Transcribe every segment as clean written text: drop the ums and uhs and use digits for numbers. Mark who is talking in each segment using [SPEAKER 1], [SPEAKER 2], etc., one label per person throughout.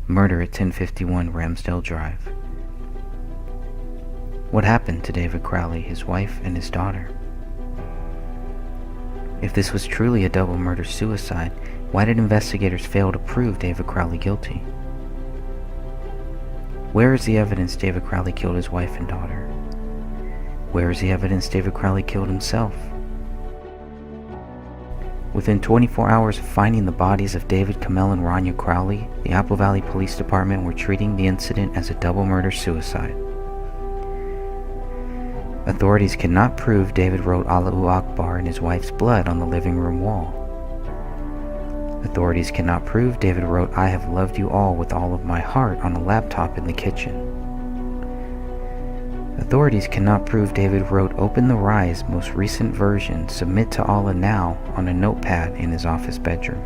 [SPEAKER 1] Murder at 1051 Ramsdale Drive. What happened to David Crowley, his wife, and his daughter? If this was truly a double murder-suicide, why did investigators fail to prove David Crowley guilty? Where is the evidence David Crowley killed his wife and daughter? Where is the evidence David Crowley killed himself? Within 24 hours of finding the bodies of David Kamel and Rania Crowley, the Apple Valley Police Department were treating the incident as a double murder-suicide. Authorities cannot prove David wrote Allahu Akbar in his wife's blood on the living room wall. Authorities cannot prove David wrote I have loved you all with all of my heart on a laptop in the kitchen. Authorities cannot prove David wrote Open the Rise most recent version Submit to Allah Now on a notepad in his office bedroom.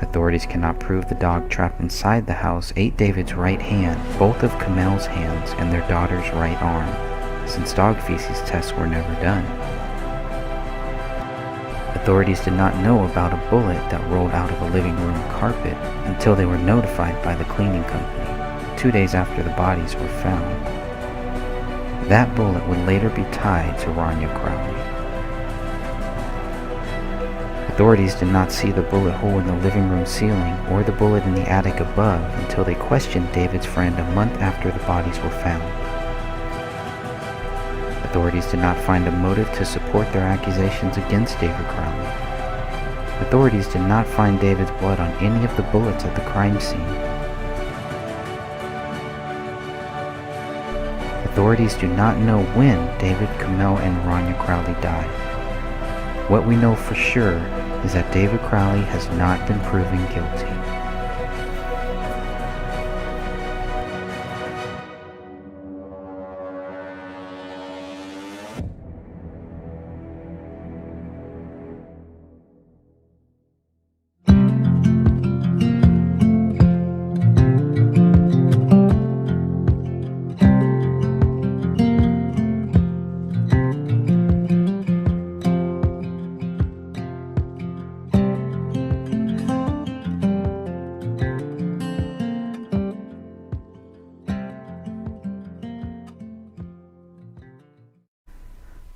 [SPEAKER 1] Authorities cannot prove the dog trapped inside the house ate David's right hand, both of Kamel's hands, and their daughter's right arm, since dog feces tests were never done. Authorities did not know about a bullet that rolled out of a living room carpet until they were notified by the cleaning company 2 days after the bodies were found. That bullet would later be tied to Rania Crowley. Authorities did not see the bullet hole in the living room ceiling or the bullet in the attic above until they questioned David's friend a month after the bodies were found. Authorities did not find a motive to support their accusations against David Crowley. Authorities did not find David's blood on any of the bullets at the crime scene. Authorities do not know when David Kamel and Rania Crowley died. What we know for sure is that David Crowley has not been proven guilty.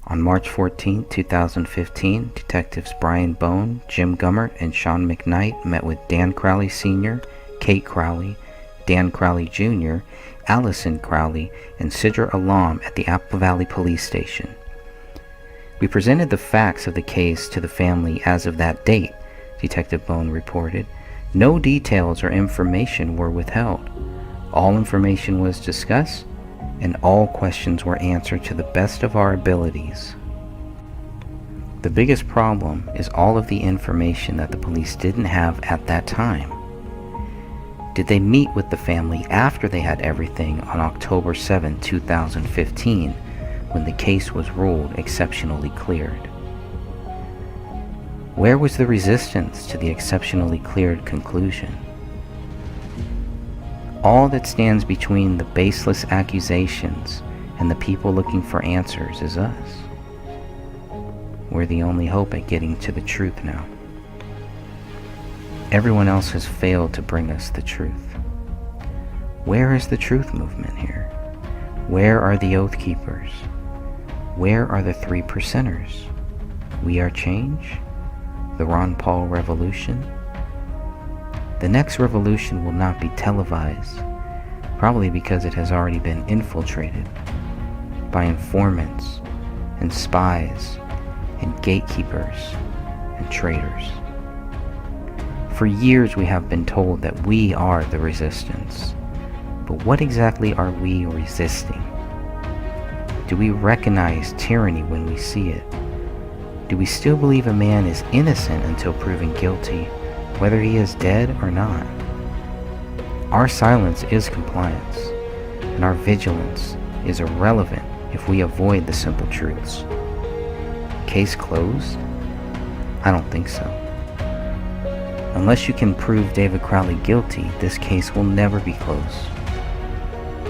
[SPEAKER 1] On March 14, 2015, Detectives Brian Bone, Jim Gummert, and Sean McKnight met with Dan Crowley Sr., Kate Crowley, Dan Crowley Jr., Allison Crowley, and Sidra Alam at the Apple Valley Police Station. We presented the facts of the case to the family as of that date, Detective Bone reported. No details or information were withheld. All information was discussed, and all questions were answered to the best of our abilities. The biggest problem is all of the information that the police didn't have at that time. Did they meet with the family after they had everything on October 7, 2015, when the case was ruled exceptionally cleared? Where was the resistance to the exceptionally cleared conclusion? All that stands between the baseless accusations and the people looking for answers is us. We're the only hope at getting to the truth now. Everyone else has failed to bring us the truth. Where is the truth movement here? Where are the Oath Keepers? Where are the 3%ers? We Are Change? The Ron Paul Revolution? The next revolution will not be televised, probably because it has already been infiltrated by informants and spies and gatekeepers and traitors. For years we have been told that we are the resistance, but what exactly are we resisting? Do we recognize tyranny when we see it? Do we still believe a man is innocent until proven guilty, whether he is dead or not? Our silence is compliance, and our vigilance is irrelevant if we avoid the simple truths. Case closed? I don't think so. Unless you can prove David Crowley guilty, this case will never be closed.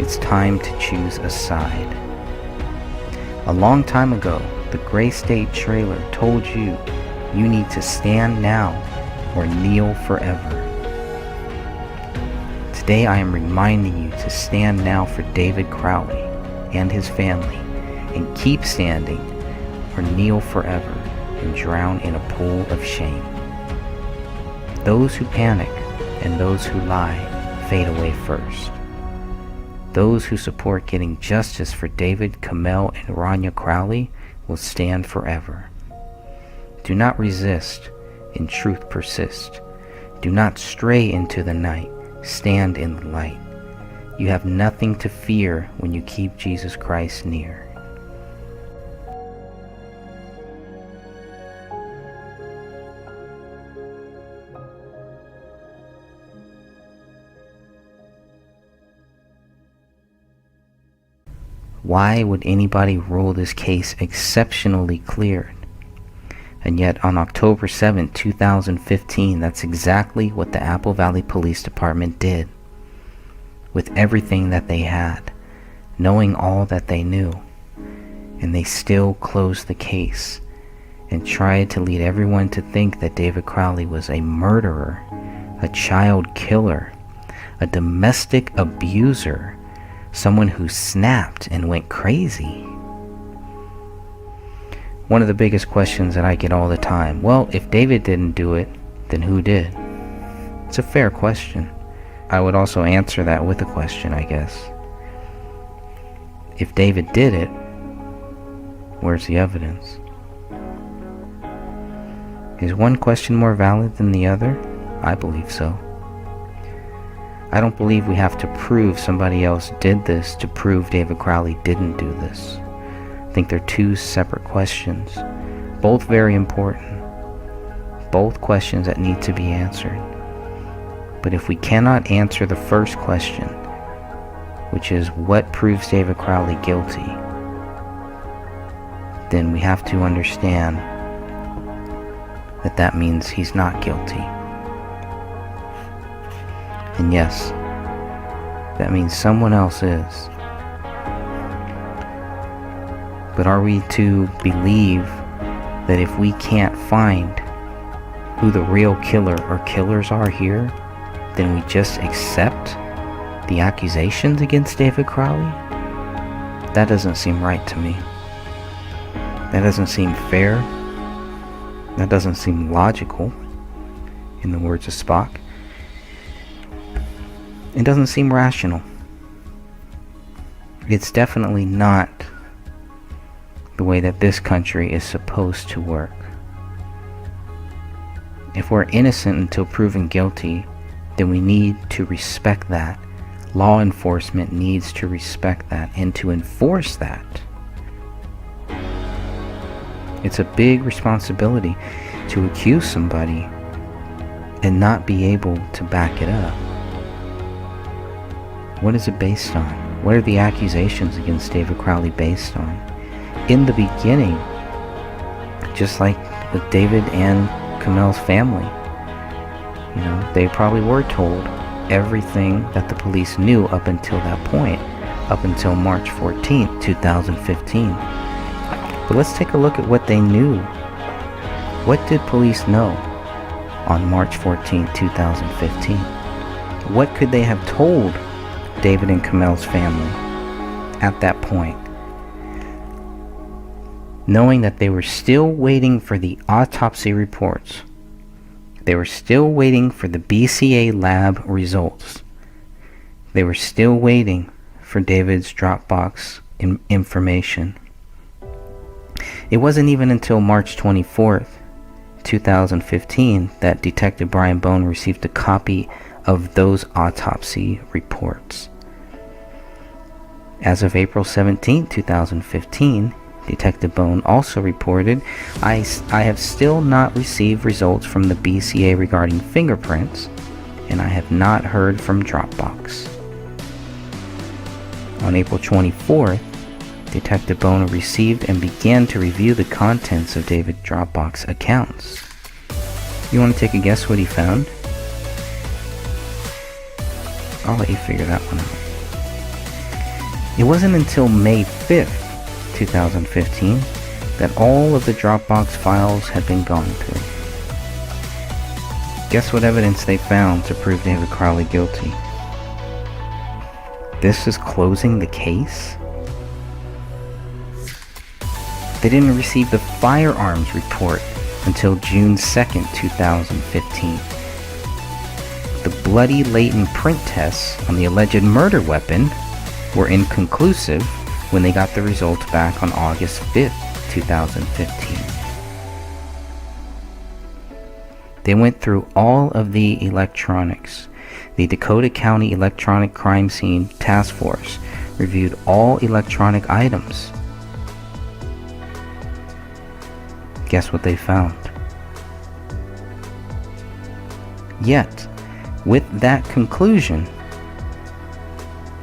[SPEAKER 1] It's time to choose a side. A long time ago, the Gray State trailer told you you need to stand now or kneel forever. Today I am reminding you to stand now for David Crowley and his family, and keep standing, or kneel forever and drown in a pool of shame. Those who panic and those who lie fade away first. Those who support getting justice for David, Kamel, and Rania Crowley will stand forever. Do not resist, in truth persist. Do not stray into the night, stand in the light. You have nothing to fear when you keep Jesus Christ near. Why would anybody rule this case exceptionally cleared? And yet on October 7, 2015, that's exactly what the Apple Valley Police Department did. With everything that they had, knowing all that they knew, and they still closed the case and tried to lead everyone to think that David Crowley was a murderer, a child killer, a domestic abuser, someone who snapped and went crazy. One of the biggest questions that I get all the time, well, if David didn't do it, then who did? It's a fair question. I would also answer that with a question, I guess. If David did it, where's the evidence? Is one question more valid than the other? I believe so. I don't believe we have to prove somebody else did this to prove David Crowley didn't do this. I think they're two separate questions, both very important, both questions that need to be answered. But if we cannot answer the first question, which is what proves David Crowley guilty, then we have to understand that that means he's not guilty. And yes, that means someone else is. But are we to believe that if we can't find who the real killer or killers are here, then we just accept the accusations against David Crowley? That doesn't seem right to me. That doesn't seem fair. That doesn't seem logical, in the words of Spock. It doesn't seem rational. It's definitely not the way that this country is supposed to work. If we're innocent until proven guilty, then we need to respect that. Law enforcement needs to respect that and to enforce that. It's a big responsibility to accuse somebody and not be able to back it up. What is it based on? What are the accusations against David Crowley based on? In the beginning, just like with David and Kamel's family, they probably were told everything that the police knew up until that point, up until March 14th, 2015. But let's take a look at what they knew. What did police know on March 14th, 2015? What could they have told David and Kamel's family at that point? Knowing that they were still waiting for the autopsy reports. They were still waiting for the BCA lab results. They were still waiting for David's Dropbox information. It wasn't even until March 24th, 2015 that Detective Brian Bone received a copy of those autopsy reports. As of April 17, 2015, Detective Bone also reported, I have still not received results from the BCA regarding fingerprints, and I have not heard from Dropbox. On April 24th, Detective Bone received and began to review the contents of David's Dropbox accounts. You want to take a guess what he found? I'll let you figure that one out. It wasn't until May 5th, 2015, that all of the Dropbox files had been gone through. Guess what evidence they found to prove David Crowley guilty? This is closing the case? They didn't receive the firearms report until June 2nd, 2015. The bloody latent print tests on the alleged murder weapon were inconclusive when they got the results back on August 5th, 2015. They went through all of the electronics. The Dakota County Electronic Crime Scene Task Force reviewed all electronic items. Guess what they found? Yet, with that conclusion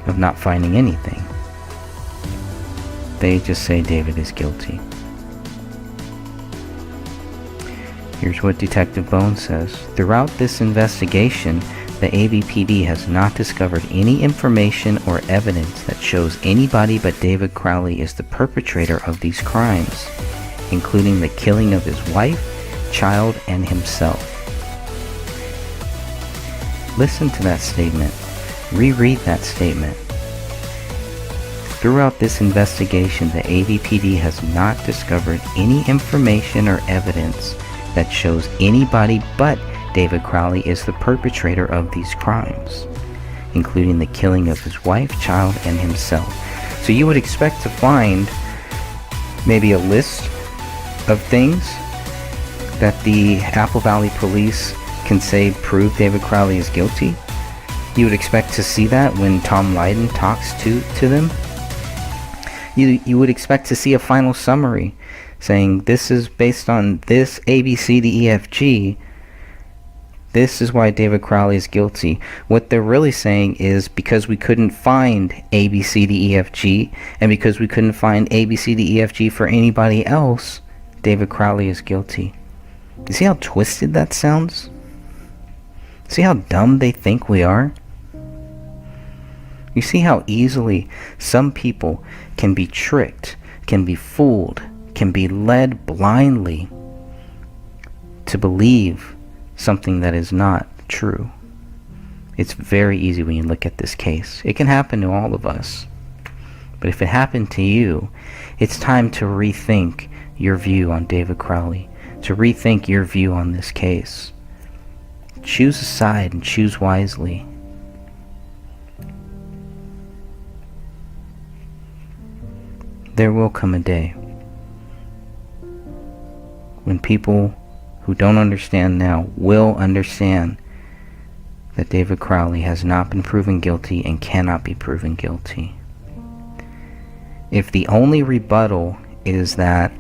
[SPEAKER 1] of not finding anything, they just say David is guilty. Here's what Detective Bones says. Throughout this investigation, the ABPD has not discovered any information or evidence that shows anybody but David Crowley is the perpetrator of these crimes, including the killing of his wife, child, and himself. Listen to that statement. Reread that statement. Throughout this investigation, the ABPD has not discovered any information or evidence that shows anybody but David Crowley is the perpetrator of these crimes, including the killing of his wife, child, and himself. So you would expect to find maybe a list of things that the Apple Valley Police can say prove David Crowley is guilty. You would expect to see that when Tom Lydon talks to them. You would expect to see a final summary saying this is based on this ABCDEFG. This is why David Crowley is guilty. What they're really saying is because we couldn't find ABCDEFG and because we couldn't find ABCDEFG for anybody else, David Crowley is guilty. You see how twisted that sounds? See how dumb they think we are? You see how easily some people can be tricked, can be fooled, can be led blindly to believe something that is not true. It's very easy when you look at this case. It can happen to all of us. But if it happened to you, it's time to rethink your view on David Crowley, to rethink your view on this case. Choose a side and choose wisely. There will come a day when people who don't understand now will understand that David Crowley has not been proven guilty and cannot be proven guilty. If the only rebuttal is that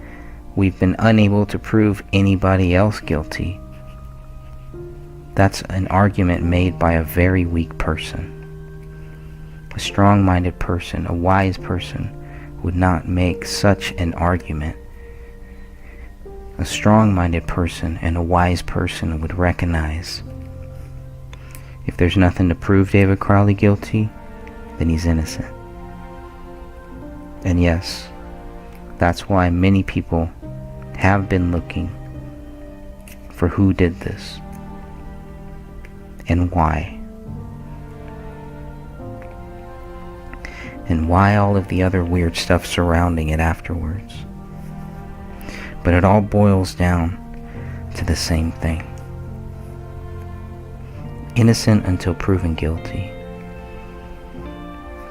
[SPEAKER 1] we've been unable to prove anybody else guilty, that's an argument made by a very weak person. A strong-minded person, a wise person, would not make such an argument. A strong-minded person and a wise person would recognize if there's nothing to prove David Crowley guilty, then he's innocent. And yes, that's why many people have been looking for who did this and why. And why all of the other weird stuff surrounding it afterwards. But it all boils down to the same thing. Innocent until proven guilty.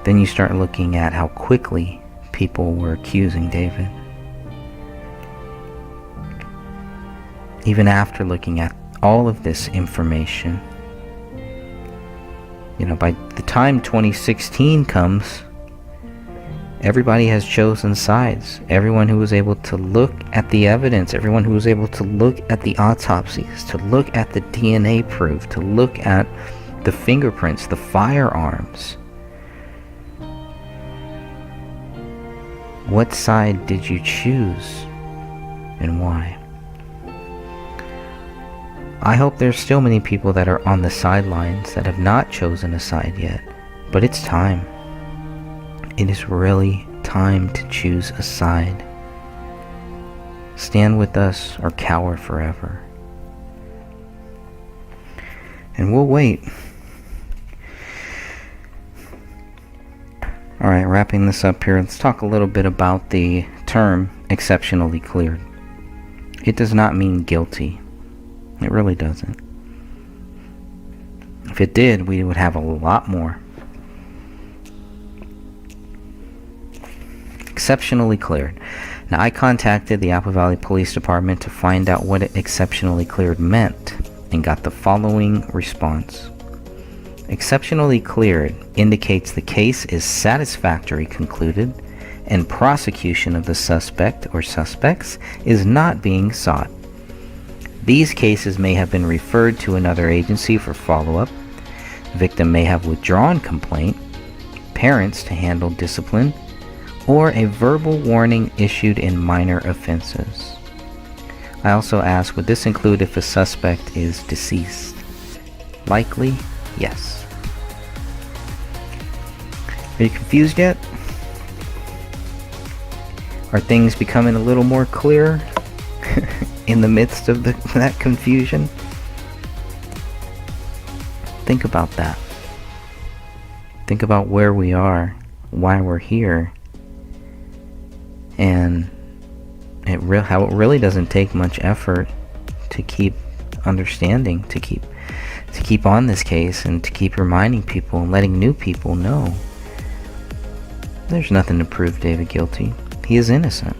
[SPEAKER 1] Then you start looking at how quickly people were accusing David. Even after looking at all of this information, by the time 2016 comes, everybody has chosen sides. Everyone who was able to look at the evidence, everyone who was able to look at the autopsies, to look at the DNA proof, to look at the fingerprints, the firearms. What side did you choose and why? I hope there's still many people that are on the sidelines that have not chosen a side yet, but it's time. It is really time to choose a side. Stand with us or cower forever. And we'll wait. Alright, wrapping this up here, let's talk a little bit about the term exceptionally cleared. It does not mean guilty. It really doesn't. If it did, we would have a lot more. Exceptionally cleared. Now, I contacted the Apple Valley Police Department to find out what exceptionally cleared meant and got the following response. Exceptionally cleared indicates the case is satisfactorily concluded and prosecution of the suspect or suspects is not being sought. These cases may have been referred to another agency for follow-up. Victim may have withdrawn complaint, parents to handle discipline, or a verbal warning issued in minor offenses. I also asked, would this include if a suspect is deceased? Likely, yes. Are you confused yet? Are things becoming a little more clear in the midst of that confusion? Think about that. Think about where we are, why we're here, and how it really doesn't take much effort to keep understanding, to keep on this case, and to keep reminding people and letting new people know. There's nothing to prove David guilty. He is innocent.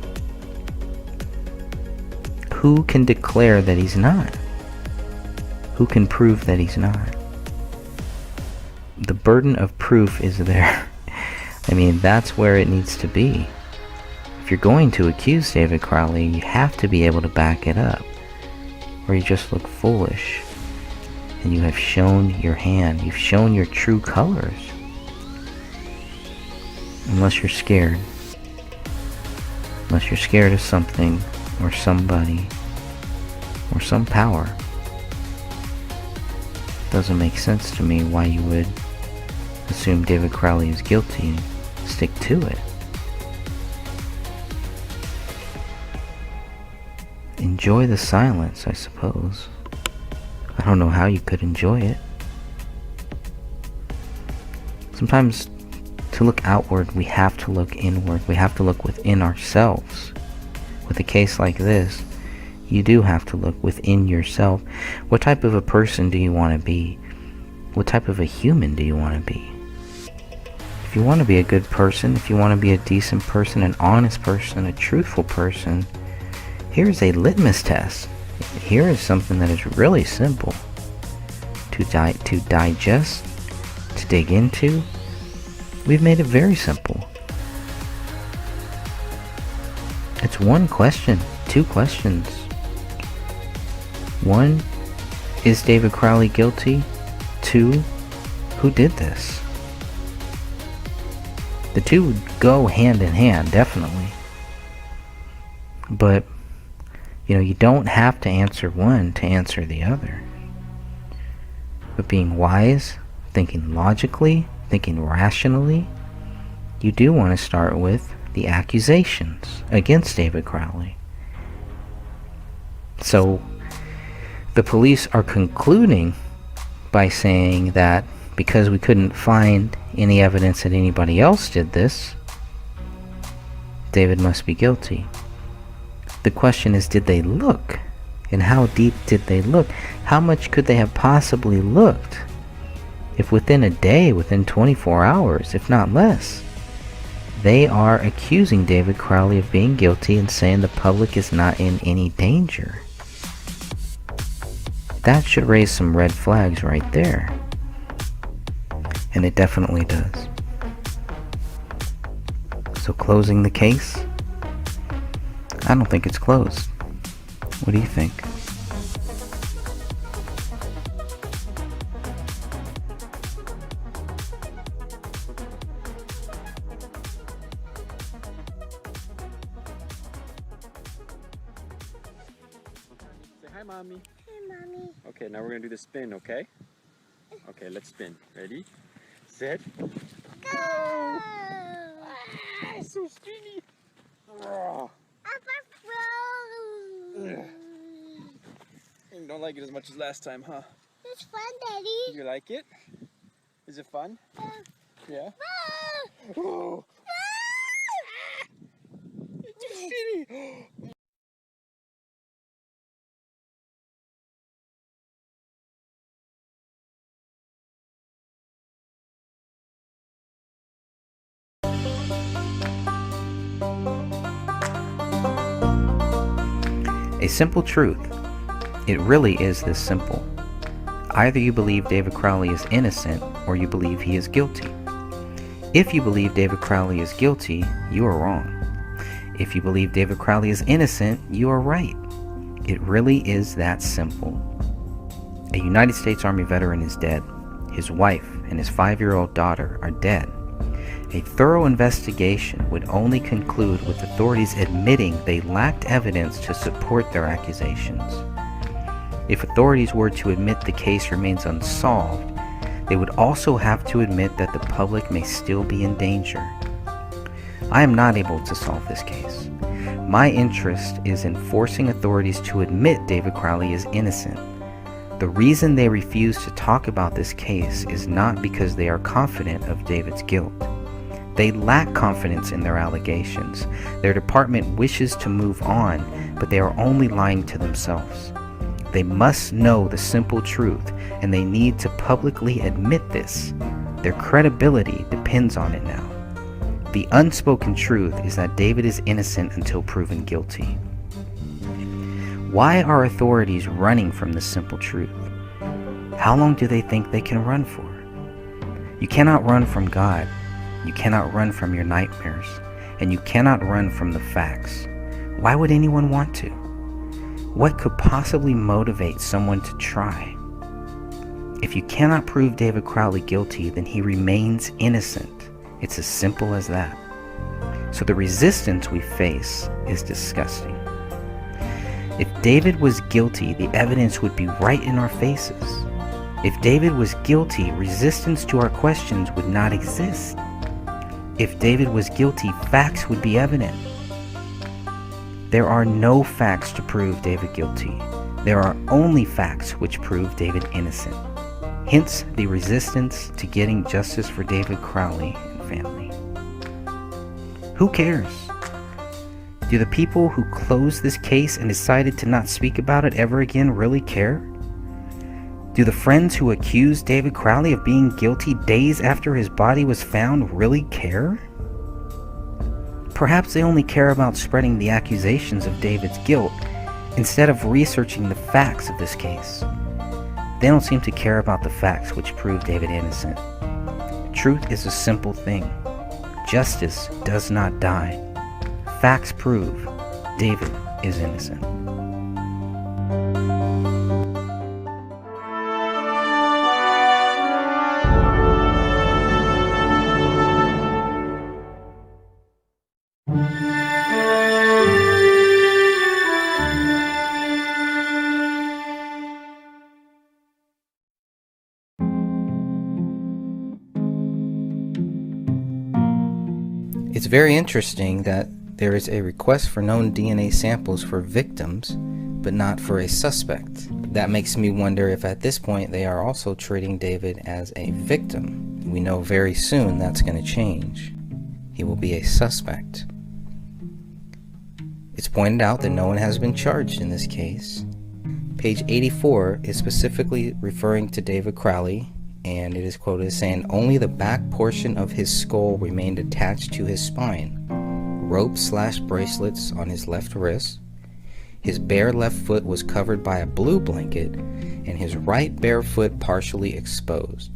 [SPEAKER 1] Who can declare that he's not? Who can prove that he's not? The burden of proof is there. I mean, that's where it needs to be. If you're going to accuse David Crowley, you have to be able to back it up, or you just look foolish. And you have shown your hand. You've shown your true colors. Unless you're scared. Unless you're scared of something, or somebody, or some power. Doesn't make sense to me why you would assume David Crowley is guilty and stick to it. Enjoy the silence, I suppose. I don't know how you could enjoy it. Sometimes to look outward, we have to look inward. We have to look within ourselves. With a case like this, you do have to look within yourself. What type of a person do you want to be? What type of a human do you want to be? If you want to be a good person, if you want to be a decent person, an honest person, a truthful person, here's a litmus test. Here is something that is really simple to digest, to dig into. We've made it very simple. It's one question, two questions. One, is David Crowley guilty? Two, who did this? The two would go hand in hand, definitely. But, you don't have to answer one to answer the other. But being wise, thinking logically, thinking rationally, you do want to start with the accusations against David Crowley. So, the police are concluding by saying that because we couldn't find any evidence that anybody else did this, David must be guilty. The question is, did they look? And how deep did they look? How much could they have possibly looked? If within a day, within 24 hours, if not less, they are accusing David Crowley of being guilty and saying the public is not in any danger. That should raise some red flags right there. And it definitely does. So closing the case? I don't think it's closed. What do you think?
[SPEAKER 2] Say hi, Mommy.
[SPEAKER 3] Hey, Mommy.
[SPEAKER 2] Okay, now we're gonna do the spin, okay? Okay, let's spin. Ready? Set.
[SPEAKER 3] Go!
[SPEAKER 2] Ah, so spinny. Oh,
[SPEAKER 3] Papa
[SPEAKER 2] you don't like it as much as last time, huh?
[SPEAKER 3] It's fun, Daddy.
[SPEAKER 2] You like it? Is it fun? Yeah? Oh. Speedy.
[SPEAKER 1] A simple truth. It really is this simple. Either you believe David Crowley is innocent or you believe he is guilty. If you believe David Crowley is guilty, you are wrong. If you believe David Crowley is innocent, you are right. It really is that simple. A United States Army veteran is dead. His wife and his 5-year-old daughter are dead. A thorough investigation would only conclude with authorities admitting they lacked evidence to support their accusations. If authorities were to admit the case remains unsolved, they would also have to admit that the public may still be in danger. I am not able to solve this case. My interest is in forcing authorities to admit David Crowley is innocent. The reason they refuse to talk about this case is not because they are confident of David's guilt. They lack confidence in their allegations. Their department wishes to move on, but they are only lying to themselves. They must know the simple truth, and they need to publicly admit this. Their credibility depends on it now. The unspoken truth is that David is innocent until proven guilty. Why are authorities running from this simple truth? How long do they think they can run for? You cannot run from God. You cannot run from your nightmares, and you cannot run from the facts. Why would anyone want to? What could possibly motivate someone to try? If you cannot prove David Crowley guilty, then he remains innocent. It's as simple as that. So the resistance we face is disgusting. If David was guilty, the evidence would be right in our faces. If David was guilty, resistance to our questions would not exist. If David was guilty, facts would be evident. There are no facts to prove David guilty. There are only facts which prove David innocent. Hence the resistance to getting justice for David Crowley and family. Who cares? Do the people who closed this case and decided to not speak about it ever again really care? Do the friends who accused David Crowley of being guilty days after his body was found really care? Perhaps they only care about spreading the accusations of David's guilt instead of researching the facts of this case. They don't seem to care about the facts which prove David innocent. Truth is a simple thing. Justice does not die. Facts prove David is innocent. It's very interesting that there is a request for known DNA samples for victims, but not for a suspect. That makes me wonder if at this point they are also treating David as a victim. We know very soon that's going to change. He will be a suspect. It's pointed out that no one has been charged in this case. Page 84 is specifically referring to David Crowley, and it is quoted as saying, "Only the back portion of his skull remained attached to his spine. Rope/bracelets on his left wrist. His bare left foot was covered by a blue blanket, and his right bare foot partially exposed.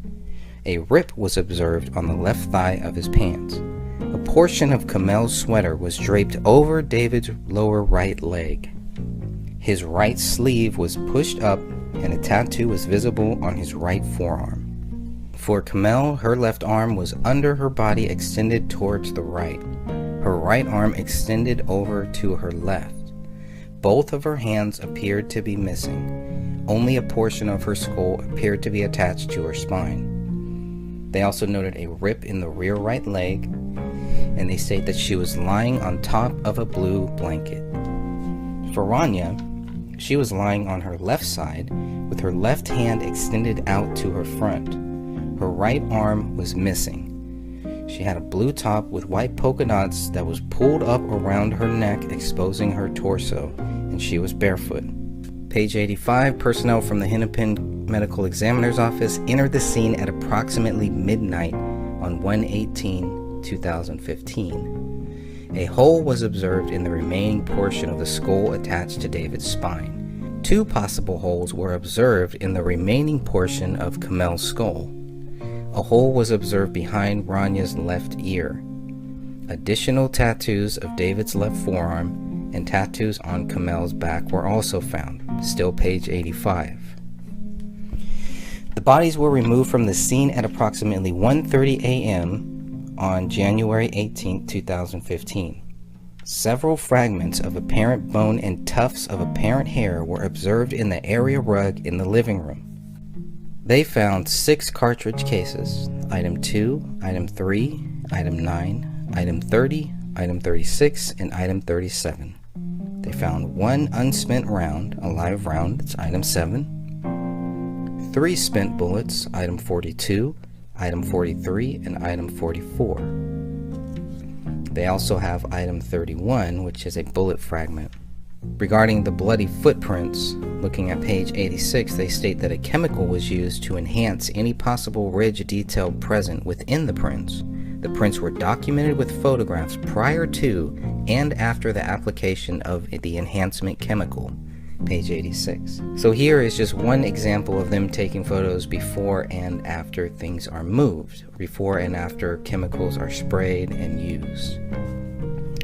[SPEAKER 1] A rip was observed on the left thigh of his pants. A portion of Kamel's sweater was draped over David's lower right leg. His right sleeve was pushed up, and a tattoo was visible on his right forearm. For Kamel, her left arm was under her body, extended towards the right. Her right arm extended over to her left. Both of her hands appeared to be missing. Only a portion of her skull appeared to be attached to her spine. They also noted a rip in the rear right leg, and they state that she was lying on top of a blue blanket. For Rania, she was lying on her left side with her left hand extended out to her front. Her right arm was missing. She had a blue top with white polka dots that was pulled up around her neck, exposing her torso, and she was barefoot. Page 85, personnel from the Hennepin Medical Examiner's Office entered the scene at approximately midnight on 1/18/2015. A hole was observed in the remaining portion of the skull attached to David's spine. 2 possible holes were observed in the remaining portion of Kamel's skull. A hole was observed behind Ranya's left ear. Additional tattoos of David's left forearm and tattoos on Kamel's back were also found, still page 85. The bodies were removed from the scene at approximately 1:30 a.m. on January 18, 2015. Several fragments of apparent bone and tufts of apparent hair were observed in the area rug in the living room. They found 6 cartridge cases, item 2, item 3, item 9, item 30, item 36, and item 37. They found 1 unspent round, a live round, that's item 7, 3 spent bullets, item 42, item 43, and item 44. They also have item 31, which is a bullet fragment. Regarding the bloody footprints, looking at page 86, they state that a chemical was used to enhance any possible ridge detail present within the prints. The prints were documented with photographs prior to and after the application of the enhancement chemical, page 86. So here is just one example of them taking photos before and after things are moved, before and after chemicals are sprayed and used.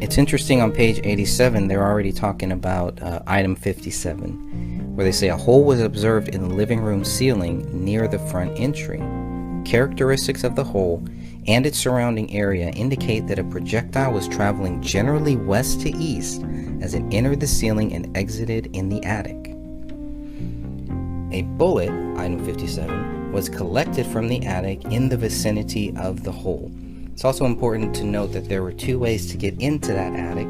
[SPEAKER 1] It's interesting, on page 87, they're already talking about item 57, where they say a hole was observed in the living room ceiling near the front entry. Characteristics of the hole and its surrounding area indicate that a projectile was traveling generally west to east as it entered the ceiling and exited in the attic. A bullet, item 57, was collected from the attic in the vicinity of the hole. It's also important to note that there were 2 ways to get into that attic.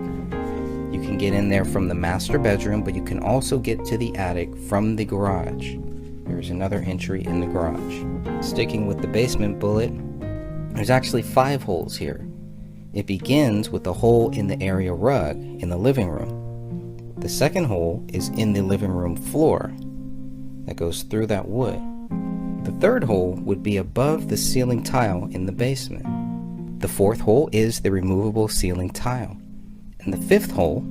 [SPEAKER 1] You can get in there from the master bedroom, but you can also get to the attic from the garage. There's another entry in the garage. Sticking with the basement bullet, there's actually 5 holes here. It begins with a hole in the area rug in the living room. The second hole is in the living room floor that goes through that wood. The third hole would be above the ceiling tile in the basement. The fourth hole is the removable ceiling tile. And the fifth hole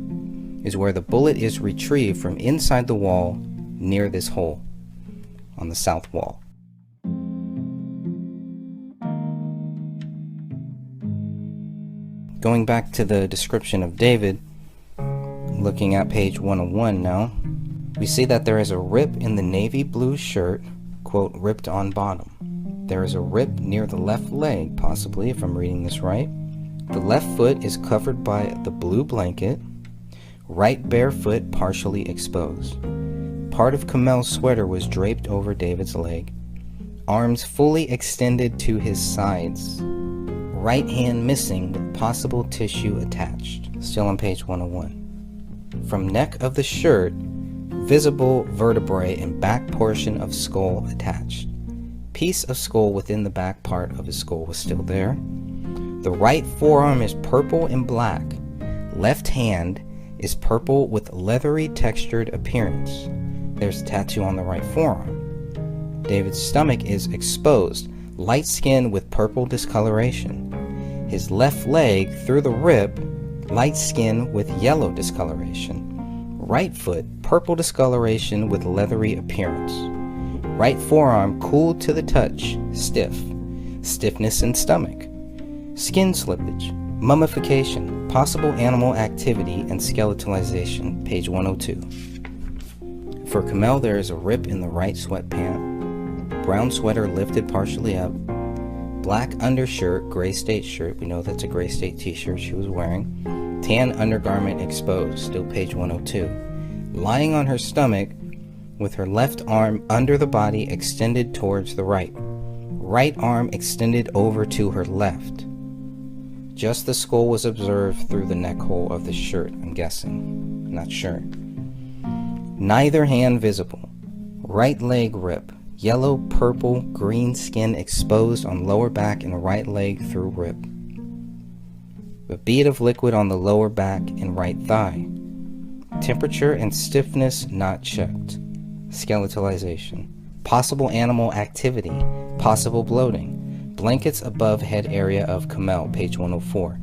[SPEAKER 1] is where the bullet is retrieved from inside the wall near this hole on the south wall. Going back to the description of David, looking at page 101 now, we see that there is a rip in the navy blue shirt, quote, ripped on bottom. There is a rip near the left leg, possibly, if I'm reading this right. The left foot is covered by the blue blanket, right bare foot partially exposed. Part of Kamel's sweater was draped over David's leg, arms fully extended to his sides, right hand missing with possible tissue attached. Still on page 101. From neck of the shirt, visible vertebrae and back portion of skull attached. Piece of skull within the back part of his skull was still there. The right forearm is purple and black. Left hand is purple with leathery textured appearance. There's a tattoo on the right forearm. David's stomach is exposed, light skin with purple discoloration. His left leg through the rib, light skin with yellow discoloration. Right foot, purple discoloration with leathery appearance. Right forearm cool to the touch, stiff. Stiffness in stomach. Skin slippage, mummification, possible animal activity, and skeletalization, page 102. For Kamel, there is a rip in the right sweatpant. Brown sweater lifted partially up. Black undershirt, gray state shirt. We know that's a gray state t-shirt she was wearing. Tan undergarment exposed, still page 102. Lying on her stomach with her left arm under the body extended towards the right. Right arm extended over to her left. Just the skull was observed through the neck hole of the shirt, I'm guessing. Not sure. Neither hand visible. Right leg rip. Yellow, purple, green skin exposed on lower back and right leg through rib. A bead of liquid on the lower back and right thigh. Temperature and stiffness not checked. Skeletalization. Possible animal activity. Possible bloating. Blankets above head area of Kamel, page 104.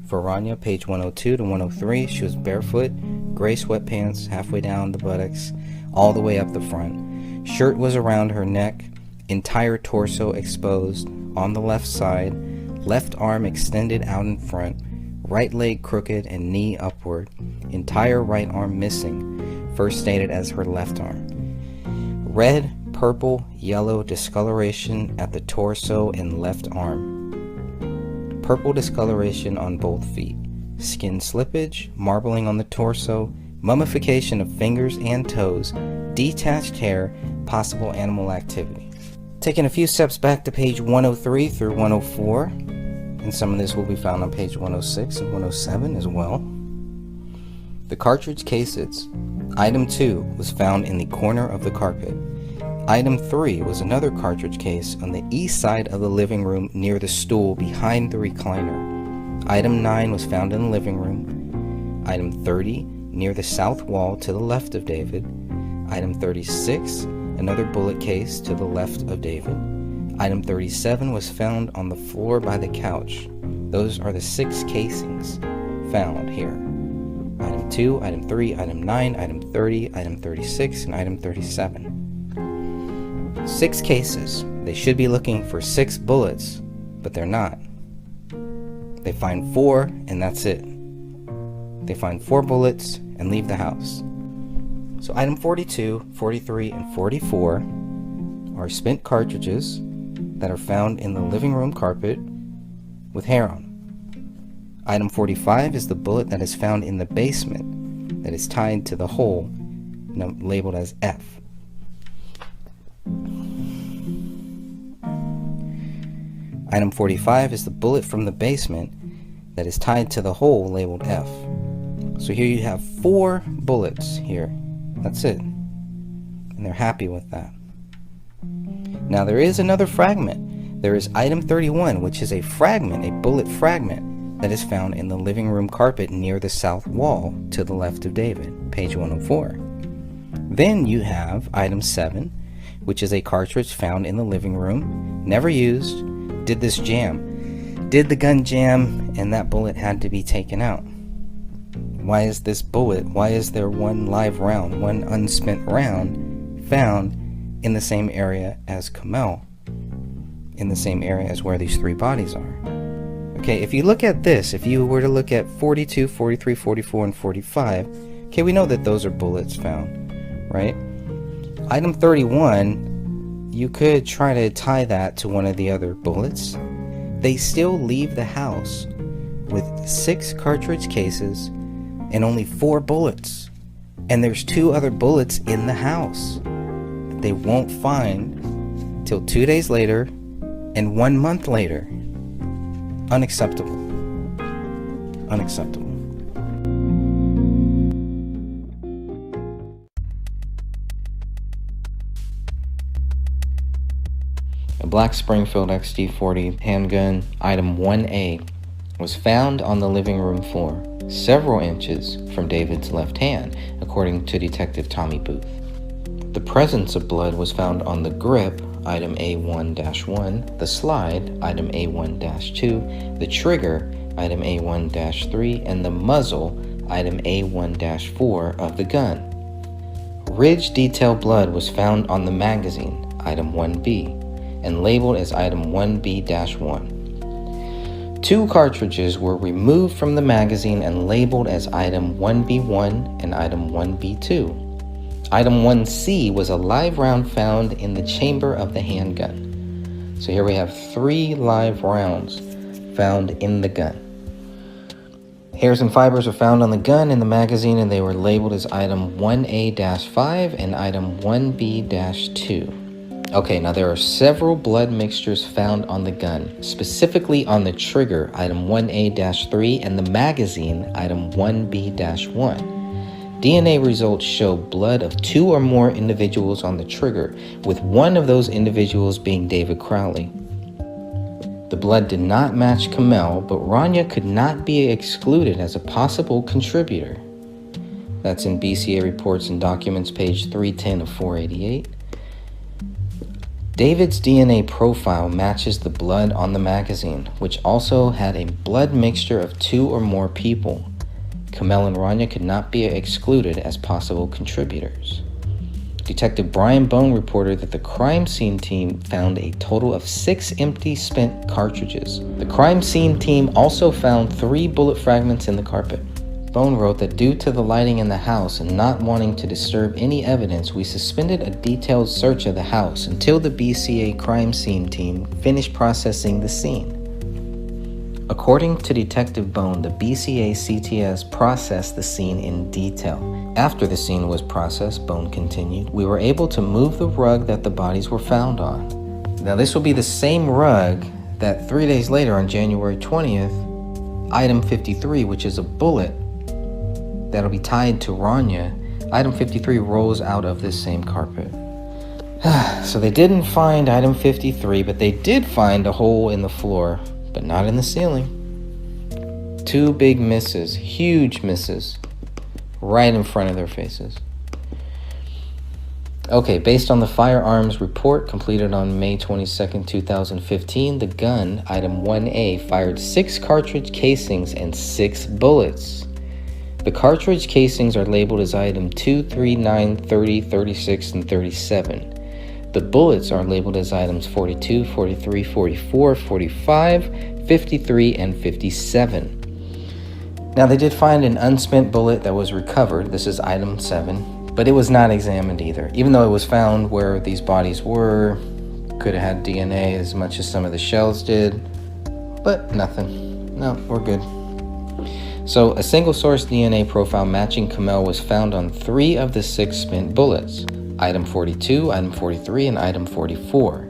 [SPEAKER 1] Varanya, page 102 to 103. She was barefoot, gray sweatpants, halfway down the buttocks, all the way up the front. Shirt was around her neck, entire torso exposed on the left side, left arm extended out in front, right leg crooked and knee upward, entire right arm missing, first stated as her left arm. Red, purple, yellow discoloration at the torso and left arm. Purple discoloration on both feet. Skin slippage, marbling on the torso, mummification of fingers and toes, detached hair, possible animal activity. Taking a few steps back to page 103 through 104, and some of this will be found on page 106 and 107 as well. The cartridge cases. Item 2 was found in the corner of the carpet. Item 3 was another cartridge case on the east side of the living room near the stool behind the recliner. Item 9 was found in the living room. Item 30 near the south wall to the left of David. Item 36, another bullet case to the left of David. Item 37 was found on the floor by the couch. Those are the 6 casings found here. Item 2, Item 3, Item 9, Item 30, Item 36, and Item 37. 6 cases. They should be looking for 6 bullets, but they're not. They find 4, and that's it. They find 4 bullets and leave the house. So item 42, 43, and 44 are spent cartridges that are found in the living room carpet with hair on. Item 45 is the bullet that is found in the basement that is tied to the hole labeled as F. Item 45 is the bullet from the basement that is tied to the hole labeled F. So here you have 4 bullets here. That's it. And they're happy with that. Now there is another fragment. There is item 31, which is a fragment, a bullet fragment, that is found in the living room carpet near the south wall to the left of David, page 104. Then you have item 7, which is a cartridge found in the living room, never used, did this jam. Did the gun jam and that bullet had to be taken out? Why is there one live round, one unspent round found in the same area as Kamel? In the same area as where these 3 bodies are. Okay, if you look at this, if you were to look at 42, 43, 44, and 45, okay, we know that those are bullets found, right? Item 31, you could try to tie that to one of the other bullets. They still leave the house with 6 cartridge cases and only 4 bullets. And there's 2 other bullets in the house that they won't find till 2 days later and 1 month later. Unacceptable. Unacceptable. A black Springfield XD40 handgun, item 1A, was found on the living room floor, several inches from David's left hand, according to Detective Tommy Booth. The presence of blood was found on the grip, item A1-1, the slide, item A1-2, the trigger, item A1-3, and the muzzle, item A1-4 of the gun. Ridge detail blood was found on the magazine, item 1B, and labeled as item 1B-1. 2 cartridges were removed from the magazine and labeled as item 1B1 and item 1B2. Item 1C was a live round found in the chamber of the handgun. So here we have 3 live rounds found in the gun. Hairs and fibers were found on the gun in the magazine, and they were labeled as item 1A-5 and item 1B-2. Okay, now there are several blood mixtures found on the gun, specifically on the trigger, item 1A-3, and the magazine, item 1B-1. DNA results show blood of 2 or more individuals on the trigger, with one of those individuals being David Crowley. The blood did not match Kamel, but Rania could not be excluded as a possible contributor. That's in BCA Reports and Documents, page 310 of 488. David's DNA profile matches the blood on the magazine, which also had a blood mixture of 2 or more people. Kamel and Rania could not be excluded as possible contributors. Detective Brian Bone reported that the crime scene team found a total of 6 empty spent cartridges. The crime scene team also found 3 bullet fragments in the carpet. Bone wrote that due to the lighting in the house and not wanting to disturb any evidence, we suspended a detailed search of the house until the BCA crime scene team finished processing the scene. According to Detective Bone, the BCA CTS processed the scene in detail. After the scene was processed, Bone continued, we were able to move the rug that the bodies were found on. Now this will be the same rug that 3 days later on January 20th, item 53, which is a bullet that'll be tied to Rania, item 53 rolls out of this same carpet. So they didn't find item 53, but they did find a hole in the floor, but not in the ceiling. 2 big misses, huge misses, right in front of their faces. Okay, based on the firearms report completed on May 22nd, 2015, the gun, item 1A, fired 6 cartridge casings and 6 bullets. The cartridge casings are labeled as item 2, 3, 9, 30, 36, and 37. The bullets are labeled as items 42, 43, 44, 45, 53, and 57. Now, they did find an unspent bullet that was recovered. This is item 7, but it was not examined either. Even though it was found where these bodies were, could have had DNA as much as some of the shells did, but nothing. No, we're good. So a single source DNA profile matching Kamel was found on 3 of the 6 spent bullets, item 42, item 43, and item 44.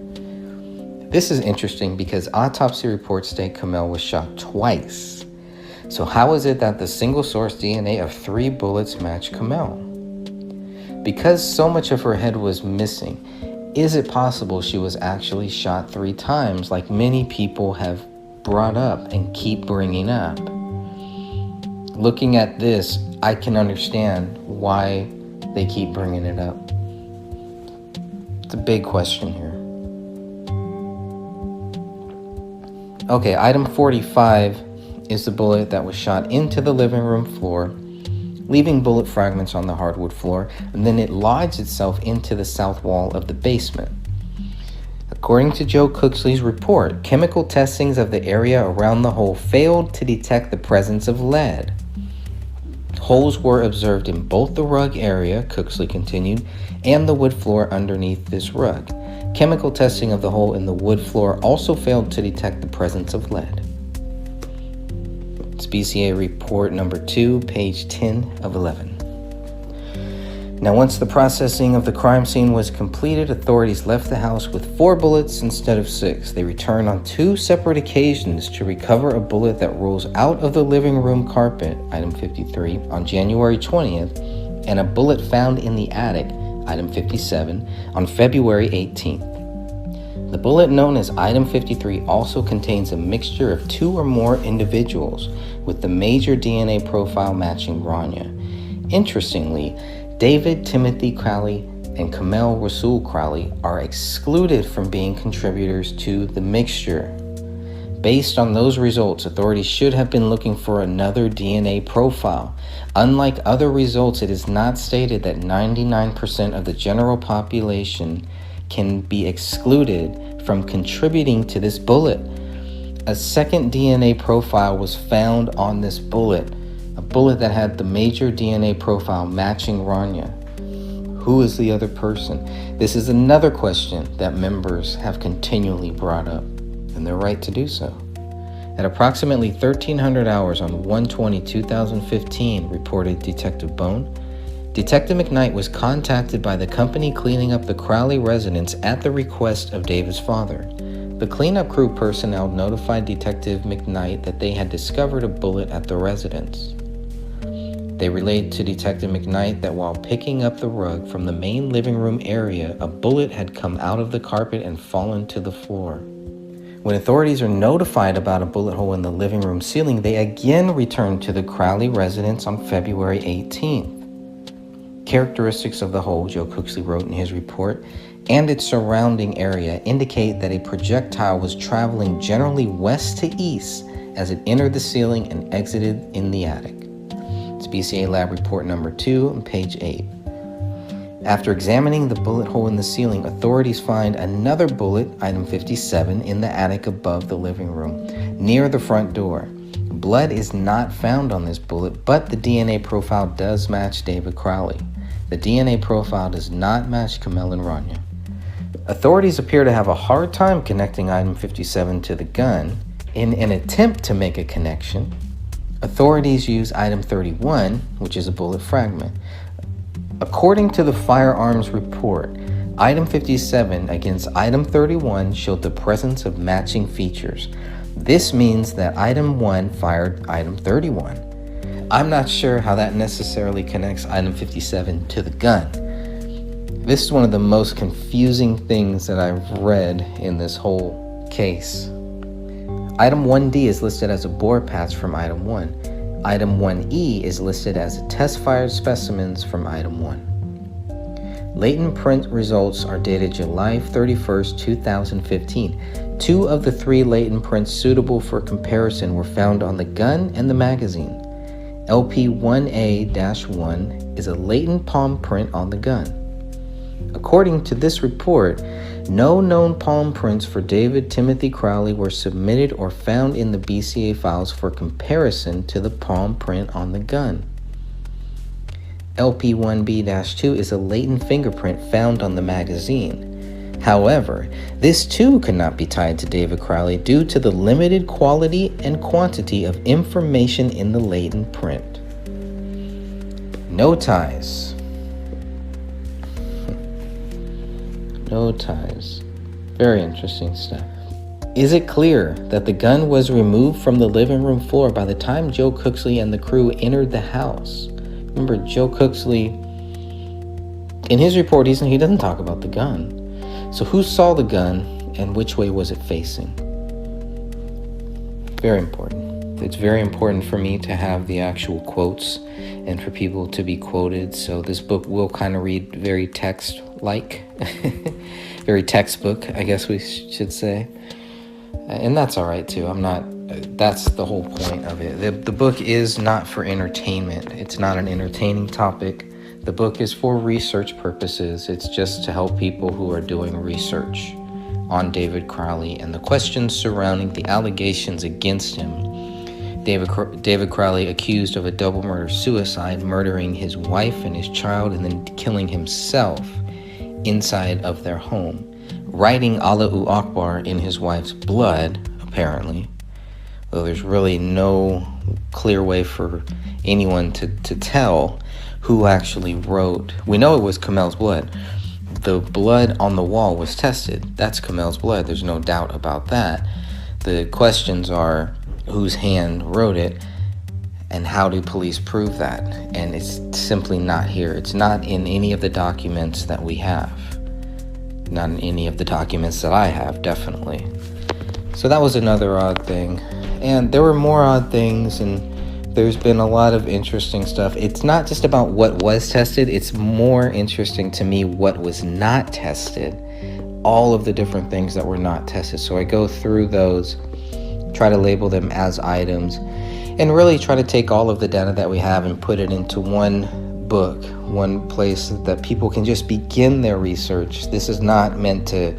[SPEAKER 1] This is interesting because autopsy reports state Kamel was shot twice. So how is it that the single source DNA of 3 bullets matched Kamel? Because so much of her head was missing, is it possible she was actually shot 3 times like many people have brought up and keep bringing up? Looking at this, I can understand why they keep bringing it up. It's a big question here. Okay, item 45 is the bullet that was shot into the living room floor, leaving bullet fragments on the hardwood floor, and then it lodged itself into the south wall of the basement. According to Joe Cooksley's report, chemical testings of the area around the hole failed to detect the presence of lead. Holes were observed in both the rug area, Cooksley continued, and the wood floor underneath this rug. Chemical testing of the hole in the wood floor also failed to detect the presence of lead. It's BCA report number 2, page 10 of 11. Now, once the processing of the crime scene was completed, authorities left the house with 4 bullets instead of 6. They returned on 2 separate occasions to recover a bullet that rolls out of the living room carpet, item 53, on January 20th, and a bullet found in the attic, item 57, on February 18th. The bullet known as item 53 also contains a mixture of 2 or more individuals, with the major DNA profile matching Rania. Interestingly, David Timothy Crowley and Kamel Rasul Crowley are excluded from being contributors to the mixture. Based on those results, authorities should have been looking for another DNA profile. Unlike other results, it is not stated that 99% of the general population can be excluded from contributing to this bullet. A second DNA profile was found on this bullet, a bullet that had the major DNA profile matching Rania. Who is the other person? This is another question that members have continually brought up, and they're right to do so. At approximately 1300 hours on 1/20/2015, reported Detective Bone, Detective McKnight was contacted by the company cleaning up the Crowley residence at the request of David's father. The cleanup crew personnel notified Detective McKnight that they had discovered a bullet at the residence. They relayed to Detective McKnight that while picking up the rug from the main living room area, a bullet had come out of the carpet and fallen to the floor. When authorities are notified about a bullet hole in the living room ceiling, they again return to the Crowley residence on February 18th. Characteristics of the hole, Joe Cooksley wrote in his report, and its surrounding area indicate that a projectile was traveling generally west to east as it entered the ceiling and exited in the attic. It's BCA Lab Report number 2 on page 8. After examining the bullet hole in the ceiling, authorities find another bullet, item 57, in the attic above the living room, near the front door. Blood is not found on this bullet, but the DNA profile does match David Crowley. The DNA profile does not match Kamel and Rania. Authorities appear to have a hard time connecting item 57 to the gun. In an attempt to make a connection, authorities use item 31, which is a bullet fragment. According to the firearms report, item 57 against item 31 showed the presence of matching features. This means that item 1 fired item 31. I'm not sure how that necessarily connects item 57 to the gun. This is one of the most confusing things that I've read in this whole case. Item 1D is listed as a bore patch from item 1. Item 1E is listed as test-fired specimens from item 1. Latent print results are dated July 31st, 2015. 2 of the 3 latent prints suitable for comparison were found on the gun and the magazine. LP1A-1 is a latent palm print on the gun. According to this report, no known palm prints for David Timothy Crowley were submitted or found in the BCA files for comparison to the palm print on the gun. LP1B-2 is a latent fingerprint found on the magazine. However, this too could not be tied to David Crowley due to the limited quality and quantity of information in the latent print. No ties. No ties. Very interesting stuff. Is it clear that the gun was removed from the living room floor by the time Joe Cooksley and the crew entered the house? Remember, Joe Cooksley, in his report, he doesn't talk about the gun. So who saw the gun and which way was it facing? Very important. It's very important for me to have the actual quotes and for people to be quoted. So this book will kind of read very text-like, very textbook, I guess we should say. And that's all right too. That's the whole point of it. The book is not for entertainment. It's not an entertaining topic. The book is for research purposes. It's just to help people who are doing research on David Crowley and the questions surrounding the allegations against him. David Crowley accused of a double murder-suicide, murdering his wife and his child and then killing himself inside of their home, writing Allahu Akbar in his wife's blood, apparently. Though there's really no clear way for anyone to tell who actually wrote. We know it was Kamel's blood. The blood on the wall was tested. That's Kamel's blood. There's no doubt about that. The questions are whose hand wrote it and how do police prove that? And it's simply not here. It's not in any of the documents that we have. Not in any of the documents that I have, definitely. So that was another odd thing. And there were more odd things, and there's been a lot of interesting stuff. It's not just about what was tested. It's more interesting to me what was not tested. All of the different things that were not tested. So I go through those, try to label them as items, and really try to take all of the data that we have and put it into one book, one place that people can just begin their research. This is not meant to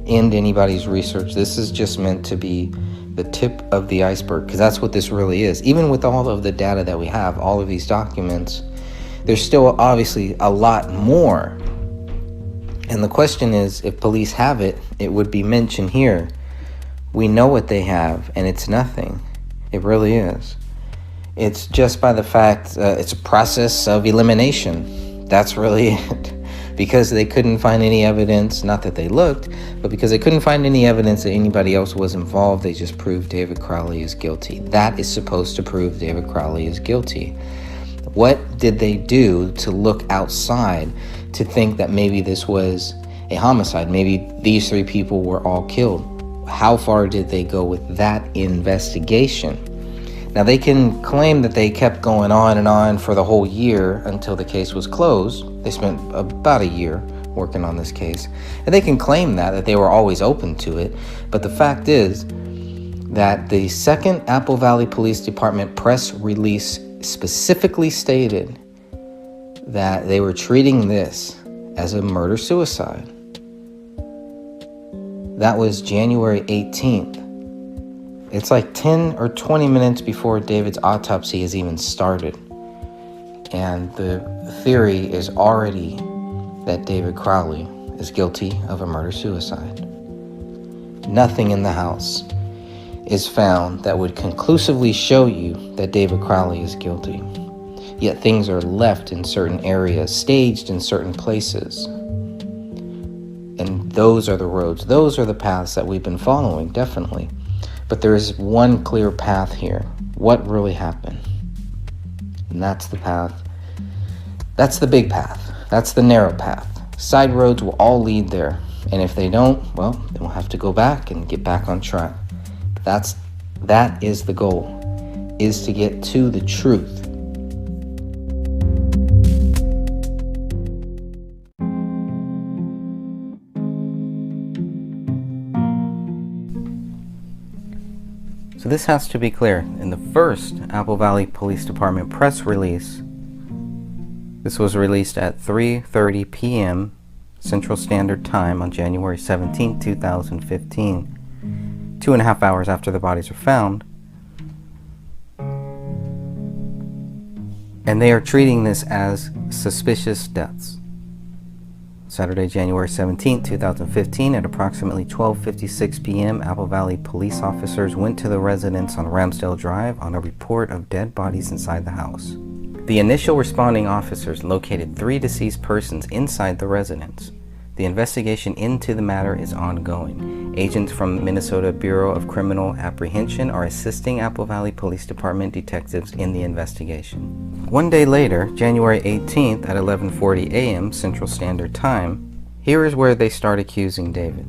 [SPEAKER 1] end anybody's research. This is just meant to be the tip of the iceberg, because that's what this really is. Even with all of the data that we have, all of these documents, there's still obviously a lot more. And the question is, if police have it, it would be mentioned here. We know what they have, and it's nothing. It really is. It's just by the fact it's a process of elimination. That's really it. Because they couldn't find any evidence, not that they looked, but because they couldn't find any evidence that anybody else was involved, they just proved David Crowley is guilty. That is supposed to prove David Crowley is guilty. What did they do to look outside to think that maybe this was a homicide? Maybe these 3 people were all killed. How far did they go with that investigation? Now, they can claim that they kept going on and on for the whole year until the case was closed. They spent about a year working on this case. And they can claim that they were always open to it. But the fact is that the second Apple Valley Police Department press release specifically stated that they were treating this as a murder-suicide. That was January 18th. It's like 10 or 20 minutes before David's autopsy has even started. And the theory is already that David Crowley is guilty of a murder-suicide. Nothing in the house is found that would conclusively show you that David Crowley is guilty. Yet things are left in certain areas, staged in certain places. And those are the roads, those are the paths that we've been following, definitely. But there is one clear path here. What really happened? And that's the path. That's the big path. That's the narrow path. Side roads will all lead there. And if they don't, well, then we'll have to go back and get back on track. That is the goal, is to get to the truth. So this has to be clear. In the first Apple Valley Police Department press release, this was released at 3:30 p.m. Central Standard Time on January 17, 2015. 2.5 hours after the bodies were found. And they are treating this as suspicious deaths. Saturday, January 17, 2015, at approximately 12:56 p.m., Apple Valley police officers went to the residence on Ramsdale Drive on a report of dead bodies inside the house. The initial responding officers located 3 deceased persons inside the residence. The investigation into the matter is ongoing. Agents from the Minnesota Bureau of Criminal Apprehension are assisting Apple Valley Police Department detectives in the investigation. One day later, January 18th at 11:40 a.m. Central Standard Time, here is where they start accusing David.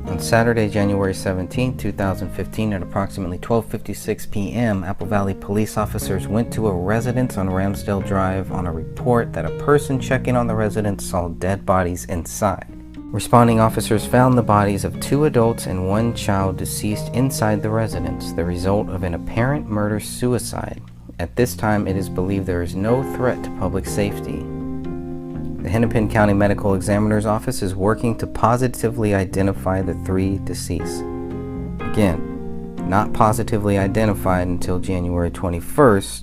[SPEAKER 1] On Saturday, January 17, 2015, at approximately 12:56 p.m., Apple Valley police officers went to a residence on Ramsdale Drive on a report that a person checking on the residence saw dead bodies inside. Responding officers found the bodies of 2 adults and 1 child deceased inside the residence, the result of an apparent murder-suicide. At this time, it is believed there is no threat to public safety. The Hennepin County Medical Examiner's Office is working to positively identify the 3 deceased. Again, not positively identified until January 21st,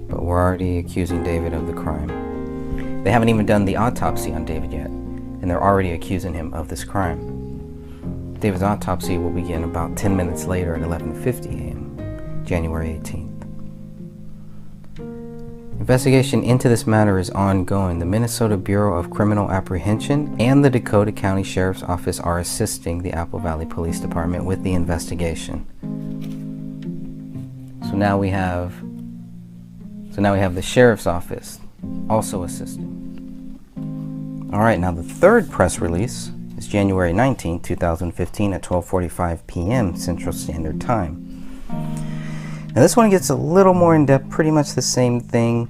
[SPEAKER 1] but we're already accusing David of the crime. They haven't even done the autopsy on David yet, and they're already accusing him of this crime. David's autopsy will begin about 10 minutes later at 11:50 a.m., January 18th. Investigation into this matter is ongoing. The Minnesota Bureau of Criminal Apprehension and the Dakota County Sheriff's Office are assisting the Apple Valley Police Department with the investigation. So now we have the Sheriff's Office also assisting. All right, now the third press release is January 19, 2015 at 12:45 p.m. Central Standard Time. Now this one gets a little more in-depth, pretty much the same thing.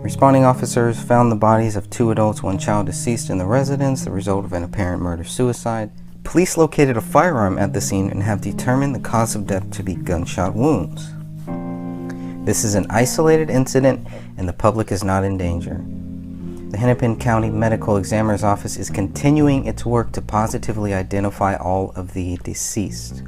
[SPEAKER 1] Responding officers found the bodies of 2 adults, 1 child deceased in the residence, the result of an apparent murder-suicide. Police located a firearm at the scene and have determined the cause of death to be gunshot wounds. This is an isolated incident and the public is not in danger. The Hennepin County Medical Examiner's Office is continuing its work to positively identify all of the deceased.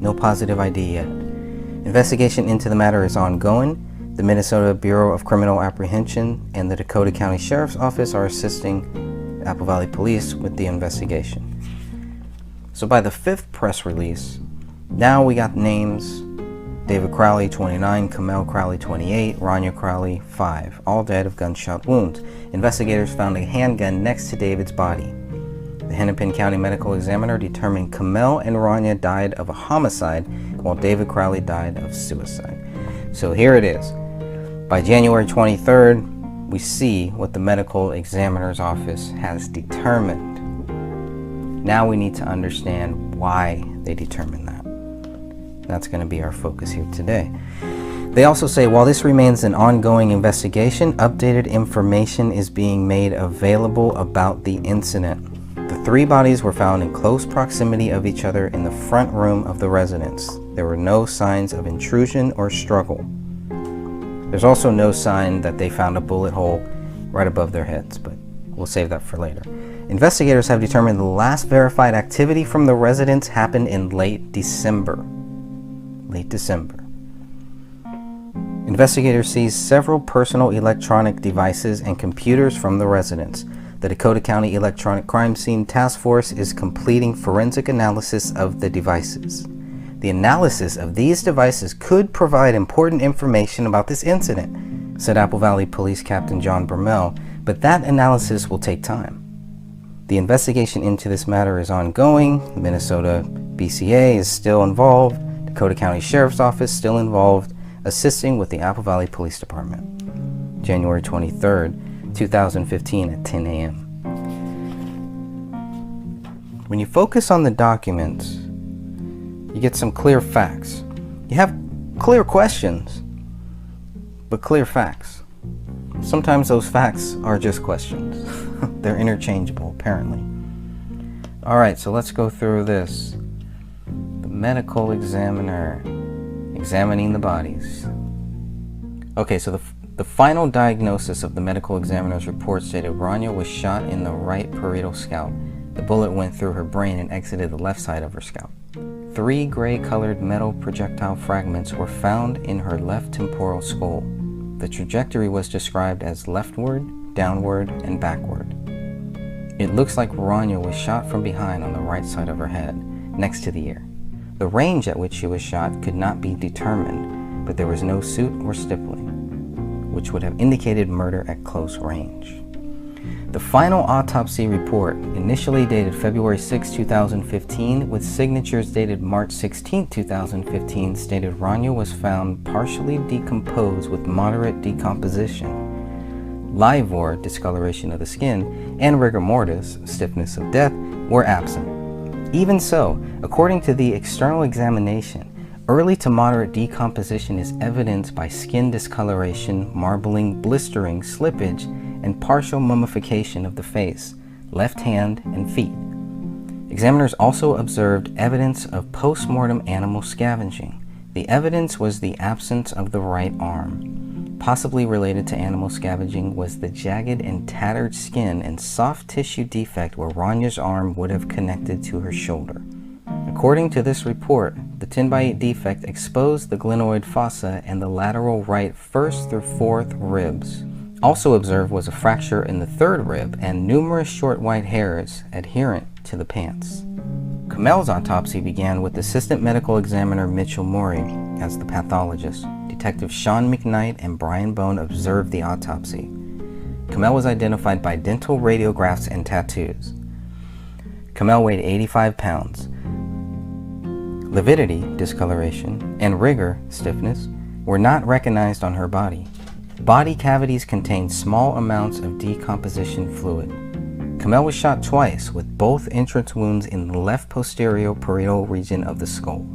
[SPEAKER 1] No positive ID yet. Investigation into the matter is ongoing. The Minnesota Bureau of Criminal Apprehension and the Dakota County Sheriff's Office are assisting Apple Valley Police with the investigation. So by the 5th press release, now we got names: David Crowley, 29, Kamel Crowley, 28, Rania Crowley, 5, all dead of gunshot wounds. Investigators found a handgun next to David's body. The Hennepin County Medical Examiner determined Kamel and Rania died of a homicide, while David Crowley died of suicide. So here it is. By January 23rd, we see what the medical examiner's office has determined. Now we need to understand why they determined that. That's going to be our focus here today. They also say, while this remains an ongoing investigation, updated information is being made available about the incident. The 3 bodies were found in close proximity of each other in the front room of the residence. There were no signs of intrusion or struggle. There's also no sign that they found a bullet hole right above their heads, but we'll save that for later. Investigators have determined the last verified activity from the residence happened in late December. Investigators seized several personal electronic devices and computers from the residence. The Dakota County Electronic Crime Scene Task Force is completing forensic analysis of the devices. The analysis of these devices could provide important information about this incident, said Apple Valley Police Captain John Bermel, but that analysis will take time. The investigation into this matter is ongoing. Minnesota BCA is still involved. Dakota County Sheriff's Office still involved, assisting with the Apple Valley Police Department. January 23rd, 2015 at 10 a.m. When you focus on the documents, you get some clear facts. You have clear questions, but clear facts. Sometimes those facts are just questions. They're interchangeable, apparently. All right, so let's go through this. The medical examiner examining the bodies. Okay, so the final diagnosis of the medical examiner's report stated Rania was shot in the right parietal scalp. The bullet went through her brain and exited the left side of her scalp. 3 gray-colored metal projectile fragments were found in her left temporal skull. The trajectory was described as leftward, downward, and backward. It looks like Rania was shot from behind on the right side of her head, next to the ear. The range at which she was shot could not be determined, but there was no suit or stippling, which would have indicated murder at close range. The final autopsy report, initially dated February 6, 2015, with signatures dated March 16, 2015, stated Rania was found partially decomposed with moderate decomposition. Livor, discoloration of the skin, and rigor mortis, stiffness of death, were absent. Even so, according to the external examination, early to moderate decomposition is evidenced by skin discoloration, marbling, blistering, slippage, and partial mummification of the face, left hand, and feet. Examiners also observed evidence of post-mortem animal scavenging. The evidence was the absence of the right arm. Possibly related to animal scavenging was the jagged and tattered skin and soft tissue defect where Rania's arm would have connected to her shoulder. According to this report, the 10x8 defect exposed the glenoid fossa and the lateral right 1st through 4th ribs. Also observed was a fracture in the 3rd rib and numerous short white hairs adherent to the pants. Kamel's autopsy began with Assistant Medical Examiner Mitchell Morey as the pathologist. Detectives Sean McKnight and Brian Bone observed the autopsy. Kamel was identified by dental radiographs and tattoos. Kamel weighed 85 pounds. Lividity, discoloration, and rigor, stiffness, were not recognized on her body. Body cavities contained small amounts of decomposition fluid. Kamel was shot twice, with both entrance wounds in the left posterior parietal region of the skull.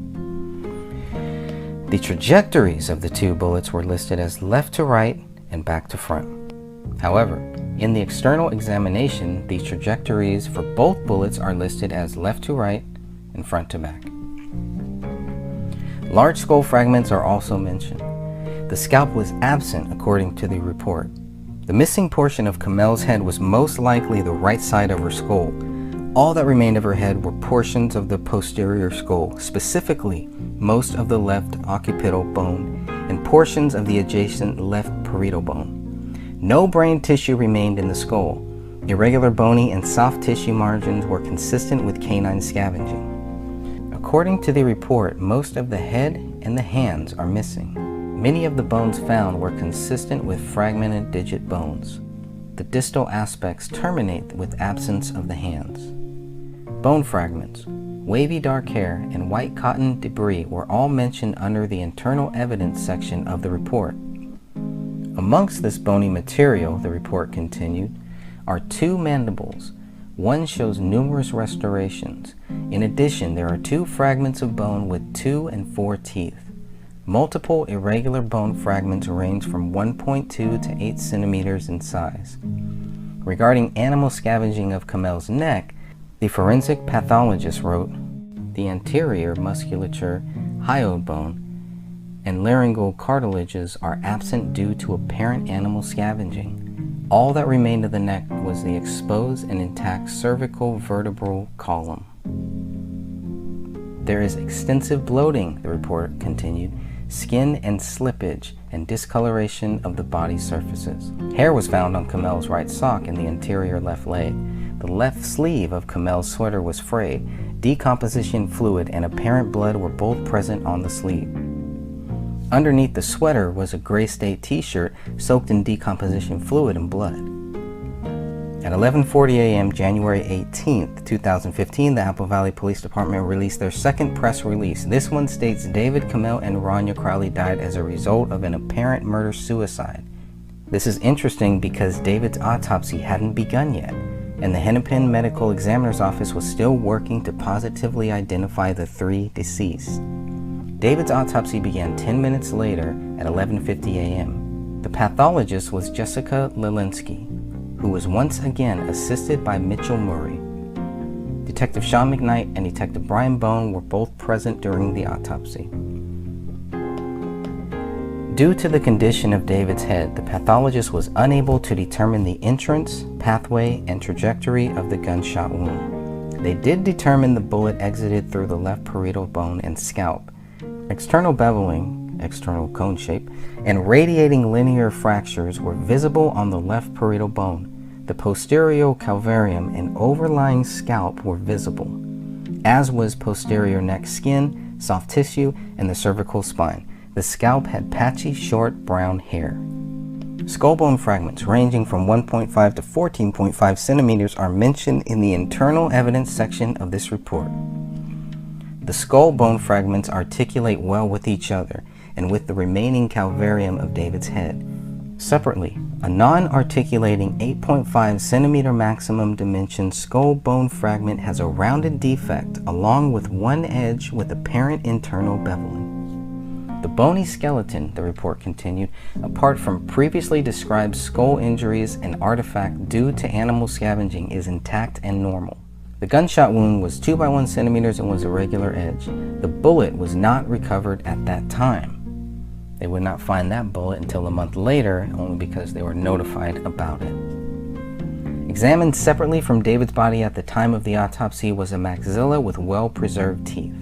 [SPEAKER 1] The trajectories of the 2 bullets were listed as left to right and back to front. However, in the external examination, the trajectories for both bullets are listed as left to right and front to back. Large skull fragments are also mentioned. The scalp was absent according to the report. The missing portion of Kamel's head was most likely the right side of her skull. All that remained of her head were portions of the posterior skull, specifically most of the left occipital bone and portions of the adjacent left parietal bone. No brain tissue remained in the skull. Irregular bony and soft tissue margins were consistent with canine scavenging. According to the report, most of the head and the hands are missing. Many of the bones found were consistent with fragmented digit bones. The distal aspects terminate with absence of the hands. bone fragments, wavy dark hair, and white cotton debris were all mentioned under the internal evidence section of the report. Amongst this bony material, the report continued, are 2 mandibles. One shows numerous restorations. In addition, there are 2 fragments of bone with 2 and 4 teeth. Multiple irregular bone fragments range from 1.2 to 8 centimeters in size. Regarding animal scavenging of Kamel's neck, the forensic pathologist wrote, the anterior musculature, hyoid bone, and laryngeal cartilages are absent due to apparent animal scavenging. All that remained of the neck was the exposed and intact cervical vertebral column. There is extensive bloating, the report continued, skin and slippage, and discoloration of the body surfaces. Hair was found on Kamel's right sock and the anterior left leg. The left sleeve of Kamel's sweater was frayed. Decomposition fluid and apparent blood were both present on the sleeve. Underneath the sweater was a Gray State t-shirt soaked in decomposition fluid and blood. At 11:40 a.m. January 18, 2015, the Apple Valley Police Department released their second press release. This one states David Kamel and Rania Crowley died as a result of an apparent murder-suicide. This is interesting because David's autopsy hadn't begun yet, and the Hennepin Medical Examiner's Office was still working to positively identify the 3 deceased. David's autopsy began 10 minutes later at 11:50 a.m. The pathologist was Jessica Lelinski, who was once again assisted by Mitchell Murray. Detective Sean McKnight and Detective Brian Bone were both present during the autopsy. Due to the condition of David's head, the pathologist was unable to determine the entrance, pathway, and trajectory of the gunshot wound. They did determine the bullet exited through the left parietal bone and scalp. External beveling, external cone shape, and radiating linear fractures were visible on the left parietal bone. The posterior calvarium and overlying scalp were visible, as was posterior neck skin, soft tissue, and the cervical spine. The scalp had patchy, short brown hair. Skull bone fragments ranging from 1.5 to 14.5 centimeters are mentioned in the internal evidence section of this report. The skull bone fragments articulate well with each other and with the remaining calvarium of David's head. Separately, a non-articulating 8.5 centimeter maximum dimension skull bone fragment has a rounded defect along with one edge with apparent internal beveling. The bony skeleton, the report continued, apart from previously described skull injuries and artifact due to animal scavenging, is intact and normal. The gunshot wound was 2 by 1 centimeters and was a regular edge. The bullet was not recovered at that time. They would not find that bullet until a month later, only because they were notified about it. Examined separately from David's body at the time of the autopsy was a maxilla with well-preserved teeth.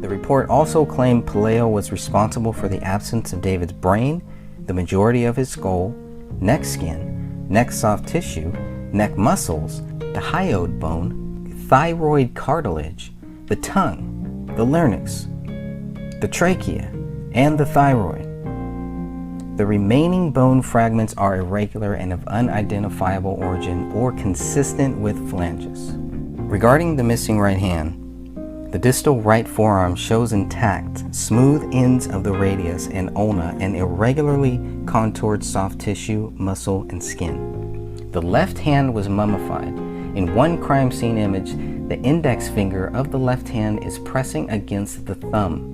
[SPEAKER 1] The report also claimed Palaio was responsible for the absence of David's brain, the majority of his skull, neck skin, neck soft tissue, neck muscles, the hyoid bone, thyroid cartilage, the tongue, the larynx, the trachea, and the thyroid. The remaining bone fragments are irregular and of unidentifiable origin or consistent with phalanges. Regarding the missing right hand, the distal right forearm shows intact, smooth ends of the radius and ulna and irregularly contoured soft tissue, muscle, and skin. The left hand was mummified. In one crime scene image, the index finger of the left hand is pressing against the thumb.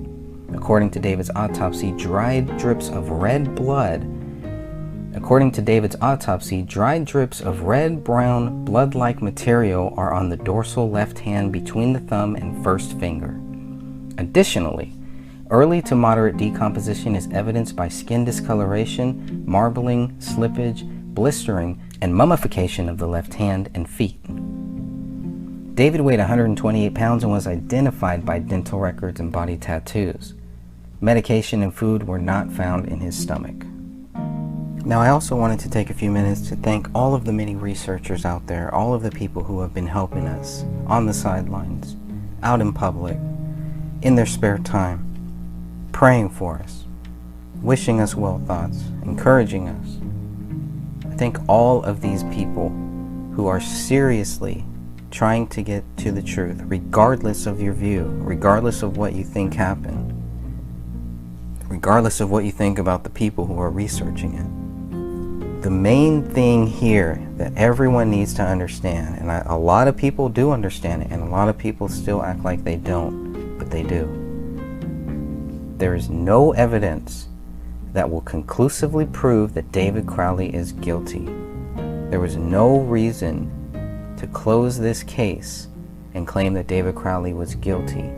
[SPEAKER 1] According to David's autopsy, dried drips of red brown, blood-like material are on the dorsal left hand between the thumb and first finger. Additionally, early to moderate decomposition is evidenced by skin discoloration, marbling, slippage, blistering, and mummification of the left hand and feet. David weighed 128 pounds and was identified by dental records and body tattoos. Medication and food were not found in his stomach. Now, I also wanted to take a few minutes to thank all of the many researchers out there, all of the people who have been helping us on the sidelines, out in public, in their spare time, praying for us, wishing us well thoughts, encouraging us. I thank all of these people who are seriously trying to get to the truth, regardless of your view, regardless of what you think happened, regardless of what you think about the people who are researching it. The main thing here that everyone needs to understand, and a lot of people do understand it, and a lot of people still act like they don't, but they do. There is no evidence that will conclusively prove that David Crowley is guilty. There was no reason to close this case and claim that David Crowley was guilty.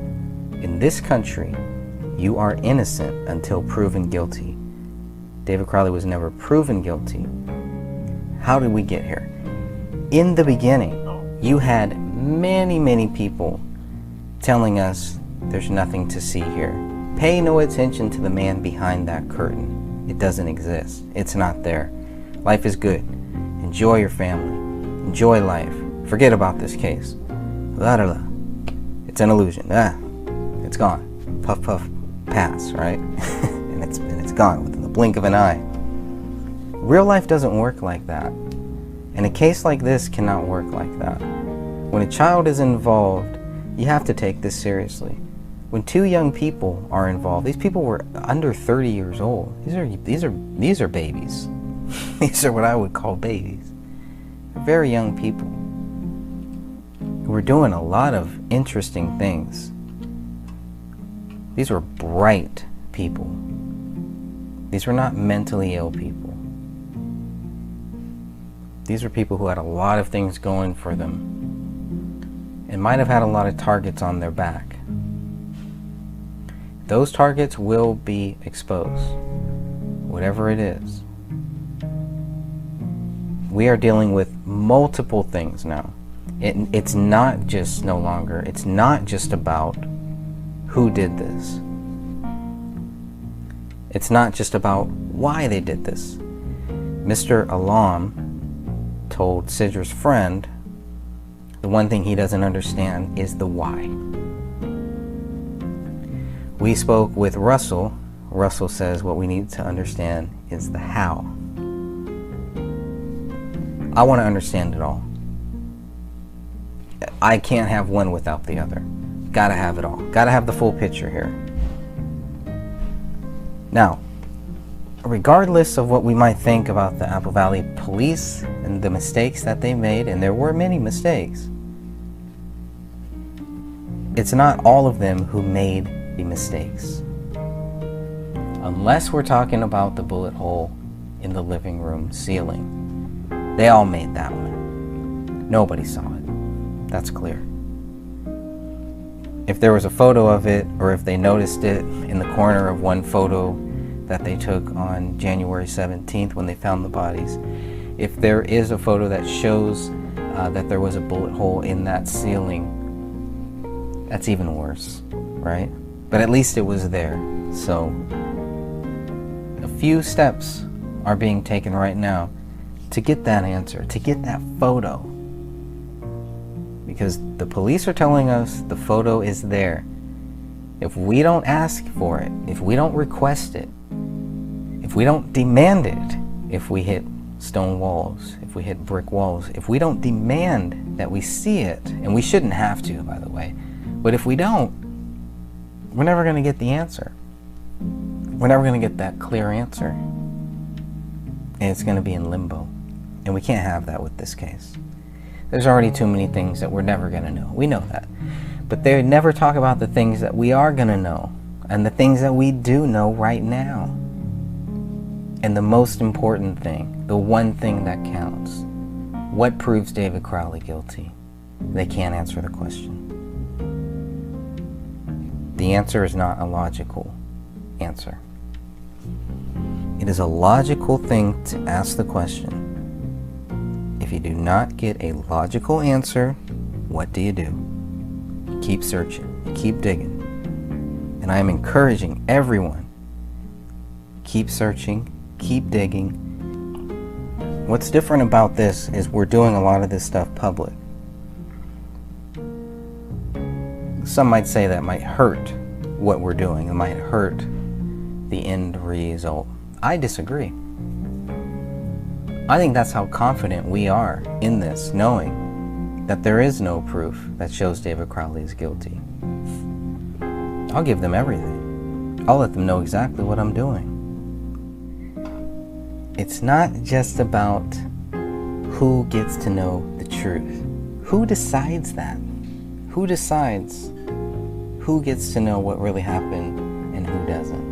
[SPEAKER 1] In this country, you are innocent until proven guilty. David Crowley was never proven guilty. How did we get here? In the beginning, you had many people telling us there's nothing to see here. Pay no attention to the man behind that curtain. It doesn't exist. It's not there. Life is good. Enjoy your family. Enjoy life. Forget about this case. La la la. It's an illusion. It's gone. Puff puff pass, right? and it's gone within the blink of an eye. Real life doesn't work like that. And a case like this cannot work like that. When a child is involved, you have to take this seriously. When two young people are involved, these people were under 30 years old. These are babies. These are what I would call babies. They're very young people who were doing a lot of interesting things. These were bright people. These were not mentally ill people. These were people who had a lot of things going for them and might have had a lot of targets on their back. Those targets will be exposed, whatever it is. We are dealing with multiple things now. It's not just it's not just about who did this. It's not just about why they did this. Mr. Alam told Sidra's friend the one thing he doesn't understand is the why. We spoke with Russell. Russell says what we need to understand is the how. I want to understand it all. I can't have one without the other. Gotta have it all. Gotta have the full picture here. Now, regardless of what we might think about the Apple Valley Police and the mistakes that they made, and there were many mistakes, it's not all of them who made the mistakes. Unless we're talking about the bullet hole in the living room ceiling. They all made that one. Nobody saw it. That's clear. If there was a photo of it, or if they noticed it in the corner of one photo that they took on January 17th when they found the bodies, if there is a photo that shows that there was a bullet hole in that ceiling, that's even worse, right? But at least it was there. So a few steps are being taken right now to get that answer, to get that photo. Because the police are telling us the photo is there. If we don't ask for it, if we don't request it, if we don't demand it, if we hit stone walls, if we hit brick walls, if we don't demand that we see it, and we shouldn't have to, by the way, but if we don't, we're never going to get the answer. We're never going to get that clear answer. And it's going to be in limbo. And we can't have that with this case. There's already too many things that we're never going to know. We know that. But they never talk about the things that we are going to know, and the things that we do know right now. And the most important thing, the one thing that counts, what proves David Crowley guilty? They can't answer the question. The answer is not a logical answer. It is a logical thing to ask the question. If you do not get a logical answer, what do? You keep searching, you keep digging. And I am encouraging everyone, keep searching, keep digging. What's different about this is we're doing a lot of this stuff public. Some might say that might hurt what we're doing. It might hurt the end result. I disagree. I think that's how confident we are in this, knowing that there is no proof that shows David Crowley is guilty, I'll give them everything. I'll let them know exactly what I'm doing. It's not just about who gets to know the truth. Who decides that? Who decides who gets to know what really happened and who doesn't?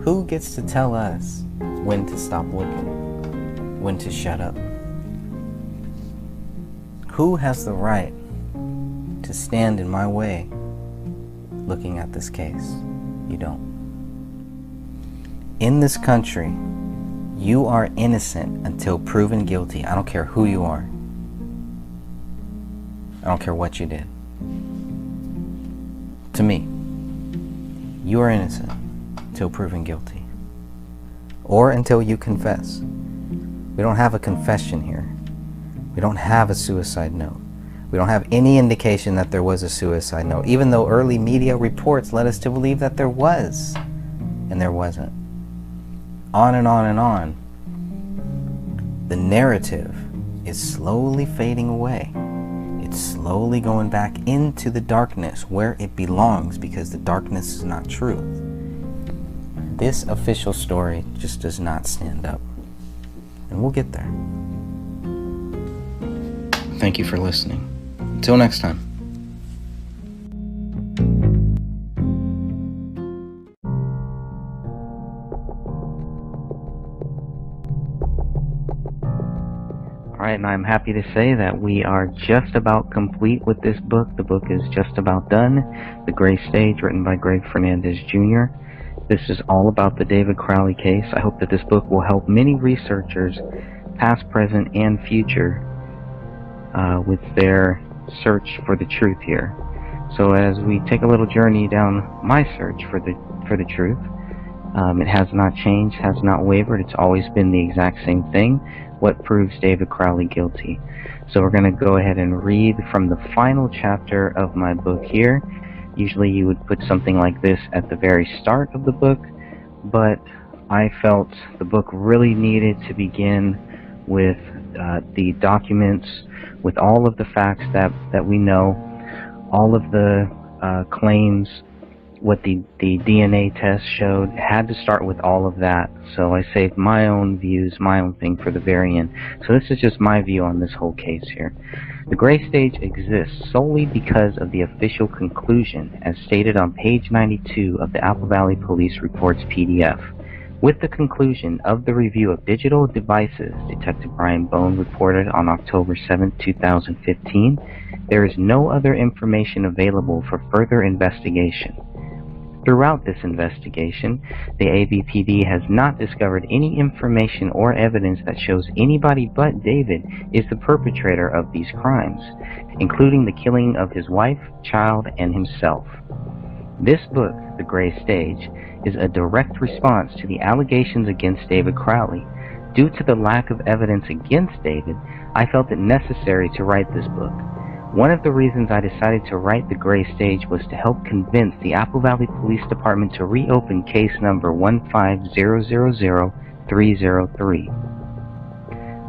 [SPEAKER 1] Who gets to tell us when to stop looking, when to shut up? Who has the right to stand in my way looking at this case? You don't. In this country, you are innocent until proven guilty. I don't care who you are. I don't care what you did. To me, you are innocent until proven guilty. Or until you confess. We don't have a confession here. We don't have a suicide note. We don't have any indication that there was a suicide note, even though early media reports led us to believe that there was, and there wasn't. On and on and on. The narrative is slowly fading away. It's slowly going back into the darkness where it belongs, because the darkness is not truth. This official story just does not stand up. And we'll get there. Thank you for listening. Until next time. Alright, and I'm happy to say that we are just about complete with this book. The book is just about done. The Gray Stage, written by Greg Fernandez Jr. This is all about the David Crowley case. I hope that this book will help many researchers, past, present, and future, with their search for the truth here. So as we take a little journey down my search for the truth, it has not changed, has not wavered. It's always been the exact same thing. What proves David Crowley guilty? So we're going to go ahead and read from the final chapter of my book here. Usually you would put something like this at the very start of the book, but I felt the book really needed to begin with the documents, with all of the facts that we know, all of the claims, what the DNA test showed. It had to start with all of that. So I saved my own views, my own thing for the very end. So this is just my view on this whole case here. The Gray Stage exists solely because of the official conclusion, as stated on page 92 of the Apple Valley Police Reports PDF. With the conclusion of the review of digital devices, Detective Brian Bone reported on October 7, 2015, there is no other information available for further investigation. Throughout this investigation, the AVPD has not discovered any information or evidence that shows anybody but David is the perpetrator of these crimes, including the killing of his wife, child, and himself. This book, The Gray Stage, is a direct response to the allegations against David Crowley. Due to the lack of evidence against David, I felt it necessary to write this book. One of the reasons I decided to write The Gray Stage was to help convince the Apple Valley Police Department to reopen case number 1500303.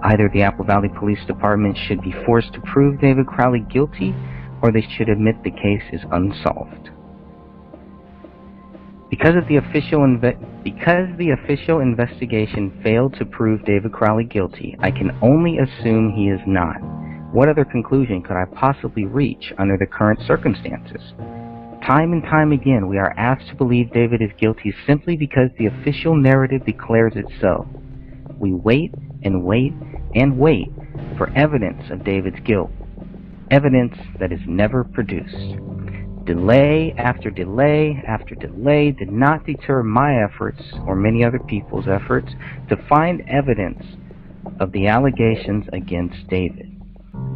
[SPEAKER 1] Either the Apple Valley Police Department should be forced to prove David Crowley guilty, or they should admit the case is unsolved. Because the official investigation failed to prove David Crowley guilty, I can only assume he is not. What other conclusion could I possibly reach under the current circumstances? Time and time again, we are asked to believe David is guilty simply because the official narrative declares it so. We wait and wait and wait for evidence of David's guilt, evidence that is never produced. Delay after delay after delay did not deter my efforts, or many other people's efforts, to find evidence of the allegations against David.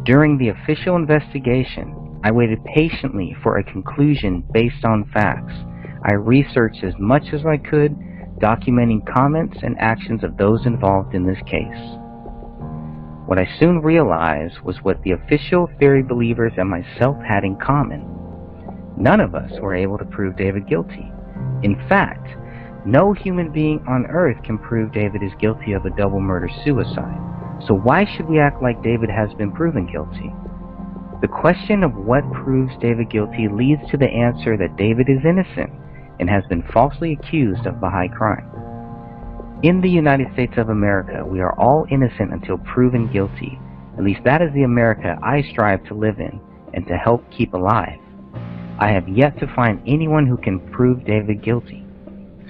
[SPEAKER 1] During the official investigation, I waited patiently for a conclusion based on facts. I researched as much as I could, documenting comments and actions of those involved in this case. What I soon realized was what the official theory believers and myself had in common. None of us were able to prove David guilty. In fact, No human being on earth can prove David is guilty of a double murder-suicide. So why should we act like David has been proven guilty? The question of what proves David guilty leads to the answer that David is innocent and has been falsely accused of the high crime. In the United States of America, we are all innocent until proven guilty. At least that is the America I strive to live in and to help keep alive. I have yet to find anyone who can prove David guilty,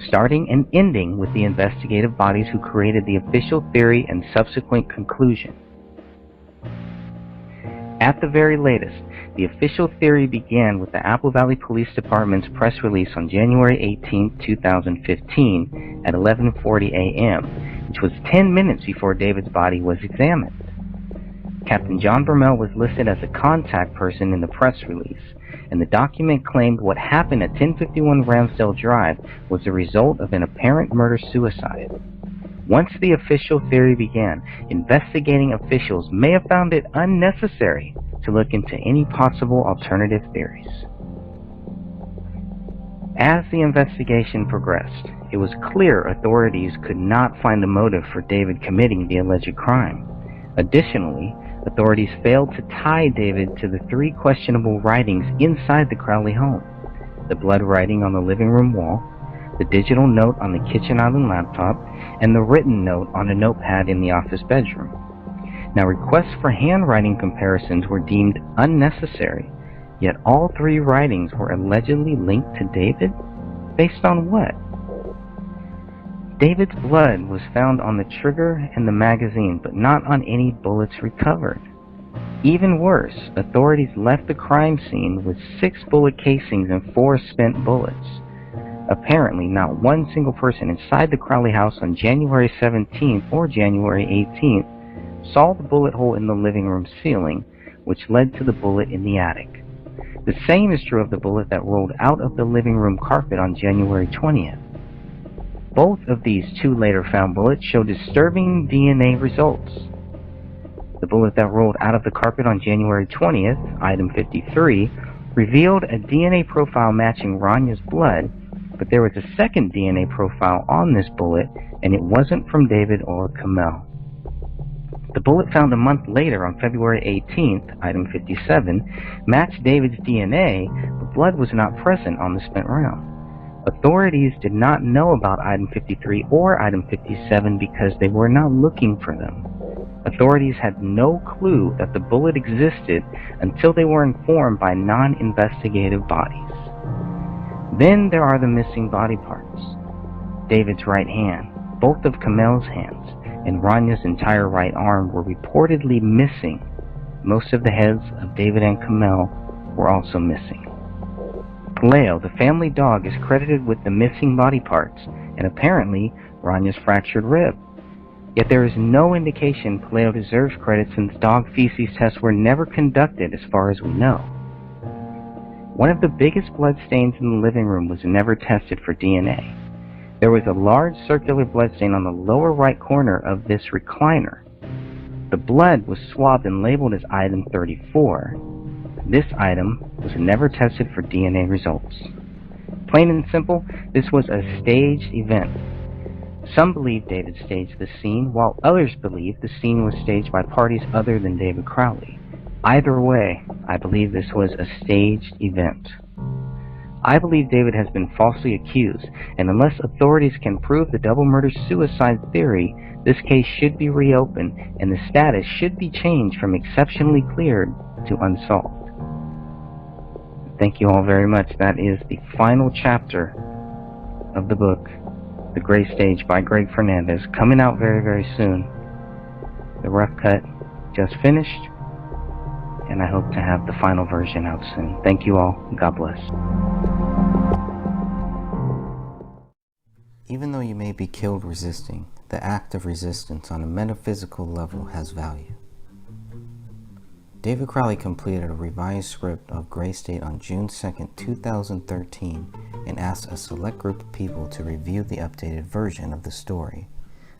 [SPEAKER 1] starting and ending with the investigative bodies who created the official theory and subsequent conclusion. At the very latest, the official theory began with the Apple Valley Police Department's press release on January 18, 2015 at 11:40 a.m., which was 10 minutes before David's body was examined. Captain John Bermel was listed as a contact person in the press release, and the document claimed what happened at 1051 Ramsdale Drive was the result of an apparent murder-suicide. Once the official theory began, investigating officials may have found it unnecessary to look into any possible alternative theories. As the investigation progressed, it was clear authorities could not find a motive for David committing the alleged crime. Additionally, authorities failed to tie David to the 3 questionable writings inside the Crowley home: the blood writing on the living room wall, the digital note on the kitchen island laptop, and the written note on a notepad in the office bedroom. Now, requests for handwriting comparisons were deemed unnecessary, yet all 3 writings were allegedly linked to David? Based on what? David's blood was found on the trigger and the magazine, but not on any bullets recovered. Even worse, authorities left the crime scene with 6 bullet casings and 4 spent bullets. Apparently, not one single person inside the Crowley house on January 17th or January 18th saw the bullet hole in the living room ceiling, which led to the bullet in the attic. The same is true of the bullet that rolled out of the living room carpet on January 20th. Both of these 2 later found bullets show disturbing DNA results. The bullet that rolled out of the carpet on January 20th, item 53, revealed a DNA profile matching Ranya's blood, but there was a second DNA profile on this bullet, and it wasn't from David or Kamel. The bullet found a month later on February 18th, item 57, matched David's DNA, but blood was not present on the spent round. Authorities did not know about item 53 or item 57 because they were not looking for them. Authorities had no clue that the bullet existed until they were informed by non-investigative bodies. Then there are the missing body parts. David's right hand, both of Kamel's hands, and Ranya's entire right arm were reportedly missing. Most of the heads of David and Kamel were also missing. Paleo, the family dog, is credited with the missing body parts, and apparently Ranya's fractured rib. Yet there is no indication Paleo deserves credit since dog feces tests were never conducted as far as we know. One of the biggest blood stains in the living room was never tested for DNA. There was a large circular blood stain on the lower right corner of this recliner. The blood was swabbed and labeled as item 34. This item was never tested for DNA results. Plain and simple, this was a staged event. Some believe David staged the scene, while others believe the scene was staged by parties other than David Crowley. Either way, I believe this was a staged event. I believe David has been falsely accused, and unless authorities can prove the double murder-suicide theory, this case should be reopened, and the status should be changed from exceptionally cleared to unsolved. Thank you all very much. That is the final chapter of the book, The Gray Stage by Greg Fernandez, coming out very, very soon. The rough cut just finished, and I hope to have the final version out soon. Thank you all. God bless. Even though you may be killed resisting, the act of resistance on a metaphysical level has value. David Crowley completed a revised script of Gray State on June 2, 2013, and asked a select group of people to review the updated version of the story.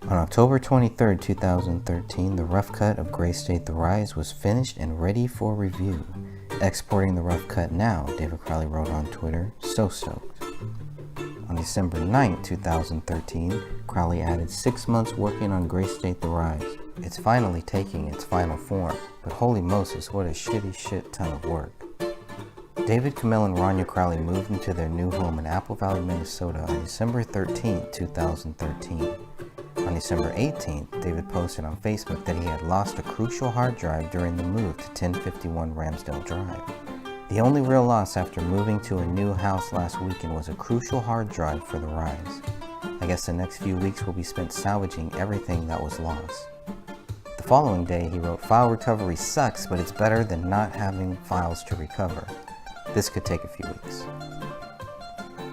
[SPEAKER 1] On October 23, 2013, the rough cut of Gray State The Rise was finished and ready for review. Exporting the rough cut now, David Crowley wrote on Twitter, "So stoked." On December 9, 2013, Crowley added 6 months working on Gray State: The Rise. It's finally taking its final form, but holy Moses, what a shitty shit ton of work. David, Camille, and Rania Crowley moved into their new home in Apple Valley, Minnesota on December 13, 2013. On December 18th, David posted on Facebook that he had lost a crucial hard drive during the move to 1051 Ramsdale Drive. The only real loss after moving to a new house last weekend was a crucial hard drive for The Rise. I guess the next few weeks will be spent salvaging everything that was lost. The following day, he wrote, "File recovery sucks, but it's better than not having files to recover. This could take a few weeks."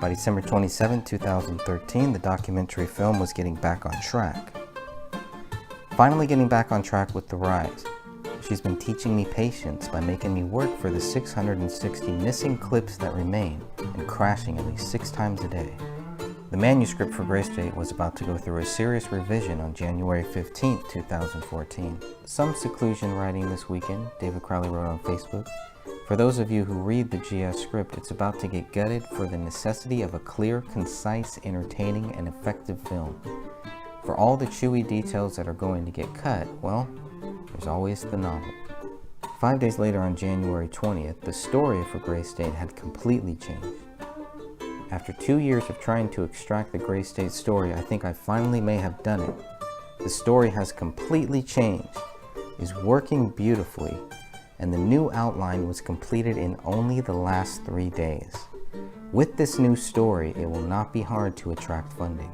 [SPEAKER 1] By December 27, 2013, the documentary film was getting back on track. Finally getting back on track with The Rise. She's been teaching me patience by making me work for the 660 missing clips that remain and crashing at least 6 times a day. The manuscript for Gray State was about to go through a serious revision on January 15, 2014. Some seclusion writing this weekend, David Crowley wrote on Facebook. For those of you who read the GS script, it's about to get gutted for the necessity of a clear, concise, entertaining, and effective film. For all the chewy details that are going to get cut, well, there's always the novel. 5 days later, on January 20th, the story for Gray State had completely changed. After 2 years of trying to extract the Gray State story, I think I finally may have done it. The story has completely changed, is working beautifully, and the new outline was completed in only the last 3 days. With this new story, it will not be hard to attract funding.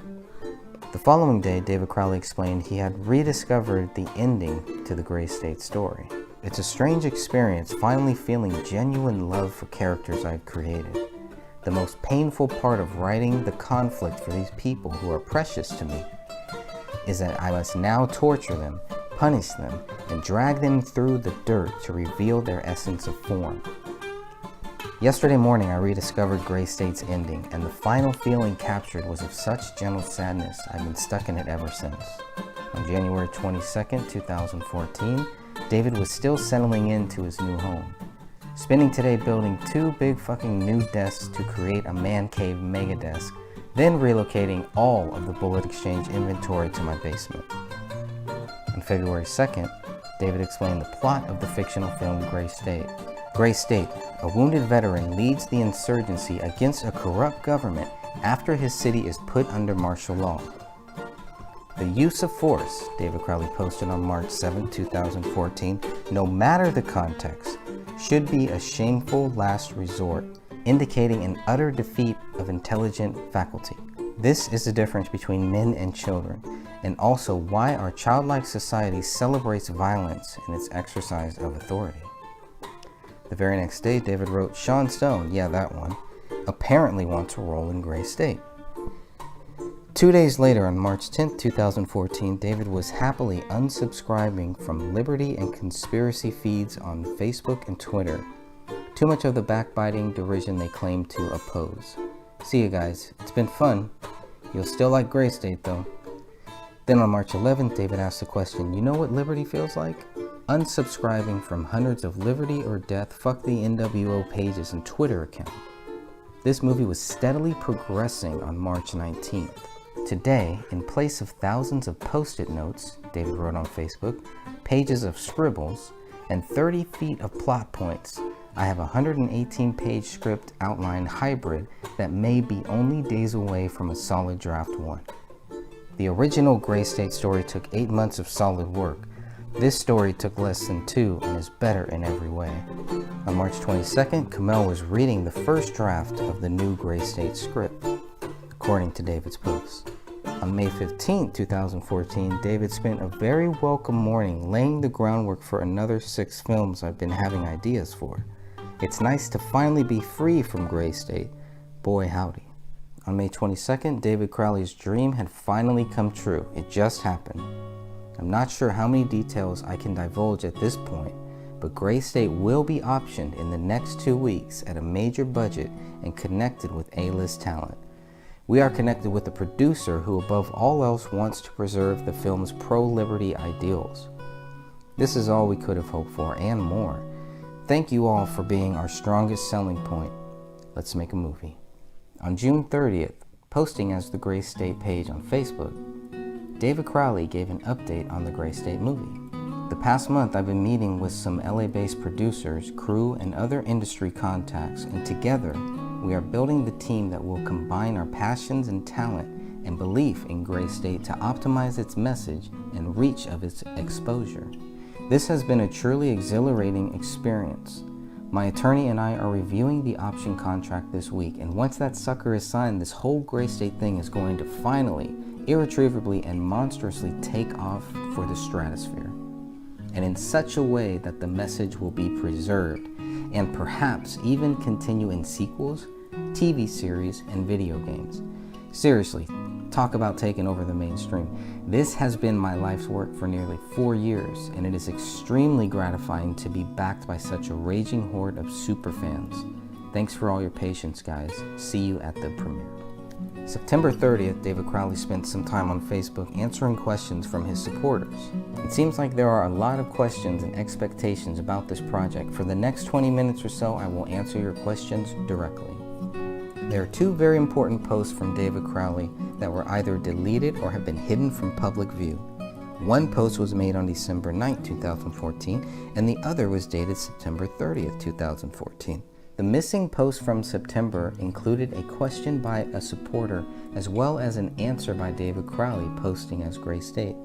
[SPEAKER 1] The following day, David Crowley explained he had rediscovered the ending to the Gray State story. It's a strange experience finally feeling genuine love for characters I've created. The most painful part of writing the conflict for these people who are precious to me is that I must now torture them, punish them, and drag them through the dirt to reveal their essence of form. Yesterday morning, I rediscovered Gray State's ending, and the final feeling captured was of such gentle sadness I've been stuck in it ever since. On January 22nd, 2014, David was still settling into his new home, spending today building 2 big fucking new desks to create a man cave mega desk, then relocating all of the Bullet Exchange inventory to my basement. On February 2nd, David explained the plot of the fictional film Gray State. Gray State, a wounded veteran leads the insurgency against a corrupt government after his city is put under martial law. The use of force, David Crowley posted on March 7, 2014, no matter the context, should be a shameful last resort, indicating an utter defeat of intelligent faculty. This is the difference between men and children, and also why our childlike society celebrates violence in its exercise of authority. The very next day, David wrote, "Sean Stone, yeah, that one, apparently wants a role in Gray State." 2 days later, on March 10, 2014, David was happily unsubscribing from liberty and conspiracy feeds on Facebook and Twitter. Too much of the backbiting derision they claim to oppose. See you guys, it's been fun. You'll still like Gray State though. Then on March 11th, David asked the question, you know what liberty feels like? Unsubscribing from hundreds of Liberty or Death Fuck the NWO pages and Twitter account. This movie was steadily progressing on March 19th. Today, in place of thousands of post-it notes, David wrote on Facebook, pages of scribbles, and 30 feet of plot points, I have a 118-page script outline hybrid that may be only days away from a solid draft 1. The original Gray State story took 8 months of solid work. This story took less than 2 and is better in every way. On March 22nd, Camille was reading the first draft of the new Gray State script, according to David's post. On May 15, 2014, David spent a very welcome morning laying the groundwork for another 6 films I've been having ideas for. It's nice to finally be free from Gray State. Boy howdy. On May 22nd, David Crowley's dream had finally come true. It just happened. I'm not sure how many details I can divulge at this point, but Gray State will be optioned in the next 2 weeks at a major budget and connected with A-list talent. We are connected with a producer who above all else wants to preserve the film's pro-liberty ideals. This is all we could have hoped for and more. Thank you all for being our strongest selling point. Let's make a movie. On June 30th, posting as the Gray State page on Facebook, David Crowley gave an update on the Gray State movie. The past month, I've been meeting with some LA-based producers, crew, and other industry contacts, and together, we are building the team that will combine our passions and talent and belief in Gray State to optimize its message and reach of its exposure. This has been a truly exhilarating experience. My attorney and I are reviewing the option contract this week, and once that sucker is signed, this whole Gray State thing is going to finally, irretrievably, and monstrously take off for the stratosphere. And in such a way that the message will be preserved, and perhaps even continue in sequels, TV series, and video games. Seriously, talk about taking over the mainstream. This has been my life's work for nearly 4 years, and it is extremely gratifying to be backed by such a raging horde of superfans. Thanks for all your patience, guys. See you at the premiere. September 30th, David Crowley spent some time on Facebook answering questions from his supporters. It seems like there are a lot of questions and expectations about this project. For the next 20 minutes or so, I will answer your questions directly. There are 2 very important posts from David Crowley that were either deleted or have been hidden from public view. One post was made on December 9, 2014, and the other was dated September 30th, 2014. The missing post from September included a question by a supporter as well as an answer by David Crowley posting as Gray State.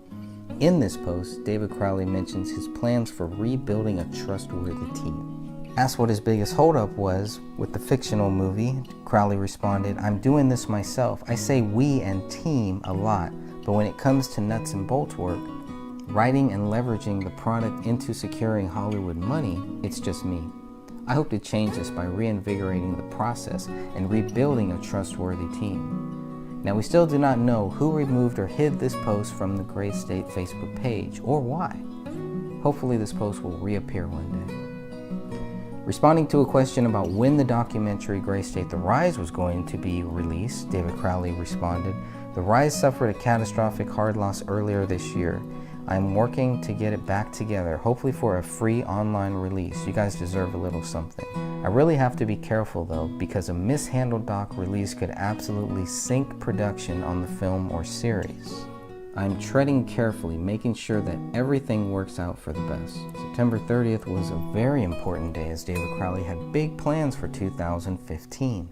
[SPEAKER 1] In this post, David Crowley mentions his plans for rebuilding a trustworthy team. Asked what his biggest holdup was with the fictional movie, Crowley responded, "I'm doing this myself. I say we and team a lot, but when it comes to nuts and bolts work, writing and leveraging the product into securing Hollywood money, it's just me. I hope to change this by reinvigorating the process and rebuilding a trustworthy team." Now, we still do not know who removed or hid this post from the Gray State Facebook page or why. Hopefully this post will reappear one day. Responding to a question about when the documentary Gray State: The Rise was going to be released, David Crowley responded, "The Rise suffered a catastrophic hard loss earlier this year. I am working to get it back together, hopefully for a free online release. You guys deserve a little something. I really have to be careful though, because a mishandled doc release could absolutely sink production on the film or series. I'm treading carefully, making sure that everything works out for the best." September 30th was a very important day as David Crowley had big plans for 2015.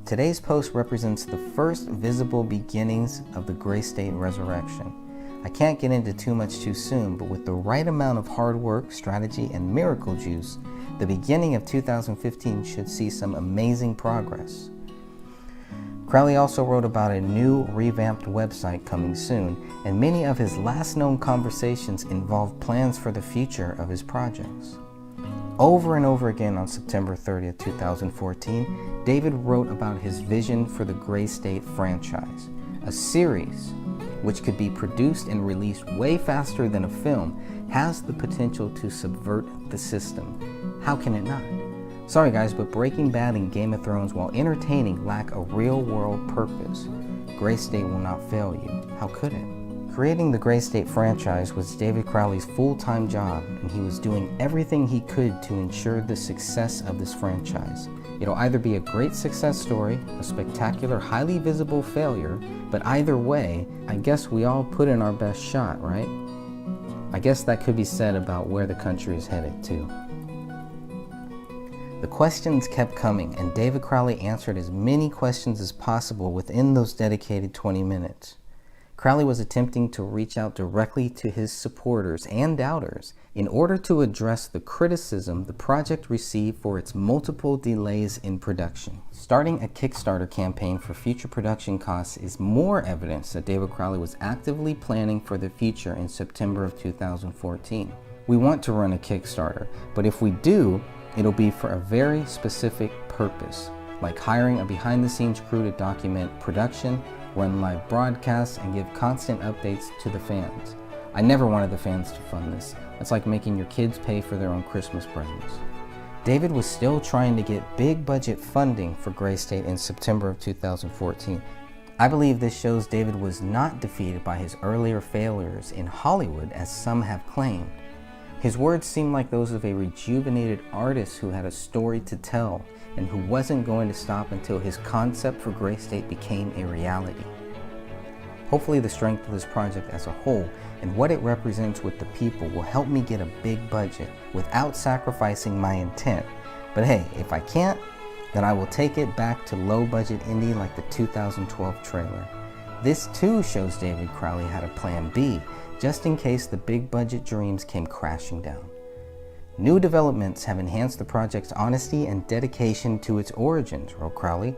[SPEAKER 1] Today's post represents the first visible beginnings of the Gray State resurrection. I can't get into too much too soon, but with the right amount of hard work, strategy, and miracle juice, the beginning of 2015 should see some amazing progress. Crowley also wrote about a new revamped website coming soon, and many of his last known conversations involved plans for the future of his projects. Over and over again on September 30th, 2014, David wrote about his vision for the Gray State franchise, a series which could be produced and released way faster than a film, has the potential to subvert the system. How can it not? Sorry guys, but Breaking Bad and Game of Thrones, while entertaining, lack a real-world purpose. Gray State will not fail you. How could it? Creating the Gray State franchise was David Crowley's full-time job, and he was doing everything he could to ensure the success of this franchise. It'll either be a great success story, a spectacular, highly visible failure, but either way, I guess we all put in our best shot, right? I guess that could be said about where the country is headed too. The questions kept coming, and David Crowley answered as many questions as possible within those dedicated 20 minutes. Crowley was attempting to reach out directly to his supporters and doubters in order to address the criticism the project received for its multiple delays in production. Starting a Kickstarter campaign for future production costs is more evidence that David Crowley was actively planning for the future in September of 2014. We want to run a Kickstarter, but if we do, it'll be for a very specific purpose, like hiring a behind-the-scenes crew to document production, run live broadcasts, and give constant updates to the fans. I never wanted the fans to fund this. It's like making your kids pay for their own Christmas presents. David was still trying to get big budget funding for Gray State in September of 2014. I believe this shows David was not defeated by his earlier failures in Hollywood as some have claimed.
[SPEAKER 3] His words seemed like those of a rejuvenated artist who had a story to tell and who wasn't going to stop until his concept for Gray State became a reality. Hopefully the strength of this project as a whole and what it represents with the people will help me get a big budget without sacrificing my intent. But hey, if I can't, then I will take it back to low budget indie like the 2012 trailer. This too shows David Crowley had a plan B, just in case the big budget dreams came crashing down. New developments have enhanced the project's honesty and dedication to its origins, wrote Crowley.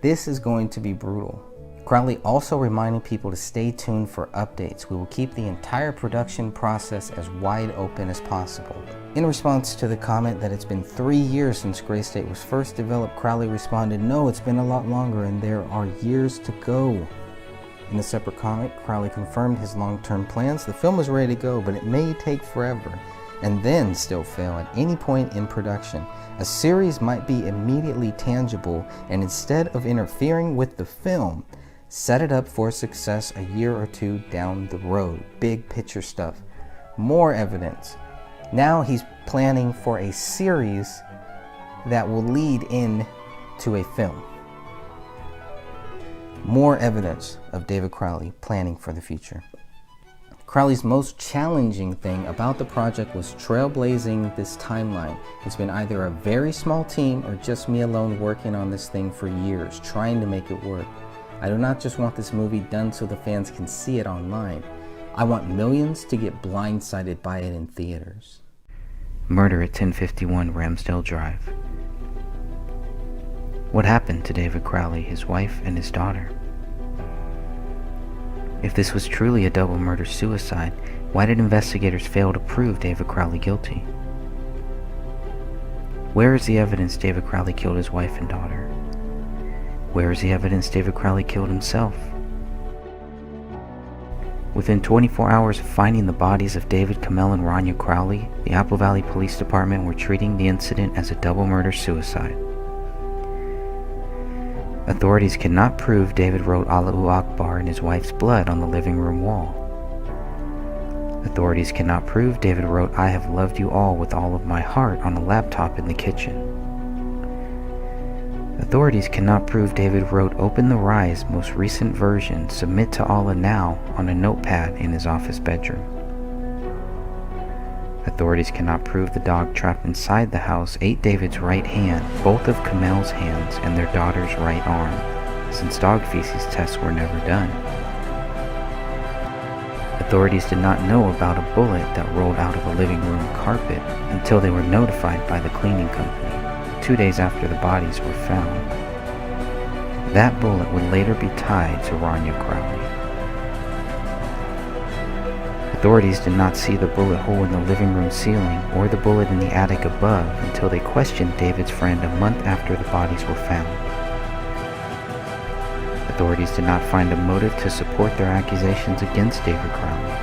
[SPEAKER 3] This is going to be brutal. Crowley also reminded people to stay tuned for updates. We will keep the entire production process as wide open as possible. In response to the comment that it's been 3 years since Gray State was first developed, Crowley responded, "No, it's been a lot longer and there are years to go." In a separate comment, Crowley confirmed his long-term plans. The film is ready to go, but it may take forever and then still fail at any point in production. A series might be immediately tangible, and instead of interfering with the film, set it up for success a year or two down the road. Big picture stuff. More evidence. Now he's planning for a series that will lead into a film. More evidence of David Crowley planning for the future. Crowley's most challenging thing about the project was trailblazing this timeline. It's been either a very small team or just me alone working on this thing for years, trying to make it work. I do not just want this movie done so the fans can see it online. I want millions to get blindsided by it in theaters.
[SPEAKER 1] Murder at 1051 Ramsdale Drive. What happened to David Crowley, his wife, and his daughter? If this was truly a double murder-suicide, why did investigators fail to prove David Crowley guilty? Where is the evidence David Crowley killed his wife and daughter? Where is the evidence David Crowley killed himself? Within 24 hours of finding the bodies of David Kamel and Rania Crowley, the Apple Valley Police Department were treating the incident as a double murder-suicide. Authorities cannot prove David wrote Allahu Akbar in his wife's blood on the living room wall. Authorities cannot prove David wrote I have loved you all with all of my heart on a laptop in the kitchen. Authorities cannot prove David wrote Open the Rise most recent version, Submit to Allah Now on a notepad in his office bedroom. Authorities cannot prove the dog trapped inside the house ate David's right hand, both of Kamel's hands, and their daughter's right arm, since dog feces tests were never done. Authorities did not know about a bullet that rolled out of a living room carpet until they were notified by the cleaning company, 2 days after the bodies were found. That bullet would later be tied to Rania Crowley. Authorities did not see the bullet hole in the living room ceiling or the bullet in the attic above until they questioned David's friend a month after the bodies were found. Authorities did not find a motive to support their accusations against David Crowley.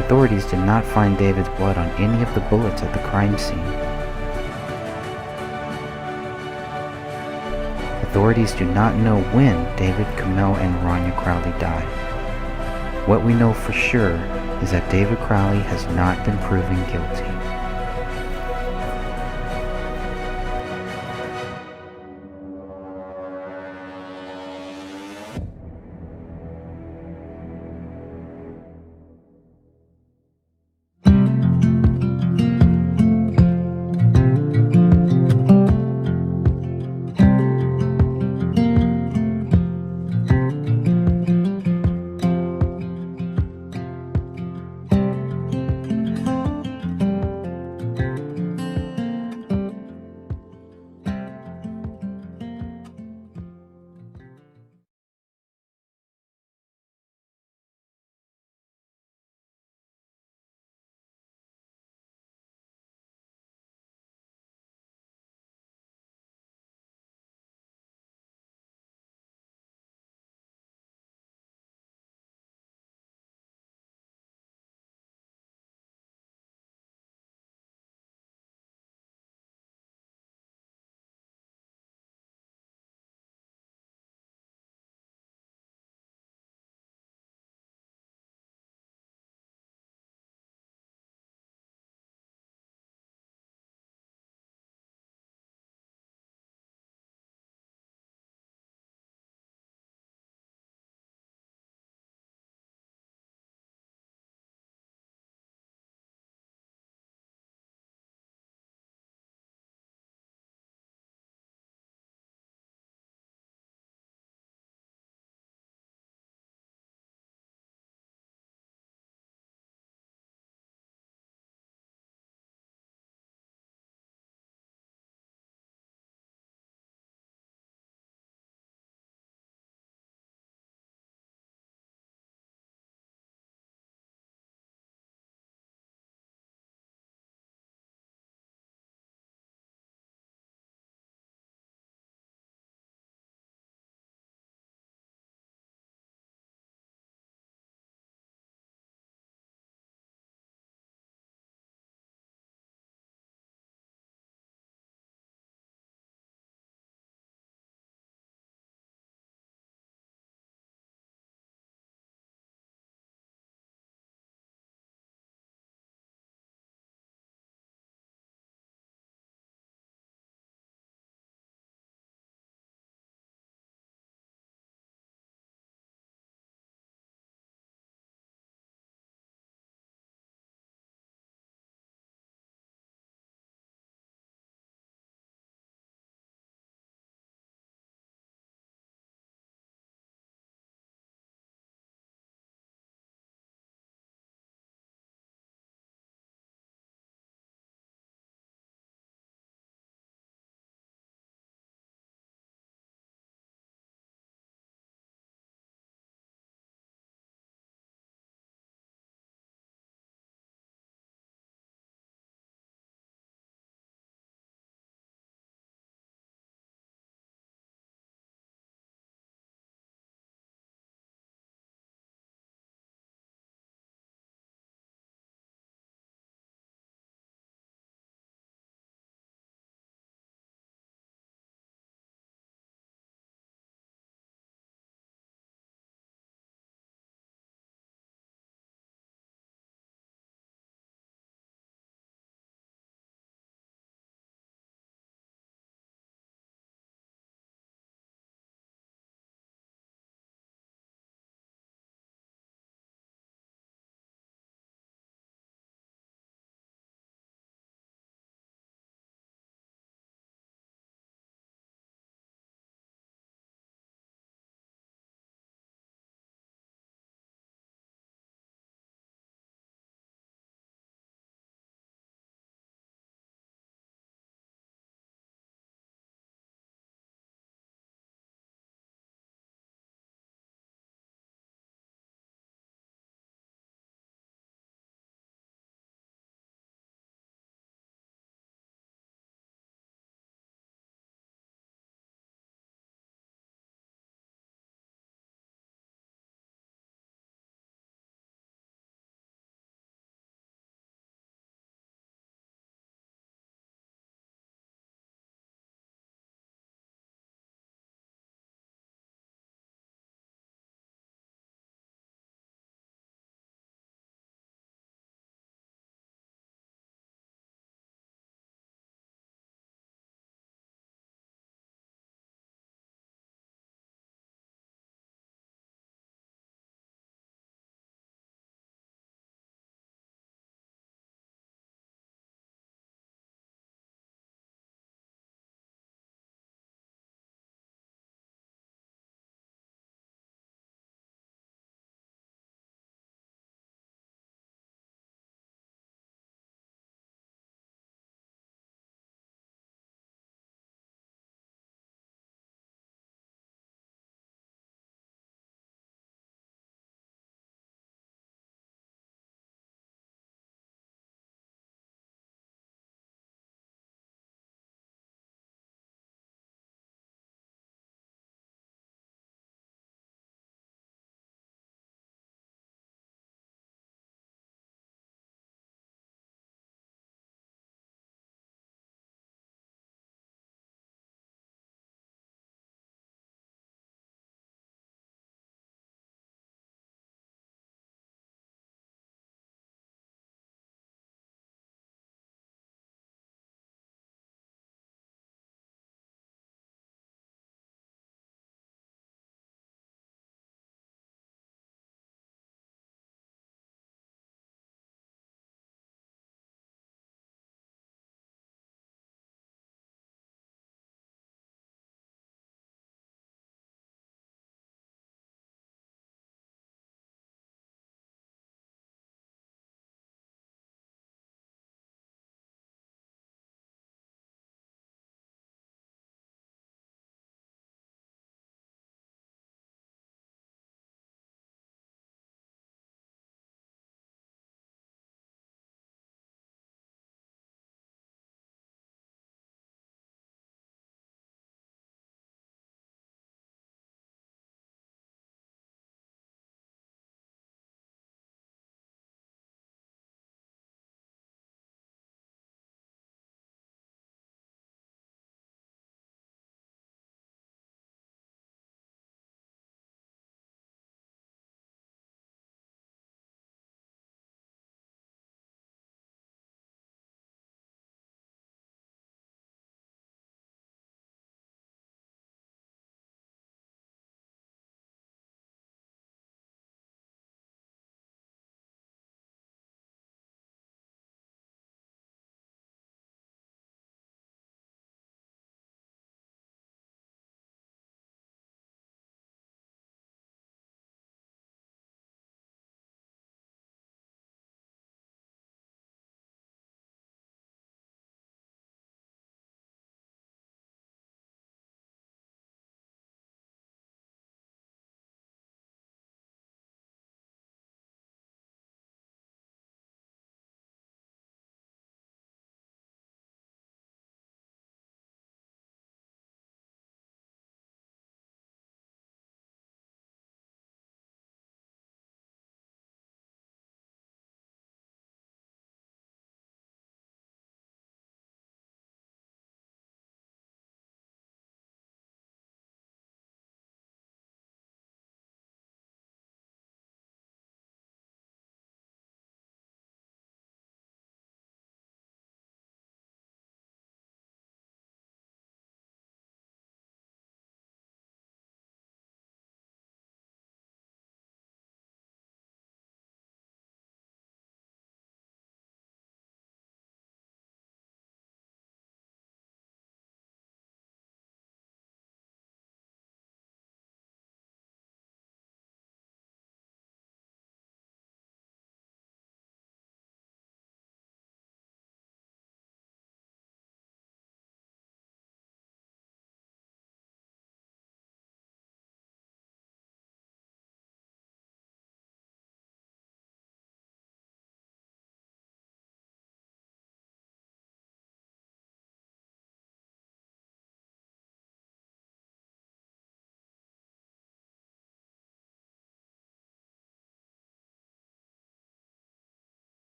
[SPEAKER 1] Authorities did not find David's blood on any of the bullets at the crime scene. Authorities do not know when David Kamel and Rania Crowley died. What we know for sure is that David Crowley has not been proven guilty.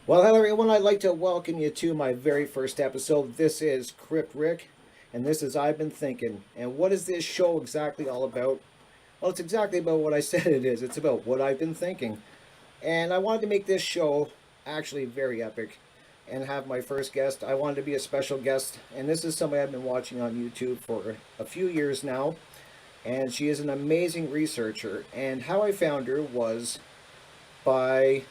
[SPEAKER 4] Well, hello everyone. I'd like to welcome you to my very first episode. This is Crypt Rick, and this is I've Been Thinking. And what is this show exactly all about? Well, it's exactly about what I said it is. It's about what I've been thinking. And I wanted to make this show actually very epic and have my first guest. I wanted to be a special guest, and this is somebody I've been watching on YouTube for a few years now. And she is an amazing researcher. And how I found her was by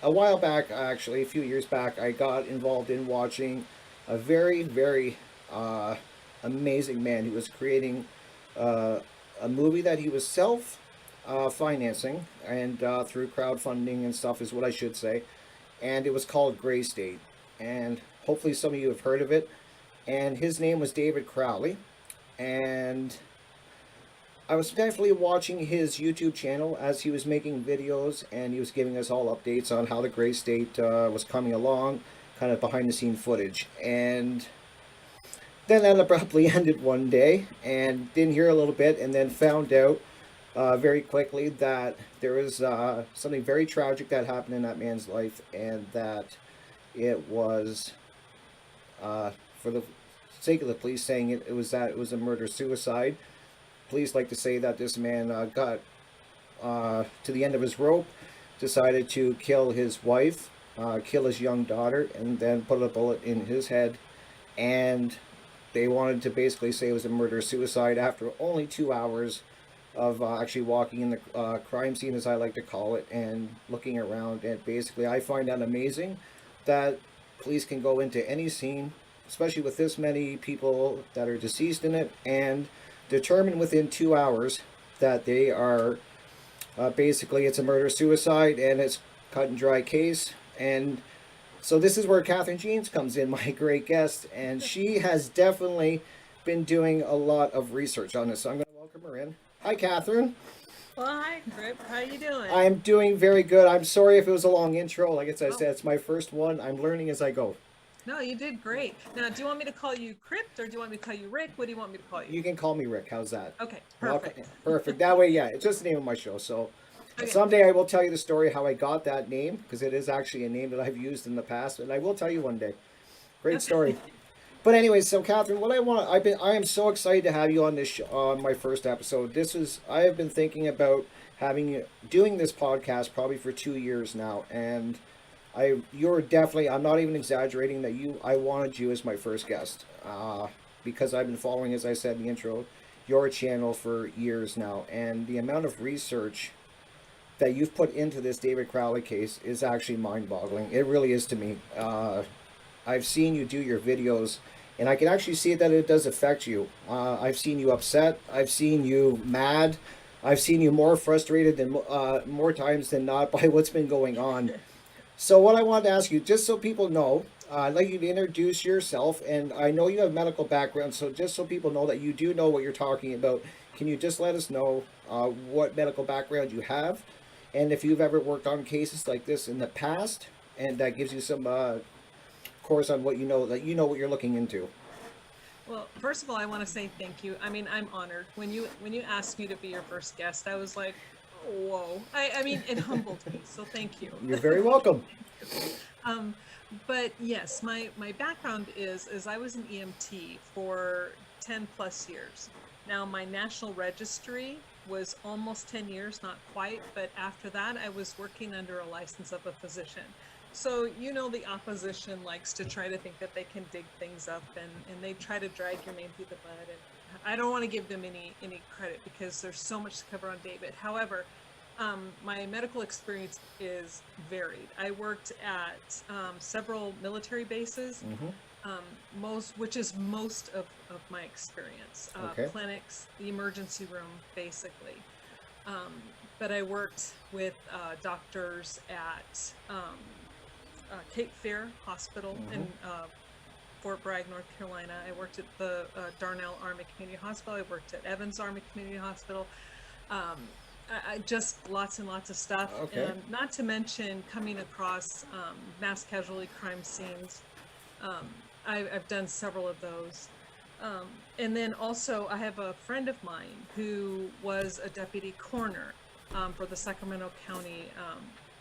[SPEAKER 4] a while back, actually, a few years back, I got involved in watching a very, very amazing man who was creating a movie that he was financing and through crowdfunding and stuff, is what I should say. And it was called Gray State. And hopefully some of you have heard of it. And his name was David Crowley. And I was definitely watching his YouTube channel as he was making videos, and he was giving us all updates on how the Gray State was coming along, kind of behind the scene footage. And then that abruptly ended one day, and didn't hear a little bit, and then found out very quickly that there was something very tragic that happened in that man's life, and that it was, for the sake of the police saying it was a murder-suicide. Police like to say that this man got to the end of his rope, decided to kill his wife, kill his young daughter, and then put a bullet in his head. And they wanted to basically say it was a murder-suicide after only 2 hours of actually walking in the crime scene, as I like to call it, and looking around. And basically, I find that amazing that police can go into any scene, especially with this many people that are deceased in it, and determine within 2 hours that they are basically it's a murder-suicide, and it's cut and dry case. And so this is where Catherine Jeans comes in, my great guest, and she has definitely been doing a lot of research on this. So I'm going to welcome her in. Hi, Catherine.
[SPEAKER 5] Well, hi, Grip. How you doing?
[SPEAKER 4] I'm doing very good. I'm sorry if it was a long intro. Like I said, it's my first one. I'm learning as I go.
[SPEAKER 5] No, you did great. Now, do you want me to call you Crypt, or do you want me to call you Rick? What do you want me to call you?
[SPEAKER 4] You can call me Rick. How's that?
[SPEAKER 5] Okay, perfect.
[SPEAKER 4] Perfect. That way, yeah, it's just the name of my show. So
[SPEAKER 5] Okay.
[SPEAKER 4] someday I will tell you the story how I got that name, because it is actually a name that I've used in the past, and I will tell you one day. Great story. But anyway, so Catherine, I am so excited to have you on this on my first episode. I have been thinking about doing this podcast probably for 2 years now, and you're definitely, I'm not even exaggerating that I wanted you as my first guest, because I've been following, as I said in the intro, your channel for years now, and the amount of research that you've put into this David Crowley case is actually mind-boggling. It really is to me. I've seen you do your videos, and I can actually see that it does affect you. I've seen you upset. I've seen you mad. I've seen you more frustrated than more times than not by what's been going on. So what I wanted to ask you, just so people know, I'd like you to introduce yourself, and I know you have medical background, so just so people know that you do know what you're talking about, can you just let us know what medical background you have, and if you've ever worked on cases like this in the past, and that gives you some course on what you know, that you know what you're looking into.
[SPEAKER 5] Well, first of all, I want to say thank you. I mean, I'm honored. When you asked me to be your first guest, I was like, whoa. I mean, it humbled me, so thank you.
[SPEAKER 4] You're very welcome.
[SPEAKER 5] But yes, my background is I was an EMT for 10 plus years. Now, my national registry was almost 10 years, not quite, but after that, I was working under a license of a physician. So, you know, the opposition likes to try to think that they can dig things up, and they try to drag your name through the mud. And I don't want to give them any credit, because there's so much to cover on David. However, my medical experience is varied. I worked at several military bases, which is most of my experience.
[SPEAKER 4] Okay.
[SPEAKER 5] Clinics, the emergency room, basically. But I worked with doctors at Cape Fear Hospital in Fort Bragg, North Carolina. I worked at the Darnell Army Community Hospital. I worked at Evans Army Community Hospital. I just lots and lots of stuff.
[SPEAKER 4] Okay.
[SPEAKER 5] Not to mention coming across mass casualty crime scenes. I've done several of those. And then also I have a friend of mine who was a deputy coroner for the Sacramento County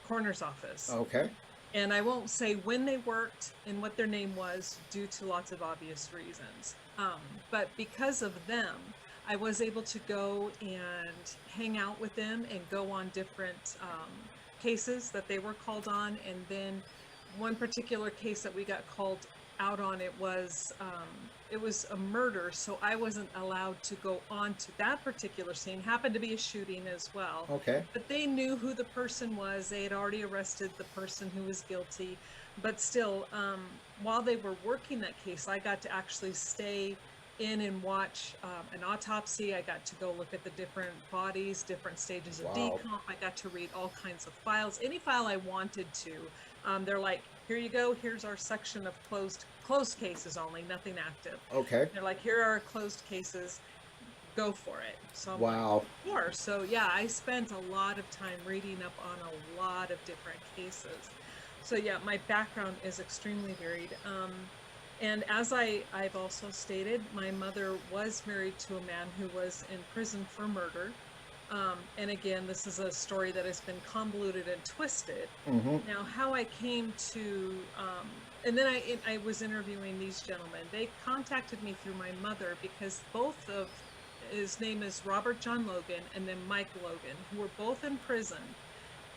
[SPEAKER 5] Coroner's Office.
[SPEAKER 4] Okay.
[SPEAKER 5] And I won't say when they worked and what their name was due to lots of obvious reasons. But because of them, I was able to go and hang out with them and go on different cases that they were called on. And then one particular case that we got called out on, it was a murder, so I wasn't allowed to go on to that particular scene. Happened to be a shooting as well.
[SPEAKER 4] Okay.
[SPEAKER 5] But they knew who the person was. They had already arrested the person who was guilty. But still, while they were working that case, I got to actually stay in and watch an autopsy. I got to go look at the different bodies, different stages of
[SPEAKER 4] Wow.
[SPEAKER 5] decomp. I got to read all kinds of files, any file I wanted to. They're like, here you go, here's our section of closed cases only, nothing active.
[SPEAKER 4] Okay.
[SPEAKER 5] They're like, here are our closed cases, go for it. So I'm
[SPEAKER 4] Wow.
[SPEAKER 5] like, sure. So yeah, I spent a lot of time reading up on a lot of different cases. So yeah, my background is extremely varied. And as I've also stated, my mother was married to a man who was in prison for murder. And again, this is a story that has been convoluted and twisted.
[SPEAKER 4] Mm-hmm.
[SPEAKER 5] Now, how I came to, and then I was interviewing these gentlemen. They contacted me through my mother because both of, his name is Robert John Logan and then Mike Logan, who were both in prison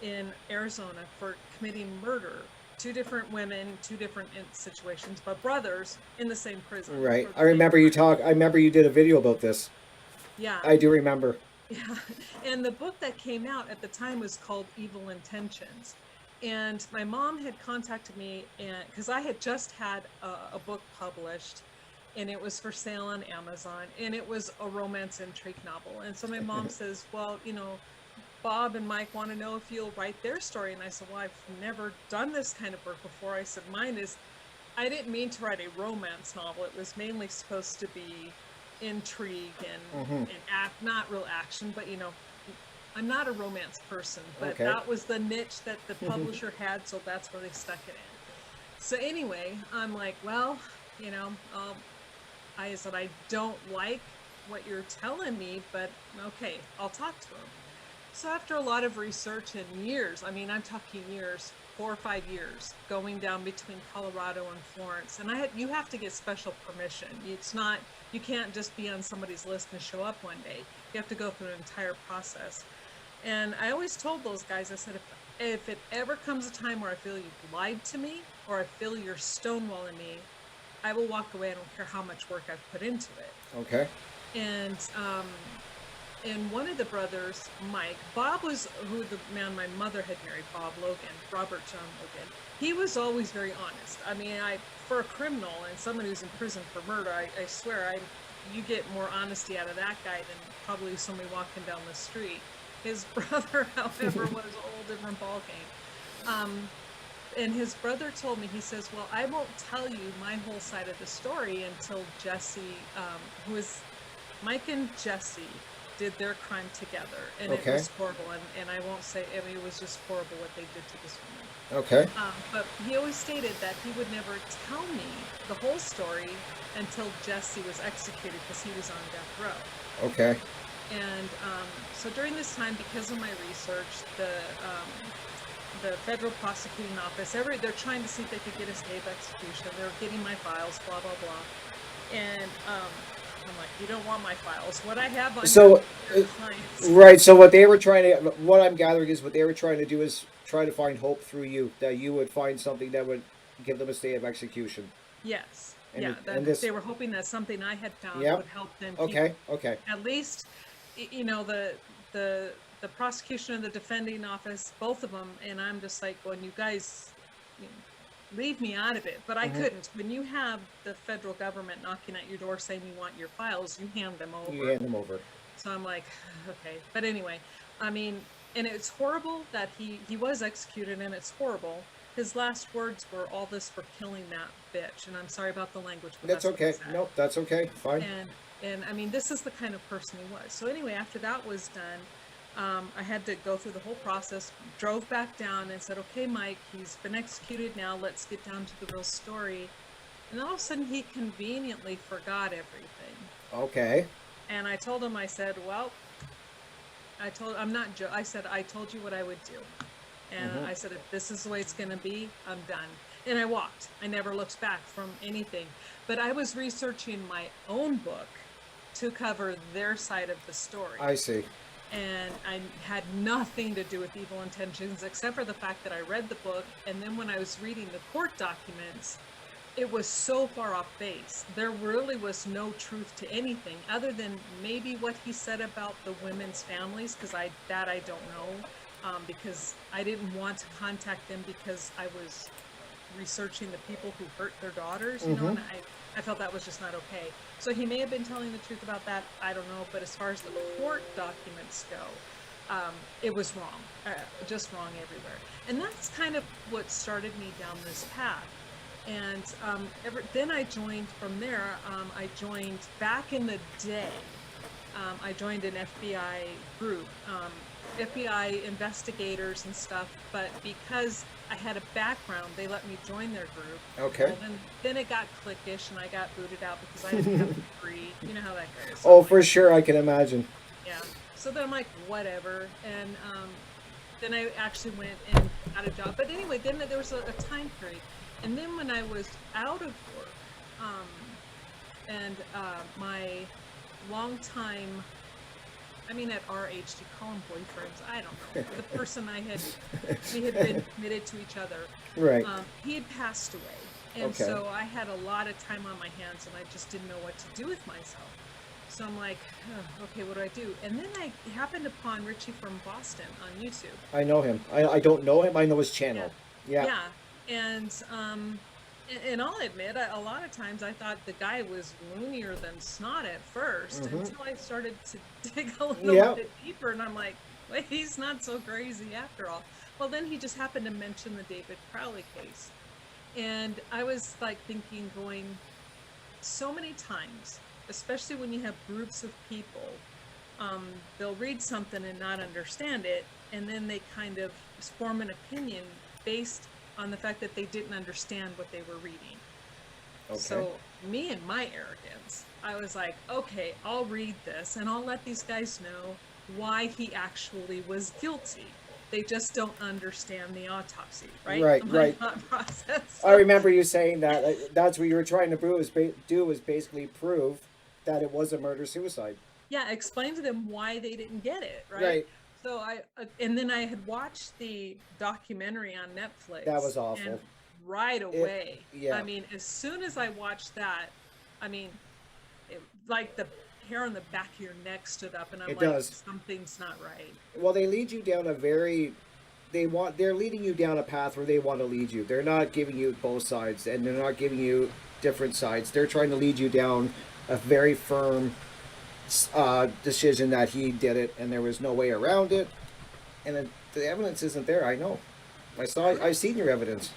[SPEAKER 5] in Arizona for committing murder. Two different women, two different situations, but brothers in the same prison.
[SPEAKER 4] Right.
[SPEAKER 5] for the
[SPEAKER 4] I remember
[SPEAKER 5] same
[SPEAKER 4] you
[SPEAKER 5] crime.
[SPEAKER 4] talk. I remember you did a video about this.
[SPEAKER 5] Yeah.
[SPEAKER 4] I do remember.
[SPEAKER 5] Yeah, and the book that came out at the time was called Evil Intentions. And my mom had contacted me, and because I had just had a book published, and it was for sale on Amazon, and it was a romance intrigue novel. And so my mom says, well, you know, Bob and Mike want to know if you'll write their story. And I said, well, I've never done this kind of work before. I said, mine is, I didn't mean to write a romance novel. It was mainly supposed to be intrigue and act, not real action, but you know, I'm not a romance person, but
[SPEAKER 4] Okay.
[SPEAKER 5] that was the niche that the publisher had, so that's where they stuck it in. So anyway, I'm like, well, you know, I said, I don't like what you're telling me, but okay, I'll talk to him. So after a lot of research and years, I mean, I'm talking years, 4 or 5 years, going down between Colorado and Florence, and you have to get special permission. It's not, you can't just be on somebody's list and show up one day. You have to go through an entire process. And I always told those guys, I said, if it ever comes a time where I feel you've lied to me, or I feel you're stonewalling me, I will walk away. I don't care how much work I've put into it.
[SPEAKER 4] Okay.
[SPEAKER 5] And one of the brothers, Mike, Bob was who the man my mother had married, Bob Logan, Robert John Logan. He was always very honest. I mean, for a criminal and someone who's in prison for murder, I swear, you get more honesty out of that guy than probably somebody walking down the street. His brother, however, was a whole different ballgame. And his brother told me, he says, well, I won't tell you my whole side of the story until Jesse, who is Mike and Jesse, did their crime together, and
[SPEAKER 4] Okay.
[SPEAKER 5] it was horrible. And I won't say, I mean, it was just horrible what they did to this woman.
[SPEAKER 4] Okay.
[SPEAKER 5] But he always stated that he would never tell me the whole story until Jesse was executed because he was on death row.
[SPEAKER 4] Okay.
[SPEAKER 5] And so during this time, because of my research, the federal prosecuting office, they're trying to see if they could get a stay of execution. They're getting my files, blah, blah, blah. And I'm like, you don't want my files. What I have on
[SPEAKER 4] So,
[SPEAKER 5] your clients.
[SPEAKER 4] Right. So what they were trying to, what I'm gathering is what they were trying to do is try to find hope through you, that you would find something that would give them a stay of execution.
[SPEAKER 5] Yes.
[SPEAKER 4] And
[SPEAKER 5] Yeah.
[SPEAKER 4] it- and this-
[SPEAKER 5] They were hoping that something I had found
[SPEAKER 4] Yep.
[SPEAKER 5] would help them.
[SPEAKER 4] Okay. Okay.
[SPEAKER 5] At least, you know, the prosecution and the defending office, both of them, and I'm just like, well, you guys, you know, leave me out of it. But I couldn't. When you have the federal government knocking at your door saying you want your files, you hand them over.
[SPEAKER 4] You hand them over.
[SPEAKER 5] So I'm like, okay. But anyway, I mean, and it's horrible that he was executed, and it's horrible. His last words were, all this for killing that bitch. And I'm sorry about the language, but
[SPEAKER 4] That's
[SPEAKER 5] what he
[SPEAKER 4] okay.
[SPEAKER 5] said.
[SPEAKER 4] Nope. That's okay. Fine.
[SPEAKER 5] And I mean, this is the kind of person he was. So anyway, after that was done, I had to go through the whole process, drove back down and said, okay, Mike, he's been executed now. Let's get down to the real story. And all of a sudden he conveniently forgot everything.
[SPEAKER 4] Okay.
[SPEAKER 5] And I told him, I said, well, I said, I told you what I would do. And I said, if this is the way it's going to be, I'm done. And I walked. I never looked back from anything. But I was researching my own book to cover their side of the story.
[SPEAKER 4] I see.
[SPEAKER 5] And I had nothing to do with Evil Intentions, except for the fact that I read the book. And then when I was reading the court documents, it was so far off base. There really was no truth to anything other than maybe what he said about the women's families, because I don't know. Because I didn't want to contact them because I was researching the people who hurt their daughters, you know, and I felt that was just not okay. So he may have been telling the truth about that, I don't know, but as far as the court documents go, it was wrong, just wrong everywhere. And that's kind of what started me down this path. And then I joined from there, I joined back in the day, I joined an FBI group, FBI investigators and stuff, but because I had a background, they let me join their group.
[SPEAKER 4] Okay.
[SPEAKER 5] Well, then it got cliquish and I got booted out because I didn't have a degree. You know how that goes. So
[SPEAKER 4] Oh,
[SPEAKER 5] I'm
[SPEAKER 4] for
[SPEAKER 5] like,
[SPEAKER 4] sure, I can imagine.
[SPEAKER 5] yeah. So then I'm like, whatever. And then I actually went and got a job. But anyway, then there was a time period. And then when I was out of work, and my longtime, I mean, at our age, do you call them boyfriends? I don't know. The person we had been committed to each other.
[SPEAKER 4] Right.
[SPEAKER 5] He had passed away. And
[SPEAKER 4] Okay.
[SPEAKER 5] so I had a lot of time on my hands and I just didn't know what to do with myself. So I'm like, oh, okay, what do I do? And then I happened upon Richie from Boston on YouTube.
[SPEAKER 4] I know him. I don't know him. I know his channel. Yeah.
[SPEAKER 5] Yeah. And I'll admit, a lot of times I thought the guy was loonier than snot at first until I started to dig a little bit deeper, and I'm like, wait, he's not so crazy after all. Well, then he just happened to mention the David Crowley case. And I was like thinking, going, so many times, especially when you have groups of people, they'll read something and not understand it, and then they kind of form an opinion based on the fact that they didn't understand what they were reading.
[SPEAKER 4] Okay.
[SPEAKER 5] So me and my arrogance, I was like, okay, I'll read this and I'll let these guys know why he actually was guilty. They just don't understand the autopsy, right?
[SPEAKER 4] Right,
[SPEAKER 5] My
[SPEAKER 4] right.
[SPEAKER 5] thought process.
[SPEAKER 4] I remember you saying that. That's what you were trying to prove. Was basically prove that it was a murder-suicide.
[SPEAKER 5] Yeah, explain to them why they didn't get it, right?
[SPEAKER 4] Right.
[SPEAKER 5] So and then I had watched the documentary on Netflix.
[SPEAKER 4] That was awful.
[SPEAKER 5] And right away.
[SPEAKER 4] Yeah.
[SPEAKER 5] I mean, as soon as I watched that, I mean, like the hair on the back of your neck stood up, and I'm
[SPEAKER 4] It
[SPEAKER 5] like,
[SPEAKER 4] does.
[SPEAKER 5] something's not right.
[SPEAKER 4] Well, they lead you down they're leading you down a path where they want to lead you. They're not giving you both sides, and they're not giving you different sides. They're trying to lead you down a very firm decision that he did it, and there was no way around it. And then the evidence isn't there. I know. I've seen your evidence.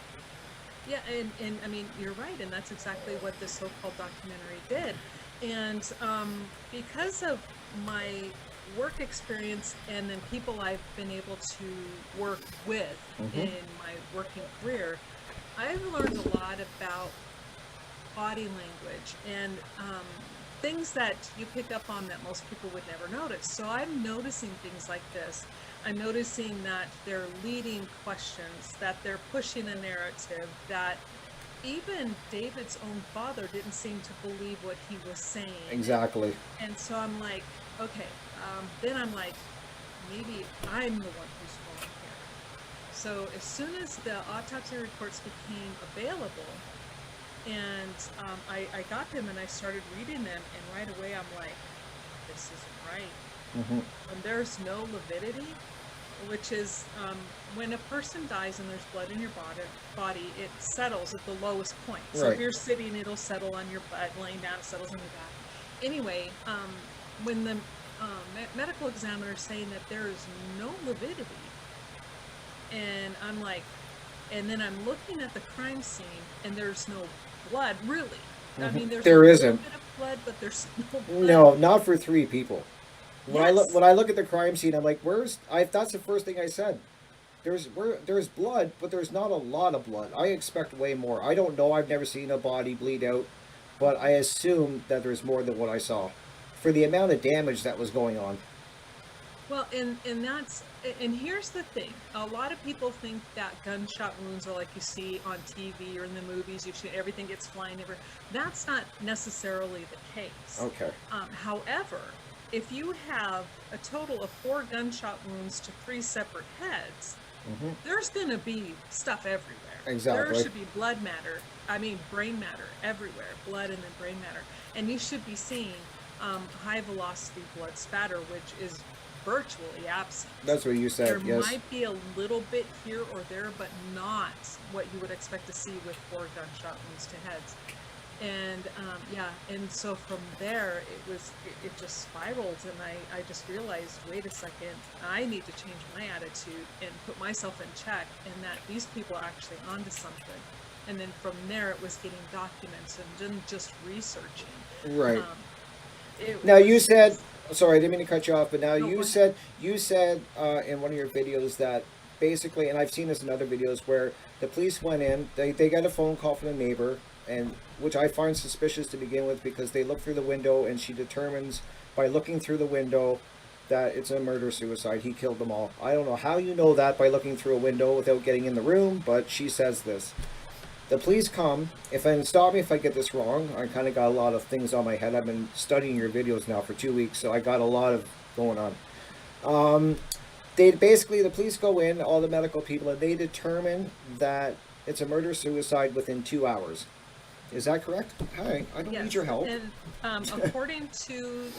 [SPEAKER 5] Yeah, and I mean, you're right, and that's exactly what this so-called documentary did. And because of my work experience and then people I've been able to work with in my working career, I've learned a lot about body language and things that you pick up on that most people would never notice. So I'm noticing things like this. I'm noticing that they're leading questions, that they're pushing a narrative, that even David's own father didn't seem to believe what he was saying.
[SPEAKER 4] Exactly.
[SPEAKER 5] And so I'm like, okay, then I'm like, maybe I'm the one who's wrong here. So as soon as the autopsy reports became available, and I got them and I started reading them, and right away I'm like, this isn't right. When there's no lividity, which is when a person dies and there's blood in your body, it settles at the lowest point. So
[SPEAKER 4] Right.
[SPEAKER 5] if you're sitting, it'll settle on your butt. Laying down, it settles on your back. Anyway, when the medical examiner is saying that there is no lividity, and I'm like, and then I'm looking at the crime scene and there's no blood, really. I mean, there's
[SPEAKER 4] There
[SPEAKER 5] a
[SPEAKER 4] isn't.
[SPEAKER 5] little bit of blood, but there's no blood.
[SPEAKER 4] No, not for 3 people. When
[SPEAKER 5] Yes.
[SPEAKER 4] I look at the crime scene, I'm like, that's the first thing I said. There's blood, but there's not a lot of blood. I expect way more. I don't know. I've never seen a body bleed out, but I assume that there's more than what I saw, for the amount of damage that was going on.
[SPEAKER 5] Well, and here's the thing. A lot of people think that gunshot wounds are like you see on TV or in the movies. You shoot, everything gets flying everywhere. That's not necessarily the case.
[SPEAKER 4] Okay.
[SPEAKER 5] However, if you have a total of 4 gunshot wounds to 3 separate heads, there's going to be stuff everywhere.
[SPEAKER 4] Exactly.
[SPEAKER 5] There should be brain matter everywhere, blood and then brain matter. And you should be seeing high velocity blood spatter, which is virtually absent.
[SPEAKER 4] That's what you said,
[SPEAKER 5] There
[SPEAKER 4] yes.
[SPEAKER 5] might be a little bit here or there, but not what you would expect to see with 4 gunshot wounds to heads. And and so from there it just spiraled, and I just realized, wait a second, I need to change my attitude and put myself in check, and that these people are actually onto something. And then from there it was getting documents and then just researching.
[SPEAKER 4] Right.
[SPEAKER 5] It
[SPEAKER 4] Now you
[SPEAKER 5] was-
[SPEAKER 4] said, sorry, I didn't mean to cut you off, but now
[SPEAKER 5] No,
[SPEAKER 4] you
[SPEAKER 5] go
[SPEAKER 4] said in one of your videos that basically, and I've seen this in other videos, where the police went in, they got a phone call from a neighbor, and which I find suspicious to begin with, because they look through the window and she determines by looking through the window that it's a murder-suicide. He killed them all. I don't know how you know that by looking through a window without getting in the room, but she says this. The police come, stop me if I get this wrong, I kind of got a lot of things on my head. I've been studying your videos now for 2 weeks, so I got a lot of going on. The police go in, all the medical people, and they determine that it's a murder-suicide within 2 hours. Is that correct? Hi, I don't need your help.
[SPEAKER 5] And according to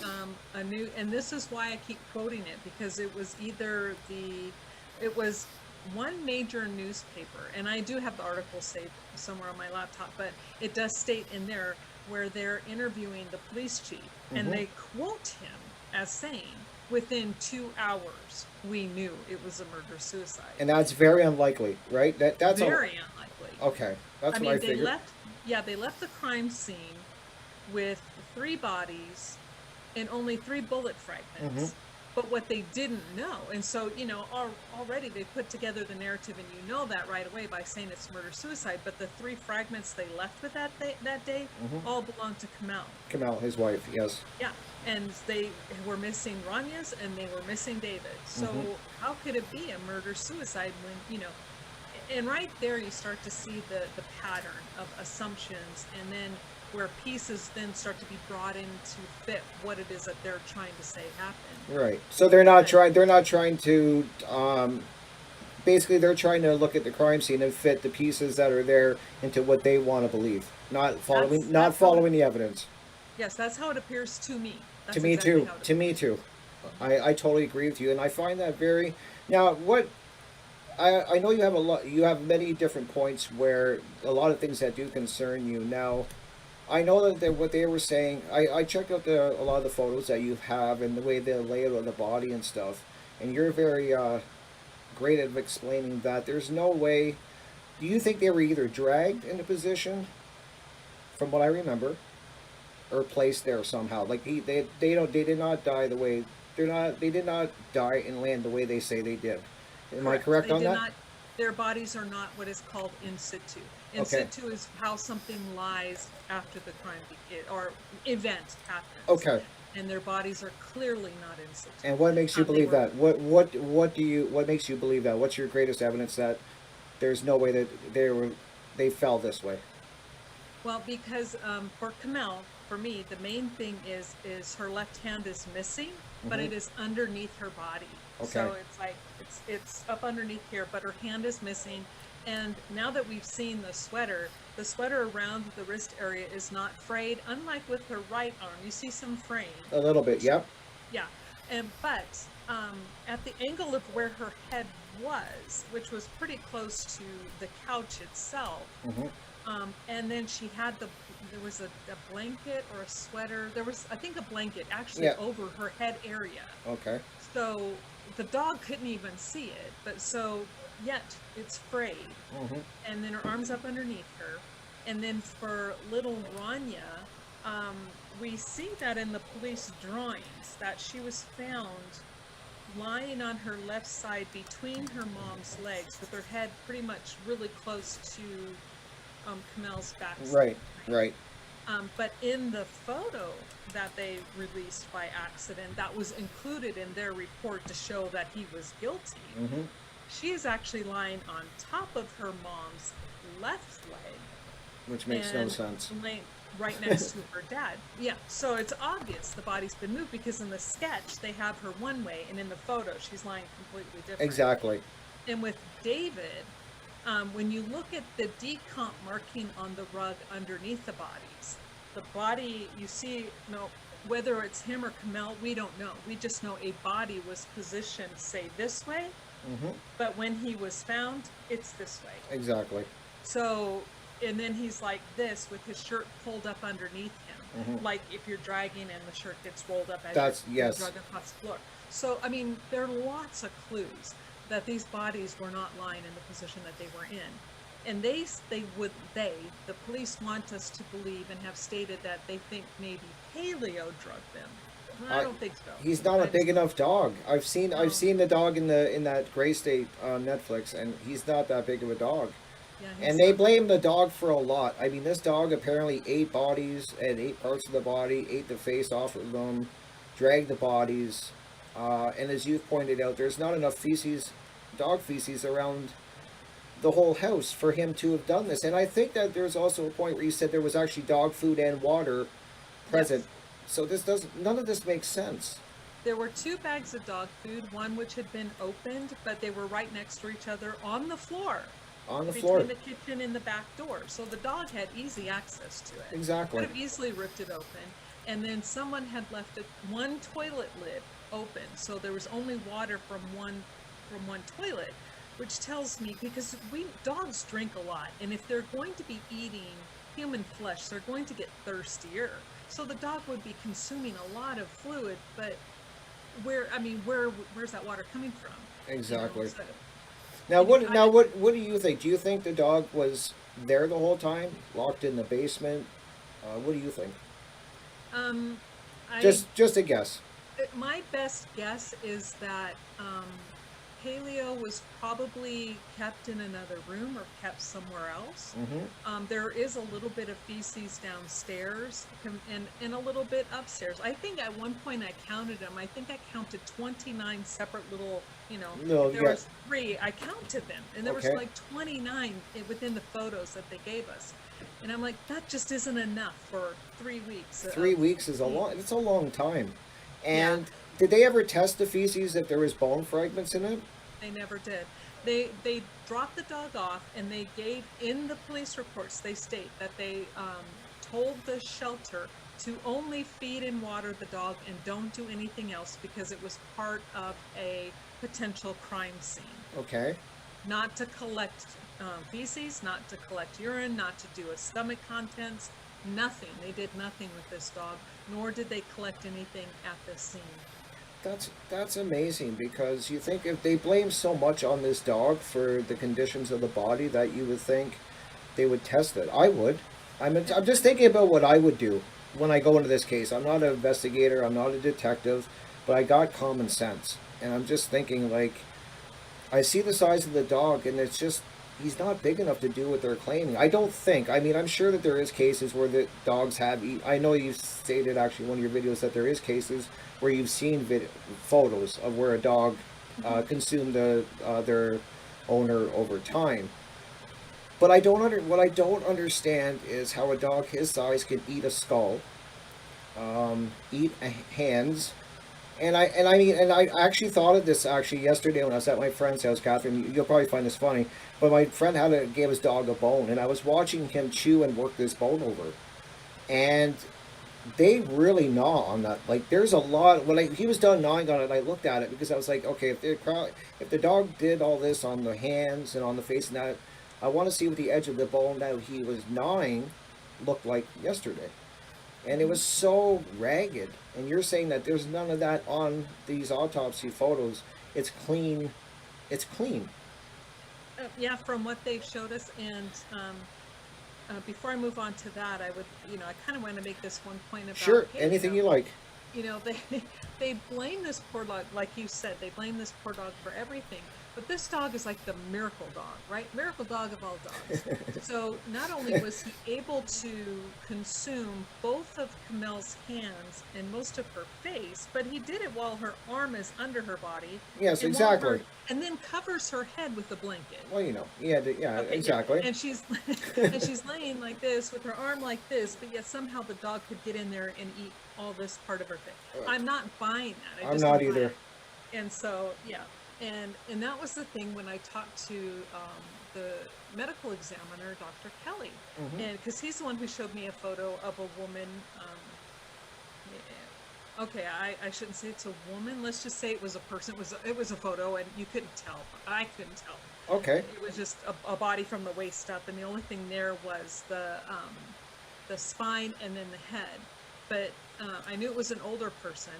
[SPEAKER 5] a new, and this is why I keep quoting it, because it was one major newspaper, and I do have the article saved somewhere on my laptop, but it does state in there where they're interviewing the police chief, and they quote him as saying, within 2 hours, we knew it was a murder-suicide.
[SPEAKER 4] And that's very unlikely, right? That's
[SPEAKER 5] Very unlikely.
[SPEAKER 4] okay. That's what I figured.
[SPEAKER 5] They left the crime scene with 3 bodies and only 3 bullet fragments. But what they didn't know, and so, already they put together the narrative, and you know that right away by saying it's murder-suicide, but the 3 fragments they left with that day all belonged to Kamel.
[SPEAKER 4] Kamel, his wife, yes.
[SPEAKER 5] Yeah, and they were missing Ranya's, and they were missing David. So how could it be a murder-suicide when, and right there you start to see the pattern of assumptions, and then where pieces then start to be brought in to fit what it is that they're trying to say happened.
[SPEAKER 4] Right. So they're not trying to basically they're trying to look at the crime scene and fit the pieces that are there into what they want to believe, not following the evidence.
[SPEAKER 5] Yes, that's how it appears to me. That's
[SPEAKER 4] To me
[SPEAKER 5] exactly
[SPEAKER 4] too.
[SPEAKER 5] how it
[SPEAKER 4] To me too. I totally agree with you, and I find that very. Now, what I know you have many different points where a lot of things that do concern you. Now, I know that what they were saying, I checked out a lot of the photos that you have and the way they lay out of the body and stuff, and you're very great at explaining that there's no way. Do you think they were either dragged into position, from what I remember, or placed there somehow? Like they did not die the way they did not die and land the way they say they did. Am I correct on that?
[SPEAKER 5] Their bodies are not what is called in situ. In situ is how something lies after the crime or event happens.
[SPEAKER 4] Okay.
[SPEAKER 5] And their bodies are clearly not in situ.
[SPEAKER 4] And what makes you believe that? What makes you believe that? What's your greatest evidence that there's no way that they fell this way?
[SPEAKER 5] Well, because for Kamel, for me, the main thing is her left hand is missing, but it is underneath her body.
[SPEAKER 4] Okay.
[SPEAKER 5] So it's like it's up underneath here, but her hand is missing. And now that we've seen the sweater around the wrist area is not frayed, unlike with her right arm. You see some fraying.
[SPEAKER 4] A little bit, yep.
[SPEAKER 5] Yeah, but at the angle of where her head was, which was pretty close to the couch itself, and then she had there was a blanket or a sweater. There was, I think, a blanket actually over her head area.
[SPEAKER 4] Okay.
[SPEAKER 5] So the dog couldn't even see it, but yet it's frayed. And then her arm's up underneath her. And then for little Rania, we see that in the police drawings that she was found lying on her left side between her mom's legs with her head pretty much really close to Kamel's backside.
[SPEAKER 4] Right.
[SPEAKER 5] But in the photo that they released by accident, that was included in their report to show that he was guilty.
[SPEAKER 4] Mm-hmm.
[SPEAKER 5] She is actually lying on top of her mom's left leg.
[SPEAKER 4] Which makes no
[SPEAKER 5] and
[SPEAKER 4] sense.
[SPEAKER 5] laying right next to her dad. Yeah, so it's obvious the body's been moved because in the sketch they have her one way, and in the photo she's lying completely different.
[SPEAKER 4] Exactly.
[SPEAKER 5] And with David, when you look at the decomp marking on the rug underneath the bodies, the body you see, whether it's him or Kamel, we don't know. We just know a body was positioned, say, this way,
[SPEAKER 4] Mm-hmm.
[SPEAKER 5] but when he was found, it's this way.
[SPEAKER 4] Exactly.
[SPEAKER 5] So, and then he's like this with his shirt pulled up underneath him, like if you're dragging and the shirt gets rolled up as you're dragging across the floor. So, I mean, there are lots of clues that these bodies were not lying in the position that they were in. And the police want us to believe and have stated that they think maybe paleo drugged them. I don't think so.
[SPEAKER 4] He's not a big enough dog. I've seen the dog in that Gray State on Netflix, and he's not that big of a dog.
[SPEAKER 5] Yeah,
[SPEAKER 4] and they blame the dog for a lot. I mean, this dog apparently ate bodies and ate parts of the body, ate the face off of them, dragged the bodies, and as you've pointed out, there's not enough dog feces around the whole house for him to have done this. And I think that there's also a point where you said there was actually dog food and water present.
[SPEAKER 5] Yes.
[SPEAKER 4] So none of this makes sense.
[SPEAKER 5] There were 2 bags of dog food, one which had been opened, but they were right next to each other on the floor. Between the kitchen and the back door. So the dog had easy access to it.
[SPEAKER 4] Exactly.
[SPEAKER 5] Could have easily ripped it open. And then someone had left one toilet lid open. So there was only water from one toilet, which tells me, because dogs drink a lot, and if they're going to be eating human flesh, they're going to get thirstier. So the dog would be consuming a lot of fluid, but where's that water coming from?
[SPEAKER 4] Exactly.
[SPEAKER 5] So,
[SPEAKER 4] Now what do you think? Do you think the dog was there the whole time, locked in the basement? What do you think? Just a guess.
[SPEAKER 5] My best guess is that Paleo was probably kept in another room or kept somewhere else.
[SPEAKER 4] Mm-hmm.
[SPEAKER 5] There is a little bit of feces downstairs and a little bit upstairs. I think at one point I counted them. I think I counted 29 separate little, there was 3. I counted them, and there was like 29 within the photos that they gave us. And I'm like, that just isn't enough for 3 weeks.
[SPEAKER 4] 3 weeks is it's a long time. And did they ever test the feces if there was bone fragments in it?
[SPEAKER 5] They never did. They dropped the dog off, and they gave, in the police reports, they state that they told the shelter to only feed and water the dog and don't do anything else because it was part of a potential crime scene.
[SPEAKER 4] Okay.
[SPEAKER 5] Not to collect feces, not to collect urine, not to do a stomach contents, nothing. They did nothing with this dog, nor did they collect anything at this scene.
[SPEAKER 4] That's amazing, because you think if they blame so much on this dog for the conditions of the body that you would think they would test it. I would. I'm just thinking about what I would do when I go into this case. I'm not an investigator, I'm not a detective, but I got common sense. And I'm just thinking, like, I see the size of the dog, and it's just, he's not big enough to do what they're claiming. I don't think. I mean, I'm sure that there is cases where the dogs have I know you stated actually in one of your videos that there is cases where you've seen photos of where a dog consumed their owner over time. But what I don't understand is how a dog his size can eat a skull, eat hands. And I actually thought of this yesterday when I was at my friend's house, Catherine. You'll probably find this funny, but my friend gave his dog a bone, and I was watching him chew and work this bone over, and they really gnaw on that. Like, there's a lot. When he was done gnawing on it, I looked at it because I was like, okay, if the dog did all this on the hands and on the face and that, I want to see what the edge of the bone that he was gnawing looked like yesterday. And it was so ragged. And you're saying that there's none of that on these autopsy photos. It's clean. It's clean.
[SPEAKER 5] Yeah, from what they've showed us. And before I move on to that, I would, I kind of want to make this one point about
[SPEAKER 4] Sure, anything you like.
[SPEAKER 5] They blame this poor dog, like you said, they blame this poor dog for everything. But this dog is like the miracle dog, right? Miracle dog of all dogs. So not only was he able to consume both of Camel's hands and most of her face, but he did it while her arm is under her body.
[SPEAKER 4] Yes,
[SPEAKER 5] and while
[SPEAKER 4] exactly.
[SPEAKER 5] and then covers her head with a blanket.
[SPEAKER 4] Well, you know, yeah,
[SPEAKER 5] Okay, yeah.
[SPEAKER 4] exactly.
[SPEAKER 5] And she's and she's laying like this with her arm like this, but yet somehow the dog could get in there and eat all this part of her face. I'm not buying that. I
[SPEAKER 4] I'm
[SPEAKER 5] just
[SPEAKER 4] not
[SPEAKER 5] don't buy
[SPEAKER 4] either.
[SPEAKER 5] it. And so yeah, and that was the thing when I talked to the medical examiner, Dr. Kelly, and because he's the one who showed me a photo of a woman. Okay, I shouldn't say it's a woman. Let's just say it was a person. It was a photo, and you couldn't tell. I couldn't tell.
[SPEAKER 4] Okay.
[SPEAKER 5] It was just a body from the waist up, and the only thing there was the spine and then the head. But I knew it was an older person,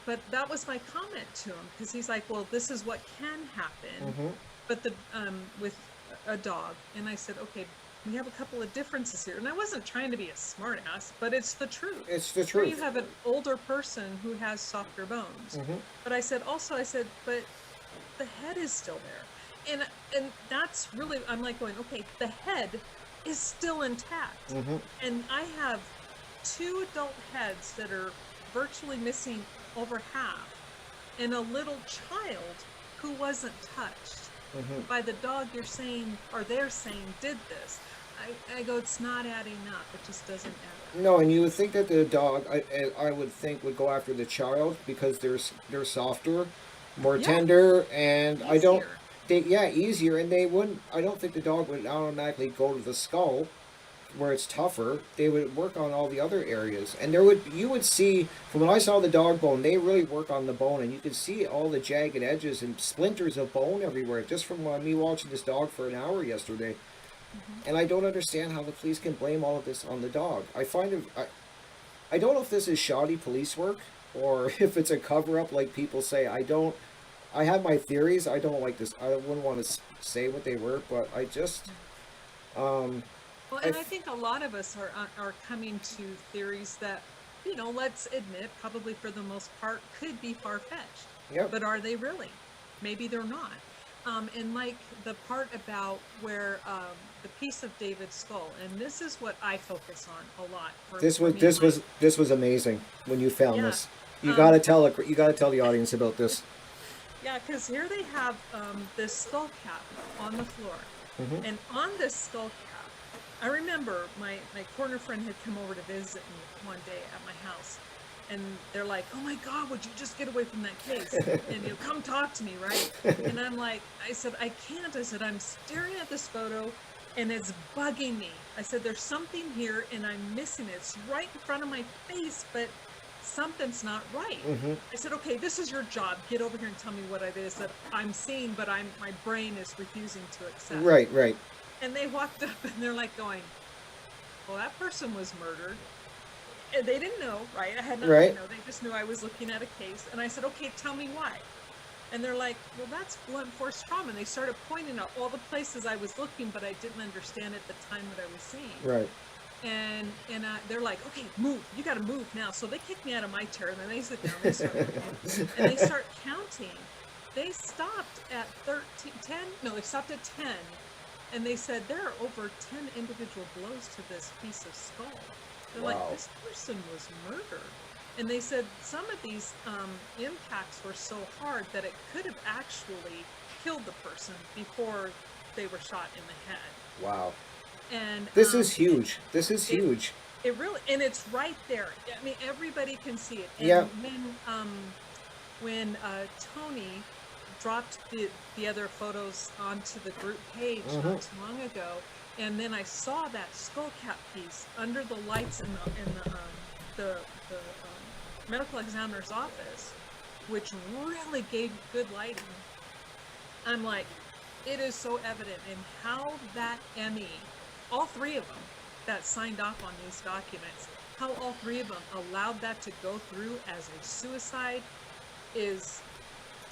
[SPEAKER 5] but that was my comment to him, because he's like, "Well, this is what can happen, but with a dog." And I said, "Okay, we have a couple of differences here," and I wasn't trying to be a smart ass, but it's the truth.
[SPEAKER 4] It's the
[SPEAKER 5] Here you
[SPEAKER 4] truth.
[SPEAKER 5] have an older person who has softer bones, but I said, but the head is still there, and that's really, I'm like going, okay, the head is still intact, and I have 2 adult heads that are virtually missing over half, and a little child who wasn't touched by the dog they're saying did this. I go, it's not adding up. It just doesn't add up.
[SPEAKER 4] No, and you would think that the dog, I would think, would go after the child because they're softer, more
[SPEAKER 5] Yeah.
[SPEAKER 4] tender, and I don't.
[SPEAKER 5] Easier.
[SPEAKER 4] Easier, and they wouldn't. I don't think the dog would automatically go to the skull, where it's tougher. They would work on all the other areas, and you would see from when I saw the dog bone, they really work on the bone, and you could see all the jagged edges and splinters of bone everywhere just from me watching this dog for an hour yesterday. And I don't understand how the police can blame all of this on the dog. I find it. I don't know if this is shoddy police work or if it's a cover up, like people say. I don't. I have my theories. I don't like this. I wouldn't want to say what they were, but I just.
[SPEAKER 5] Well, and I think a lot of us are coming to theories that, let's admit, probably for the most part, could be far-fetched.
[SPEAKER 4] Yep.
[SPEAKER 5] But are they really? Maybe they're not. And like the part about where the piece of David's skull, and this is what I focus on a lot.
[SPEAKER 4] This was amazing when you found
[SPEAKER 5] Yeah.
[SPEAKER 4] this. You gotta tell the audience about this.
[SPEAKER 5] Yeah, because here they have this skull cap on the floor, and on this skull cap, I remember my corner friend had come over to visit me one day at my house, and they're like, "Oh my God, would you just get away from that case? And come talk to me, right?" And I'm like, I said, "I can't." I said, "I'm staring at this photo, and it's bugging me." I said, "There's something here, and I'm missing it. It's right in front of my face, but something's not right." I said, "Okay, this is your job. Get over here and tell me what it is that I'm seeing, but my brain is refusing to accept."
[SPEAKER 4] Right.
[SPEAKER 5] And they walked up and they're like going, "Well, that person was murdered." And they didn't know, right? I had nothing
[SPEAKER 4] Right.
[SPEAKER 5] to know. They just knew I was looking at a case. And I said, "Okay, tell me why." And they're like, "Well, that's blunt force trauma." And they started pointing out all the places I was looking, but I didn't understand at the time what I was seeing.
[SPEAKER 4] Right.
[SPEAKER 5] And they're like, "Okay, move. You got to move now." So they kick me out of my chair, and then they sit down. They start looking, and they start counting. They stopped at 10. No, they stopped at 10, and they said there are over 10 individual blows to this piece of skull. They're
[SPEAKER 4] Wow.
[SPEAKER 5] like, this person was murdered, and they said some of these impacts were so hard that it could have actually killed the person before they were shot in the head.
[SPEAKER 4] Wow.
[SPEAKER 5] And
[SPEAKER 4] This is huge. This is huge.
[SPEAKER 5] It really, and it's right there. I mean, everybody can see it. And
[SPEAKER 4] Yeah.
[SPEAKER 5] when Tony dropped the other photos onto the group page not too long ago, and then I saw that skull cap piece under the lights in the medical examiner's office, which really gave good lighting. I'm like, it is so evident in how that ME, all 3 of them that signed off on these documents, how all 3 of them allowed that to go through as a suicide is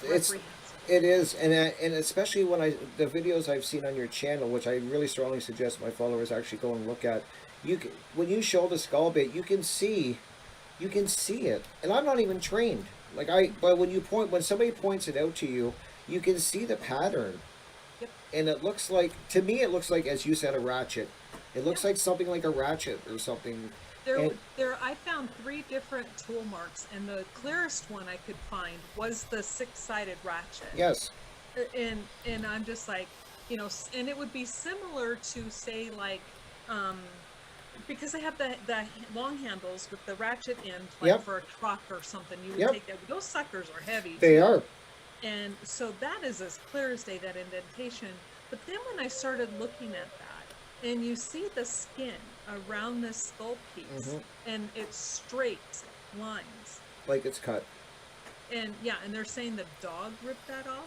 [SPEAKER 5] reprehensible.
[SPEAKER 4] It is, and especially when the videos I've seen on your channel, which I really strongly suggest my followers actually go and look at. When you show the skull bit, you can see it, and I'm not even trained. But when somebody points it out to you, you can see the pattern.
[SPEAKER 5] Yep.
[SPEAKER 4] And it looks like, to me, it looks like, as you said, a ratchet. It looks
[SPEAKER 5] Yeah.
[SPEAKER 4] like something like a ratchet or something.
[SPEAKER 5] There,
[SPEAKER 4] And-
[SPEAKER 5] I found 3 different tool marks, and the clearest one I could find was the 6-sided ratchet.
[SPEAKER 4] Yes.
[SPEAKER 5] And I'm just like, you know, and it would be similar to, say, like, because I have the long handles with the ratchet end, like
[SPEAKER 4] Yep.
[SPEAKER 5] for a truck or something. You would
[SPEAKER 4] Yep.
[SPEAKER 5] take that. Those suckers are heavy.
[SPEAKER 4] They
[SPEAKER 5] too.
[SPEAKER 4] are.
[SPEAKER 5] And so that is as clear as day, that indentation. But then when I started looking at that, and you see the skin around this skull piece,
[SPEAKER 4] Mhm.
[SPEAKER 5] and it's straight lines.
[SPEAKER 4] Like it's cut.
[SPEAKER 5] And yeah, and they're saying the dog ripped that off.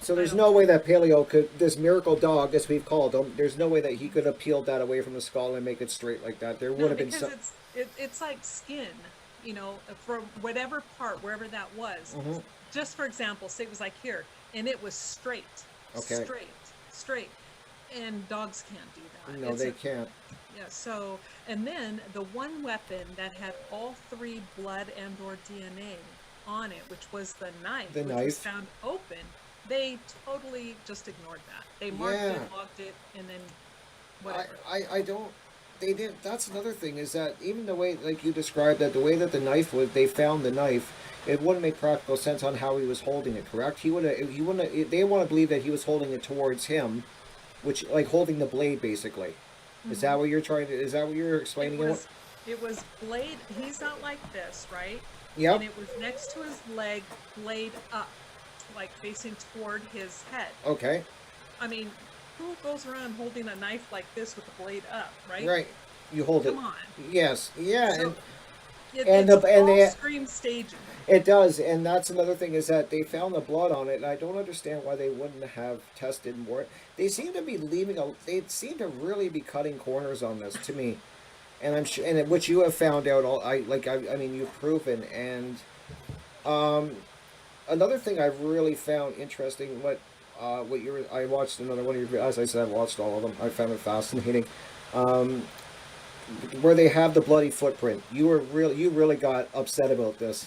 [SPEAKER 4] So there's
[SPEAKER 5] I
[SPEAKER 4] no
[SPEAKER 5] don't-
[SPEAKER 4] way that Paleo could, this miracle dog, as we've called him, there's no way that he could have peeled that away from the skull and make it straight like that. There would
[SPEAKER 5] No,
[SPEAKER 4] have been
[SPEAKER 5] because
[SPEAKER 4] some.
[SPEAKER 5] it's like skin, you know, from whatever part, wherever that was.
[SPEAKER 4] Mhm.
[SPEAKER 5] Just for example, say it was like here, and it was straight,
[SPEAKER 4] Okay.
[SPEAKER 5] straight, and dogs can't do that.
[SPEAKER 4] No,
[SPEAKER 5] It's
[SPEAKER 4] they
[SPEAKER 5] a-
[SPEAKER 4] can't.
[SPEAKER 5] Yeah. So, and then the one weapon that had all 3 blood and or DNA on it, which was the knife,
[SPEAKER 4] The
[SPEAKER 5] which
[SPEAKER 4] knife.
[SPEAKER 5] was found open, they totally just ignored that. They marked
[SPEAKER 4] Yeah.
[SPEAKER 5] it, logged it, and then whatever.
[SPEAKER 4] I don't. They didn't. That's another thing, is that even the way, like you described, that the way that the knife was, they found the knife, it wouldn't make practical sense on how he was holding it. Correct? He would have. He wouldn't. They want to believe that he was holding it towards him, which, like, holding the blade, basically. Is that what you're trying to? Is that what you're explaining?
[SPEAKER 5] It was blade. He's out like this, right?
[SPEAKER 4] Yep.
[SPEAKER 5] And it was next to his leg, blade up, like facing toward his head.
[SPEAKER 4] Okay.
[SPEAKER 5] I mean, who goes around holding a knife like this with the blade up, right?
[SPEAKER 4] Right. You hold
[SPEAKER 5] Come
[SPEAKER 4] it.
[SPEAKER 5] on.
[SPEAKER 4] Yes. Yeah.
[SPEAKER 5] So,
[SPEAKER 4] and
[SPEAKER 5] it's
[SPEAKER 4] the- and
[SPEAKER 5] all
[SPEAKER 4] they-
[SPEAKER 5] scream staging.
[SPEAKER 4] It does, and that's another thing, is that they found the blood on it, and I don't understand why they wouldn't have tested more. They seem to be they seem to really be cutting corners on this, to me, and I'm sure, and which you have found out. I mean, you've proven, and another thing I've really found interesting. I watched another one of your, as I said, I watched all of them. I found it fascinating. Where they have the bloody footprint, you really got upset about this,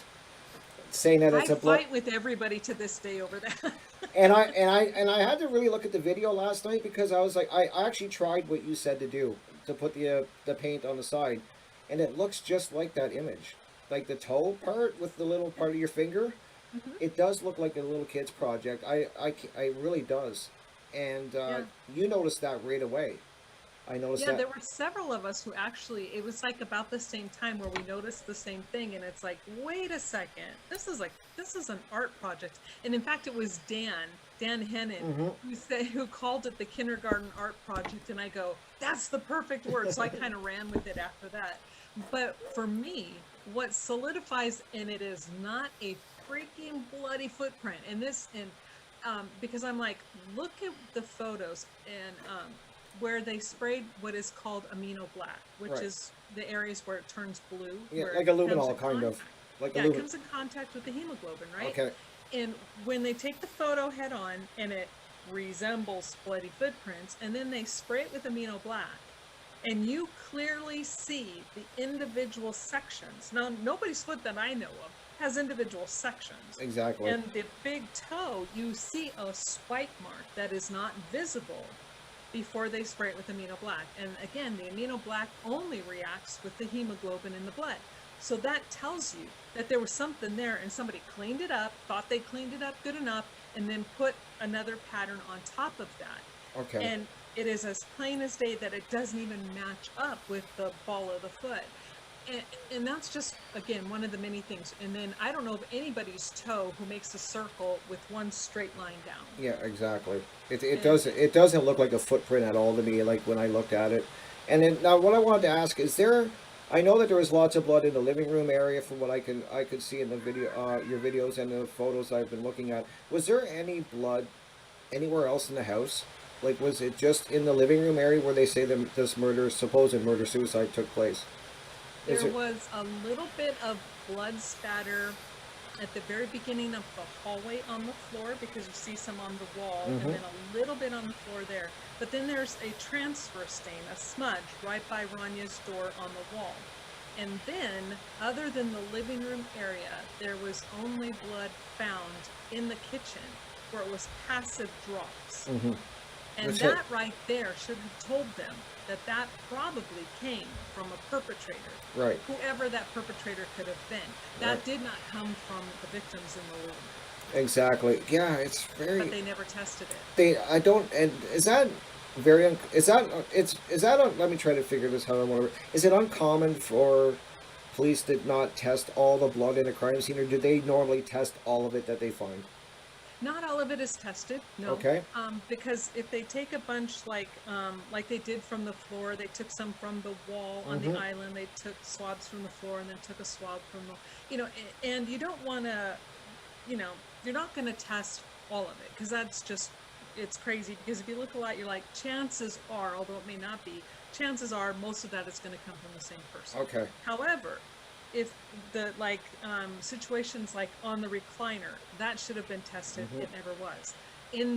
[SPEAKER 4] saying that it's
[SPEAKER 5] I
[SPEAKER 4] a blood.
[SPEAKER 5] fight with everybody to this day over that.
[SPEAKER 4] And I had to really look at the video last night, because I was like, I actually tried what you said to do, to put the paint on the side, and it looks just like that image, like the toe part with the little part of your finger.
[SPEAKER 5] Mhm.
[SPEAKER 4] It does look like a little kid's project. I really does, and
[SPEAKER 5] Yeah.
[SPEAKER 4] you noticed that right away. I noticed
[SPEAKER 5] Yeah,
[SPEAKER 4] that.
[SPEAKER 5] there were several of us who actually, it was like about the same time where we noticed the same thing, and it's like, wait a second, this is an art project. And in fact, it was Dan Hennon,
[SPEAKER 4] Mhm.
[SPEAKER 5] who called it the kindergarten art project, and I go, that's the perfect word. So I kind of ran with it after that. But for me, what solidifies, and it is not a freaking bloody footprint, because I'm like, look at the photos, and where they sprayed what is called amino black, which
[SPEAKER 4] Right.
[SPEAKER 5] is the areas where it turns blue.
[SPEAKER 4] Yeah,
[SPEAKER 5] where
[SPEAKER 4] like
[SPEAKER 5] it
[SPEAKER 4] a luminol,
[SPEAKER 5] comes in
[SPEAKER 4] kind of.
[SPEAKER 5] contact.
[SPEAKER 4] Like
[SPEAKER 5] Yeah,
[SPEAKER 4] a
[SPEAKER 5] it
[SPEAKER 4] luminol.
[SPEAKER 5] comes in contact with the hemoglobin, right?
[SPEAKER 4] Okay.
[SPEAKER 5] And when they take the photo head on and it resembles bloody footprints, and then they spray it with amino black, and you clearly see the individual sections. Now, nobody's foot that I know of has individual sections.
[SPEAKER 4] Exactly.
[SPEAKER 5] And the big toe, you see a swipe mark that is not visible before they spray it with amino black. And again, the amino black only reacts with the hemoglobin in the blood. So that tells you that there was something there, and somebody cleaned it up, thought they cleaned it up good enough, and then put another pattern on top of that.
[SPEAKER 4] Okay.
[SPEAKER 5] And it is as plain as day that it doesn't even match up with the ball of the foot. And that's just, again, one of the many things. And then I don't know of anybody's toe who makes a circle with one straight line down.
[SPEAKER 4] Yeah, exactly. It
[SPEAKER 5] Yeah.
[SPEAKER 4] doesn't look like a footprint at all to me, like when I looked at it. And then now, what I wanted to ask is, I know that there was lots of blood in the living room area from what I could see in the video, your videos and the photos I've been looking at. Was there any blood anywhere else in the house? Like, was it just in the living room area where they say this supposed murder suicide took place? Is
[SPEAKER 5] There
[SPEAKER 4] it-
[SPEAKER 5] was a little bit of blood spatter at the very beginning of the hallway on the floor, because you see some on the wall,
[SPEAKER 4] Mhm.
[SPEAKER 5] and then a little bit on the floor there. But then there's a transfer stain, a smudge, right by Ranya's door on the wall. And then, other than the living room area, there was only blood found in the kitchen. where it was passive drops.
[SPEAKER 4] Mm-hmm.
[SPEAKER 5] And
[SPEAKER 4] That's it.
[SPEAKER 5] that right there should have told them that that probably came from a perpetrator,
[SPEAKER 4] Right.
[SPEAKER 5] whoever that perpetrator could have been. That
[SPEAKER 4] Right.
[SPEAKER 5] did not come from the victims in the room,
[SPEAKER 4] Exactly. Yeah, it's very.
[SPEAKER 5] but they never tested it.
[SPEAKER 4] I don't. And is that let me try to figure this out. Is it uncommon for police to not test all the blood in a crime scene, or do they normally test all of it that they find?
[SPEAKER 5] Not all of it is tested, no.
[SPEAKER 4] Okay.
[SPEAKER 5] Because if they take a bunch like they did from the floor, they took some from the wall on
[SPEAKER 4] Mhm.
[SPEAKER 5] the island, they took swabs from the floor and then took a swab from the, and you don't want to, you're not going to test all of it because that's just, it's crazy because if you look a lot, you're like, chances are, although it may not be, chances are most of that is going to come from the same person.
[SPEAKER 4] Okay.
[SPEAKER 5] However, if the situations like on the recliner, that should have been tested.
[SPEAKER 4] Mhm.
[SPEAKER 5] It never was. In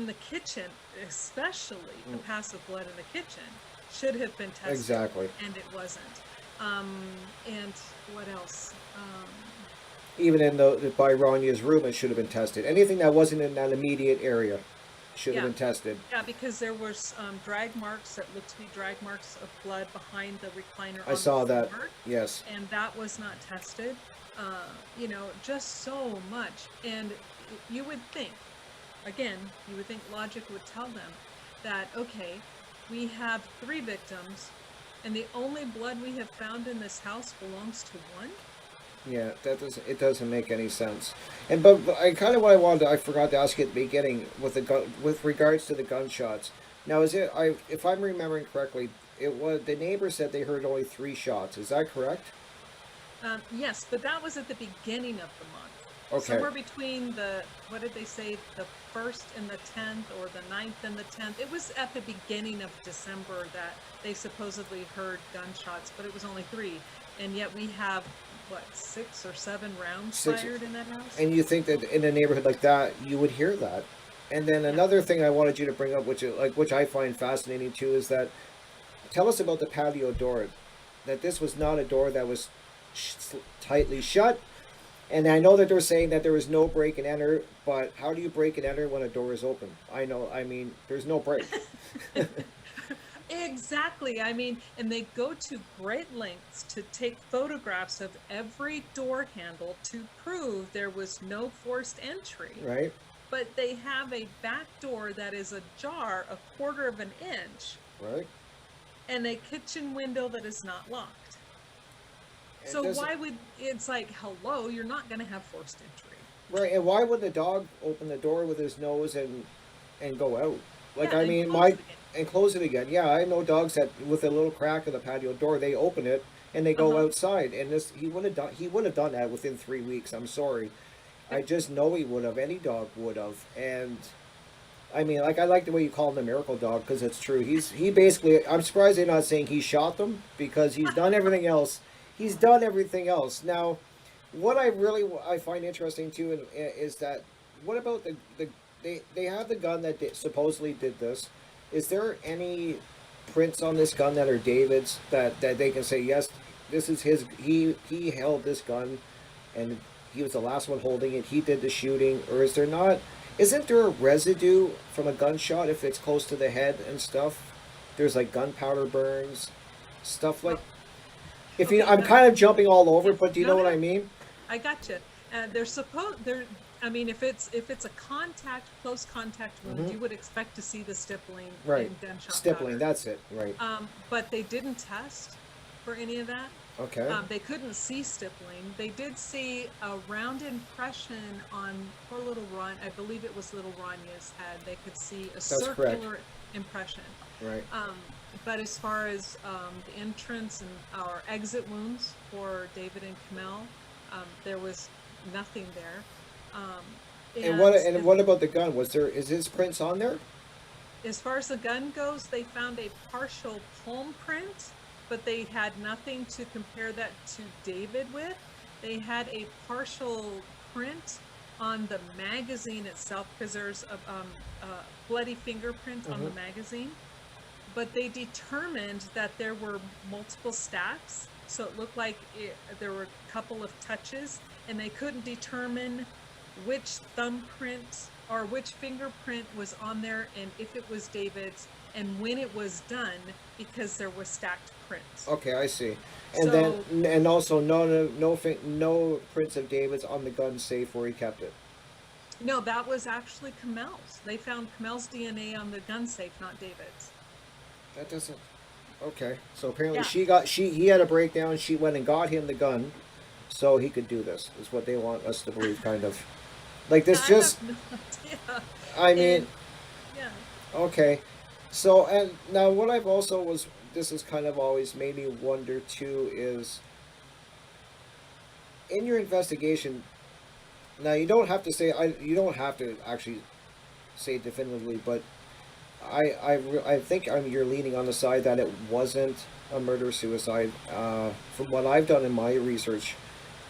[SPEAKER 5] the kitchen, especially the passive blood in the kitchen, should have been tested.
[SPEAKER 4] Exactly.
[SPEAKER 5] And it wasn't. And what else?
[SPEAKER 4] Even in by Ranya's room, it should have been tested. Anything that wasn't in that immediate area should have
[SPEAKER 5] Yeah.
[SPEAKER 4] been tested.
[SPEAKER 5] Yeah, because there was drag marks that looked to be drag marks of blood behind the recliner.
[SPEAKER 4] I saw
[SPEAKER 5] the
[SPEAKER 4] that.
[SPEAKER 5] floor.
[SPEAKER 4] Yes.
[SPEAKER 5] And that was not tested. Just so much. And you would think, again, logic would tell them that, okay, we have 3 victims, and the only blood we have found in this house belongs to one?
[SPEAKER 4] Yeah, it doesn't make any sense. And but I kind of what I forgot to ask you at the beginning with with regards to the gunshots. Now, if I'm remembering correctly, it was the neighbor said they heard only 3 shots. Is that correct?
[SPEAKER 5] Yes, but that was at the beginning of the month.
[SPEAKER 4] Okay.
[SPEAKER 5] Somewhere between what did they say, the 1st and the 10th, or the 9th and the 10th. It was at the beginning of December that they supposedly heard gunshots, but it was only 3. And yet we have, 6 or 7 rounds
[SPEAKER 4] 6.
[SPEAKER 5] fired in that house?
[SPEAKER 4] And you think that in a neighborhood like that, you would hear that. And then another thing I wanted you to bring up, which I find fascinating too, is that tell us about the patio door. That this was not a door that was tightly shut. And I know that they're saying that there was no break and enter, but how do you break and enter when a door is open? There's no break.
[SPEAKER 5] Exactly. And they go to great lengths to take photographs of every door handle to prove there was no forced entry.
[SPEAKER 4] Right?
[SPEAKER 5] But they have a back door that is ajar 1/4 of an inch
[SPEAKER 4] Right?
[SPEAKER 5] and a kitchen window that is not locked.
[SPEAKER 4] It
[SPEAKER 5] So
[SPEAKER 4] doesn't-
[SPEAKER 5] why would, it's like, hello, you're not going to have forced entry.
[SPEAKER 4] Right, and why would the dog open the door with his nose and go out? Like,
[SPEAKER 5] Yeah,
[SPEAKER 4] I
[SPEAKER 5] and
[SPEAKER 4] mean,
[SPEAKER 5] close it again.
[SPEAKER 4] and close it again. Yeah, I know dogs that with a little crack in the patio door, they open it and they go
[SPEAKER 5] Uh-huh.
[SPEAKER 4] outside. And he would have done that within 3 weeks. I'm sorry, I just know he would have. Any dog would have. And I mean, I like the way you call him the miracle dog because it's true. He basically. I'm surprised they're not saying he shot them because he's done everything else. He's done everything else. Now, what I find interesting too is that what about they have the gun that supposedly did this. Is there any prints on this gun that are David's that they can say yes, this is his? He held this gun, and he was the last one holding it. He did the shooting, or is there not? Isn't there a residue from a gunshot if it's close to the head and stuff? There's like gunpowder burns, stuff like. I'm kind of jumping all over, but do you know what I mean?
[SPEAKER 5] I gotcha. If it's a close contact wound,
[SPEAKER 4] Mhm.
[SPEAKER 5] you would expect to see the stippling
[SPEAKER 4] Right.
[SPEAKER 5] and gunshot
[SPEAKER 4] Stippling,
[SPEAKER 5] powder.
[SPEAKER 4] that's it, right.
[SPEAKER 5] But they didn't test for any of that.
[SPEAKER 4] Okay.
[SPEAKER 5] They couldn't see stippling. They did see a round impression on poor little Ron. I believe it was little Ranya's head. They could see a circular impression.
[SPEAKER 4] Right.
[SPEAKER 5] But as far as the entrance and our exit wounds for David and Kamel, there was nothing there.
[SPEAKER 4] And what about the gun? Is his prints on there?
[SPEAKER 5] As far as the gun goes, they found a partial palm print, but they had nothing to compare that to David with. They had a partial print on the magazine itself because there's a bloody fingerprint on the magazine. But they determined that there were multiple stacks, so it looked like there were a couple of touches, and they couldn't determine which thumbprint or which fingerprint was on there, and if it was David's, and when it was done, because there were stacked prints.
[SPEAKER 4] Okay, I see. And then, and also no prints of David's on the gun safe where he kept it.
[SPEAKER 5] No, that was actually Kamel's. They found Kamel's DNA on the gun safe, not David's.
[SPEAKER 4] That doesn't. Okay, so apparently
[SPEAKER 5] Yeah.
[SPEAKER 4] he had a breakdown. She went and got him the gun, so he could do this. Is what they want us to believe, kind of. Like this,
[SPEAKER 5] I
[SPEAKER 4] just.
[SPEAKER 5] have no idea.
[SPEAKER 4] I mean,
[SPEAKER 5] And, yeah.
[SPEAKER 4] okay. So, and now what I've also this has kind of always made me wonder too is, in your investigation, now you don't have to say, you don't have to actually say definitively, but I think you're leaning on the side that it wasn't a murder-suicide. From what I've done in my research,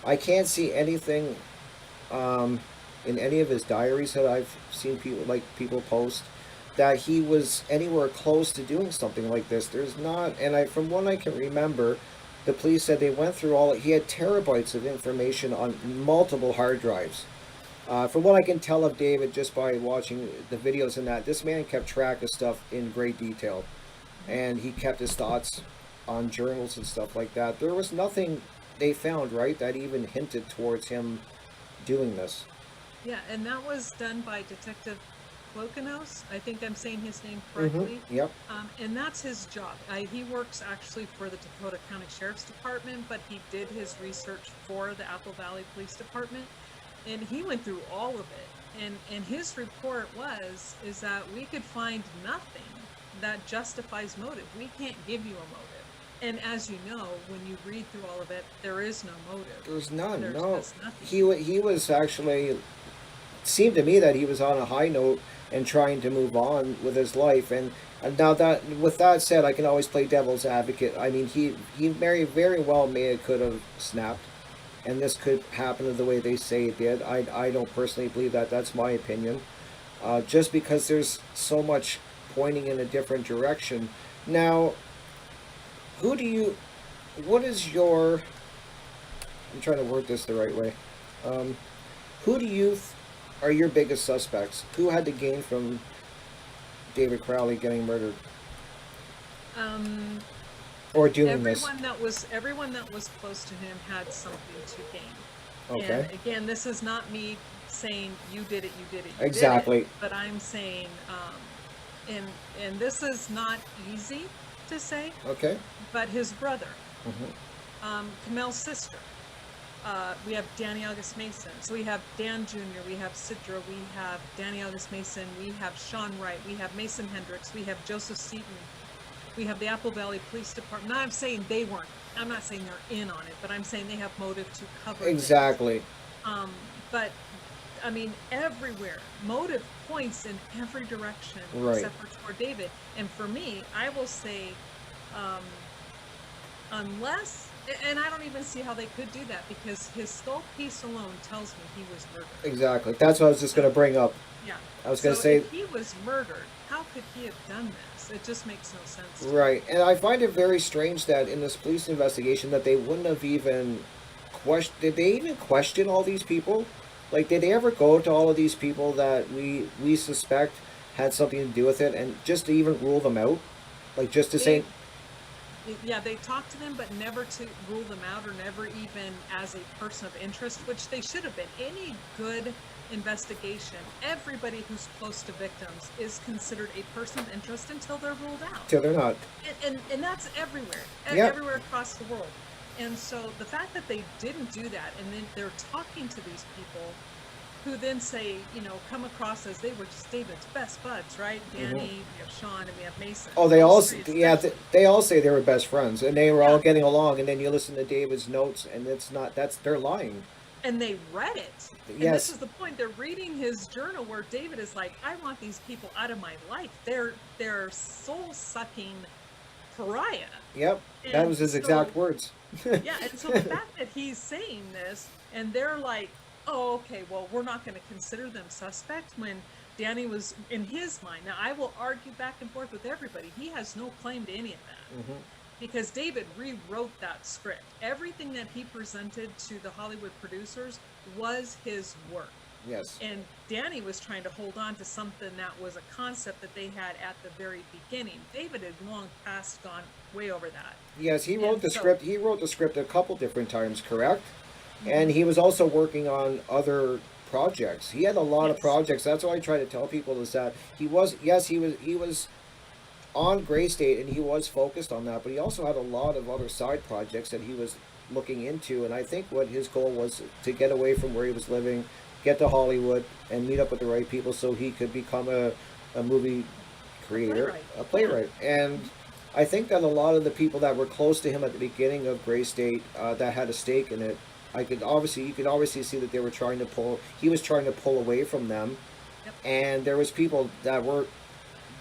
[SPEAKER 4] I can't see anything in any of his diaries that I've seen people post that he was anywhere close to doing something like this. There's not, and from what I can remember, the police said they went through he had terabytes of information on multiple hard drives. From what I can tell of David, just by watching the videos and that, this man kept track of stuff in great detail. And he kept his thoughts on journals and stuff like that. There was nothing they found, right, that even hinted towards him doing this.
[SPEAKER 5] Yeah, and that was done by Detective Klokanos. I think I'm saying his name correctly.
[SPEAKER 4] Yep.
[SPEAKER 5] And that's his job. He works actually for the Dakota County Sheriff's Department, but he did his research for the Apple Valley Police Department. And he went through all of it. And his report is that we could find nothing that justifies motive. We can't give you a motive. And as you know, when you read through all of it, there is no motive.
[SPEAKER 4] There's none.
[SPEAKER 5] There's
[SPEAKER 4] No.
[SPEAKER 5] just nothing.
[SPEAKER 4] He was actually, seemed to me that he was on a high note and trying to move on with his life. And now that, with that said, I can always play devil's advocate. I mean, he very well could have snapped, and this could happen the way they say it did. I don't personally believe that. That's my opinion. Just because there's so much pointing in a different direction. Now, what is your, I'm trying to word this the right way. Who do you are your biggest suspects? Who had to gain from David Crowley getting murdered? Or doing this?
[SPEAKER 5] Everyone that was close to him had something to gain.
[SPEAKER 4] Okay.
[SPEAKER 5] And again, this is not me saying you did it, you did it,
[SPEAKER 4] Exactly.
[SPEAKER 5] did it, but I'm saying, and this is not easy to say,
[SPEAKER 4] Okay.
[SPEAKER 5] but his brother,
[SPEAKER 4] Mm-hmm.
[SPEAKER 5] Kamel's sister. We have Danny August Mason. So we have Dan Jr., we have Sidra, we have Danny August Mason, we have Sean Wright, we have Mason Hendricks, we have Joseph Seaton, we have the Apple Valley Police Department. Now I'm saying they weren't. I'm not saying they're in on it, but I'm saying they have motive to cover things.
[SPEAKER 4] Exactly.
[SPEAKER 5] But I mean, everywhere, motive points in every direction,
[SPEAKER 4] Right.
[SPEAKER 5] except for toward David. And for me, I will say, unless, and I don't even see how they could do that, because his skull piece alone tells me he was murdered.
[SPEAKER 4] Exactly. That's what I was just going to bring up.
[SPEAKER 5] Yeah.
[SPEAKER 4] I was going to
[SPEAKER 5] So
[SPEAKER 4] say.
[SPEAKER 5] if he was murdered, how could he have done this? It just makes no sense. To me.
[SPEAKER 4] Right, and I find it very strange that in this police investigation that they wouldn't have even did they even question all these people? Like, did they ever go to all of these people that we suspect had something to do with it, and just to even rule them out? Like, just to say...
[SPEAKER 5] Yeah, they talked to them, but never to rule them out, or never even as a person of interest, which they should have been. Any good investigation, everybody who's close to victims is considered a person of interest until they're ruled out.
[SPEAKER 4] Till they're not.
[SPEAKER 5] And that's everywhere,
[SPEAKER 4] Yeah.
[SPEAKER 5] everywhere across the world. And so the fact that they didn't do that, and then they're talking to these people who then say, come across as they were just David's best buds, right? Danny, we have Sean, and we have Mason.
[SPEAKER 4] Oh, they all,
[SPEAKER 5] Those three
[SPEAKER 4] yeah,
[SPEAKER 5] especially.
[SPEAKER 4] they all say they were best friends, and they were all
[SPEAKER 5] Yeah.
[SPEAKER 4] getting along, and then you listen to David's notes, and they're lying.
[SPEAKER 5] And they read it. And
[SPEAKER 4] Yes.
[SPEAKER 5] this is the point. They're reading his journal where David is like, I want these people out of my life. They're soul-sucking pariah.
[SPEAKER 4] Yep, that
[SPEAKER 5] And
[SPEAKER 4] was his
[SPEAKER 5] so-
[SPEAKER 4] exact words.
[SPEAKER 5] Yeah, and so the fact that he's saying this, and they're like, oh, okay, well, we're not going to consider them suspect, when Danny was, in his mind, now I will argue back and forth with everybody, he has no claim to any of that. Because David rewrote that script. Everything that he presented to the Hollywood producers was his work.
[SPEAKER 4] Yes.
[SPEAKER 5] And Danny was trying to hold on to something that was a concept that they had at the very beginning. David had long past gone way over that.
[SPEAKER 4] Yes, he wrote
[SPEAKER 5] And
[SPEAKER 4] the
[SPEAKER 5] so-
[SPEAKER 4] script. He wrote the script a couple different times, correct?
[SPEAKER 5] Mm-hmm.
[SPEAKER 4] And he was also working on other projects. He had a lot of
[SPEAKER 5] Yes.
[SPEAKER 4] projects. That's why I try to tell people is that he was on Gray State and he was focused on that, but he also had a lot of other side projects that he was looking into. And I think what his goal was to get away from where he was living, get to Hollywood, and meet up with the right people so he could become a movie creator, a playwright. And I think that a lot of the people that were close to him at the beginning of Gray State that had a stake in it, you could obviously see that he was trying to pull away from them.
[SPEAKER 5] Yep.
[SPEAKER 4] And there was people that weren't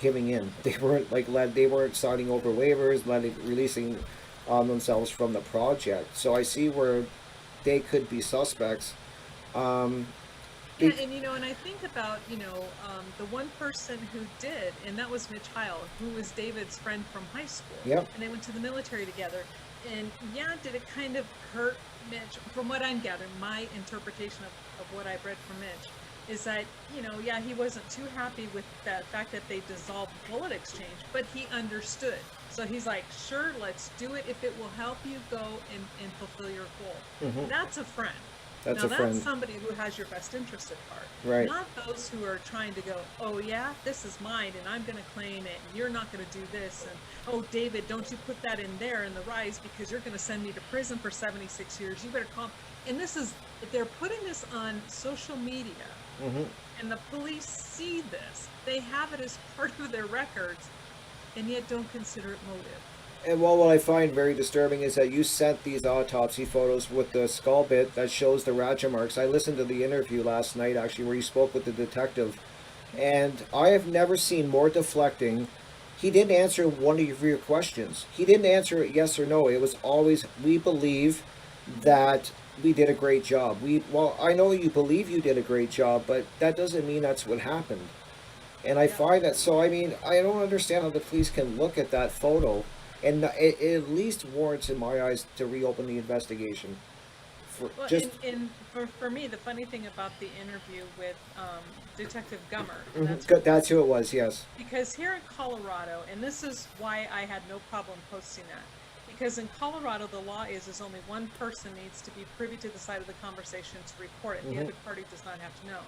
[SPEAKER 4] giving in. They weren't signing over waivers, releasing themselves from the project. So I see where they could be suspects.
[SPEAKER 5] Yeah, and and I think about the one person who did, and that was Mitch Heil, who was David's friend from high school.
[SPEAKER 4] Yep.
[SPEAKER 5] And they went to the military together. And yeah, did it kind of hurt Mitch? From what I'm gathering, my interpretation of what I've read from Mitch is that yeah, he wasn't too happy with the fact that they dissolved bullet exchange, but he understood. So he's like, sure, let's do it if it will help you go and fulfill your goal.
[SPEAKER 4] Mhm.
[SPEAKER 5] That's a friend.
[SPEAKER 4] That's
[SPEAKER 5] Now
[SPEAKER 4] a friend.
[SPEAKER 5] that's somebody who has your best interest at heart.
[SPEAKER 4] Right.
[SPEAKER 5] Not those who are trying to go, oh yeah, this is mine and I'm going to claim it and you're not going to do this. And oh, David, don't you put that in there in the rise because you're going to send me to prison for 76 years. You better calm. And they're putting this on social media
[SPEAKER 4] Hmm.
[SPEAKER 5] and the police see this. They have it as part of their records and yet don't consider it motive.
[SPEAKER 4] And what I find very disturbing is that you sent these autopsy photos with the skull bit that shows the ratchet marks. I listened to the interview last night, actually, where you spoke with the detective, and I have never seen more deflecting. He didn't answer one of your questions. He didn't answer it yes or no. It was always, we believe that we did a great job. I know you believe you did a great job, but that doesn't mean that's what happened. And I find that, so I mean, I don't understand how the police can look at that photo and it at least warrants, in my eyes, to reopen the investigation.
[SPEAKER 5] Well, and for me, the funny thing about the interview with Detective Gummer,
[SPEAKER 4] That's who it was, yes.
[SPEAKER 5] because here in Colorado, and this is why I had no problem posting that, because in Colorado the law is only one person needs to be privy to the side of the conversation to report it. The other party does not have to know.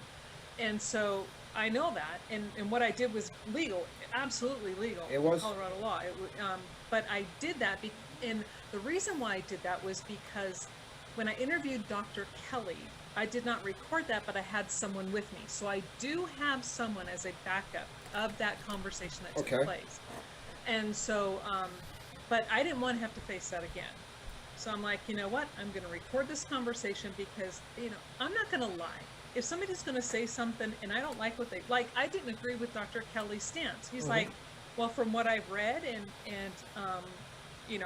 [SPEAKER 5] And so I know that, and what I did was legal, absolutely legal.
[SPEAKER 4] It was.
[SPEAKER 5] In Colorado law. But I did that, and the reason why I did that was because when I interviewed Dr. Kelly, I did not record that, but I had someone with me. So I do have someone as a backup of that conversation that took place. And so, but I didn't want to have to face that again. So I'm like, you know what? I'm going to record this conversation because, I'm not going to lie. If somebody's going to say something and I don't like what they like, I didn't agree with Dr. Kelly's stance. He's like, well, from what I've read and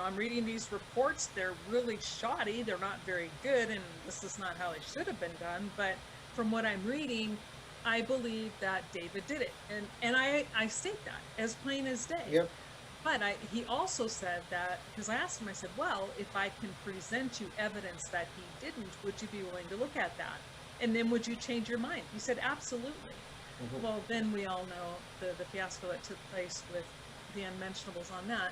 [SPEAKER 5] I'm reading these reports, they're really shoddy. They're not very good. And this is not how it should have been done. But from what I'm reading, I believe that David did it. And I state that as plain as day.
[SPEAKER 4] Yep.
[SPEAKER 5] But he also said that, because I asked him, I said, well, if I can present you evidence that he didn't, would you be willing to look at that? And then would you change your mind? He said, absolutely. Well, then we all know the fiasco that took place with the unmentionables on that.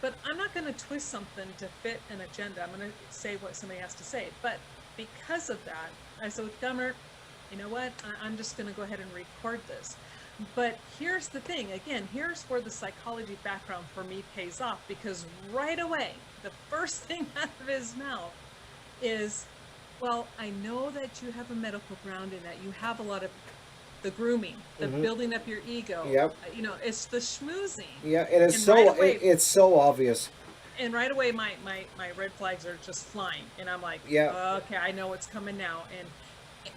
[SPEAKER 5] But I'm not going to twist something to fit an agenda. I'm going to say what somebody has to say. But because of that, I said with Gummer, you know what? I'm just going to go ahead and record this. But here's the thing. Again, here's where the psychology background for me pays off. Because right away, the first thing out of his mouth is, well, I know that you have a medical ground and that you have a lot of the grooming, the building up your ego.
[SPEAKER 4] Yep.
[SPEAKER 5] It's the schmoozing.
[SPEAKER 4] Yeah, and it's it's so obvious.
[SPEAKER 5] And right away, my red flags are just flying, and I'm like,
[SPEAKER 4] Yeah.
[SPEAKER 5] okay, I know what's coming now,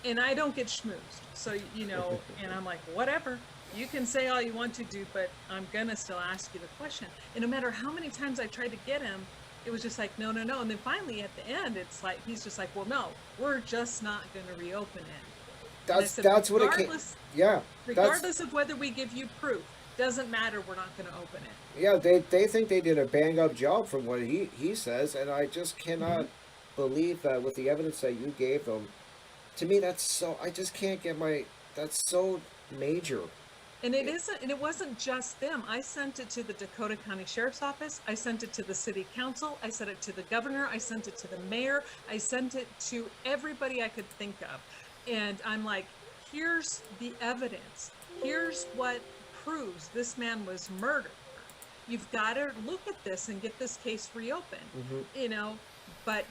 [SPEAKER 5] and I don't get schmoozed, so and I'm like, whatever, you can say all you want to do, but I'm gonna still ask you the question, and no matter how many times I tried to get him, it was just like, no, and then finally at the end, it's like he's just like, well, no, we're just not gonna reopen it.
[SPEAKER 4] That's what it came. Yeah.
[SPEAKER 5] Regardless of whether we give you proof, doesn't matter. We're not going to open it.
[SPEAKER 4] Yeah, they think they did a bang up job from what he says, and I just cannot believe that with the evidence that you gave them, to me, that's so, I just can't get that's so major.
[SPEAKER 5] And it isn't, and it wasn't just them. I sent it to the Dakota County Sheriff's Office. I sent it to the City Council. I sent it to the governor. I sent it to the mayor. I sent it to everybody I could think of. And I'm like, here's the evidence. Here's what proves this man was murdered. You've got to look at this and get this case reopened. You know, but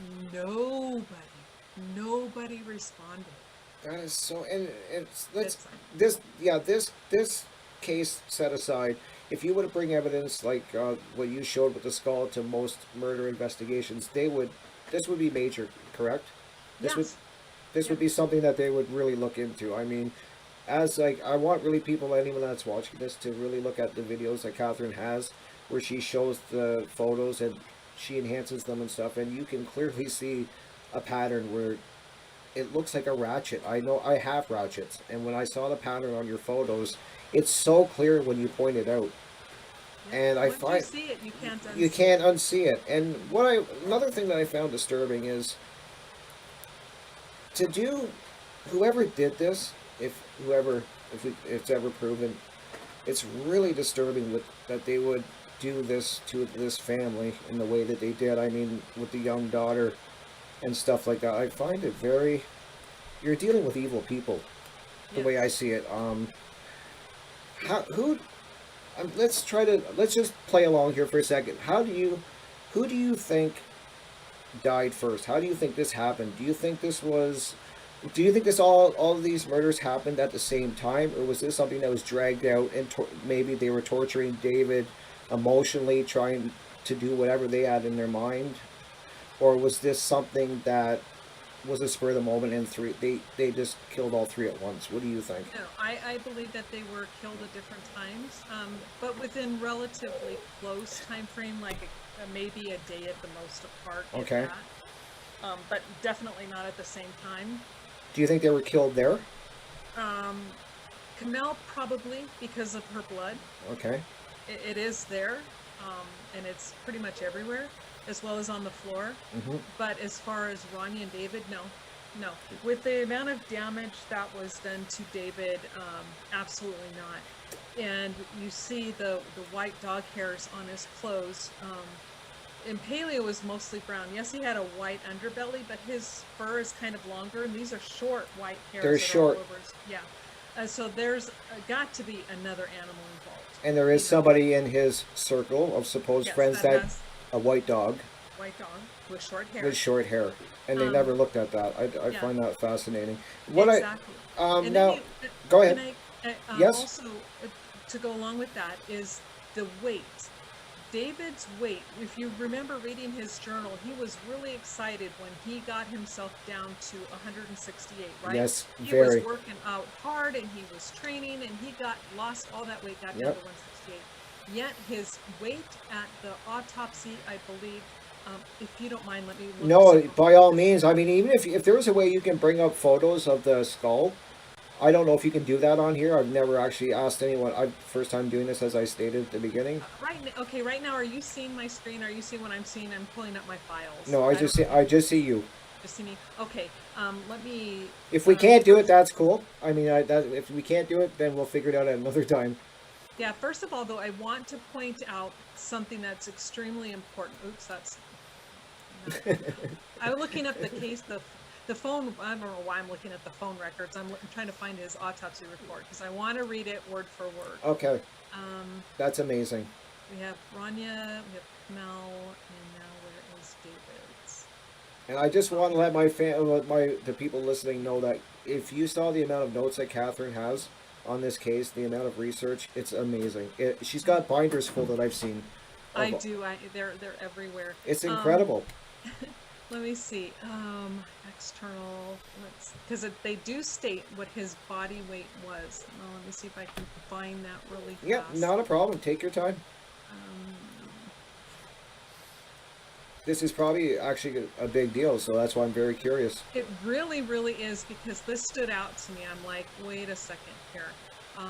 [SPEAKER 5] nobody responded.
[SPEAKER 4] That is so, and
[SPEAKER 5] It's
[SPEAKER 4] this case set aside. If you were to bring evidence like what you showed with the skull to most murder investigations, this would be major, correct? This would be something that they would really look into. I mean, I want really anyone that's watching this to really look at the videos that Catherine has, where she shows the photos and she enhances them and stuff, and you can clearly see a pattern where it looks like a ratchet. I know I have ratchets, and when I saw the pattern on your photos, it's so clear when you point it out. And I find
[SPEAKER 5] you see it,
[SPEAKER 4] you can't unsee it. And another thing that I found disturbing is whoever did this, if it's ever proven, it's really disturbing that they would do this to this family in the way that they did. I mean, with the young daughter and stuff like that. I find it you're dealing with evil people, the way I see it. Let's just play along here for a second. Who do you think died first? How do you think this happened? Do you think all of these murders happened at the same time, or was this something that was dragged out and maybe they were torturing David emotionally, trying to do whatever they had in their mind? Or was this something that was a spur of the moment and they just killed all three at once? What do you think?
[SPEAKER 5] No, I believe that they were killed at different times, but within relatively close time frame, like maybe a day at the most apart.
[SPEAKER 4] Okay.
[SPEAKER 5] But definitely not at the same time.
[SPEAKER 4] Do you think they were killed there?
[SPEAKER 5] Kamel probably, because of her blood.
[SPEAKER 4] Okay.
[SPEAKER 5] It is there, and it's pretty much everywhere, as well as on the floor. But as far as Rania and David, no. With the amount of damage that was done to David, absolutely not. And you see the white dog hairs on his clothes. And Paleo was mostly brown. Yes, he had a white underbelly, but his fur is kind of longer, and these are short white hairs.
[SPEAKER 4] They're short.
[SPEAKER 5] All over his, so there's got to be another animal involved.
[SPEAKER 4] And there is somebody in his circle of supposed friends that a white dog.
[SPEAKER 5] White dog with short hair.
[SPEAKER 4] With short hair, and they never looked at that. I find that fascinating.
[SPEAKER 5] Exactly.
[SPEAKER 4] Now, go ahead. Yes.
[SPEAKER 5] Also, to go along with that is the weight. David's weight. If you remember reading his journal, he was really excited when he got himself down to 168. Right?
[SPEAKER 4] Yes,
[SPEAKER 5] he was working out hard and he was training, and he lost all that weight, got down to 168. Yet his weight at the autopsy, I believe, if you don't mind, let me look.
[SPEAKER 4] No, by all means. I mean, even if there was a way you can bring up photos of the skull, I don't know if you can do that on here. I've never actually asked anyone. First time doing this, as I stated at the beginning.
[SPEAKER 5] Right now, are you seeing my screen? Are you seeing what I'm seeing? I'm pulling up my files.
[SPEAKER 4] No, I just see you.
[SPEAKER 5] Just see me. Okay. Let me.
[SPEAKER 4] If we can't do it, that's cool. I mean, if we can't do it, then we'll figure it out at another time.
[SPEAKER 5] Yeah. First of all, though, I want to point out something that's extremely important. Oops, that's. I'm looking up the case. The phone, I don't know why I'm looking at the phone records. I'm trying to find his autopsy report because I want to read it word for word.
[SPEAKER 4] Okay. That's amazing.
[SPEAKER 5] We have Rania, we have Kamel, and now where is David's?
[SPEAKER 4] And I just want to let the people listening know that if you saw the amount of notes that Catherine has on this case, the amount of research, it's amazing. She's got binders full that I've seen.
[SPEAKER 5] I do. They're everywhere.
[SPEAKER 4] It's incredible.
[SPEAKER 5] Let me see. External. Because they do state what his body weight was. Let me see if I can find that really fast.
[SPEAKER 4] Yep, not a problem. Take your time. This is probably actually a big deal, so that's why I'm very curious.
[SPEAKER 5] It really, really is, because this stood out to me. I'm like, wait a second here. I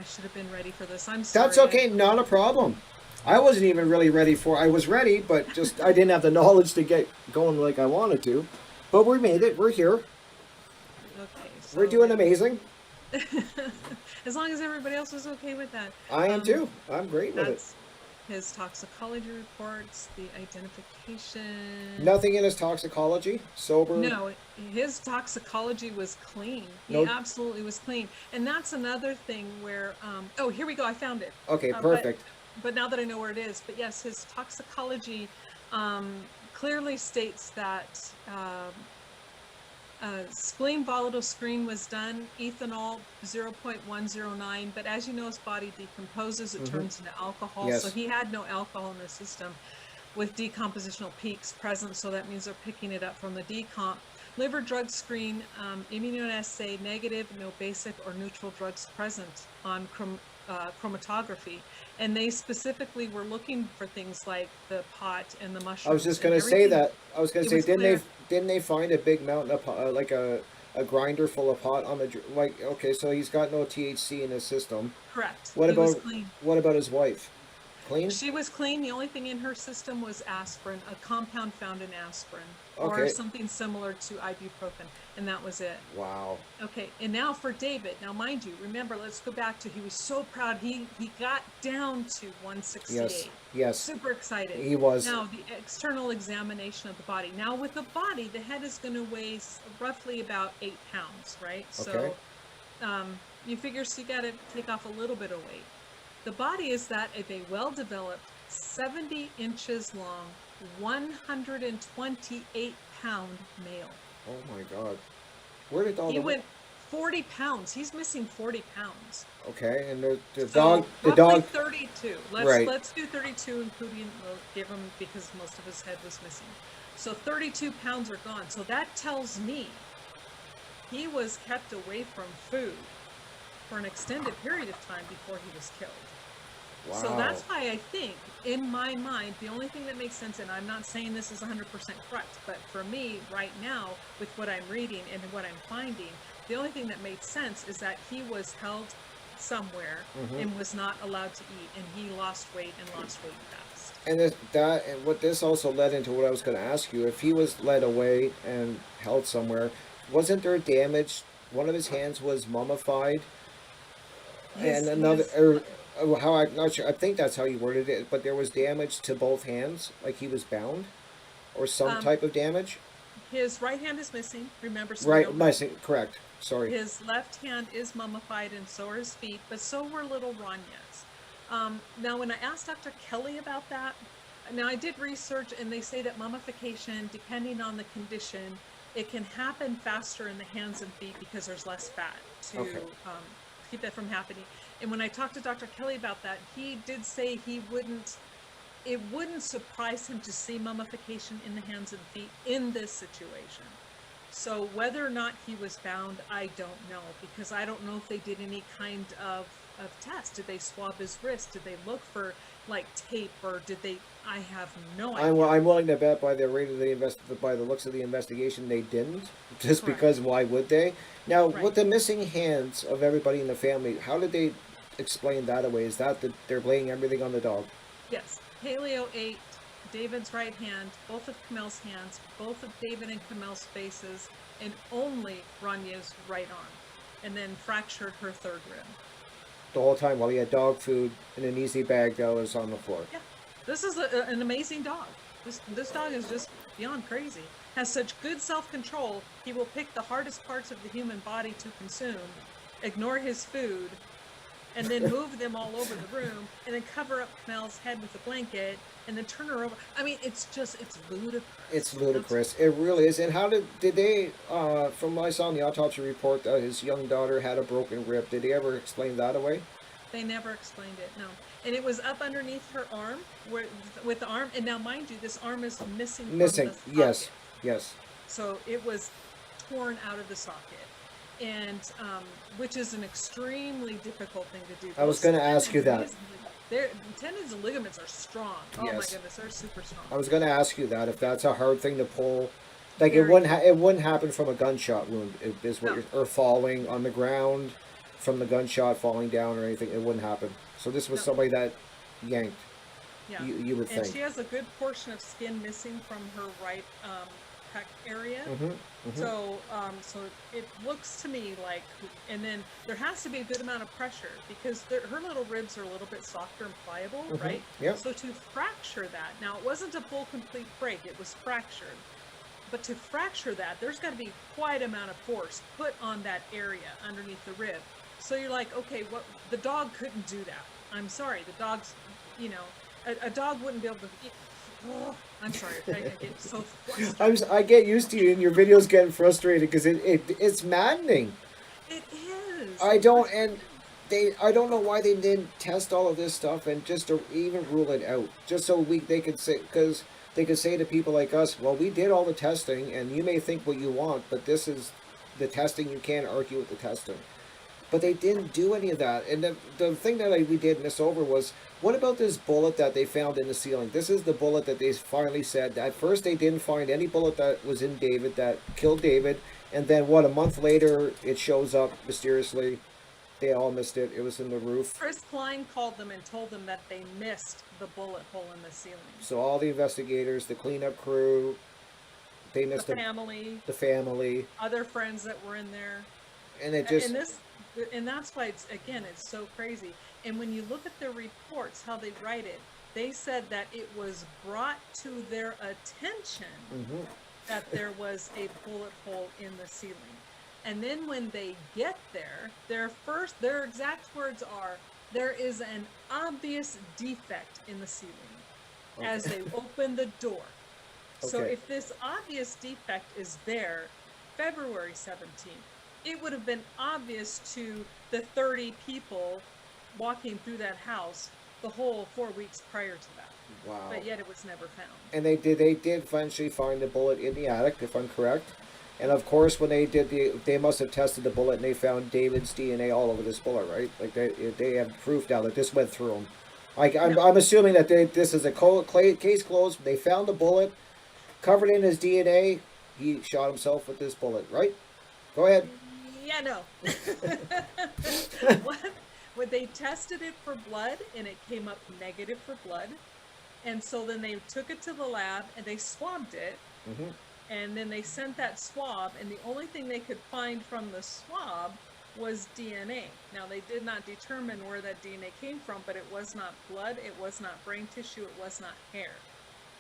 [SPEAKER 5] should have been ready for this. I'm sorry.
[SPEAKER 4] That's okay. Not a problem. I wasn't even really ready I was ready, but just I didn't have the knowledge to get going like I wanted to. But we made it. We're here.
[SPEAKER 5] Okay. So
[SPEAKER 4] We're doing amazing.
[SPEAKER 5] As long as everybody else is okay with that.
[SPEAKER 4] I am too. I'm great with it.
[SPEAKER 5] That's his toxicology reports, the identification.
[SPEAKER 4] Nothing in his toxicology. Sober.
[SPEAKER 5] No, his toxicology was clean. He
[SPEAKER 4] No-
[SPEAKER 5] absolutely was clean. And that's another thing where, oh, here we go. I found it.
[SPEAKER 4] Okay,
[SPEAKER 5] But-
[SPEAKER 4] perfect.
[SPEAKER 5] But now that I know where it is, but yes, his toxicology clearly states that spleen volatile screen was done, ethanol 0.109, but as you know, his body decomposes, it turns into alcohol.
[SPEAKER 4] Yes.
[SPEAKER 5] So he had no alcohol in the system with decompositional peaks present, so that means they're picking it up from the decomp. Liver drug screen, immunoassay negative, no basic or neutral drugs present on chromatography. And they specifically were looking for things like the pot and the mushrooms.
[SPEAKER 4] I was just
[SPEAKER 5] and
[SPEAKER 4] gonna say
[SPEAKER 5] everything.
[SPEAKER 4] that. I was gonna
[SPEAKER 5] It
[SPEAKER 4] say,
[SPEAKER 5] was
[SPEAKER 4] didn't they find a big mountain of pot, like a grinder full of pot on the like? Okay, so he's got no THC in his system.
[SPEAKER 5] Correct.
[SPEAKER 4] What
[SPEAKER 5] He was
[SPEAKER 4] about
[SPEAKER 5] clean.
[SPEAKER 4] what about his wife? Clean.
[SPEAKER 5] She was clean. The only thing in her system was aspirin, a compound found in aspirin, or
[SPEAKER 4] Okay.
[SPEAKER 5] something similar to ibuprofen, and that was it.
[SPEAKER 4] Wow.
[SPEAKER 5] Okay, and now for David. Now, mind you, remember, let's go back to he was so proud. He got down to 168.
[SPEAKER 4] Yes. Yes.
[SPEAKER 5] Super excited.
[SPEAKER 4] He was.
[SPEAKER 5] Now, the external examination of the body. Now, with the body, the head is going to weigh roughly about 8 pounds, right?
[SPEAKER 4] Okay.
[SPEAKER 5] So, you figure so you got to take off a little bit of weight. The body is that of a well-developed, 70 inches long, 128-pound male.
[SPEAKER 4] Oh my God. Where did all
[SPEAKER 5] He
[SPEAKER 4] the
[SPEAKER 5] went 40 pounds. He's missing 40 pounds.
[SPEAKER 4] Okay, and the
[SPEAKER 5] So,
[SPEAKER 4] the
[SPEAKER 5] roughly
[SPEAKER 4] dog.
[SPEAKER 5] 32.
[SPEAKER 4] Right.
[SPEAKER 5] Let's do 32, including we'll give him because most of his head was missing. So 32 pounds are gone. So that tells me he was kept away from food for an extended period of time before he was killed.
[SPEAKER 4] Wow.
[SPEAKER 5] So that's why I think, in my mind, the only thing that makes sense, and I'm not saying this is 100% correct, but for me, right now, with what I'm reading and what I'm finding, the only thing that made sense is that he was held somewhere and was not allowed to eat, and he lost weight and lost weight fast.
[SPEAKER 4] And and what this also led into what I was going to ask you. If he was led away and held somewhere, wasn't there damage? One of his hands was mummified, and another, how I'm not sure. I think that's how you worded it. But there was damage to both hands, like he was bound, or some type of damage.
[SPEAKER 5] His right hand is missing, remember? So
[SPEAKER 4] Right,
[SPEAKER 5] no-
[SPEAKER 4] correct. Sorry.
[SPEAKER 5] His left hand is mummified, and so are his feet, but so were little Ranya's. Now, when I asked Dr. Kelly about that, now I did research, and they say that mummification, depending on the condition, it can happen faster in the hands and feet because there's less fat to
[SPEAKER 4] Okay.
[SPEAKER 5] keep that from happening. And when I talked to Dr. Kelly about that, he did say it wouldn't surprise him to see mummification in the hands and feet in this situation. So whether or not he was bound, I don't know, because I don't know if they did any kind of test. Did they swab his wrist? Did they look for like tape, or did they? I have no idea.
[SPEAKER 4] I'm willing to bet by the rate of by the looks of the investigation, they didn't. Just
[SPEAKER 5] Correct.
[SPEAKER 4] because why would they? Now,
[SPEAKER 5] Right.
[SPEAKER 4] with the missing hands of everybody in the family, how did they explain that away? Is that they're blaming everything on the dog?
[SPEAKER 5] Yes, Paleo ate David's right hand, both of Kamel's hands, both of David and Kamel's faces, and only Ranya's right arm, and then fractured her third rib.
[SPEAKER 4] The whole time while he had dog food in an easy bag that was on the floor.
[SPEAKER 5] Yeah, this is an amazing dog. This dog is just beyond crazy. Has such good self-control. He will pick the hardest parts of the human body to consume, ignore his food, and then move them all over the room, and then cover up Kamel's head with a blanket, and then turn her over. I mean, it's ludicrous.
[SPEAKER 4] It's ludicrous. It really is. And how did they, from what I saw in the autopsy report, that his young daughter had a broken rib. Did they ever explain that away?
[SPEAKER 5] They never explained it, no. And it was up underneath her arm, with the arm. And now, mind you, this arm is missing. From
[SPEAKER 4] Missing.
[SPEAKER 5] the
[SPEAKER 4] Yes.
[SPEAKER 5] socket.
[SPEAKER 4] Yes.
[SPEAKER 5] So it was torn out of the socket, and which is an extremely difficult thing to do.
[SPEAKER 4] I was
[SPEAKER 5] Those
[SPEAKER 4] gonna ask you
[SPEAKER 5] tendons
[SPEAKER 4] that.
[SPEAKER 5] Their tendons and ligaments are strong. Oh my
[SPEAKER 4] Yes.
[SPEAKER 5] goodness, they're super strong.
[SPEAKER 4] I was going to ask you that if that's a hard thing to pull. Like
[SPEAKER 5] Very.
[SPEAKER 4] it wouldn't happen from a gunshot wound. Is what
[SPEAKER 5] No.
[SPEAKER 4] or falling on the ground from the gunshot, falling down or anything. It wouldn't happen. So this was
[SPEAKER 5] No.
[SPEAKER 4] somebody that yanked.
[SPEAKER 5] Yeah.
[SPEAKER 4] You would
[SPEAKER 5] And
[SPEAKER 4] think.
[SPEAKER 5] she has a good portion of skin missing from her right pec area.
[SPEAKER 4] Mm-hmm.
[SPEAKER 5] So, so it looks to me like, and then there has to be a good amount of pressure because her little ribs are a little bit softer and pliable, right?
[SPEAKER 4] Yep.
[SPEAKER 5] So to fracture that, now it wasn't a full complete break, it was fractured. But to fracture that, there's got to be quite amount of force put on that area underneath the rib. So you're like, okay, what? The dog couldn't do that. I'm sorry, the dog's, you know, a dog wouldn't be able to. Oh, I'm sorry, I get so frustrated.
[SPEAKER 4] I get used to you and your videos getting frustrated because it's maddening.
[SPEAKER 5] It is.
[SPEAKER 4] I don't know why they didn't test all of this stuff and just to even rule it out, just so they could say, because they could say to people like us, well, we did all the testing and you may think what you want, but this is the testing. You can't argue with the testing. But they didn't do any of that. And the thing that we did miss over was, what about this bullet that they found in the ceiling? This is the bullet that they finally said. At first they didn't find any bullet that was in David, that killed David. And then, a month later, it shows up mysteriously. They all missed it. It was in the roof.
[SPEAKER 5] Chris Klein called them and told them that they missed the bullet hole in the ceiling.
[SPEAKER 4] So all the investigators, the cleanup crew, they missed
[SPEAKER 5] the family, other friends that were in there.
[SPEAKER 4] And it just...
[SPEAKER 5] And that's why it's so crazy. And when you look at their reports, how they write it, they said that it was brought to their attention that there was a bullet hole in the ceiling. And then when they get there, their exact words are, there is an obvious defect in the ceiling as they open the door. So if this obvious defect is there, February 17th, it would have been obvious to the 30 people walking through that house the whole 4 weeks prior to that.
[SPEAKER 4] Wow.
[SPEAKER 5] But yet it was never found.
[SPEAKER 4] And they did eventually find the bullet in the attic, if I'm correct. And of course, when they must have tested the bullet and they found David's DNA all over this bullet, right? Like they have proof now that this went through him. I'm assuming that this is a case closed. They found the bullet, covered in his DNA. He shot himself with this bullet, right? Go ahead.
[SPEAKER 5] Yeah, no. When they tested it for blood and it came up negative for blood, and so then they took it to the lab and they swabbed it, and then they sent that swab, and the only thing they could find from the swab was DNA. Now they did not determine where that DNA came from, but it was not blood, it was not brain tissue, it was not hair.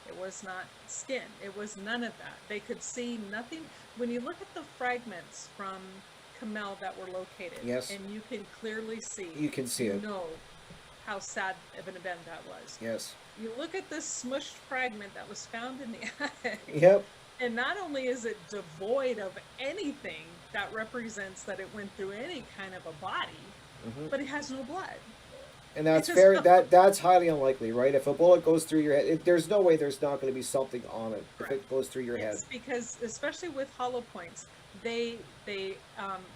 [SPEAKER 5] It was not skin. It was none of that. They could see nothing. When you look at the fragments from Kamel that were located,
[SPEAKER 4] yes,
[SPEAKER 5] and you can clearly see,
[SPEAKER 4] it.
[SPEAKER 5] Know how sad of an event that was.
[SPEAKER 4] Yes.
[SPEAKER 5] You look at this smushed fragment that was found in the attic.
[SPEAKER 4] Yep.
[SPEAKER 5] And not only is it devoid of anything that represents that it went through any kind of a body, but it has no blood.
[SPEAKER 4] And that's that's highly unlikely, right? If a bullet goes through your head, there's no way there's not going to be something on it. Correct. If it goes through your head.
[SPEAKER 5] Because especially with hollow points, they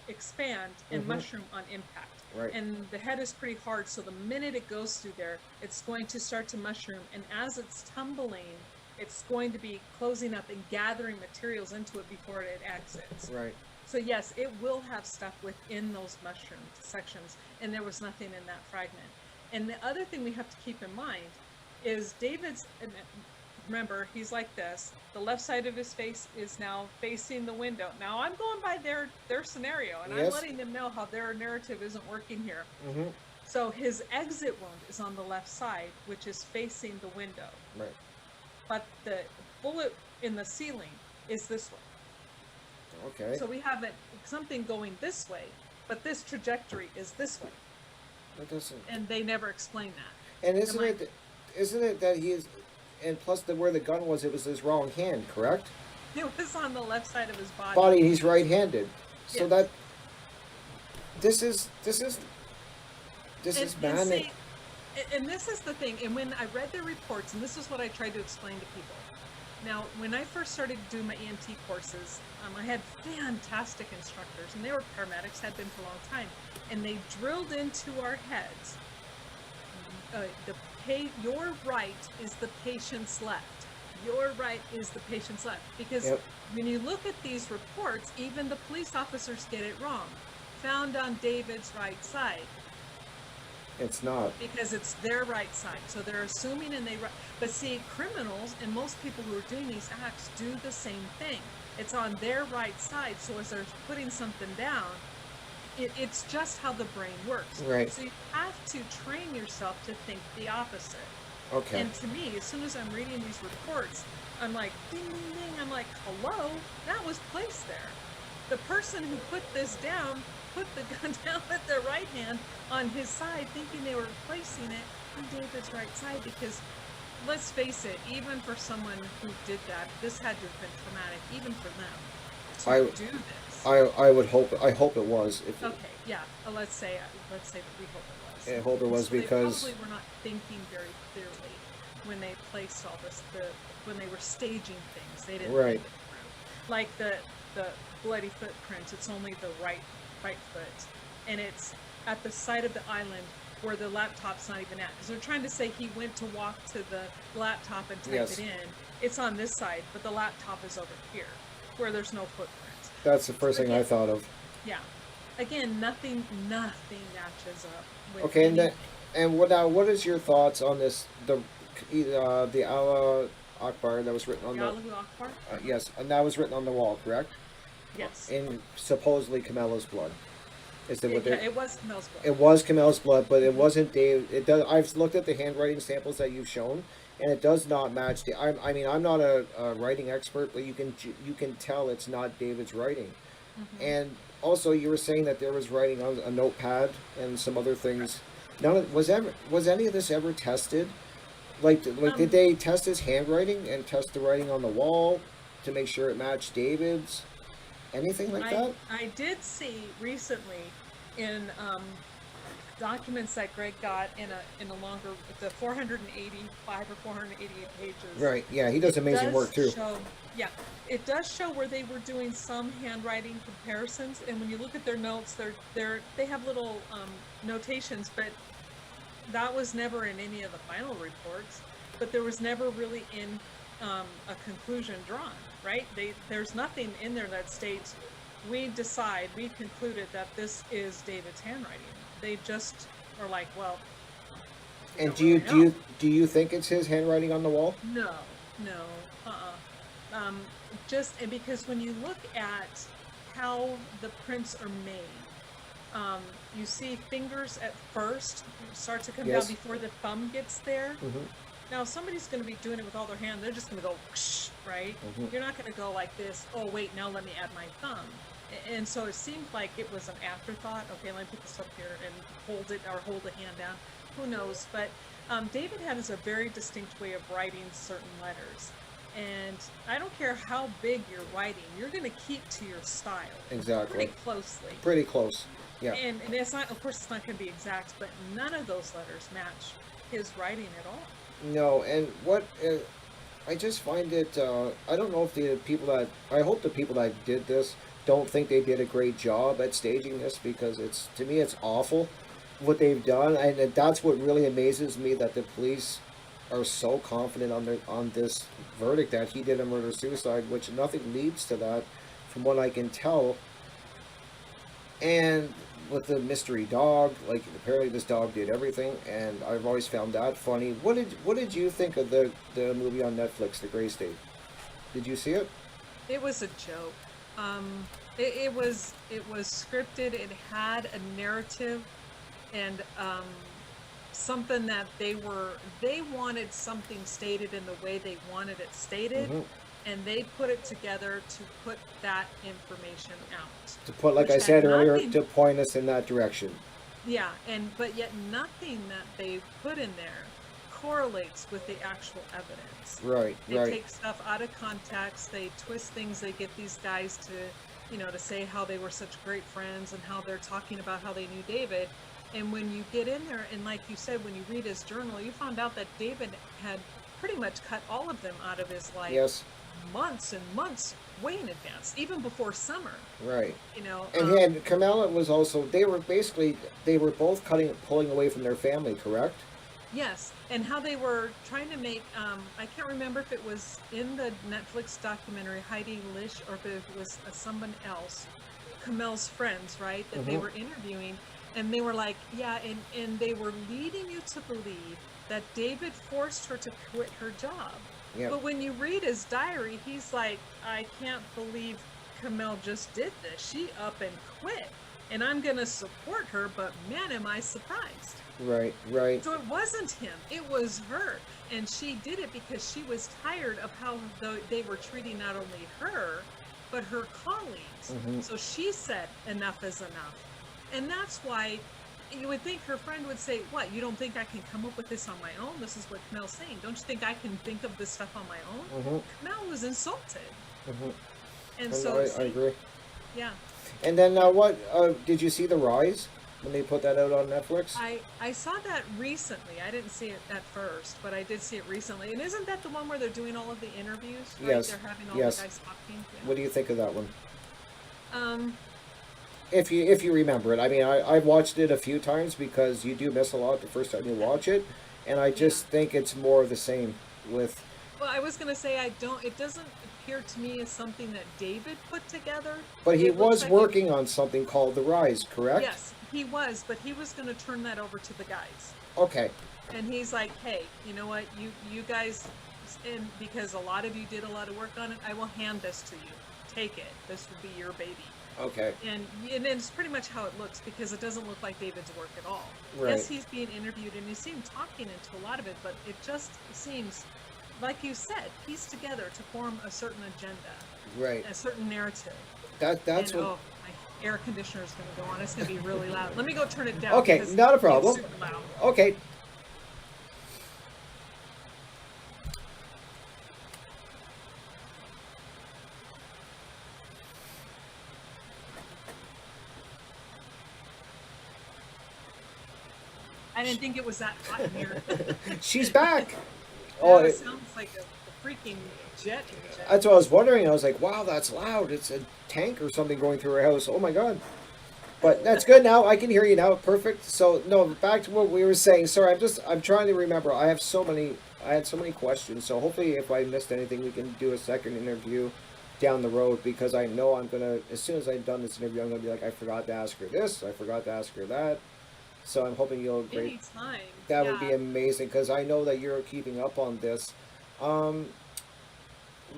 [SPEAKER 5] expand and mushroom on impact.
[SPEAKER 4] Right.
[SPEAKER 5] And the head is pretty hard, so the minute it goes through there, it's going to start to mushroom, and as it's tumbling, it's going to be closing up and gathering materials into it before it exits.
[SPEAKER 4] Right.
[SPEAKER 5] So yes, it will have stuff within those mushroom sections, and there was nothing in that fragment. And the other thing we have to keep in mind is David's, remember, he's like this. The left side of his face is now facing the window. Now I'm going by their scenario, and I'm letting them know how their narrative isn't working here. So his exit wound is on the left side, which is facing the window.
[SPEAKER 4] Right.
[SPEAKER 5] But the bullet in the ceiling is this way.
[SPEAKER 4] Okay.
[SPEAKER 5] So we have something going this way, but this trajectory is this way.
[SPEAKER 4] That doesn't.
[SPEAKER 5] And they never explain that.
[SPEAKER 4] And isn't it that he is, and plus where the gun was, it was his wrong hand, correct?
[SPEAKER 5] It was on the left side of his body.
[SPEAKER 4] Body, he's right-handed. So
[SPEAKER 5] yes.
[SPEAKER 4] This is maddening.
[SPEAKER 5] And this is the thing. And when I read the reports, and this is what I tried to explain to people. Now, when I first started to do my EMT courses, I had fantastic instructors, and they were paramedics, had been for a long time, and they drilled into our heads, your right is the patient's left. Your right is the patient's left. Because when you look at these reports, even the police officers get it wrong. Found on David's right side.
[SPEAKER 4] It's not.
[SPEAKER 5] because it's their right side. So they're assuming but see, criminals and most people who are doing these acts do the same thing. It's on their right side. So as they're putting something down, it's just how the brain works.
[SPEAKER 4] Right.
[SPEAKER 5] So you have to train yourself to think the opposite.
[SPEAKER 4] Okay.
[SPEAKER 5] And to me, as soon as I'm reading these reports, I'm like, ding, ding, ding. I'm like, hello, that was placed there. The person who put this down put the gun down with their right hand on his side, thinking they were placing it on David's right side. Because let's face it, even for someone who did that, this had to have been traumatic, even for them, to do this.
[SPEAKER 4] I would hope. I hope it was. If
[SPEAKER 5] Okay, yeah. Let's say that we hope it was.
[SPEAKER 4] I hope it was
[SPEAKER 5] So
[SPEAKER 4] because-
[SPEAKER 5] they probably were not thinking very clearly when they placed all this. When they were staging things, they didn't
[SPEAKER 4] Right.
[SPEAKER 5] think it through. Like the bloody footprints. It's only the right foot, and it's at the side of the island where the laptop's not even at. Because they're trying to say he went to walk to the laptop and type
[SPEAKER 4] Yes.
[SPEAKER 5] it in. It's on this side, but the laptop is over here, where there's no footprint.
[SPEAKER 4] That's the first thing I
[SPEAKER 5] Again,
[SPEAKER 4] thought of.
[SPEAKER 5] Yeah. Again, nothing matches up with
[SPEAKER 4] Okay, and
[SPEAKER 5] anything.
[SPEAKER 4] what is your thoughts on this? The Allah Akbar that was written on the
[SPEAKER 5] Allahu Akbar?
[SPEAKER 4] yes, and that was written on the wall, correct?
[SPEAKER 5] Yes.
[SPEAKER 4] In supposedly Camelo's blood. Is that what
[SPEAKER 5] Yeah,
[SPEAKER 4] they?
[SPEAKER 5] it was Mel's blood.
[SPEAKER 4] It was Camel's blood, but it wasn't Dave. It does. I've looked at the handwriting samples that you've shown, and it does not match. I mean, I'm not a writing expert, but you can tell it's not David's writing. And also, you were saying that there was writing on a notepad and some other things. Was any of this ever tested? Like did they test his handwriting and test the writing on the wall to make sure it matched David's? Anything like that?
[SPEAKER 5] I did see recently in documents that Greg got in a longer, the 485 or 488 pages.
[SPEAKER 4] Right. Yeah, he does amazing
[SPEAKER 5] does
[SPEAKER 4] work too.
[SPEAKER 5] Yeah, it does show where they were doing some handwriting comparisons, and when you look at their notes, they have little notations, but that was never in any of the final reports. But there was never really in a conclusion drawn, right? There's nothing in there that states we concluded that this is David's handwriting. They just are like, well. we
[SPEAKER 4] And
[SPEAKER 5] don't
[SPEAKER 4] do you
[SPEAKER 5] really know.
[SPEAKER 4] do you think it's his handwriting on the wall?
[SPEAKER 5] No. And because when you look at how the prints are made, you see fingers at first start to come
[SPEAKER 4] Yes.
[SPEAKER 5] down before the thumb gets there.
[SPEAKER 4] Mm-hmm.
[SPEAKER 5] Now, if somebody's going to be doing it with all their hand, they're just going to go, whoosh, right?
[SPEAKER 4] Mhm.
[SPEAKER 5] You're not going to go like this, oh, wait, now let me add my thumb. And so it seemed like it was an afterthought. Okay, let me put this up here and hold it or hold the hand down. Who knows? But David has a very distinct way of writing certain letters. And I don't care how big you're writing, you're going to keep to your style.
[SPEAKER 4] Exactly.
[SPEAKER 5] Pretty closely.
[SPEAKER 4] Pretty close. Yeah.
[SPEAKER 5] And it's not, of course, it's not going to be exact, but none of those letters match his writing at all.
[SPEAKER 4] No, and what I just find it. I don't know if the people that I hope the people that did this don't think they did a great job at staging this, because to me it's awful what they've done, and that's what really amazes me, that the police are so confident on this verdict that he did a murder suicide, which nothing leads to that, from what I can tell. And with the mystery dog, like apparently this dog did everything, and I've always found that funny. What did you think of the movie on Netflix, The Gray State? Did you see it?
[SPEAKER 5] It was a joke. It was scripted. It had a narrative, and something that they wanted something stated in the way they wanted it stated,
[SPEAKER 4] Mhm.
[SPEAKER 5] and they put it together to put that information out.
[SPEAKER 4] To put, like
[SPEAKER 5] Which
[SPEAKER 4] I
[SPEAKER 5] had
[SPEAKER 4] said earlier,
[SPEAKER 5] nothing-
[SPEAKER 4] to point us in that direction.
[SPEAKER 5] Yeah, but yet nothing that they put in there correlates with the actual evidence.
[SPEAKER 4] Right,
[SPEAKER 5] They
[SPEAKER 4] right.
[SPEAKER 5] take stuff out of context, they twist things, they get these guys to say how they were such great friends and how they're talking about how they knew David. And when you get in there, and like you said, when you read his journal, you found out that David had pretty much cut all of them out of his life
[SPEAKER 4] Yes,
[SPEAKER 5] months and months way in advance, even before summer,
[SPEAKER 4] right.
[SPEAKER 5] you know.
[SPEAKER 4] And Kamala was also, they were both pulling away from their family, correct?
[SPEAKER 5] Yes, and how they were trying to make, I can't remember if it was in the Netflix documentary Heidi Lish or if it was someone else, Kamel's friends, right, that they
[SPEAKER 4] Mhm.
[SPEAKER 5] were interviewing, And they were like, yeah, and they were leading you to believe that David forced her to quit her job.
[SPEAKER 4] Yeah.
[SPEAKER 5] But when you read his diary, he's like, I can't believe Camille just did this. She up and quit. And I'm going to support her, but man, am I surprised.
[SPEAKER 4] Right, right.
[SPEAKER 5] So it wasn't him, it was her. And she did it because she was tired of how they were treating not only her, but her colleagues. So she said, enough is enough. And that's why you would think her friend would say, what, you don't think I can come up with this on my own? This is what Camille's saying. Don't you think I can think of this stuff on my own? Camille was insulted. And so
[SPEAKER 4] I agree.
[SPEAKER 5] Yeah.
[SPEAKER 4] And then what, did you see The Rise when they put that out on Netflix?
[SPEAKER 5] I saw that recently. I didn't see it at first, but I did see it recently. And isn't that the one where they're doing all of the interviews? Right?
[SPEAKER 4] Yes.
[SPEAKER 5] They're having all
[SPEAKER 4] Yes.
[SPEAKER 5] the guys talking. Yeah.
[SPEAKER 4] What do you think of that one?
[SPEAKER 5] Um,
[SPEAKER 4] If you remember it. I mean, I've watched it a few times because you do miss a lot the first time you watch it. And I just think it's more of the same with...
[SPEAKER 5] well, I was going to say, it doesn't appear to me as something that David put together.
[SPEAKER 4] But he
[SPEAKER 5] It looks
[SPEAKER 4] was
[SPEAKER 5] like
[SPEAKER 4] working on something called The Rise, correct?
[SPEAKER 5] Yes, he was, but he was going to turn that over to the guys.
[SPEAKER 4] Okay.
[SPEAKER 5] And he's like, hey, you know what, you guys, and because a lot of you did a lot of work on it, I will hand this to you. Take it. This will be your baby.
[SPEAKER 4] Okay.
[SPEAKER 5] And it's pretty much how it looks, because it doesn't look like David's work at all.
[SPEAKER 4] Right.
[SPEAKER 5] Yes, he's being interviewed and you see him talking into a lot of it, but it just seems, like you said, pieced together to form a certain agenda,
[SPEAKER 4] Right.
[SPEAKER 5] a certain narrative.
[SPEAKER 4] That's
[SPEAKER 5] And,
[SPEAKER 4] what...
[SPEAKER 5] oh, my air conditioner is going to go on. It's going to be really loud. Let me go turn it down.
[SPEAKER 4] Okay,
[SPEAKER 5] because
[SPEAKER 4] not a
[SPEAKER 5] it's
[SPEAKER 4] problem.
[SPEAKER 5] super loud.
[SPEAKER 4] Okay.
[SPEAKER 5] I didn't think it was that hot in here.
[SPEAKER 4] She's back.
[SPEAKER 5] Oh,
[SPEAKER 4] Oh,
[SPEAKER 5] it sounds like a freaking jet engine.
[SPEAKER 4] that's what I was wondering. I was like, wow, that's loud. It's a tank or something going through her house. Oh my god. But that's good now. I can hear you now. Perfect. So no, back to what we were saying. Sorry, I'm trying to remember. I had so many questions. So hopefully if I missed anything, we can do a second interview down the road, because I know I'm gonna, as soon as I've done this interview, I'm gonna be like, I forgot to ask her this, I forgot to ask her that. So I'm hoping you'll agree.
[SPEAKER 5] Anytime.
[SPEAKER 4] That would
[SPEAKER 5] Yeah.
[SPEAKER 4] be amazing, because I know that you're keeping up on this. What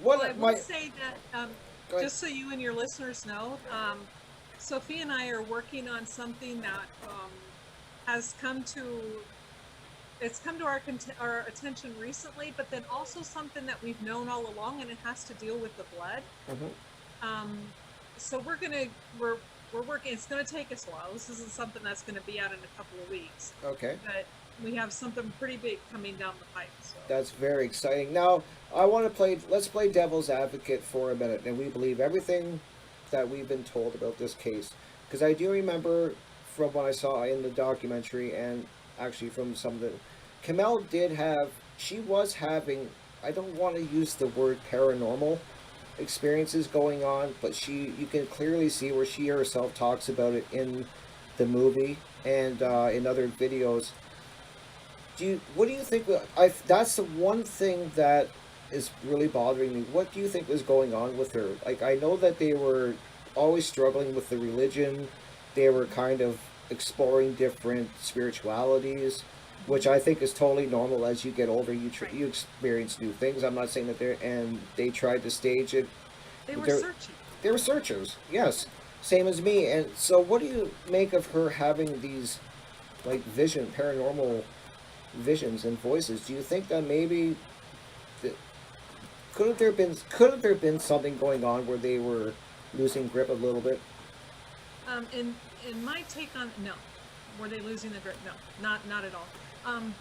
[SPEAKER 5] Well, I will
[SPEAKER 4] my
[SPEAKER 5] say that,
[SPEAKER 4] Go ahead.
[SPEAKER 5] just so you and your listeners know, Sophie and I are working on something that has come to our attention recently, but then also something that we've known all along, and it has to deal with the blood. So we're working. It's going to take us a while. This isn't something that's going to be out in a couple of weeks,
[SPEAKER 4] okay.
[SPEAKER 5] but we have something pretty big coming down the pipe. So.
[SPEAKER 4] That's very exciting. Now, let's play devil's advocate for a minute, and we believe everything that we've been told about this case. Because I do remember from what I saw in the documentary, and actually from some of the... Camille she was having, I don't want to use the word paranormal experiences going on, but you can clearly see where she herself talks about it in the movie and in other videos. What do you think? That's the one thing that is really bothering me. What do you think was going on with her? Like, I know that they were always struggling with the religion. They were kind of exploring different spiritualities, which I think is totally normal. As you get older, you experience new things. I'm not saying that they tried to stage it.
[SPEAKER 5] They were
[SPEAKER 4] They're-
[SPEAKER 5] searching.
[SPEAKER 4] They were searchers, yes, same as me. And so, what do you make of her having these, like, paranormal visions and voices? Do you think that maybe could have there been something going on where they were losing grip a little bit?
[SPEAKER 5] In my take on, no, were they losing the grip? No, not at all.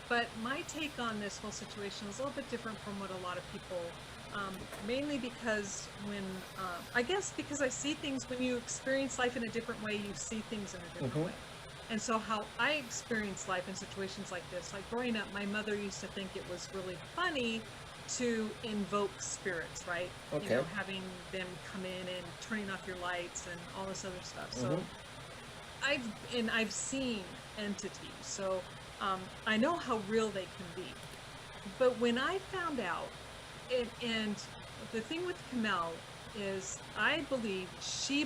[SPEAKER 5] But my take on this whole situation is a little bit different from what a lot of people, mainly because I guess because I see things, when you experience life in a different way, you see things in a different way. And so how I experience life in situations like this, like growing up, my mother used to think it was really funny to invoke spirits, right?
[SPEAKER 4] Okay.
[SPEAKER 5] You know, having them come in and turning off your lights and all this other stuff. So I've seen entities, so I know how real they can be. But when I found out, and the thing with Camille is, I believe she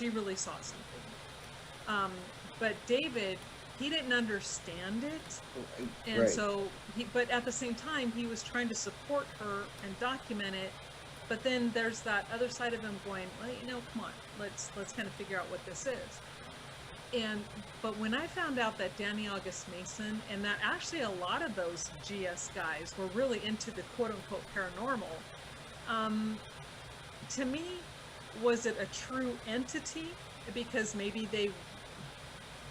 [SPEAKER 5] really saw something. But David, he didn't understand it. And
[SPEAKER 4] Right.
[SPEAKER 5] so but at the same time, he was trying to support her and document it. But then there's that other side of him going, well, come on, let's kind of figure out what this is. But when I found out that Danny August Mason, and that actually a lot of those GS guys were really into the quote unquote paranormal, to me, was it a true entity? Because maybe they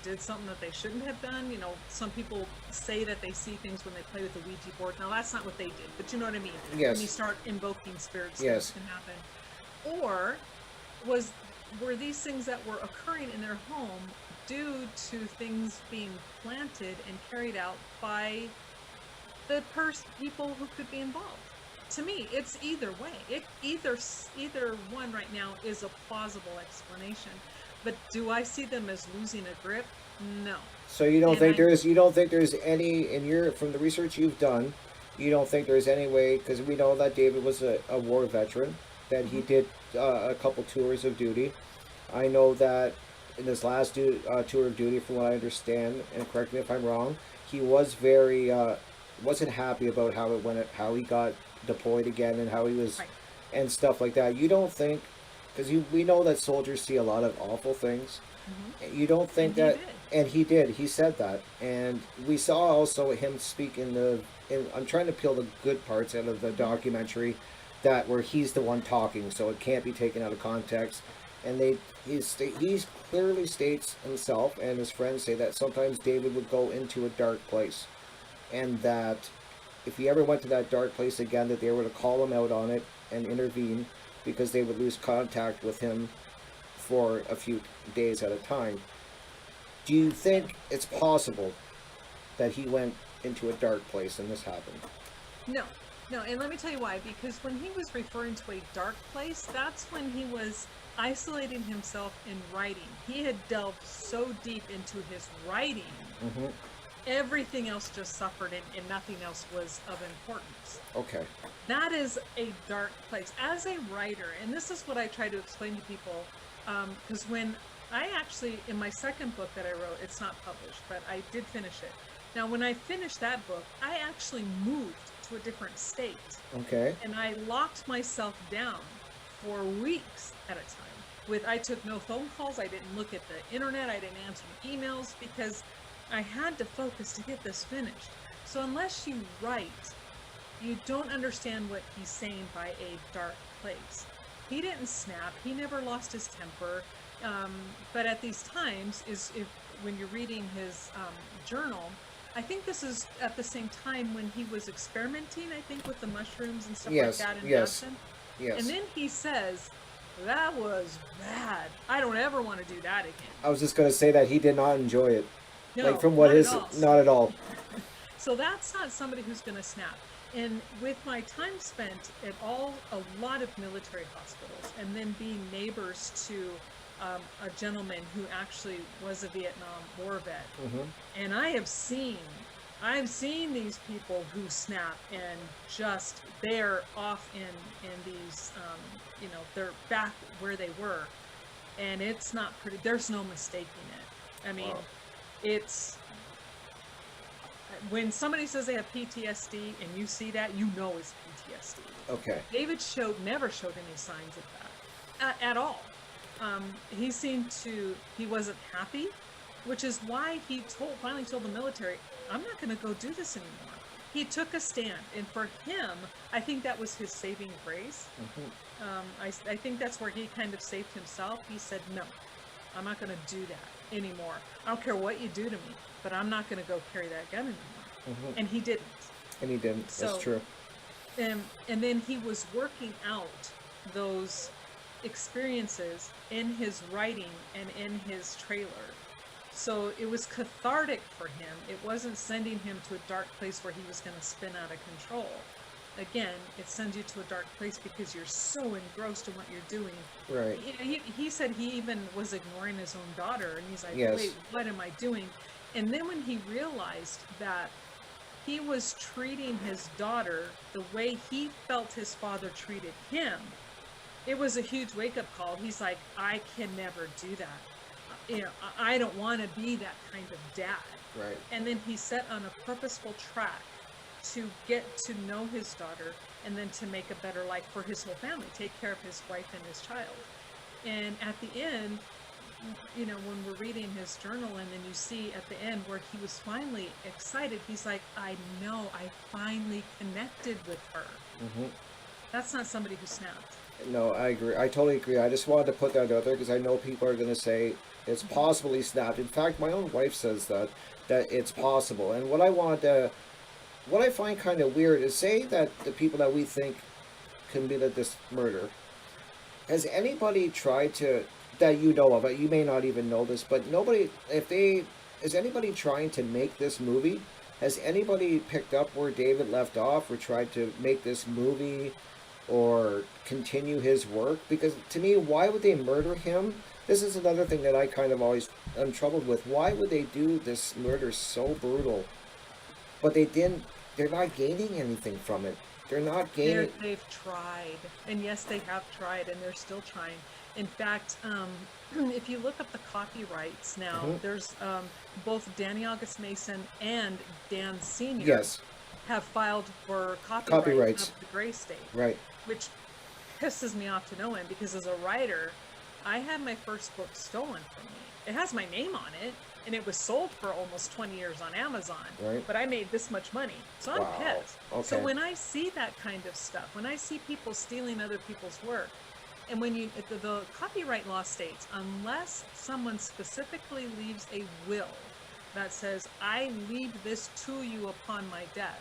[SPEAKER 5] did something that they shouldn't have done. Some people say that they see things when they play with the Ouija board. Now that's not what they did, but you know what I mean.
[SPEAKER 4] Yes.
[SPEAKER 5] When you start invoking spirits,
[SPEAKER 4] Yes.
[SPEAKER 5] things can happen. Or were these things that were occurring in their home due to things being planted and carried out by the people who could be involved? To me, it's either way. Either one right now is a plausible explanation. But do I see them as losing a grip? No.
[SPEAKER 4] So you don't
[SPEAKER 5] And
[SPEAKER 4] think
[SPEAKER 5] I-
[SPEAKER 4] you don't think there's any from the research you've done, you don't think there's any way, because we know that David was a war veteran, that he did a couple tours of duty. I know that in his last tour of duty, from what I understand, and correct me if I'm wrong, he was very wasn't happy about how it went, how he got deployed again, and how he was,
[SPEAKER 5] Right.
[SPEAKER 4] and stuff like that. You don't think, because we know that soldiers see a lot of awful things. You don't think
[SPEAKER 5] And he
[SPEAKER 4] that,
[SPEAKER 5] did.
[SPEAKER 4] and he did. He said that, and we saw also him speak in I'm trying to peel the good parts out of the documentary, that where he's the one talking, so it can't be taken out of context. And he clearly states himself, and his friends say that sometimes David would go into a dark place, and that if he ever went to that dark place again, that they were to call him out on it and intervene, because they would lose contact with him for a few days at a time. Do you think it's possible that he went into a dark place and this happened?
[SPEAKER 5] No, and let me tell you why. Because when he was referring to a dark place, that's when he was isolating himself in writing. He had delved so deep into his writing, everything else just suffered, and nothing else was of importance.
[SPEAKER 4] Okay.
[SPEAKER 5] That is a dark place. As a writer, and this is what I try to explain to people, because when I actually, in my second book that I wrote, it's not published, but I did finish it. Now, when I finished that book, I actually moved to a different state,
[SPEAKER 4] Okay.
[SPEAKER 5] and I locked myself down for weeks at a time. I took no phone calls, I didn't look at the internet, I didn't answer emails, because I had to focus to get this finished. So unless you write, you don't understand what he's saying by a dark place. He didn't snap, he never lost his temper, but at these times, when you're reading his journal, I think this is at the same time when he was experimenting, I think, with the mushrooms and stuff
[SPEAKER 4] Yes,
[SPEAKER 5] like that in
[SPEAKER 4] yes,
[SPEAKER 5] Madison.
[SPEAKER 4] Yes.
[SPEAKER 5] And then he says, that was bad. I don't ever want to do that again.
[SPEAKER 4] I was just gonna say that he did not enjoy it.
[SPEAKER 5] No,
[SPEAKER 4] Like from what
[SPEAKER 5] not
[SPEAKER 4] his,
[SPEAKER 5] at all.
[SPEAKER 4] not at all.
[SPEAKER 5] So that's not somebody who's going to snap. And with my time spent at a lot of military hospitals, and then being neighbors to a gentleman who actually was a Vietnam War vet, and I've seen these people who snap and just they're off in these, they're back where they were, and it's not pretty. There's no mistaking it. I mean,
[SPEAKER 4] Wow.
[SPEAKER 5] it's. When somebody says they have PTSD and you see that, you know it's PTSD.
[SPEAKER 4] Okay.
[SPEAKER 5] David never showed any signs of that at all. He wasn't happy, which is why he finally told the military, I'm not going to go do this anymore. He took a stand, and for him, I think that was his saving grace. I think that's where he kind of saved himself. He said, no, I'm not going to do that anymore. I don't care what you do to me, but I'm not going to go carry that gun anymore. And he didn't.
[SPEAKER 4] And he didn't. That's
[SPEAKER 5] So-
[SPEAKER 4] true.
[SPEAKER 5] And then he was working out those experiences in his writing and in his trailer. So it was cathartic for him. It wasn't sending him to a dark place where he was going to spin out of control. Again, it sends you to a dark place because you're so engrossed in what you're doing.
[SPEAKER 4] Right.
[SPEAKER 5] He said he even was ignoring his own daughter, and he's like,
[SPEAKER 4] Yes.
[SPEAKER 5] wait, what am I doing? And then when he realized that he was treating his daughter the way he felt his father treated him, it was a huge wake-up call. He's like, I can never do that. you know, I don't want to be that kind of dad.
[SPEAKER 4] Right.
[SPEAKER 5] And then he set on a purposeful track to get to know his daughter and then to make a better life for his whole family, take care of his wife and his child. And at the end, you know, when we're reading his journal and then you see at the end where he was finally excited, he's like, I know, I finally connected with her.
[SPEAKER 4] Mm-hmm.
[SPEAKER 5] That's not somebody who snapped.
[SPEAKER 4] No, I agree. I totally agree. I just wanted to put that out there because I know people are going to say it's possible he snapped. In fact, my own wife says that it's possible. And what I find kind of weird is, say that the people that we think committed this murder, has anybody tried to, that you know of, you may not even know this, but is anybody trying to make this movie? Has anybody picked up where David left off or tried to make this movie or continue his work? Because to me, why would they murder him? This is another thing that I kind of always am troubled with. Why would they do this murder so brutal? But they're not gaining anything from it. They're not gaining.
[SPEAKER 5] They've tried, and yes, they have tried, and they're still trying. In fact, if you look up the copyrights now, there's both Danny August Mason and Dan Sr.
[SPEAKER 4] Yes.
[SPEAKER 5] have filed for
[SPEAKER 4] Copyrights
[SPEAKER 5] of the Gray State.
[SPEAKER 4] Right.
[SPEAKER 5] Which pisses me off to no end, because as a writer, I had my first book stolen from me. It has my name on it, and it was sold for almost 20 years on Amazon.
[SPEAKER 4] Right.
[SPEAKER 5] But I made this much money, so I'm
[SPEAKER 4] Wow.
[SPEAKER 5] pissed.
[SPEAKER 4] Okay.
[SPEAKER 5] So when I see that kind of stuff, when I see people stealing other people's work, and when the copyright law states, unless someone specifically leaves a will that says, I leave this to you upon my death,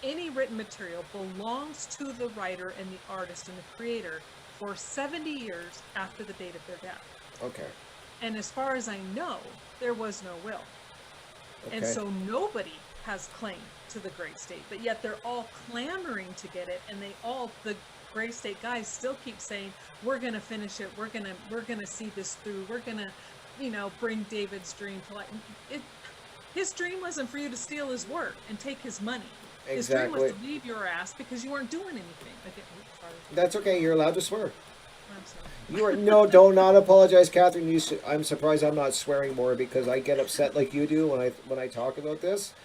[SPEAKER 5] any written material belongs to the writer and the artist and the creator for 70 years after the date of their death.
[SPEAKER 4] Okay.
[SPEAKER 5] And as far as I know, there was no will.
[SPEAKER 4] Okay.
[SPEAKER 5] And so nobody has claim to the Gray State, but yet they're all clamoring to get it, and the Gray State guys still keep saying, we're going to finish it, we're going to see this through, we're going to, you know, bring David's dream to life. His dream wasn't for you to steal his work and take his money. His dream was to leave your ass because you weren't doing anything. Sorry.
[SPEAKER 4] That's okay. You're allowed to swear.
[SPEAKER 5] I'm sorry.
[SPEAKER 4] You are do not apologize, Catherine. I'm surprised I'm not swearing more because I get upset like you do when I talk about this.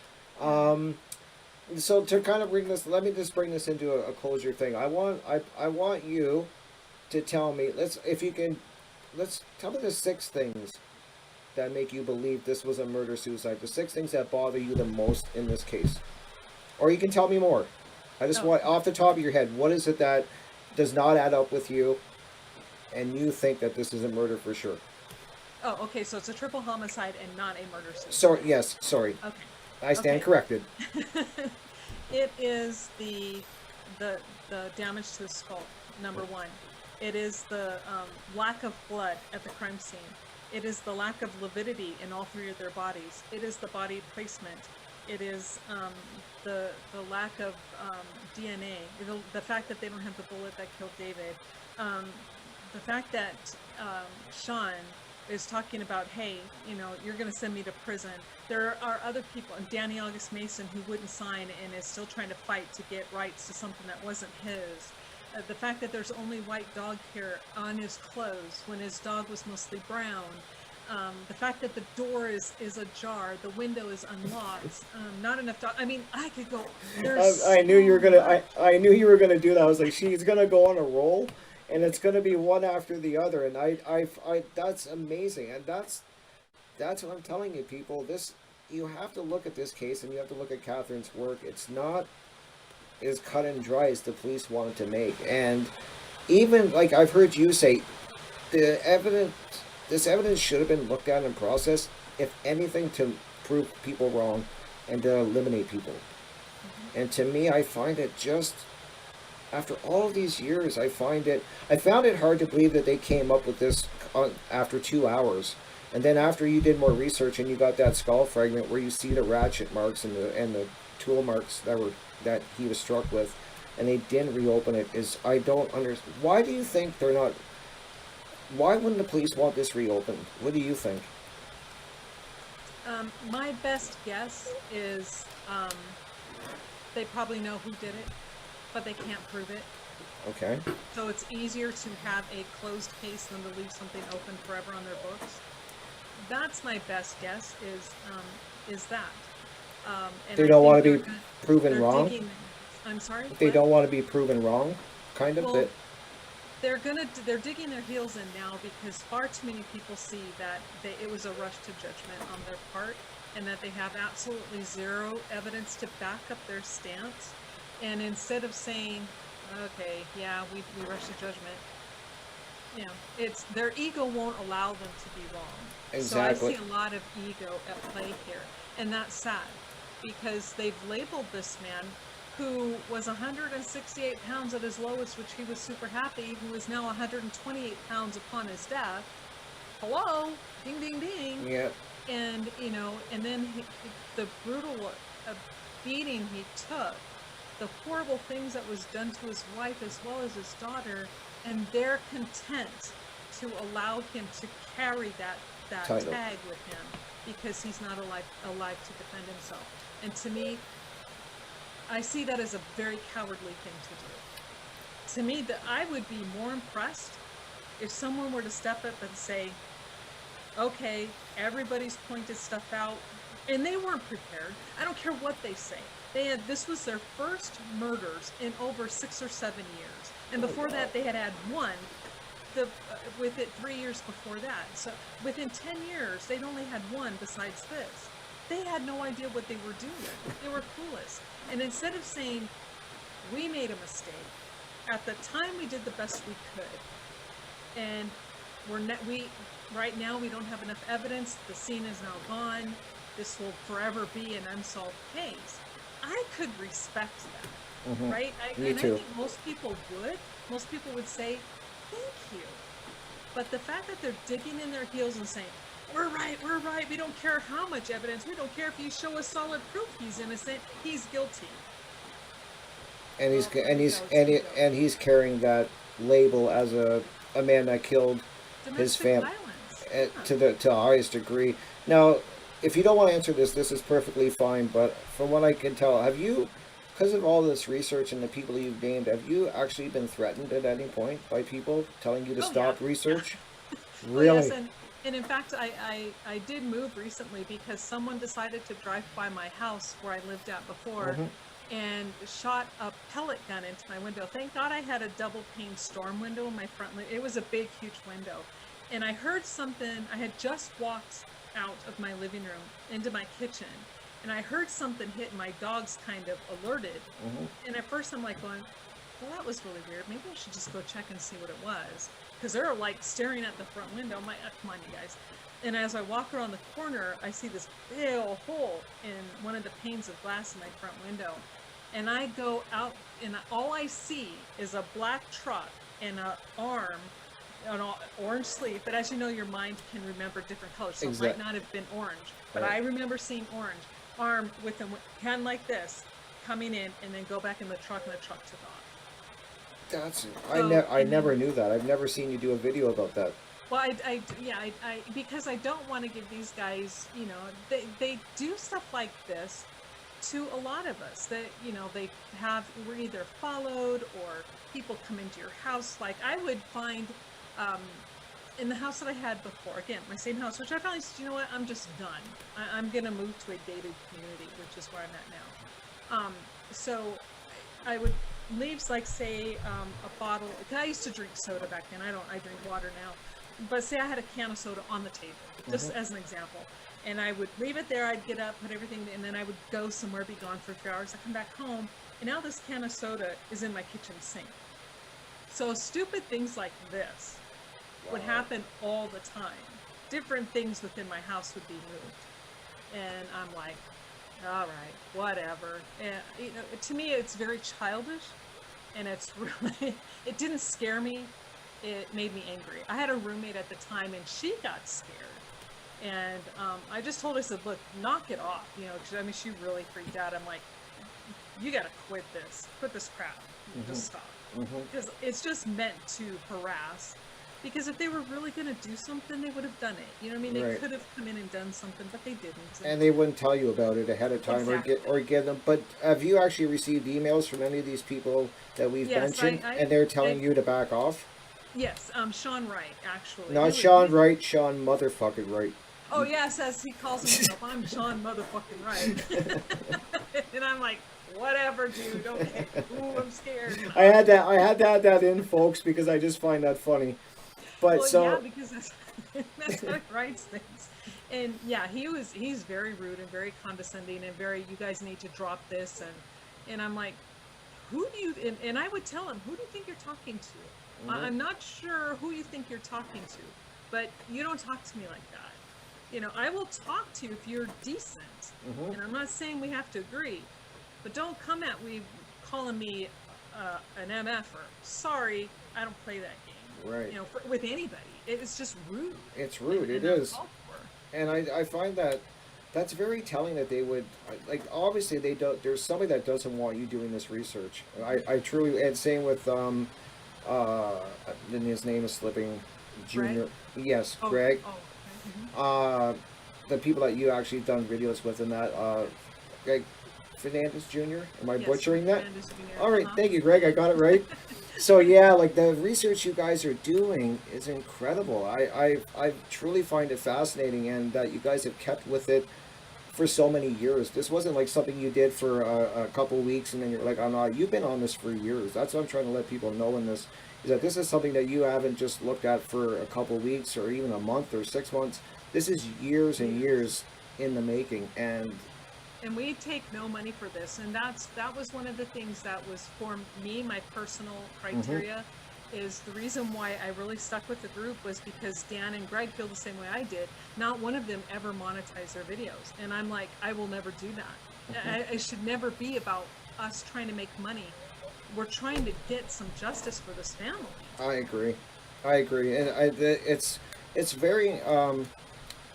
[SPEAKER 4] So to kind of bring this, let me just bring this into a closure thing. I want you to tell me. Let's tell me the 6 things that make you believe this was a murder suicide. The 6 things that bother you the most in this case, or you can tell me more. I just want, off the top of your head, what is it that does not add up with you, and you think that this is a murder for sure?
[SPEAKER 5] Oh, okay. So it's a triple homicide and not a murder suicide.
[SPEAKER 4] Sorry. Yes. Sorry.
[SPEAKER 5] Okay.
[SPEAKER 4] I stand corrected.
[SPEAKER 5] It is the damage to the skull, number 1. It is the lack of blood at the crime scene. It is the lack of lividity in all 3 of their bodies. It is the body placement. It is the lack of DNA. The fact that they don't have the bullet that killed David. The fact that Sean is talking about, hey, you know, you're going to send me to prison. There are other people, and Danny August Mason, who wouldn't sign and is still trying to fight to get rights to something that wasn't his. The fact that there's only white dog hair on his clothes when his dog was mostly brown. The fact that the door is ajar, the window is unlocked, not enough dog. I mean, I could go.
[SPEAKER 4] I knew you were gonna. I knew you were gonna do that. I was like, she's gonna go on a roll, and it's gonna be one after the other. And I that's amazing, and that's what I'm telling you, people. You have to look at this case, and you have to look at Catherine's work. It's not as cut and dry as the police wanted to make, and even like I've heard you say, this evidence should have been looked at and processed, if anything, to prove people wrong and to eliminate people. And to me, I find it just, after all these years, I found it hard to believe that they came up with this after 2 hours. And then after you did more research and you got that skull fragment where you see the ratchet marks and the tool marks that he was struck with, and they didn't reopen it, I don't understand. Why do you think they're not? Why wouldn't the police want this reopened? What do you think?
[SPEAKER 5] My best guess is they probably know who did it, but they can't prove it.
[SPEAKER 4] Okay.
[SPEAKER 5] So it's easier to have a closed case than to leave something open forever on their books. that's my best guess is that. And
[SPEAKER 4] They
[SPEAKER 5] I
[SPEAKER 4] don't
[SPEAKER 5] think
[SPEAKER 4] want to
[SPEAKER 5] they're
[SPEAKER 4] be
[SPEAKER 5] go-
[SPEAKER 4] proven
[SPEAKER 5] they're
[SPEAKER 4] wrong.
[SPEAKER 5] digging. I'm sorry.
[SPEAKER 4] They
[SPEAKER 5] what?
[SPEAKER 4] don't want to be proven wrong, kind of.
[SPEAKER 5] Well,
[SPEAKER 4] That
[SPEAKER 5] they're digging their heels in now because far too many people see that it was a rush to judgment on their part, and that they have absolutely zero evidence to back up their stance. And instead of saying, okay, yeah, we rushed to judgment, it's their ego won't allow them to be wrong.
[SPEAKER 4] Exactly.
[SPEAKER 5] So I see a lot of ego at play here, and that's sad because they've labeled this man who was 168 pounds at his lowest, which he was super happy, who is now 128 pounds upon his death. Hello, ding, ding, ding.
[SPEAKER 4] yeah,
[SPEAKER 5] And and then the brutal beating he took, the horrible things that was done to his wife as well as his daughter, and they're content to allow him to carry that
[SPEAKER 4] Title.
[SPEAKER 5] tag with him because he's not alive to defend himself. And to me, I see that as a very cowardly thing to do. To me, that I would be more impressed if someone were to step up and say, okay, everybody's pointed stuff out, and they weren't prepared. I don't care what they say. This was their first murders in over 6 or 7 years, and before that they had one. With it 3 years before that. So within 10 years, they'd only had one besides this. They had no idea what they were doing. They were clueless. And instead of saying, we made a mistake, at the time we did the best we could, and right now we don't have enough evidence, the scene is now gone, this will forever be an unsolved case. I could respect that, right?
[SPEAKER 4] Me
[SPEAKER 5] and
[SPEAKER 4] too.
[SPEAKER 5] I think most people would say, thank you. But the fact that they're digging in their heels and saying, we're right, we don't care how much evidence, we don't care if you show us solid proof he's innocent, he's guilty.
[SPEAKER 4] and he's
[SPEAKER 5] Well,
[SPEAKER 4] and he's
[SPEAKER 5] there
[SPEAKER 4] and,
[SPEAKER 5] you
[SPEAKER 4] he,
[SPEAKER 5] go.
[SPEAKER 4] and he's carrying that label as a man that killed his
[SPEAKER 5] Domestic
[SPEAKER 4] family
[SPEAKER 5] violence.
[SPEAKER 4] to the highest degree. Now, if you don't want to answer this is perfectly fine. But from what I can tell, have you, because of all this research and the people you've named, have you actually been threatened at any point by people telling you to
[SPEAKER 5] Oh,
[SPEAKER 4] stop
[SPEAKER 5] yeah.
[SPEAKER 4] research?
[SPEAKER 5] Well,
[SPEAKER 4] Really?
[SPEAKER 5] yes, and in fact, I did move recently because someone decided to drive by my house where I lived at before and shot a pellet gun into my window. Thank God I had a double pane storm window in my front. It was a big, huge window. And I heard something. I had just walked out of my living room into my kitchen, and I heard something hit, and my dog's kind of alerted. And at first I'm like going, well, that was really weird. Maybe I should just go check and see what it was. Because they're like staring at the front window. I'm like, oh, come on, you guys. And as I walk around the corner, I see this big old hole in one of the panes of glass in my front window. And I go out, and all I see is a black truck and an arm, an orange sleeve. But as you know, your mind can remember different colors. So it might not have been orange. But
[SPEAKER 4] Right.
[SPEAKER 5] I remember seeing orange. Arm with a hand like this, coming in, and then go back in the truck, and the truck took off.
[SPEAKER 4] That's
[SPEAKER 5] So,
[SPEAKER 4] I
[SPEAKER 5] and
[SPEAKER 4] never
[SPEAKER 5] then-
[SPEAKER 4] knew that. I've never seen you do a video about that.
[SPEAKER 5] Well, I because I don't want to give these guys, they do stuff like this to a lot of us that, we're either followed or people come into your house. Like I would find, in the house that I had before, again, my same house, which I finally said, you know what, I'm just done. I'm going to move to a gated community, which is where I'm at now. So I would leave, like, say, a bottle. 'Cause I used to drink soda back then. I drink water now. But say I had a can of soda on the table, just as an example. And I would leave it there. I'd get up, put everything, and then I would go somewhere, be gone for a few hours. I come back home, and now this can of soda is in my kitchen sink. So stupid things like this would happen all the time. Different things within my house would be moved. And I'm like, all right, whatever. And, to me, it's very childish. And it's really, it didn't scare me. It made me angry. I had a roommate at the time, and she got scared. And I just told her, I said, look, knock it off. 'Cause, I mean, she really freaked out. I'm like, you got to quit this. Quit this crap. Just stop. Because it's just meant to harass. Because if they were really going to do something, they would have done it. You know what I mean? They
[SPEAKER 4] Right.
[SPEAKER 5] could have come in and done something, but they didn't.
[SPEAKER 4] And they wouldn't tell you about it ahead of time
[SPEAKER 5] Exactly.
[SPEAKER 4] or give them. But have you actually received emails from any of these people that we've
[SPEAKER 5] Yes,
[SPEAKER 4] mentioned,
[SPEAKER 5] I-
[SPEAKER 4] and they're telling
[SPEAKER 5] I-
[SPEAKER 4] you to back off?
[SPEAKER 5] Yes, Sean Wright, actually.
[SPEAKER 4] Not
[SPEAKER 5] He
[SPEAKER 4] Sean
[SPEAKER 5] was-
[SPEAKER 4] Wright, Sean motherfucking Wright.
[SPEAKER 5] Oh yes, as he calls himself, I'm Sean motherfucking Wright. And I'm like, whatever, dude. Okay. Ooh, I'm scared.
[SPEAKER 4] I had to add that in, folks, because I just find that funny. But
[SPEAKER 5] Well,
[SPEAKER 4] so
[SPEAKER 5] yeah, because that's how he writes things. And yeah, he's very rude and very condescending and very, you guys need to drop this, and I'm like, who do you, and I would tell him, who do you think you're talking to? I'm not sure who you think you're talking to, but you don't talk to me like that. You know, I will talk to you if you're decent, and I'm not saying we have to agree, but don't come at me calling me an MF-er. Sorry, I don't play that game.
[SPEAKER 4] Right.
[SPEAKER 5] You know, with anybody, it's just rude.
[SPEAKER 4] It's rude. It
[SPEAKER 5] and
[SPEAKER 4] is.
[SPEAKER 5] uncalled for.
[SPEAKER 4] And I find that that's very telling that they would, like, obviously they don't, there's somebody that doesn't want you doing this research. I truly, and same with then his name is slipping, Junior.
[SPEAKER 5] Greg?
[SPEAKER 4] Yes,
[SPEAKER 5] Oh,
[SPEAKER 4] Greg.
[SPEAKER 5] oh, okay.
[SPEAKER 4] The people that you actually done videos with in that, Greg Fernandez Jr. Am I
[SPEAKER 5] Yes,
[SPEAKER 4] butchering that?
[SPEAKER 5] Fernandez Jr.,
[SPEAKER 4] All right,
[SPEAKER 5] uh-huh.
[SPEAKER 4] thank you, Greg. I got it right. So yeah, like the research you guys are doing is incredible. I truly find it fascinating, and that you guys have kept with it for so many years. This wasn't like something you did for a couple weeks and then you're like, oh no, you've been on this for years. That's what I'm trying to let people know in this, is that this is something that you haven't just looked at for a couple weeks or even a month or 6 months. This is years and years in the making, and
[SPEAKER 5] we take no money for this, and that was one of the things that was for me, my personal criteria. Is the reason why I really stuck with the group was because Dan and Greg feel the same way I did. Not one of them ever monetized their videos, and I'm like, I will never do that. I should never be about us trying to make money. We're trying to get some justice for this family.
[SPEAKER 4] I agree, and it's very.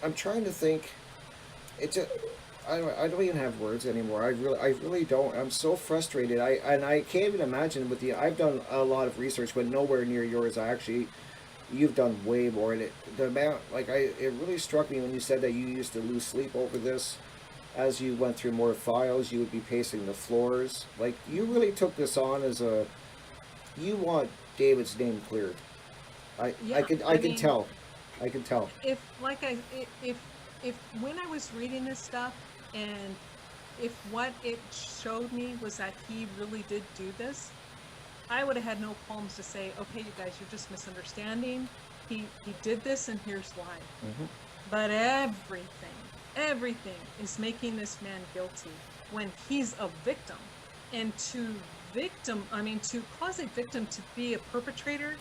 [SPEAKER 4] I'm trying to think. I don't even have words anymore. I really don't. I'm so frustrated. I can't even imagine with the. I've done a lot of research, but nowhere near yours. You've done way more. And the amount, it really struck me when you said that you used to lose sleep over this. As you went through more files, you would be pacing the floors. Like, you really took this on as a. You want David's name cleared. I can tell. I can tell.
[SPEAKER 5] If when I was reading this stuff, and if what it showed me was that he really did do this, I would have had no qualms to say, okay, you guys, you're just misunderstanding. He did this, and here's why. But everything is making this man guilty when he's a victim. And to cause a victim to be a perpetrator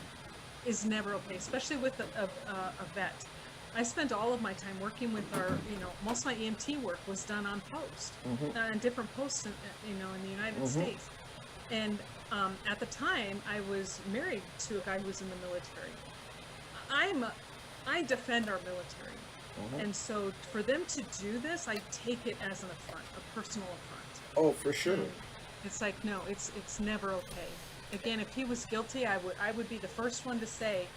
[SPEAKER 5] is never okay, especially with a vet. I spent all of my time working with most of my EMT work was done on post, on different posts, in the United States. And at the time, I was married to a guy who was in the military. I defend our military. And so for them to do this, I take it as an affront, a personal affront.
[SPEAKER 4] Oh, for sure.
[SPEAKER 5] And it's like, no, it's never okay. Again, if he was guilty, I would be the first one to say,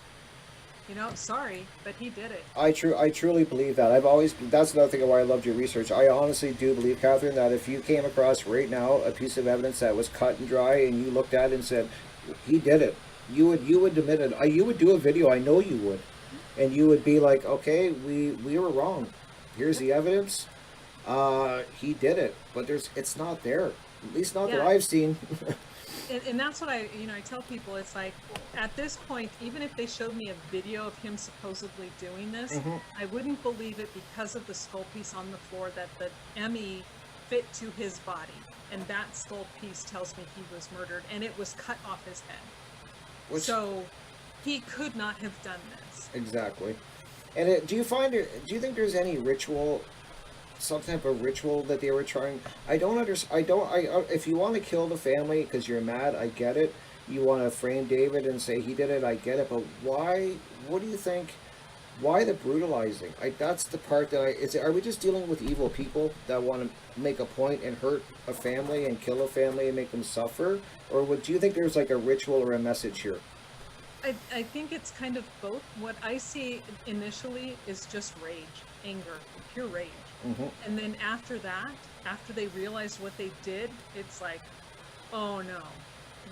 [SPEAKER 5] sorry, but he did it.
[SPEAKER 4] I truly believe that. That's another thing why I loved your research. I honestly do believe, Catherine, that if you came across right now a piece of evidence that was cut and dry, and you looked at it and said, he did it, you would admit it. You would do a video, I know you would, and you would be like, okay, we were wrong. Here's the evidence. He did it, but it's not there. At least not that I've seen.
[SPEAKER 5] And that's what I tell people. It's like, at this point, even if they showed me a video of him supposedly doing this, I wouldn't believe it because of the skull piece on the floor, that the ME fit to his body. And that skull piece tells me he was murdered, and it was cut off his head. So he could not have done this.
[SPEAKER 4] Exactly. And do you think there's any ritual, some type of ritual that they were trying? I don't understand. If you want to kill the family because you're mad, I get it. You want to frame David and say he did it, I get it. But why? What do you think? Why the brutalizing? That's the part that are we just dealing with evil people that want to make a point and hurt a family and kill a family and make them suffer? Or do you think there's like a ritual or a message here?
[SPEAKER 5] I think it's kind of both. What I see initially is just rage, anger, pure rage. And then after that, after they realize what they did, it's like, oh no,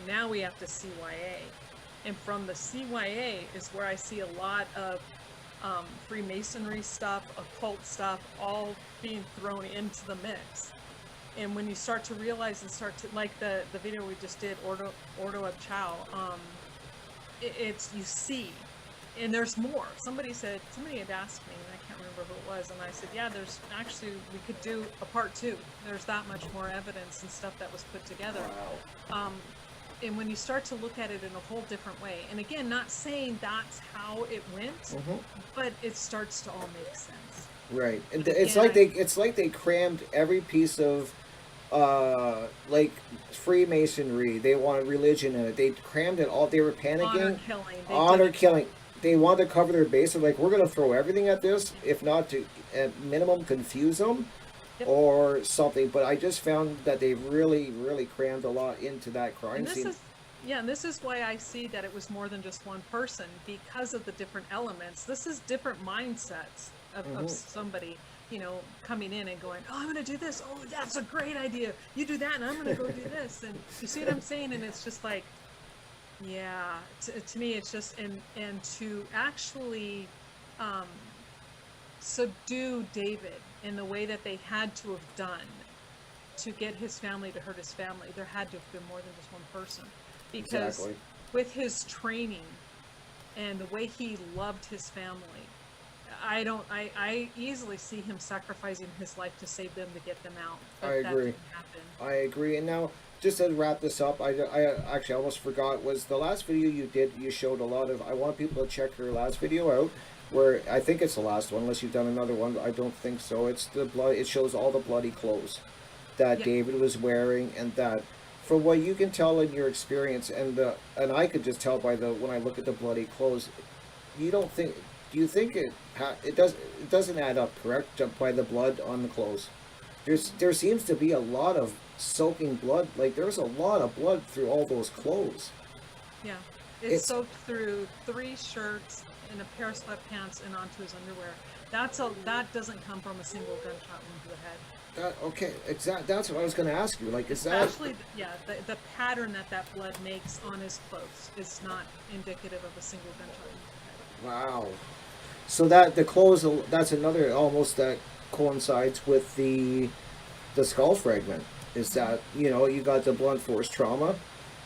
[SPEAKER 5] now we have to CYA. And from the CYA is where I see a lot of Freemasonry stuff, occult stuff, all being thrown into the mix. And when you start to realize and start to, like the video we just did, Ordo of Chow, it's, you see, and there's more. Somebody had asked me, and I can't remember who it was, and I said, yeah, there's actually, we could do a part 2. There's that much more evidence and stuff that was put together.
[SPEAKER 4] Wow.
[SPEAKER 5] And when you start to look at it in a whole different way, and again, not saying that's how it went, but it starts to all make sense.
[SPEAKER 4] Right, and
[SPEAKER 5] But
[SPEAKER 4] it's
[SPEAKER 5] again,
[SPEAKER 4] like they crammed every piece of like Freemasonry. They wanted religion in it. They crammed it all. They were panicking.
[SPEAKER 5] Honor killing.
[SPEAKER 4] They wanted to cover their base. They're like, we're going to throw everything at this, if not to at minimum confuse them,
[SPEAKER 5] Yep.
[SPEAKER 4] or something. But I just found that they really, really crammed a lot into that crime
[SPEAKER 5] And this
[SPEAKER 4] scene.
[SPEAKER 5] is, yeah, and this is why I see that it was more than just one person, because of the different elements. This is different mindsets of somebody, you know, coming in and going, oh, I'm going to do this. Oh, that's a great idea. You do that, and I'm going to go do this. And you see what I'm saying? And it's just like, yeah, to me, it's just, and to actually subdue David in the way that they had to have done to get his family to hurt his family, there had to have been more than just one person. Because
[SPEAKER 4] Exactly.
[SPEAKER 5] with his training and the way he loved his family, I easily see him sacrificing his life to save them, to get them out. But
[SPEAKER 4] I
[SPEAKER 5] that
[SPEAKER 4] agree.
[SPEAKER 5] didn't happen.
[SPEAKER 4] I agree. And now, just to wrap this up, I actually almost forgot, was the last video you did, you showed a lot of, I want people to check your last video out, where I think it's the last one, unless you've done another one. I don't think so. It's the blood. It shows all the bloody clothes that
[SPEAKER 5] Yeah.
[SPEAKER 4] David was wearing, and that, from what you can tell in your experience, and I could just tell by when I look at the bloody clothes, you don't think, do you think it doesn't add up, correct, by the blood on the clothes? There seems to be a lot of soaking blood. Like, there's a lot of blood through all those clothes.
[SPEAKER 5] Yeah.
[SPEAKER 4] It's-
[SPEAKER 5] It's soaked through 3 shirts and a pair of sweatpants and onto his underwear. That doesn't come from a single gunshot wound to the head.
[SPEAKER 4] Okay, that's what I was going to ask you. Like, is that...
[SPEAKER 5] Especially, the pattern that blood makes on his clothes is not indicative of a single gunshot wound to the head.
[SPEAKER 4] Wow. So that the clothes, that's another, almost that coincides with the skull fragment. Is that, you know, you got the blunt force trauma,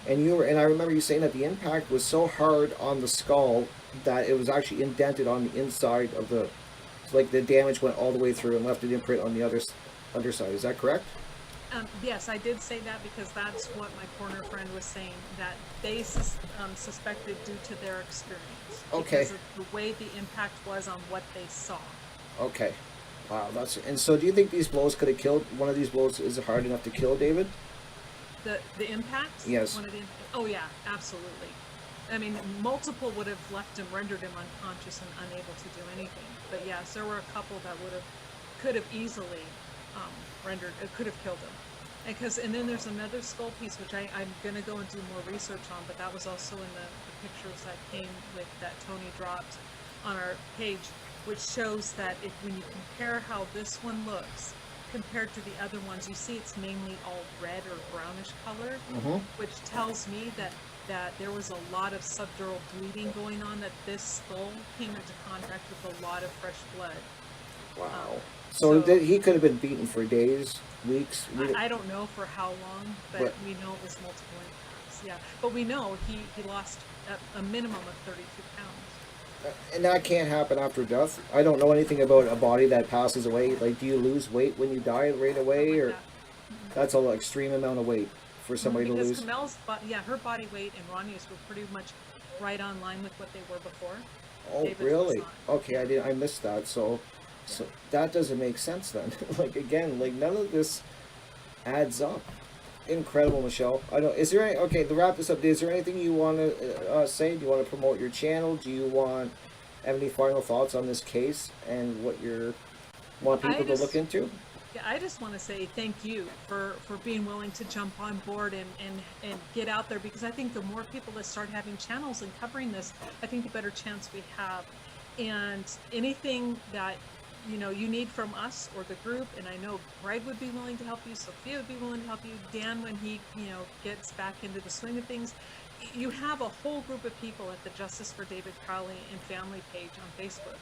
[SPEAKER 4] and I remember you saying that the impact was so hard on the skull that it was actually indented on the inside of the, like the damage went all the way through and left an imprint on the underside. Is that correct?
[SPEAKER 5] Yes, I did say that because that's what my corner friend was saying, that they suspected due to their experience.
[SPEAKER 4] Okay.
[SPEAKER 5] Because of the way the impact was on what they saw.
[SPEAKER 4] Okay. Wow, and so do you think these blows could have killed, one of these blows is hard enough to kill David?
[SPEAKER 5] The impact?
[SPEAKER 4] Yes.
[SPEAKER 5] Oh yeah, absolutely. I mean, multiple would have left him, rendered him unconscious and unable to do anything. But yes, there were a couple that could have easily could have killed him. And then there's another skull piece, which I'm going to go and do more research on, but that was also in the pictures that came with, that Tony dropped on our page, which shows that when you compare how this one looks compared to the other ones, you see it's mainly all red or brownish color, which tells me that there was a lot of subdural bleeding going on, that this skull came into contact with a lot of fresh blood.
[SPEAKER 4] Wow.
[SPEAKER 5] So
[SPEAKER 4] he could have been beaten for days, weeks.
[SPEAKER 5] I don't know for how long, but we know it was multiple impacts. Yeah, but we know he lost a minimum of 32 pounds.
[SPEAKER 4] And that can't happen after death. I don't know anything about a body that passes away. Like, do you lose weight when you die right away, or that's an extreme amount of weight for somebody to lose?
[SPEAKER 5] Because Kamel's, her body weight and Rania's were pretty much right on line with what they were before.
[SPEAKER 4] Oh,
[SPEAKER 5] David's was
[SPEAKER 4] really?
[SPEAKER 5] not.
[SPEAKER 4] Okay, I missed that. So that doesn't make sense then. Like, again, like, none of this adds up. Incredible, Michelle. To wrap this up, is there anything you want to say? Do you want to promote your channel? Do you have any final thoughts on this case and what you want people to look into?
[SPEAKER 5] Yeah, I just want to say thank you for being willing to jump on board and get out there, because I think the more people that start having channels and covering this, I think the better chance we have. And anything that you know, you need from us or the group, and I know Greg would be willing to help you, Sophia would be willing to help you, Dan when he, you know, gets back into the swing of things. You have a whole group of people at the Justice for David Crowley and family page on Facebook.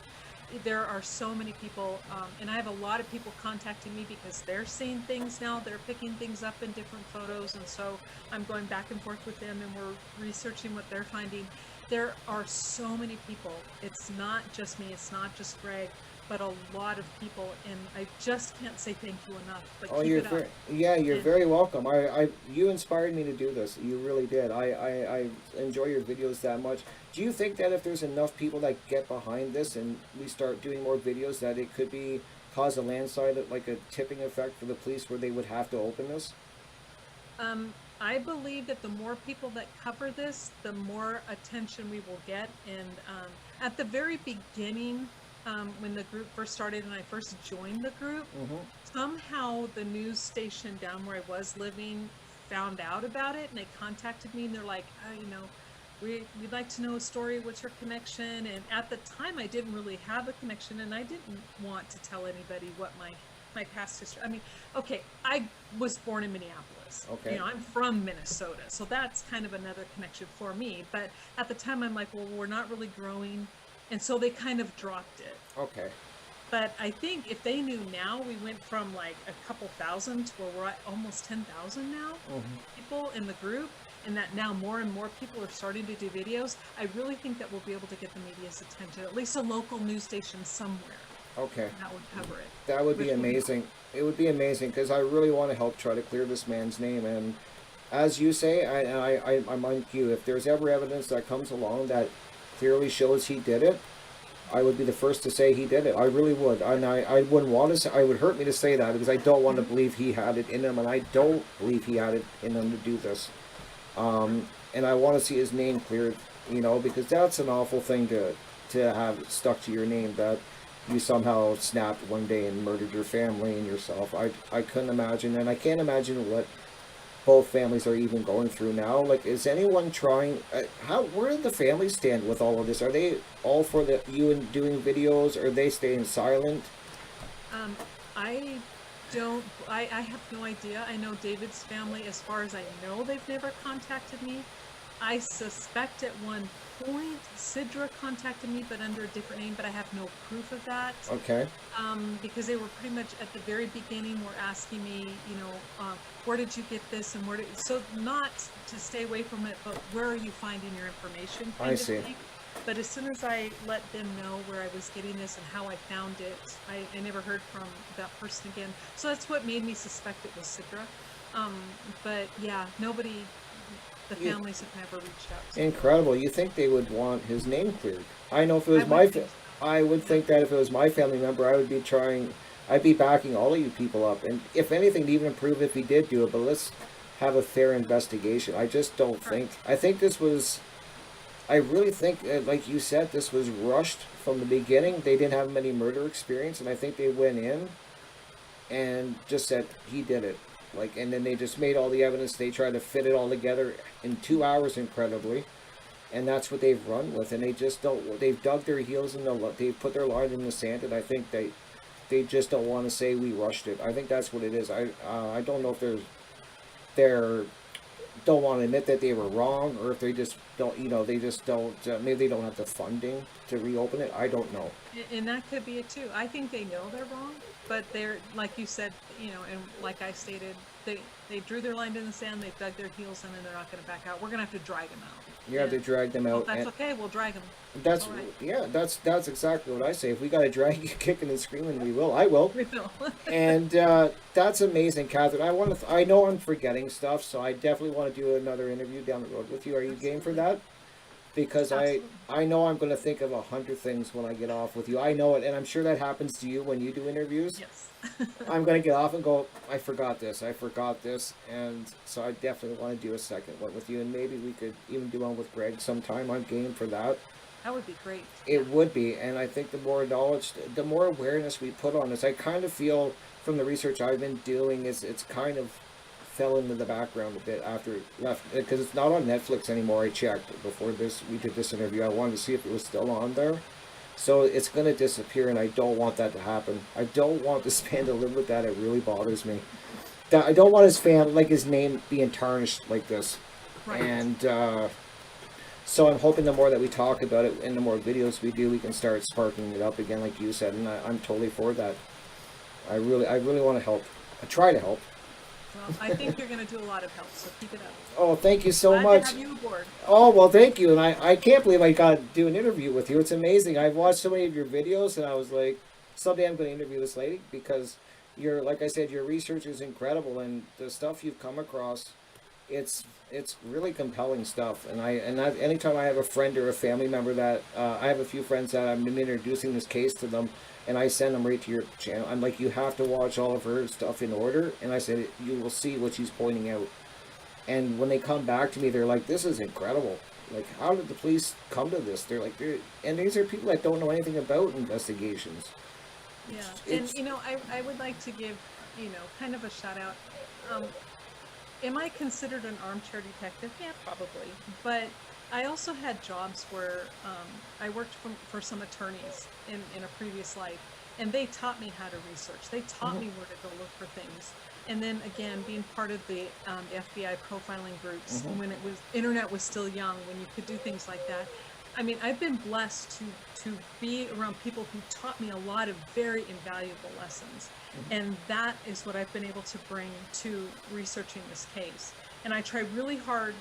[SPEAKER 5] There are so many people, and I have a lot of people contacting me because they're seeing things now. They're picking things up in different photos, and so I'm going back and forth with them, and we're researching what they're finding. There are so many people. It's not just me. It's not just Greg, but a lot of people, and I just can't say thank you enough. But
[SPEAKER 4] Oh,
[SPEAKER 5] keep
[SPEAKER 4] you're
[SPEAKER 5] it up.
[SPEAKER 4] very, yeah, you're
[SPEAKER 5] And-
[SPEAKER 4] very welcome. You inspired me to do this. You really did. I enjoy your videos that much. Do you think that if there's enough people that get behind this and we start doing more videos, that it could be cause a landslide, like a tipping effect for the police, where they would have to open this?
[SPEAKER 5] I believe that the more people that cover this, the more attention we will get. And at the very beginning, when the group first started and I first joined the group, somehow the news station down where I was living found out about it, and they contacted me, and they're like, you know, we'd like to know a story. What's your connection? And at the time, I didn't really have a connection, and I didn't want to tell anybody what my past history. I mean, okay, I was born in Minneapolis.
[SPEAKER 4] Okay.
[SPEAKER 5] You know, I'm from Minnesota, so that's kind of another connection for me. But at the time, I'm like, well, we're not really growing, and so they kind of dropped it.
[SPEAKER 4] Okay.
[SPEAKER 5] But I think if they knew now, we went from like a couple thousand to where we're at almost 10,000 now people in the group, and that now more and more people are starting to do videos. I really think that we'll be able to get the media's attention, at least a local news station somewhere
[SPEAKER 4] Okay.
[SPEAKER 5] that would cover it.
[SPEAKER 4] That would be
[SPEAKER 5] Which would be
[SPEAKER 4] amazing. It would be amazing because I really want to help try to clear this man's name. And as you say, I'm like you. If there's ever evidence that comes along that clearly shows he did it, I would be the first to say he did it. I really would. And I wouldn't want to say, I would hurt me to say that because I don't want to believe he had it in him, and I don't believe he had it in him to do this. And I want to see his name cleared, you know, because that's an awful thing to have stuck to your name, that you somehow snapped one day and murdered your family and yourself. I couldn't imagine, and I can't imagine what both families are even going through now. Like, is anyone trying, where do the families stand with all of this? Are they all for you and doing videos, or are they staying silent?
[SPEAKER 5] I have no idea. I know David's family, as far as I know, they've never contacted me. I suspect at one point Sidra contacted me, but under a different name, but I have no proof of that.
[SPEAKER 4] Okay.
[SPEAKER 5] Because they were pretty much at the very beginning were asking me, you know, where did you get this, and so not to stay away from it, but where are you finding your information?
[SPEAKER 4] I see.
[SPEAKER 5] Thing. But as soon as I let them know where I was getting this and how I found it, I never heard from that person again. So that's what made me suspect it was Sidra. But yeah, nobody, the families have never reached out to me.
[SPEAKER 4] Incredible. You think they would want his name cleared? I know if it was
[SPEAKER 5] I
[SPEAKER 4] my
[SPEAKER 5] would think so.
[SPEAKER 4] I would think that if it was my family member, I'd be backing all of you people up, and if anything, to even improve if he did do it. But let's have a fair investigation. I just don't think. I think this was. I really think, like you said, this was rushed from the beginning. They didn't have many murder experience, and I think they went in and just said he did it. Like, and then they just made all the evidence. They tried to fit it all together in 2 hours, incredibly, and that's what they've run with. And they just don't. They've dug their heels in they've put their line in the sand, and I think they just don't want to say we rushed it. I think that's what it is. I don't know if they're don't want to admit that they were wrong, or if they just don't, you know, they just don't, maybe they don't have the funding to reopen it. I don't know.
[SPEAKER 5] And that could be it too. I think they know they're wrong, but they're, like you said, you know, and like I stated, they drew their line in the sand, they dug their heels in, and they're not going to back out. We're going to have to drag them out.
[SPEAKER 4] You have to drag them
[SPEAKER 5] Well,
[SPEAKER 4] out.
[SPEAKER 5] that's
[SPEAKER 4] And
[SPEAKER 5] okay. We'll drag them.
[SPEAKER 4] that's,
[SPEAKER 5] all right.
[SPEAKER 4] yeah, that's exactly what I say. If we got to drag you kicking and screaming, we will. I will.
[SPEAKER 5] We will.
[SPEAKER 4] And that's amazing, Catherine. I know I'm forgetting stuff, so I definitely want to do another interview down the road with you. Are you game for that? Because
[SPEAKER 5] Absolutely.
[SPEAKER 4] I know I'm going to think of 100 things when I get off with you. I know it, and I'm sure that happens to you when you do interviews.
[SPEAKER 5] Yes.
[SPEAKER 4] I'm going to get off and go, I forgot this, and so I definitely want to do a second one with you, and maybe we could even do one with Greg sometime. I'm game for that.
[SPEAKER 5] That would be great.
[SPEAKER 4] It would be, and I think the more knowledge, the more awareness we put on this, I kind of feel from the research I've been doing, it's kind of fell into the background a bit after it left, because it's not on Netflix anymore. I checked before we did this interview. I wanted to see if it was still on there. So it's going to disappear, and I don't want that to happen. I don't want this man to live with that. It really bothers me. I don't want his name being tarnished like this.
[SPEAKER 5] Right.
[SPEAKER 4] And so I'm hoping the more that we talk about it and the more videos we do, we can start sparking it up again, like you said. And I'm totally for that. I really want to help. I try to help.
[SPEAKER 5] Well, I think you're going to do a lot of help, so keep it up.
[SPEAKER 4] Oh, thank you so
[SPEAKER 5] Glad
[SPEAKER 4] much.
[SPEAKER 5] to have you aboard.
[SPEAKER 4] Oh, well, thank you. And I can't believe I got to do an interview with you. It's amazing. I've watched so many of your videos, and I was like, someday I'm going to interview this lady, because like I said, your research is incredible, and the stuff you've come across, it's really compelling stuff. And anytime I have a friend or a family member that, I have a few friends that I'm introducing this case to them, and I send them right to your channel. I'm like, you have to watch all of her stuff in order. And I said, you will see what she's pointing out. And when they come back to me, they're like, this is incredible. Like, how did the police come to this? They're like, and these are people that don't know anything about investigations.
[SPEAKER 5] Yeah,
[SPEAKER 4] It's-
[SPEAKER 5] and you know, I would like to give, kind of a shout out. Am I considered an armchair detective? Yeah, probably. But I also had jobs where I worked for some attorneys in a previous life, and they taught me how to research. They taught me where to go look for things. And then again, being part of the FBI profiling groups when internet was still young, when you could do things like that. I mean, I've been blessed to be around people who taught me a lot of very invaluable lessons. And that is what I've been able to bring to researching this case. And I try really hard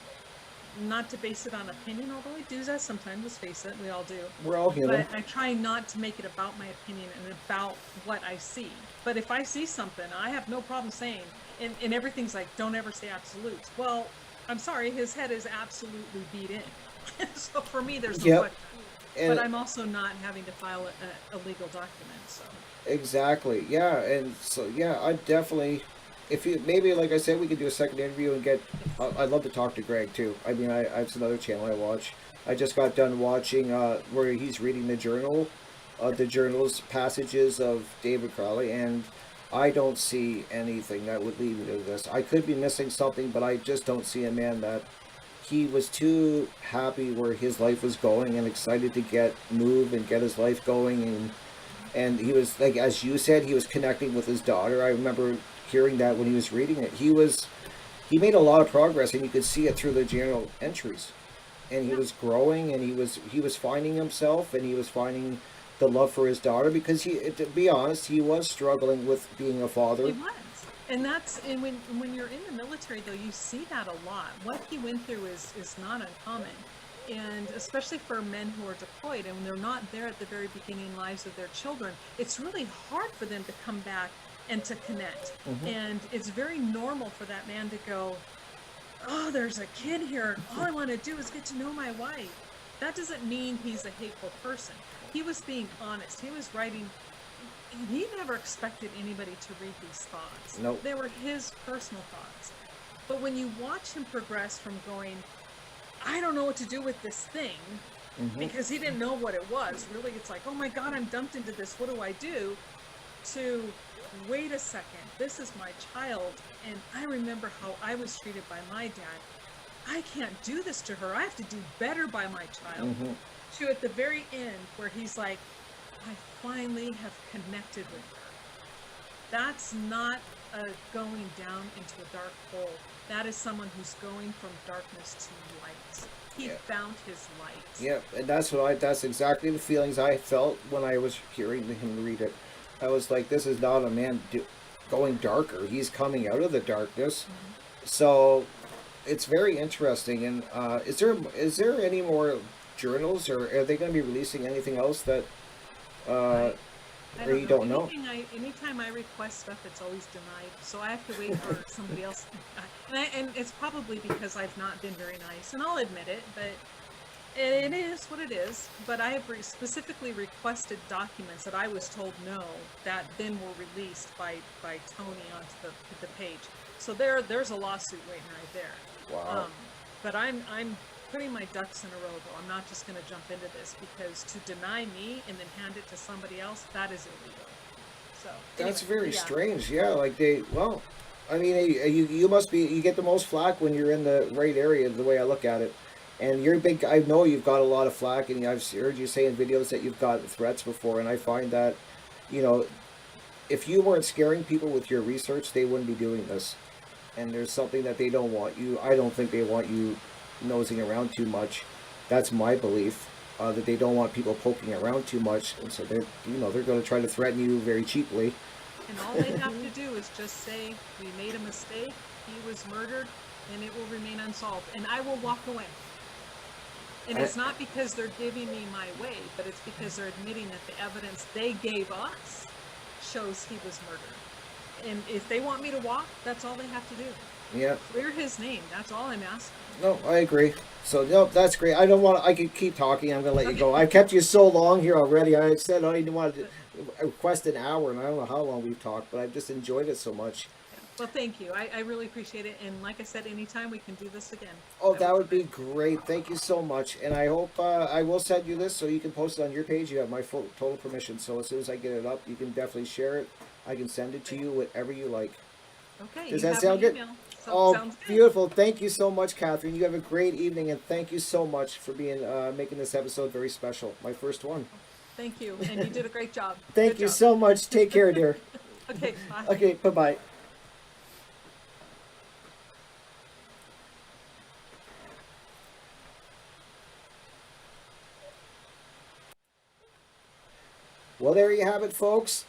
[SPEAKER 5] not to base it on opinion, although I do that sometimes, let's face it, we all do.
[SPEAKER 4] We're all human.
[SPEAKER 5] But I try not to make it about my opinion and about what I see. But if I see something, I have no problem saying, and everything's like, don't ever say absolutes. Well, I'm sorry, his head is absolutely beat in. So for me, there's no
[SPEAKER 4] Yep.
[SPEAKER 5] question.
[SPEAKER 4] And
[SPEAKER 5] But I'm also not having to file a legal document, so.
[SPEAKER 4] exactly, yeah. And so, yeah, I definitely, if you, maybe, like I said, we could do a second interview and get, I'd love to talk to Greg too. I mean, I have another channel I watch. I just got done watching where he's reading the journal's passages of David Crowley, and I don't see anything that would lead me to this. I could be missing something, but I just don't see a man that he was too happy where his life was going and excited to move and get his life going, and he was, like, as you said, he was connecting with his daughter. I remember hearing that when he was reading it. He made a lot of progress, and you could see it through the journal entries. And he was growing, and he was finding himself, and he was finding the love for his daughter, because to be honest, he was struggling with being a father.
[SPEAKER 5] He was. And when you're in the military, though, you see that a lot. What he went through is not uncommon. And especially for men who are deployed and when they're not there at the very beginning lives of their children, it's really hard for them to come back and to connect. And it's very normal for that man to go, oh, there's a kid here. All I want to do is get to know my wife. That doesn't mean he's a hateful person. He was being honest. He was writing. He never expected anybody to read these thoughts.
[SPEAKER 4] Nope.
[SPEAKER 5] They were his personal thoughts. But when you watch him progress from going, I don't know what to do with this thing, because he didn't know what it was. Really, it's like, oh my God, I'm dumped into this. What do I do? To wait a second, this is my child, and I remember how I was treated by my dad. I can't do this to her. I have to do better by my child. To at the very end where he's like, I finally have connected with her. That's not a going down into a dark hole. That is someone who's going from darkness to light. He found his light.
[SPEAKER 4] Yeah, and that's exactly the feelings I felt when I was hearing him read it. I was like, this is not a man going darker. He's coming out of the darkness. So it's very interesting. And is there any more journals, or are they going to be releasing anything else that you don't know?
[SPEAKER 5] Anytime I request stuff, it's always denied. So I have to wait for somebody else. And it's probably because I've not been very nice, and I'll admit it, but it is what it is. But I have specifically requested documents that I was told no, that then were released by Tony onto the page. So there's a lawsuit waiting right there.
[SPEAKER 4] Wow.
[SPEAKER 5] But I'm putting my ducks in a row, though. I'm not just going to jump into this, because to deny me and then hand it to somebody else, that is illegal. So
[SPEAKER 4] That's
[SPEAKER 5] anyway,
[SPEAKER 4] very
[SPEAKER 5] yeah.
[SPEAKER 4] strange. Yeah, like you get the most flack when you're in the right area, the way I look at it. And you're a big. I know you've got a lot of flack, and I've heard you say in videos that you've got threats before. And I find that, you know, if you weren't scaring people with your research, they wouldn't be doing this. And there's something that they don't want you. I don't think they want you nosing around too much. That's my belief. That they don't want people poking around too much, and so they're, you know, they're going to try to threaten you very cheaply.
[SPEAKER 5] And all they have to do is just say, we made a mistake, he was murdered, and it will remain unsolved. And I will walk away. And it's not because they're giving me my way, but it's because they're admitting that the evidence they gave us shows he was murdered. And if they want me to walk, that's all they have to do.
[SPEAKER 4] Yeah.
[SPEAKER 5] Clear his name. That's all I'm asking.
[SPEAKER 4] No, I agree. So, no, that's great. I don't want to, I could keep talking. I'm going to let you go. I've kept you so long here already. I said I didn't want to request an hour, and I don't know how long we've talked, but I've just enjoyed it so much.
[SPEAKER 5] Well, thank you. I really appreciate it. And like I said, anytime we can do this again.
[SPEAKER 4] Oh, that would be great. Thank you so much. And I hope I will send you this so you can post it on your page. You have my full total permission. So as soon as I get it up, you can definitely share it. I can send it to you, whatever you like.
[SPEAKER 5] Okay.
[SPEAKER 4] Does
[SPEAKER 5] you
[SPEAKER 4] that
[SPEAKER 5] have
[SPEAKER 4] sound
[SPEAKER 5] my
[SPEAKER 4] good?
[SPEAKER 5] email, so
[SPEAKER 4] Oh,
[SPEAKER 5] sounds good.
[SPEAKER 4] beautiful. Thank you so much, Catherine. You have a great evening, and thank you so much for being making this episode very special. My first one.
[SPEAKER 5] Thank you. And you did a great job.
[SPEAKER 4] Thank
[SPEAKER 5] Good
[SPEAKER 4] you
[SPEAKER 5] job.
[SPEAKER 4] so much. Take care, dear.
[SPEAKER 5] Okay. Bye.
[SPEAKER 4] Okay, bye-bye. Well, there you have it, folks.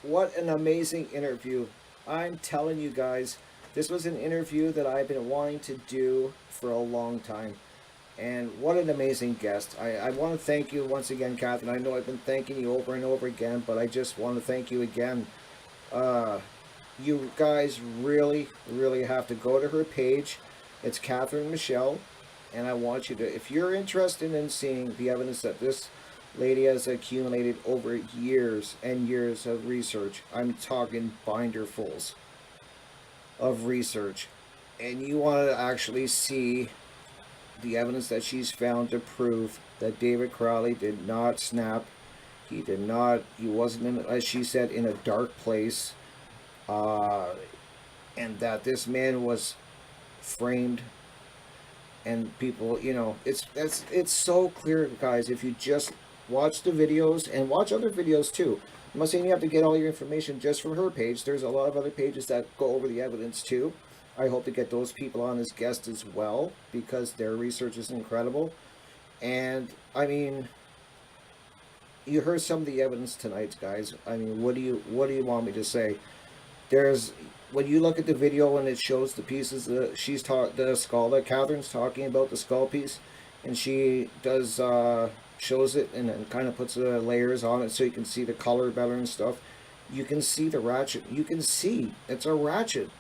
[SPEAKER 4] What an amazing interview. I'm telling you guys, this was an interview that I've been wanting to do for a long time. And what an amazing guest. I want to thank you once again, Catherine. I know I've been thanking you over and over again, but I just want to thank you again. You guys really, really have to go to her page. It's Catherine Michelle. And I want you to, if you're interested in seeing the evidence that this lady has accumulated over years and years of research, I'm talking binderfuls of research, and you want to actually see the evidence that she's found to prove that David Crowley did not snap. He wasn't in, as she said, in a dark place, and that this man was framed. And people, you know, it's so clear, guys. If you just watch the videos and watch other videos too. I'm not saying you have to get all your information just from her page. There's a lot of other pages that go over the evidence too. I hope to get those people on as guests as well, because their research is incredible. And I mean, you heard some of the evidence tonight, guys. I mean, what do you want me to say? When you look at the video and it shows the pieces that she's taught, the skull that Catherine's talking about, the skull piece, and she does shows it and then kind of puts the layers on it so you can see the color better and stuff. You can see the ratchet. You can see it's a ratchet.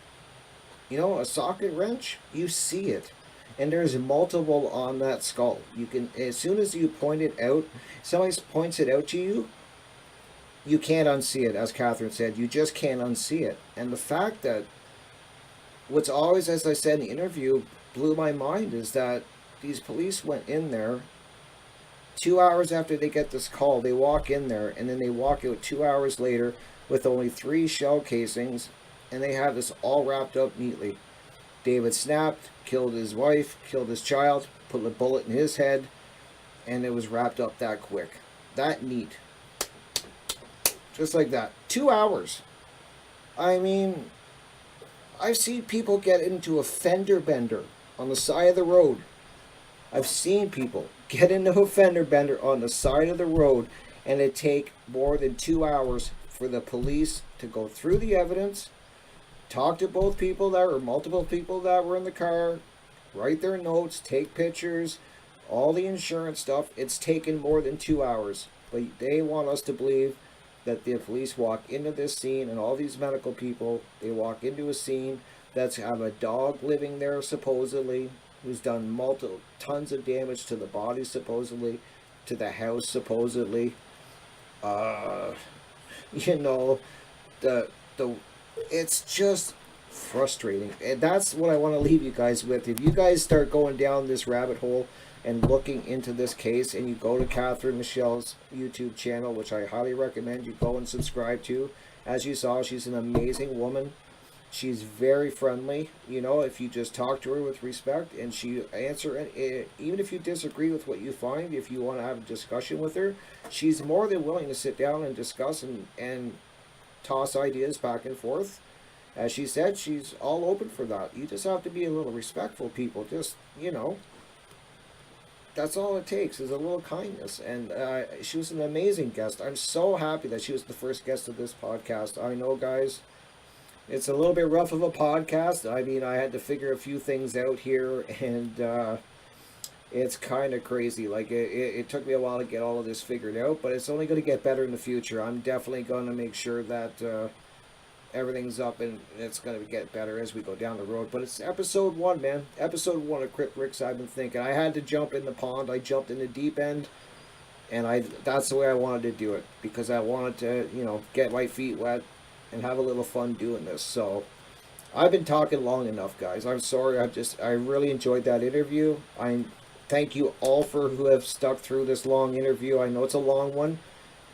[SPEAKER 4] You know, a socket wrench. You see it, and there's multiple on that skull. You can, as soon as you point it out, somebody points it out to you. You can't unsee it, as Catherine said. You just can't unsee it. And the fact that what's always, as I said in the interview, blew my mind is that these police went in there 2 hours after they get this call. They walk in there, and then they walk out 2 hours later with only 3 shell casings, and they have this all wrapped up neatly. David snapped, killed his wife, killed his child, put a bullet in his head, and it was wrapped up that quick. That neat. Just like that. 2 hours. I mean, I've seen people get into a fender bender on the side of the road. I've seen people get into a fender bender on the side of the road, and it take more than 2 hours for the police to go through the evidence, talk to both people that were, multiple people that were in the car, write their notes, take pictures, all the insurance stuff. It's taken more than 2 hours. But they want us to believe that the police walk into this scene, and all these medical people, they walk into a scene that's have a dog living there supposedly, who's done tons of damage to the body supposedly, to the house supposedly. You know, it's just frustrating, and that's what I want to leave you guys with. If you guys start going down this rabbit hole and looking into this case, and you go to Catherine Michelle's YouTube channel, which I highly recommend you go and subscribe to. As you saw, she's an amazing woman, She's very friendly, you know, if you just talk to her with respect, and she answer, even if you disagree with what you find, if you want to have a discussion with her, she's more than willing to sit down and discuss and toss ideas back and forth. As she said, she's all open for that. You just have to be a little respectful, people. Just, you know, that's all it takes is a little kindness. And she was an amazing guest. I'm so happy that she was the first guest of this podcast. I know, guys, it's a little bit rough of a podcast. I mean, I had to figure a few things out here, and it's kind of crazy. Like, it took me a while to get all of this figured out, but it's only going to get better in the future. I'm definitely going to make sure that everything's up, and it's going to get better as we go down the road. But it's episode 1, man. Episode 1 of Crypt Rick's I've Been Thinking. I had to jump in the pond. I jumped in the deep end, and that's the way I wanted to do it, because I wanted to, you know, get my feet wet and have a little fun doing this. So I've been talking long enough, guys. I'm sorry. I really enjoyed that interview. I thank you all for who have stuck through this long interview. I know it's a long one,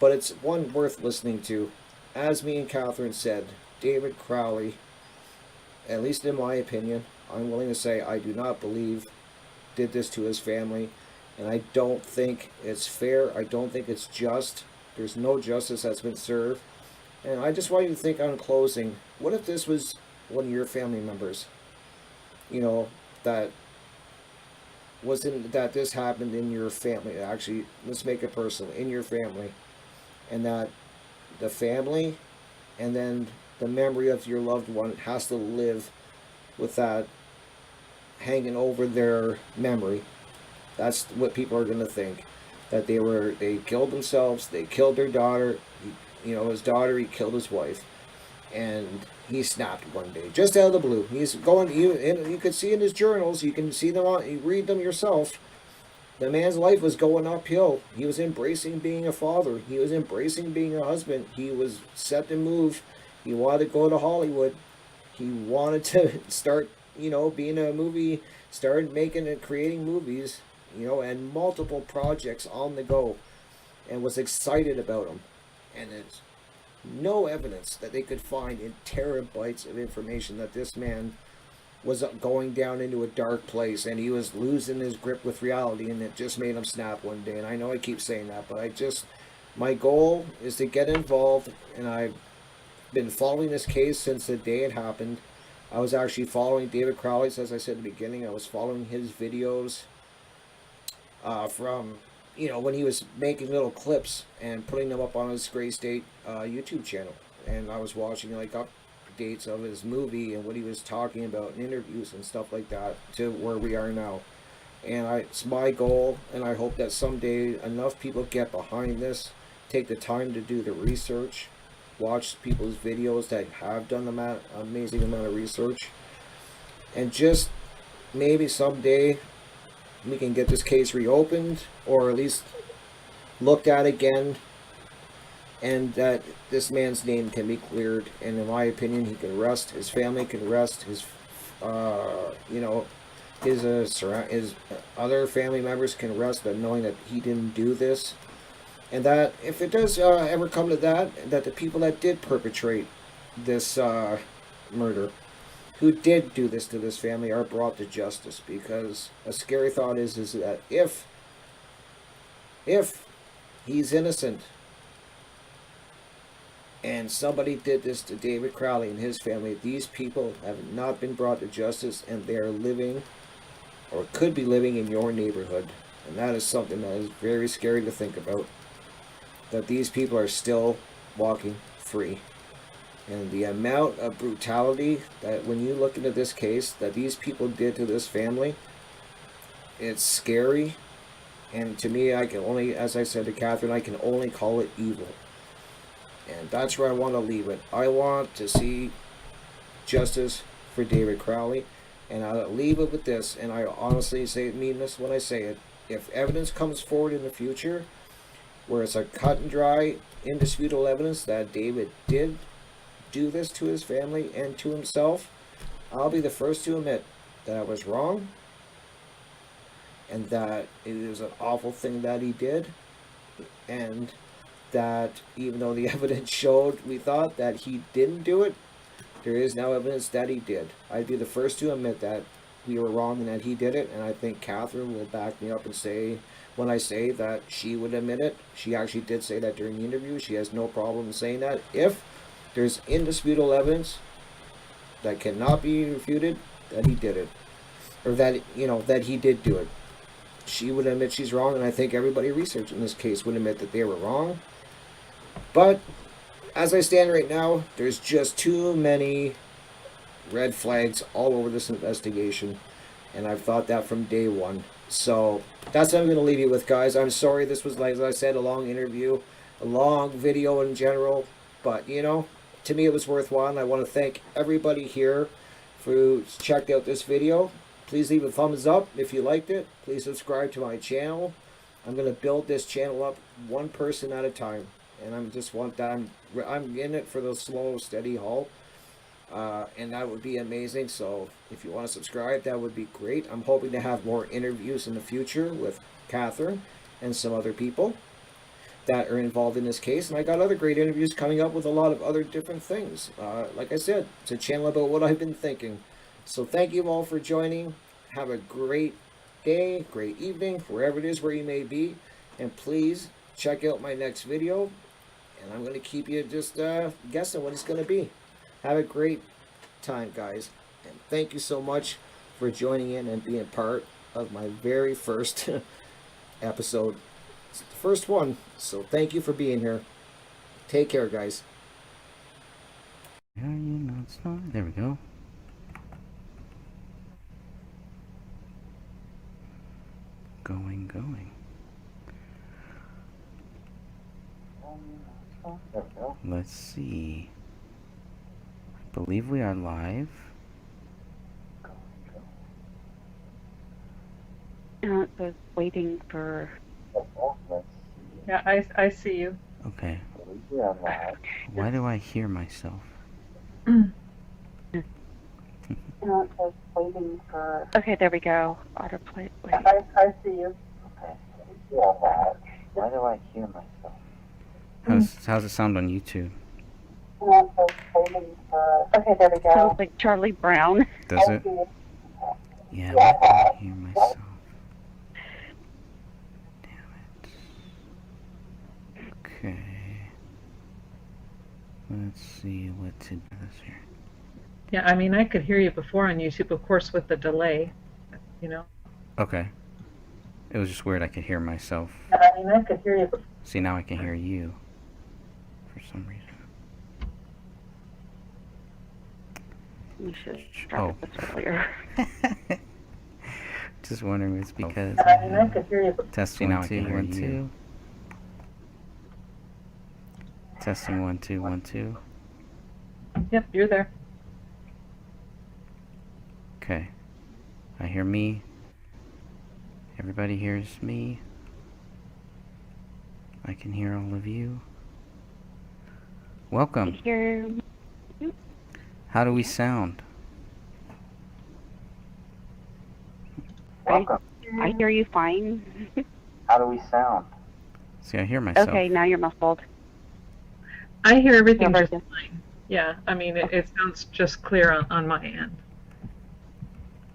[SPEAKER 4] but it's one worth listening to. As me and Catherine said, David Crowley, at least in my opinion, I'm willing to say I do not believe did this to his family, and I don't think it's fair. I don't think it's just. There's no justice that's been served. And I just want you to think on closing, what if this was one of your family members? You know, that this happened in your family. Actually, let's make it personal, in your family. And that the family and then the memory of your loved one has to live with that hanging over their memory. That's what people are going to think. That they killed themselves, they killed their daughter. You know, his daughter, he killed his wife, and he snapped one day, just out of the blue. He's going, you could see in his journals, you can see them, you read them yourself. The man's life was going uphill. He was embracing being a father. He was embracing being a husband. He was set to move. He wanted to go to Hollywood. He wanted to start, you know, being a movie, started making and creating movies, you know, and multiple projects on the go, and was excited about them. And there's no evidence that they could find in terabytes of information that this man was going down into a dark place and he was losing his grip with reality, and it just made him snap one day. And I know I keep saying that, but my goal is to get involved, and I've been following this case since the day it happened. I was actually following David Crowley's, as I said at the beginning. I was following his videos from, you know, when he was making little clips and putting them up on his Gray State YouTube channel. And I was watching like updates of his movie and what he was talking about in interviews and stuff like that to where we are now. And it's my goal, and I hope that someday enough people get behind this, take the time to do the research, watch people's videos that have done the amazing amount of research, and just maybe someday we can get this case reopened, or at least looked at again, and that this man's name can be cleared. And in my opinion, he can rest, his family can rest, his you know, his other family members can rest, that knowing that he didn't do this, and that if it does ever come to that, that the people that did perpetrate this murder, who did do this to this family, are brought to justice. Because a scary thought is that if he's innocent and somebody did this to David Crowley and his family, these people have not been brought to justice, and they are living, or could be living, in your neighborhood. And that is something that is very scary to think about, that these people are still walking free. And the amount of brutality that, when you look into this case, that these people did to this family, it's scary. And to me, I can only, as I said to Catherine, I can only call it evil. And that's where I want to leave it. I want to see justice for David Crowley. And I'll leave it with this, and I honestly mean this when I say it. If evidence comes forward in the future, where it's a cut and dry, indisputable evidence that David did do this to his family and to himself, I'll be the first to admit that I was wrong, and that it is an awful thing that he did, and that even though the evidence showed, we thought that he didn't do it, there is now evidence that he did. I'd be the first to admit that we were wrong and that he did it, and I think Catherine will back me up and say, when I say that she would admit it, she actually did say that during the interview. She has no problem saying that. If there's indisputable evidence that cannot be refuted, that he did it. Or that, that he did do it. She would admit she's wrong, and I think everybody researching this case would admit that they were wrong. But as I stand right now, there's just too many red flags all over this investigation, and I've thought that from day one. So that's what I'm going to leave you with, guys. I'm sorry this was, like as I said, a long interview, a long video in general, but to me it was worthwhile, and I want to thank everybody here who checked out this video. Please leave a thumbs up if you liked it. Please subscribe to my channel. I'm going to build this channel up one person at a time, and I'm in it for the slow, steady haul, and that would be amazing. So if you want to subscribe, that would be great. I'm hoping to have more interviews in the future with Catherine and some other people that are involved in this case, and I got other great interviews coming up with a lot of other different things. Like I said, it's a channel about what I've been thinking. So thank you all for joining. Have a great day, great evening, wherever it is where you may be, and please check out my next video, and I'm going to keep you just guessing what it's going to be. Have a great time, guys, and thank you so much for joining in and being part of my very first episode. It's the first one, so thank you for being here. Take care, guys.
[SPEAKER 1] There we go. Going. Let's see. I believe we are live.
[SPEAKER 6] It says waiting for.
[SPEAKER 5] Yeah, I see you.
[SPEAKER 1] Okay. Why do I hear myself?
[SPEAKER 6] It says waiting for. Okay, there we go. Autoplay. Wait.
[SPEAKER 5] I see you.
[SPEAKER 1] Why do I hear myself? How's it sound on YouTube?
[SPEAKER 6] Okay, there we go. Sounds like Charlie Brown.
[SPEAKER 1] Does it? Yeah, why do I hear myself? Damn it. Okay. Let's see what to do this here.
[SPEAKER 5] Yeah, I mean, I could hear you before on YouTube, of course, with the delay,
[SPEAKER 1] Okay. It was just weird I could hear myself.
[SPEAKER 5] Yeah, I mean, I could hear you before.
[SPEAKER 1] See, now I can hear you. For some reason.
[SPEAKER 6] You should start this earlier.
[SPEAKER 1] Just wondering if it's because...
[SPEAKER 5] Yeah, I mean, I could hear you before.
[SPEAKER 1] Testing 1 2 1 2. Testing 1 2 1 2.
[SPEAKER 5] Yep, you're there.
[SPEAKER 1] Okay. I hear me. Everybody hears me. I can hear all of you. Welcome.
[SPEAKER 6] Hear.
[SPEAKER 1] How do we sound?
[SPEAKER 6] I hear you fine.
[SPEAKER 7] How do we sound?
[SPEAKER 1] See, I hear myself.
[SPEAKER 6] Okay, now you're muffled.
[SPEAKER 5] I hear everything
[SPEAKER 6] Yeah,
[SPEAKER 5] just
[SPEAKER 6] very
[SPEAKER 5] fine. Yeah, I mean, it sounds just clear on my end.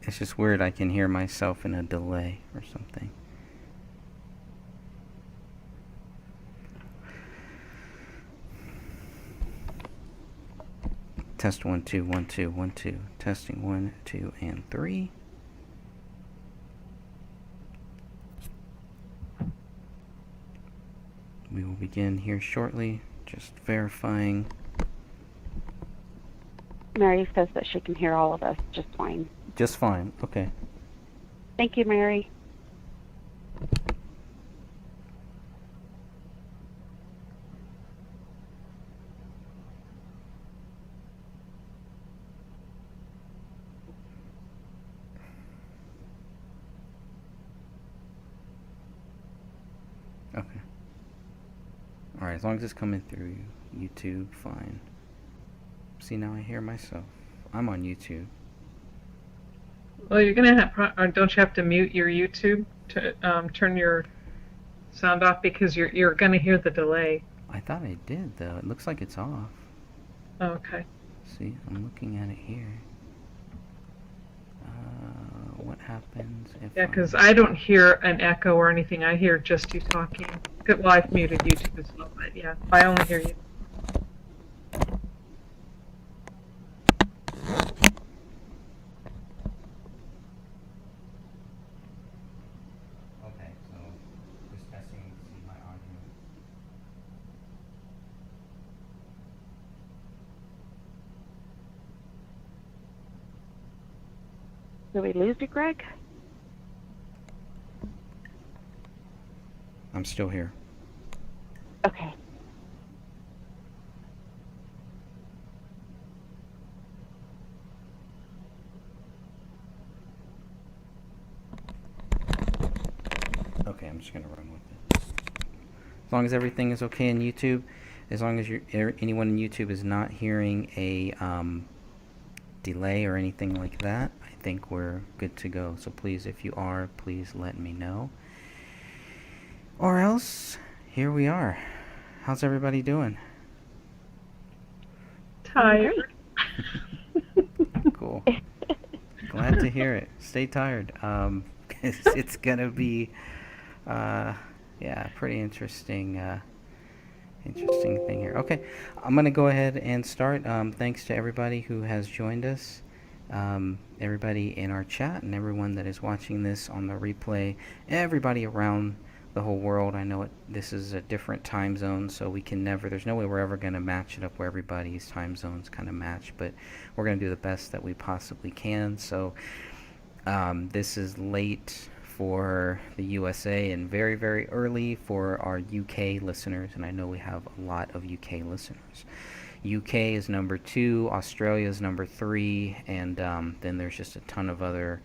[SPEAKER 1] It's just weird I can hear myself in a delay or something. Test 1 2 1 2 1 2. Testing 1 2 and 3. We will begin here shortly, just verifying.
[SPEAKER 6] Mary says that she can hear all of us just fine.
[SPEAKER 1] Just fine, okay.
[SPEAKER 6] Thank you, Mary.
[SPEAKER 1] Okay. Alright, as long as it's coming through YouTube, fine. See, now I hear myself. I'm on YouTube.
[SPEAKER 5] Well, you're gonna have, don't you have to mute your YouTube to turn your sound off because you're gonna hear the delay.
[SPEAKER 1] I thought I did, though. It looks like it's off.
[SPEAKER 5] Okay.
[SPEAKER 1] See, I'm looking at it here. What happens if
[SPEAKER 5] Yeah, because I don't hear an echo or anything. I hear just you talking. Well, I've muted YouTube as well, but yeah, I only hear you.
[SPEAKER 1] Okay, so just testing to see my audio.
[SPEAKER 6] Did we lose you, Greg?
[SPEAKER 1] I'm still here.
[SPEAKER 6] Okay.
[SPEAKER 1] Okay, I'm just gonna run with it. As long as everything is okay in YouTube, as long as anyone in YouTube is not hearing a delay or anything like that, I think we're good to go. So please, if you are, please let me know. Or else, here we are. How's everybody doing?
[SPEAKER 5] Tired.
[SPEAKER 1] Cool. Glad to hear it. Stay tired. It's gonna be, yeah, pretty interesting. Interesting thing here. Okay, I'm gonna go ahead and start. Thanks to everybody who has joined us, everybody in our chat, and everyone that is watching this on the replay. Everybody around the whole world. I know this is a different time zone, so we can never. There's no way we're ever gonna match it up where everybody's time zones kind of match, but we're gonna do the best that we possibly can. So this is late for the USA and very, very early for our UK listeners, and I know we have a lot of UK listeners. UK is number 2, Australia is number 3, and then there's just a ton of other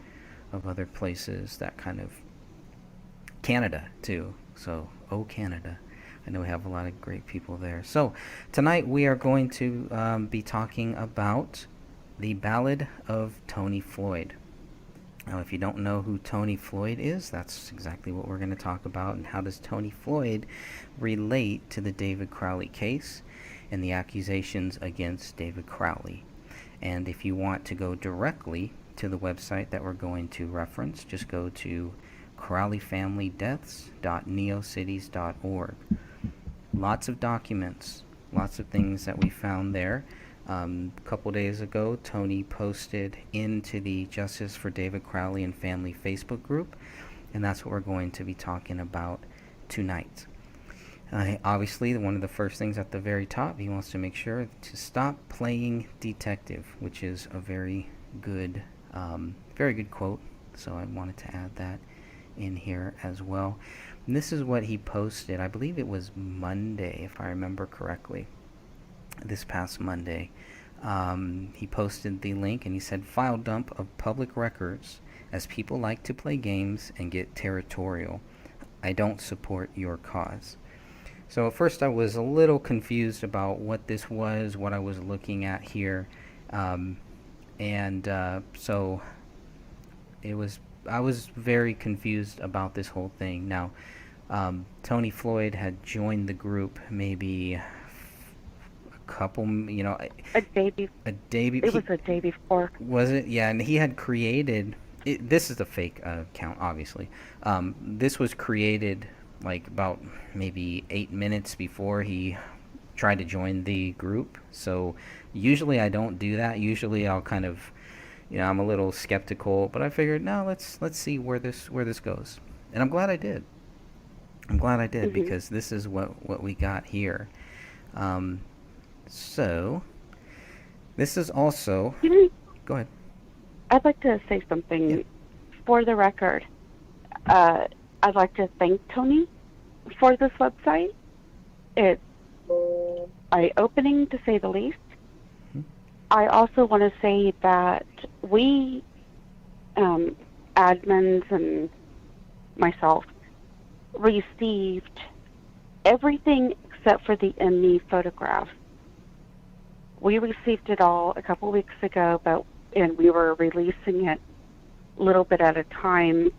[SPEAKER 1] places that kind of Canada too. So Canada, I know we have a lot of great people there. So tonight we are going to be talking about the Ballad of Tony Floyd. Now, if you don't know who Tony Floyd is, that's exactly what we're going to talk about. And how does Tony Floyd relate to the David Crowley case and the accusations against David Crowley? And if you want to go directly to the website that we're going to reference, just go to crowleyfamilydeaths.neocities.org. Lots of documents, lots of things that we found there. A couple days ago, Tony posted into the Justice for David Crowley and Family Facebook group, and that's what we're going to be talking about tonight. Obviously, one of the first things at the very top, he wants to make sure to stop playing detective, which is a very good quote, so I wanted to add that in here as well. And this is what he posted. I believe it was Monday, if I remember correctly. This past Monday, he posted the link and he said, "File dump of public records as people like to play games and get territorial. I don't support your cause." So at first I was a little confused about what this was, what I was looking at here, so I was very confused about this whole thing. Now, Tony Floyd had joined the group maybe couple,
[SPEAKER 6] a day before. It was a day before.
[SPEAKER 1] Was it? Yeah, and he had created this is a fake account, obviously. This was created like about maybe 8 minutes before he tried to join the group. So usually I don't do that. Usually I'll kind of, I'm a little skeptical, but I figured, no, let's see where this goes. And I'm glad I did. Because this is what we got here. So, this is also... Go ahead.
[SPEAKER 6] I'd like to say something.
[SPEAKER 1] Yeah.
[SPEAKER 6] For the record. I'd like to thank Tony for this website. It's eye-opening, to say the least.
[SPEAKER 1] Mm-hmm.
[SPEAKER 6] I also want to say that we, admins and myself, received everything except for the ME photograph. We received it all a couple weeks ago, and we were releasing it a little bit at a time.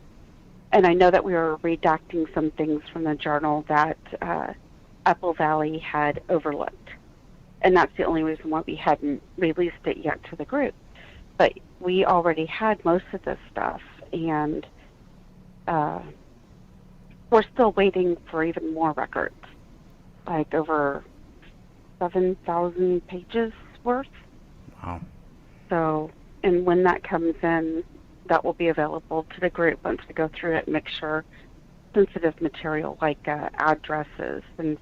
[SPEAKER 6] And I know that we were redacting some things from the journal that Apple Valley had overlooked. and that's the only reason why we hadn't released it yet to the group. But we already had most of this stuff, and we're still waiting for even more records, like over 7,000 pages worth.
[SPEAKER 1] Wow.
[SPEAKER 6] So, and when that comes in, that will be available to the group once we go through it and make sure sensitive material like addresses and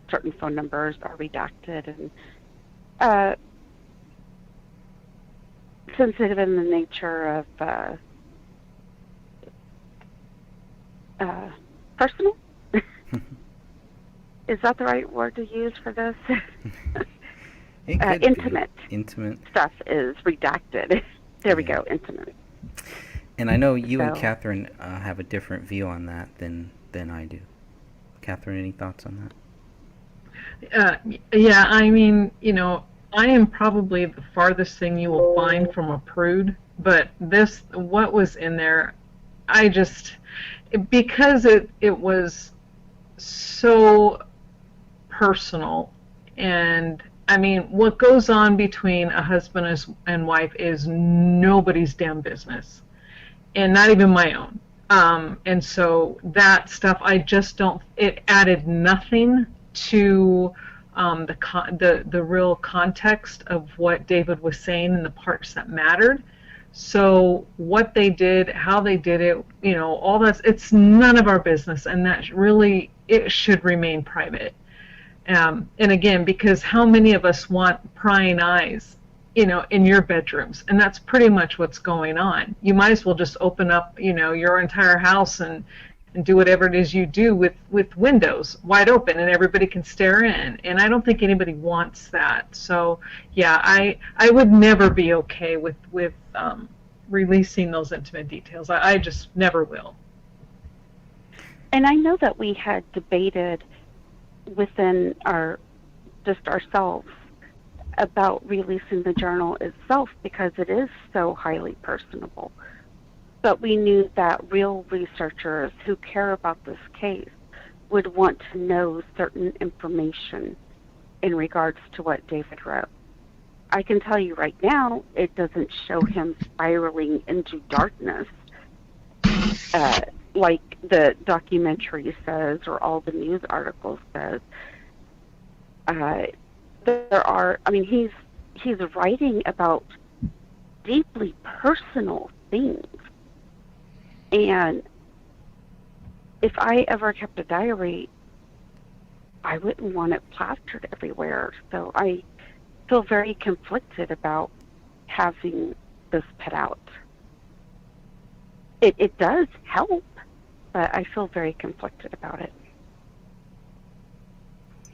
[SPEAKER 6] certain phone numbers are redacted, and sensitive in the nature of personal. Is that the right word to use for this?
[SPEAKER 1] It could be.
[SPEAKER 6] Intimate.
[SPEAKER 1] Intimate.
[SPEAKER 6] Stuff is redacted. There we go, intimate.
[SPEAKER 1] And I know you and
[SPEAKER 6] So-
[SPEAKER 1] Catherine have a different view on that than I do. Catherine, any thoughts on that?
[SPEAKER 5] Yeah, I mean, you know, I am probably the farthest thing you will find from a prude, but this, what was in there, I just, because it was so personal, and I mean, what goes on between a husband and wife is nobody's damn business, and not even my own. And so that stuff, I just don't, it added nothing to the real context of what David was saying and the parts that mattered. So what they did, how they did it, you know, all that, it's none of our business, and that really, it should remain private. And again, because how many of us want prying eyes, you know, in your bedrooms? And that's pretty much what's going on. You might as well just open up, you know, your entire house and do whatever it is you do with windows wide open and everybody can stare in. And I don't think anybody wants that. So yeah, I would never be okay with releasing those intimate details. I just never will.
[SPEAKER 6] And I know that we had debated within ourselves about releasing the journal itself because it is so highly personable. But we knew that real researchers who care about this case would want to know certain information in regards to what David wrote. I can tell you right now, it doesn't show him spiraling into darkness like the documentary says or all the news articles says. There are, I mean, he's writing about deeply personal things. And if I ever kept a diary, I wouldn't want it plastered everywhere. So I feel very conflicted about having this put out. It does help, but I feel very conflicted about it.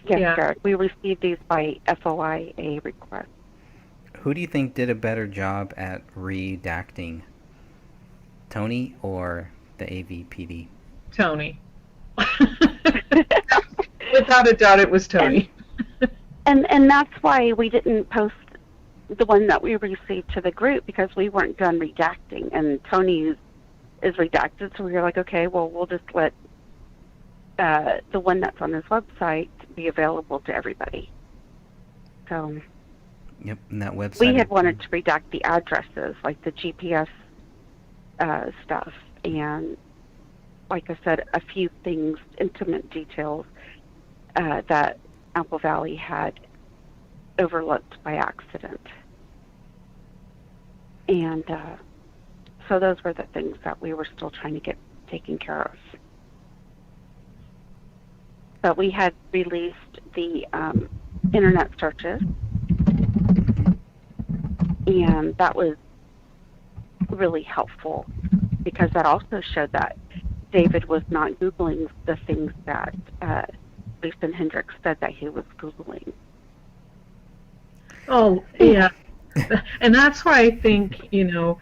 [SPEAKER 6] Yes,
[SPEAKER 5] Yeah.
[SPEAKER 6] Jared, we received these by FOIA request.
[SPEAKER 1] Who do you think did a better job at redacting, Tony or the AVPD?
[SPEAKER 5] Tony. Without a doubt, it was Tony.
[SPEAKER 6] And that's why we didn't post the one that we received to the group, because we weren't done redacting, and Tony's is redacted, so we were like, okay, well, we'll just let the one that's on his website be available to everybody. So
[SPEAKER 1] Yep, and that website.
[SPEAKER 6] we had wanted to redact the addresses, like the GPS stuff, and like I said, a few things, intimate details that Apple Valley had overlooked by accident. And so those were the things that we were still trying to get taken care of. But we had released the internet searches, and that was really helpful because that also showed that David was not Googling the things that Lisa Hendricks said that he was Googling.
[SPEAKER 5] Oh, yeah. And that's why I think, you know,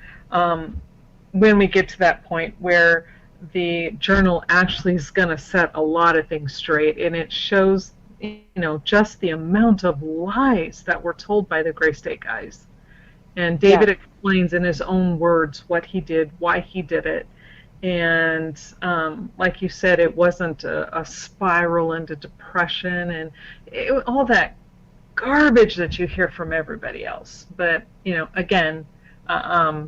[SPEAKER 5] when we get to that point where the journal actually is going to set a lot of things straight, and it shows, you know, just the amount of lies that were told by the Gray State guys. And David explains in his own words what he did, why he did it. And like you said, it wasn't a spiral into depression and all that garbage that you hear from everybody else. But again, I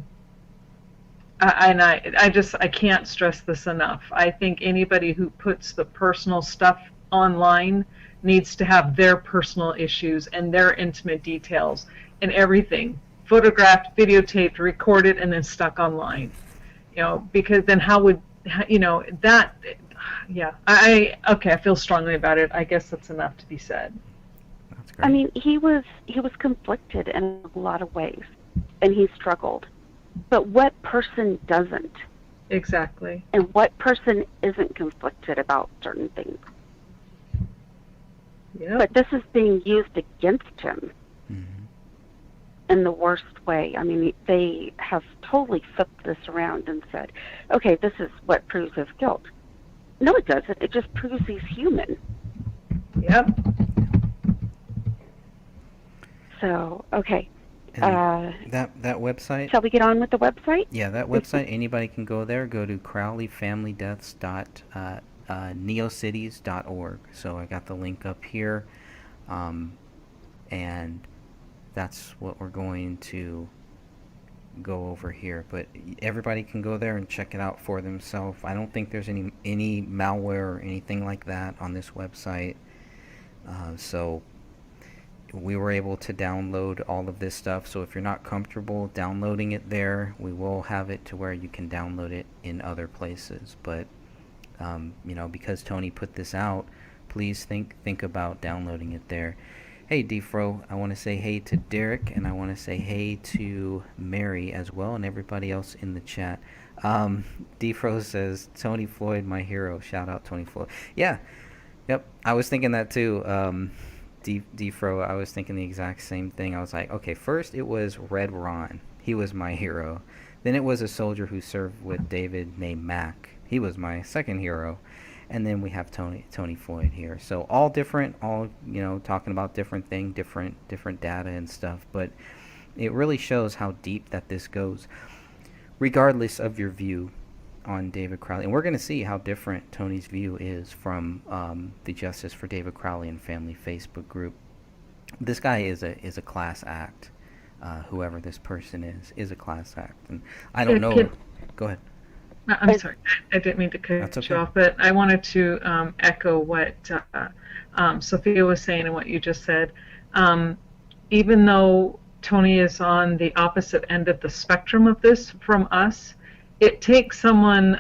[SPEAKER 5] can't stress this enough. I think anybody who puts the personal stuff online needs to have their personal issues and their intimate details and everything photographed, videotaped, recorded, and then stuck online. Because then how would that? Yeah, I feel strongly about it. I guess that's enough to be said.
[SPEAKER 1] That's great.
[SPEAKER 6] I mean, he was conflicted in a lot of ways, and he struggled. But what person doesn't?
[SPEAKER 5] Exactly.
[SPEAKER 6] And what person isn't conflicted about certain things?
[SPEAKER 5] Yeah.
[SPEAKER 6] But this is being used against him in the worst way. I mean, they have totally flipped this around and said, okay, this is what proves his guilt. No, it doesn't. It just proves he's human.
[SPEAKER 5] Yep.
[SPEAKER 6] So, okay.
[SPEAKER 1] And that website.
[SPEAKER 6] Shall we get on with the website?
[SPEAKER 1] Yeah, that website, anybody can go there. Go to crowleyfamilydeaths.neocities.org. So I got the link up here. And that's what we're going to go over here. But everybody can go there and check it out for themselves. I don't think there's any malware or anything like that on this website. So we were able to download all of this stuff. So if you're not comfortable downloading it there, we will have it to where you can download it in other places. But because Tony put this out, please think about downloading it there. Hey Defro, I want to say hey to Derek, and I want to say hey to Mary as well, and everybody else in the chat. Defro says, Tony Floyd, my hero. Shout out Tony Floyd. Yeah, yep, I was thinking that too. Defro, I was thinking the exact same thing. I was like, okay, first it was Red Ron. He was my hero. Then it was a soldier who served with David named Mac. He was my second hero. And then we have Tony Floyd here. So all different, all talking about different things, different data and stuff. But it really shows how deep that this goes, regardless of your view on David Crowley. And we're going to see how different Tony's view is from the Justice for David Crowley and Family Facebook group. This guy is a class act. Whoever this person is a class act. And I don't know. Go ahead.
[SPEAKER 5] I'm sorry, I didn't mean to cut you off, but I wanted to echo what Sophia was saying and what you just said. Even though Tony is on the opposite end of the spectrum of this from us, it takes someone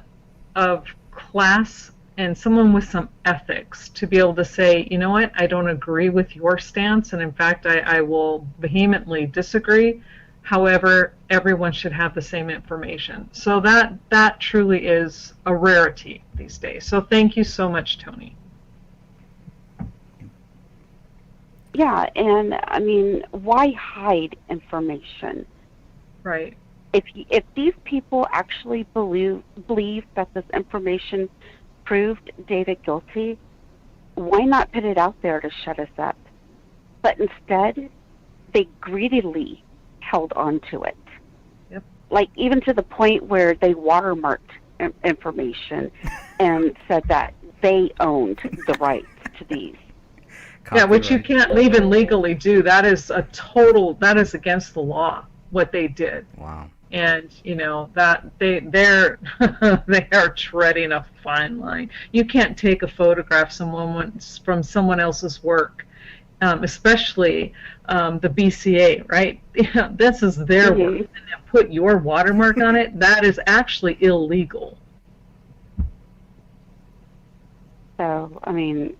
[SPEAKER 5] of class and someone with some ethics to be able to say, you know what, I don't agree with your stance, and in fact, I will vehemently disagree. However, everyone should have the same information. So that truly is a rarity these days. So thank you so much, Tony.
[SPEAKER 6] Yeah, and I mean, why hide information?
[SPEAKER 5] Right.
[SPEAKER 6] If these people actually believe that this information proved David guilty, why not put it out there to shut us up? But instead, they greedily held on to it.
[SPEAKER 5] Yep.
[SPEAKER 6] Like even to the point where they watermarked information and said that they owned the rights to these.
[SPEAKER 5] Yeah, which you can't even legally do. That is against the law, what they did.
[SPEAKER 1] Wow.
[SPEAKER 5] And that they're they are treading a fine line. You can't take a photograph from someone else's work, especially the BCA, right? This is their work, and then put your watermark on it. That is actually illegal.
[SPEAKER 6] So, I mean,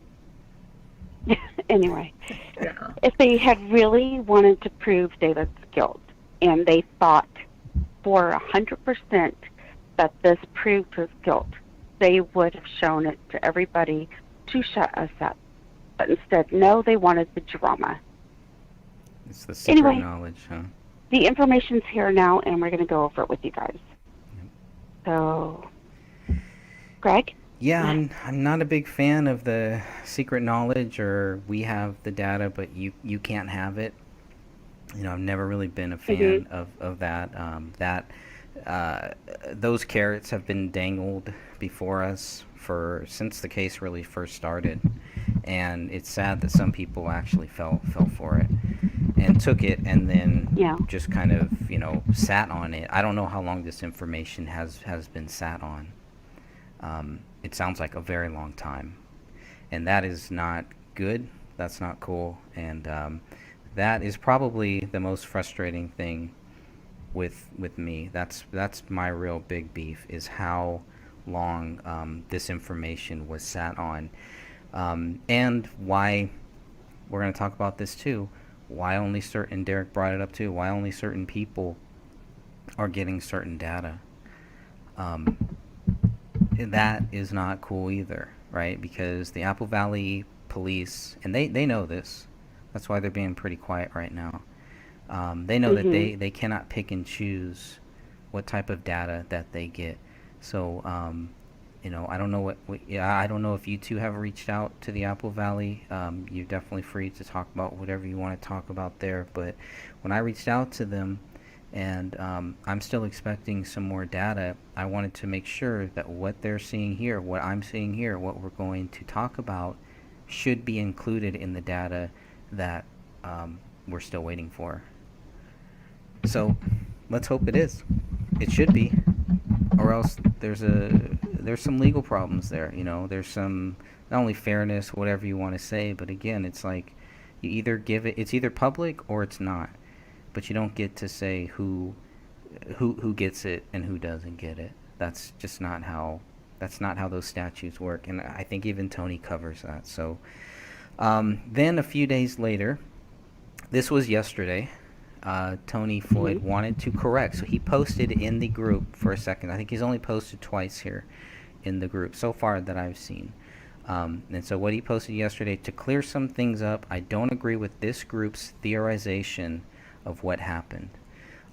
[SPEAKER 6] anyway,
[SPEAKER 5] Yeah.
[SPEAKER 6] if they had really wanted to prove David's guilt, and they thought for 100% that this proved his guilt, they would have shown it to everybody to shut us up. But instead, no, they wanted the drama.
[SPEAKER 1] It's the secret
[SPEAKER 6] Anyway.
[SPEAKER 1] knowledge, huh?
[SPEAKER 6] The information's here now, and we're going to go over it with you guys. So, Greg?
[SPEAKER 1] Yeah, I'm not a big fan of the secret knowledge, or we have the data but you can't have it. I've never really been a fan of that. Those carrots have been dangled before us since the case really first started,
[SPEAKER 3] and it's sad that some people actually fell for it and took it and then
[SPEAKER 6] Yeah.
[SPEAKER 3] just kind of, sat on it. I don't know how long this information has been sat on. It sounds like a very long time, and that is not good. That's not cool, and that is probably the most frustrating thing with me. That's my real big beef, is how long this information was sat on, and why we're going to talk about this too. Why only certain, Derek brought it up too, why only certain people are getting certain data. That is not cool either, right? Because the Apple Valley police, and they know this, that's why they're being pretty quiet right now. They know that they cannot pick and choose what type of data that they get. So, I don't know I don't know if you two have reached out to the Apple Valley. You're definitely free to talk about whatever you want to talk about there. But when I reached out to them, and I'm still expecting some more data, I wanted to make sure that what they're seeing here, what I'm seeing here, what we're going to talk about, should be included in the data that we're still waiting for. So let's hope it is. It should be, or else there's some legal problems there. There's some, not only fairness, whatever you want to say, but again, it's like you either give it, it's either public or it's not, but you don't get to say who gets it and who doesn't get it. That's just not how those statutes work, and I think even Tony covers that. So then a few days later, this was yesterday, Tony Floyd wanted to correct, so he posted in the group for a second. I think he's only posted twice here in the group so far that I've seen. And so what he posted yesterday, to clear some things up, I don't agree with this group's theorization of what happened.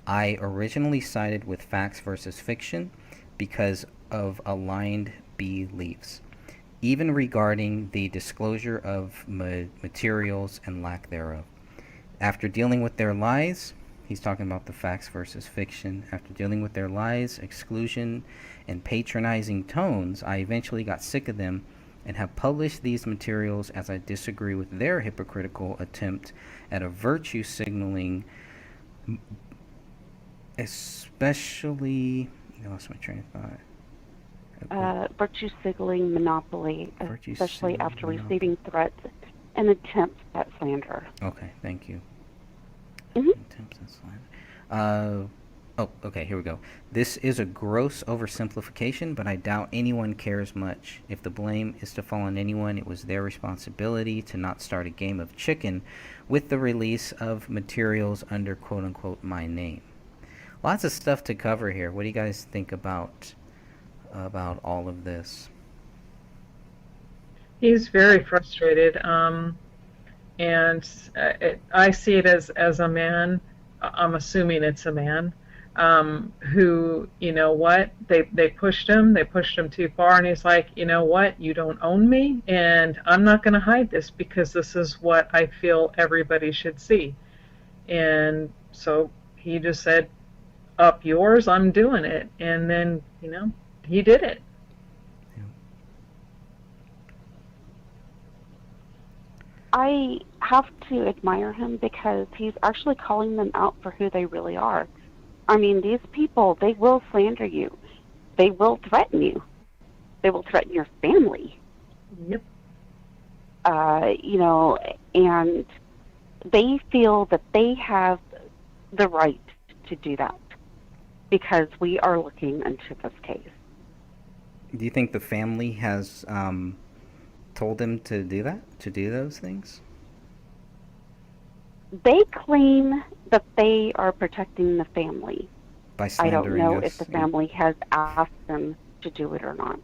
[SPEAKER 3] I originally sided with facts versus fiction because of aligned beliefs, even regarding the disclosure of materials and lack thereof. After dealing with their lies, he's talking about the facts versus fiction. After dealing with their lies, exclusion, and patronizing tones, I eventually got sick of them and have published these materials as I disagree with their hypocritical attempt at a virtue signaling, especially, I lost my train of thought.
[SPEAKER 6] Virtue signaling monopoly,
[SPEAKER 3] Virtue
[SPEAKER 6] especially
[SPEAKER 3] signaling
[SPEAKER 6] after
[SPEAKER 3] monopoly.
[SPEAKER 6] receiving threats and attempts at slander.
[SPEAKER 3] Okay, thank you.
[SPEAKER 6] Mhm.
[SPEAKER 3] Attempts at slander. Okay, here we go. This is a gross oversimplification, but I doubt anyone cares much. If the blame is to fall on anyone, it was their responsibility to not start a game of chicken with the release of materials under quote-unquote my name. Lots of stuff to cover here. What do you guys think about all of this?
[SPEAKER 8] He's very frustrated, and I see it as a man. I'm assuming it's a man who, they pushed him too far, and he's like, you know what, you don't own me, and I'm not going to hide this because this is what I feel everybody should see. And so he just said, up yours, I'm doing it, and then he did it.
[SPEAKER 6] I have to admire him because he's actually calling them out for who they really are. I mean, these people, they will slander you. They will threaten you. They will threaten your family.
[SPEAKER 8] Yep.
[SPEAKER 6] And they feel that they have the right to do that because we are looking into this case.
[SPEAKER 3] Do you think the family has told them to do that, to do those things?
[SPEAKER 6] They claim that they are protecting the family.
[SPEAKER 3] By
[SPEAKER 6] I
[SPEAKER 3] slandering
[SPEAKER 6] don't know
[SPEAKER 3] us?
[SPEAKER 6] if the family has asked them to do it or not.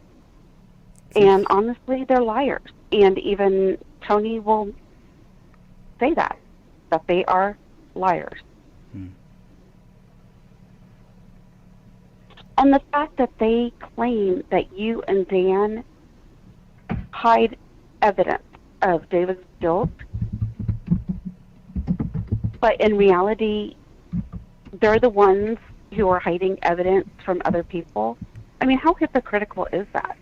[SPEAKER 6] And honestly, they're liars. And even Tony will say that they are liars. And the fact that they claim that you and Dan hide evidence of David's guilt, but in reality, they're the ones who are hiding evidence from other people. I mean, how hypocritical is that?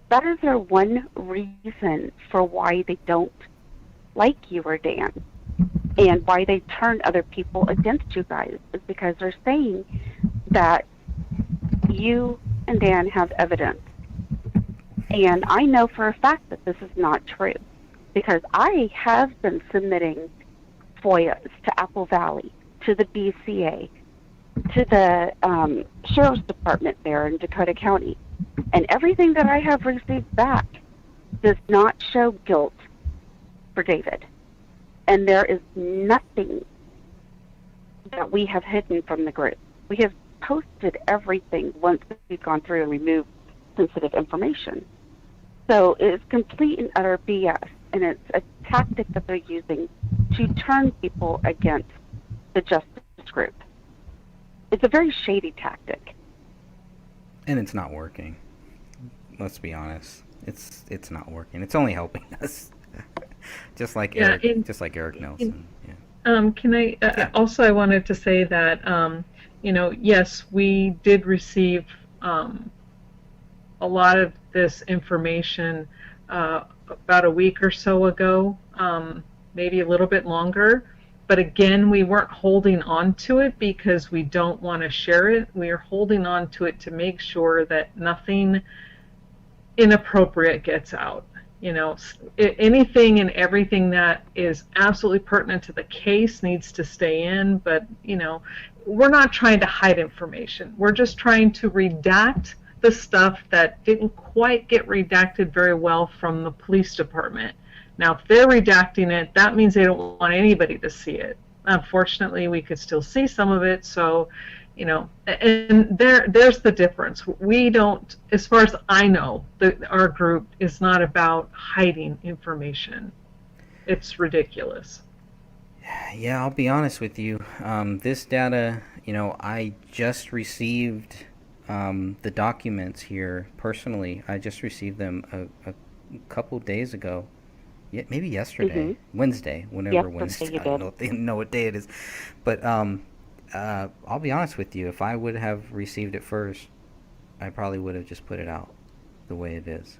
[SPEAKER 6] that is their one reason for why they don't like you or Dan, and why they turn other people against you guys, is because they're saying that you and Dan have evidence. And I know for a fact that this is not true, because I have been submitting FOIAs to Apple Valley, to the BCA, to the Sheriff's Department there in Dakota County. And everything that I have received back does not show guilt for David. And there is nothing that we have hidden from the group. We have posted everything once we've gone through and removed sensitive information. So it's complete and utter BS, and it's a tactic that they're using to turn people against the justice group. It's a very shady tactic.
[SPEAKER 3] And it's not working. Let's be honest. It's not working. It's only helping us. just like Eric Nelson. Yeah.
[SPEAKER 8] Can I also? I wanted to say that yes, we did receive a lot of this information about a week or so ago, maybe a little bit longer. But again, we weren't holding on to it because we don't want to share it. We are holding on to it to make sure that nothing inappropriate gets out. Anything and everything that is absolutely pertinent to the case needs to stay in, but we're not trying to hide information. We're just trying to redact the stuff that didn't quite get redacted very well from the police department. Now, if they're redacting it, that means they don't want anybody to see it. Unfortunately, we could still see some of it, so and there's the difference. We don't, as far as I know, our group is not about hiding information. It's ridiculous.
[SPEAKER 3] Yeah, I'll be honest with you. This data, I just received the documents here personally. I just received them a couple days ago. Yeah, maybe yesterday, Wednesday, whenever Wednesday. I don't know what day it is, but I'll be honest with you. If I would have received it first, I probably would have just put it out the way it is,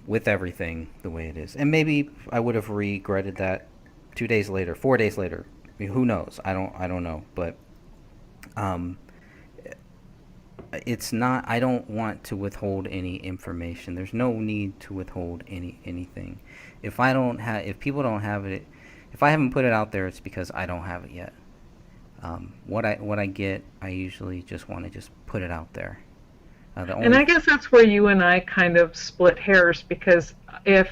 [SPEAKER 3] with everything the way it is, and maybe I would have regretted that 2 days later, 4 days later. I mean, who knows? I don't know, but it's not. I don't want to withhold any information. There's no need to withhold anything. If people don't have it, if I haven't put it out there, it's because I don't have it yet. What I get, I usually just want to just put it out there.
[SPEAKER 8] And I guess that's where you and I kind of split hairs, because if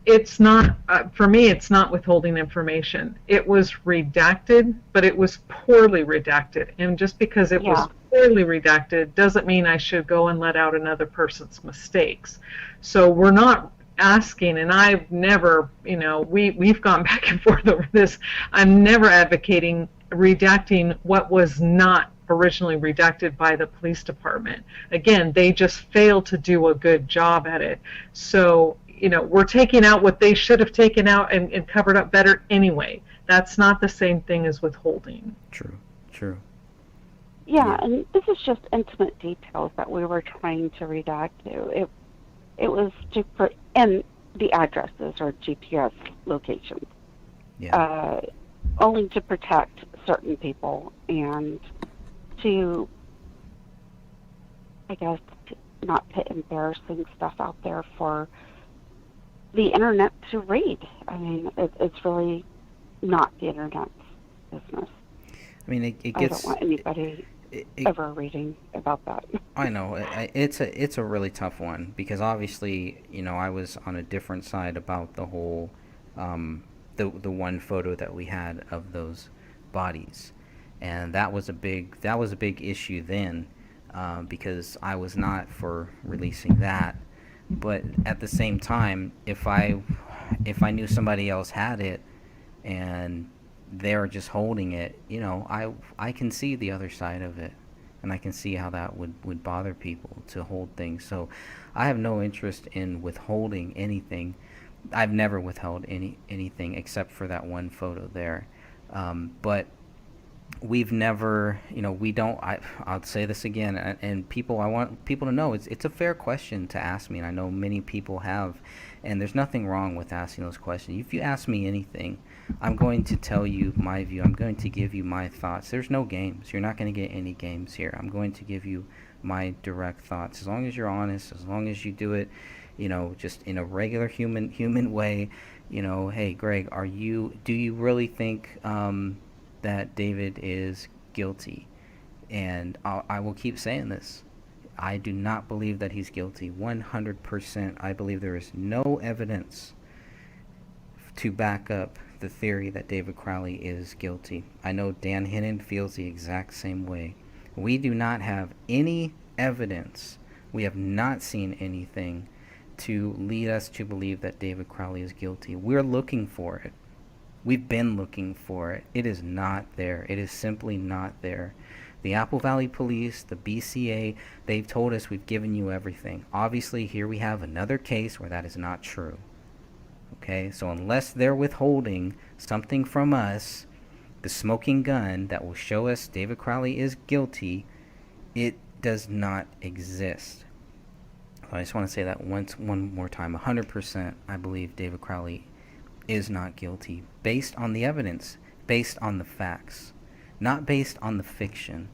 [SPEAKER 8] it's not, for me, it's not withholding information. It was redacted, but it was poorly redacted. And just because it was poorly redacted doesn't mean I should go and let out another person's mistakes. So we're not asking, and I've never, we've gone back and forth over this. I'm never advocating redacting what was not originally redacted by the police department. Again, they just failed to do a good job at it. So, we're taking out what they should have taken out and covered up better anyway. That's not the same thing as withholding.
[SPEAKER 3] True.
[SPEAKER 6] Yeah, and this is just intimate details that we were trying to redact to. It was to put in the addresses or GPS locations, only to protect certain people and to, I guess, not put embarrassing stuff out there for the internet to read. I mean, it's really not the internet's business.
[SPEAKER 3] I mean, it gets.
[SPEAKER 6] I don't want anybody ever reading about that.
[SPEAKER 3] I know it's a really tough one, because obviously, I was on a different side about the whole the one photo that we had of those bodies, and that was a big issue then, because I was not for releasing that. But at the same time, if I knew somebody else had it and they're just holding it, I can see the other side of it, and I can see how that would bother people to hold things. So I have no interest in withholding anything. I've never withheld anything except for that one photo there. But we've never, we don't, I'll say this again, and people, I want people to know it's a fair question to ask me, and I know many people have, and there's nothing wrong with asking those questions. If you ask me anything, I'm going to tell you my view. I'm going to give you my thoughts. There's no games. You're not going to get any games here. I'm going to give you my direct thoughts. As long as you're honest, as long as you do it, just in a regular human way, hey, Greg, do you really think that David is guilty? And I will keep saying this. I do not believe that he's guilty. 100%. I believe there is no evidence to back up the theory that David Crowley is guilty. I know Dan Hinnon feels the exact same way. We do not have any evidence. We have not seen anything to lead us to believe that David Crowley is guilty. We're looking for it. We've been looking for it. It is not there. It is simply not there. The Apple Valley Police, the BCA, they've told us we've given you everything. Obviously, here we have another case where that is not true. Okay, so unless they're withholding something from us, the smoking gun that will show us David Crowley is guilty, it does not exist. So I just want to say that one more time. 100% I believe David Crowley is not guilty based on the evidence, based on the facts, not based on the fiction.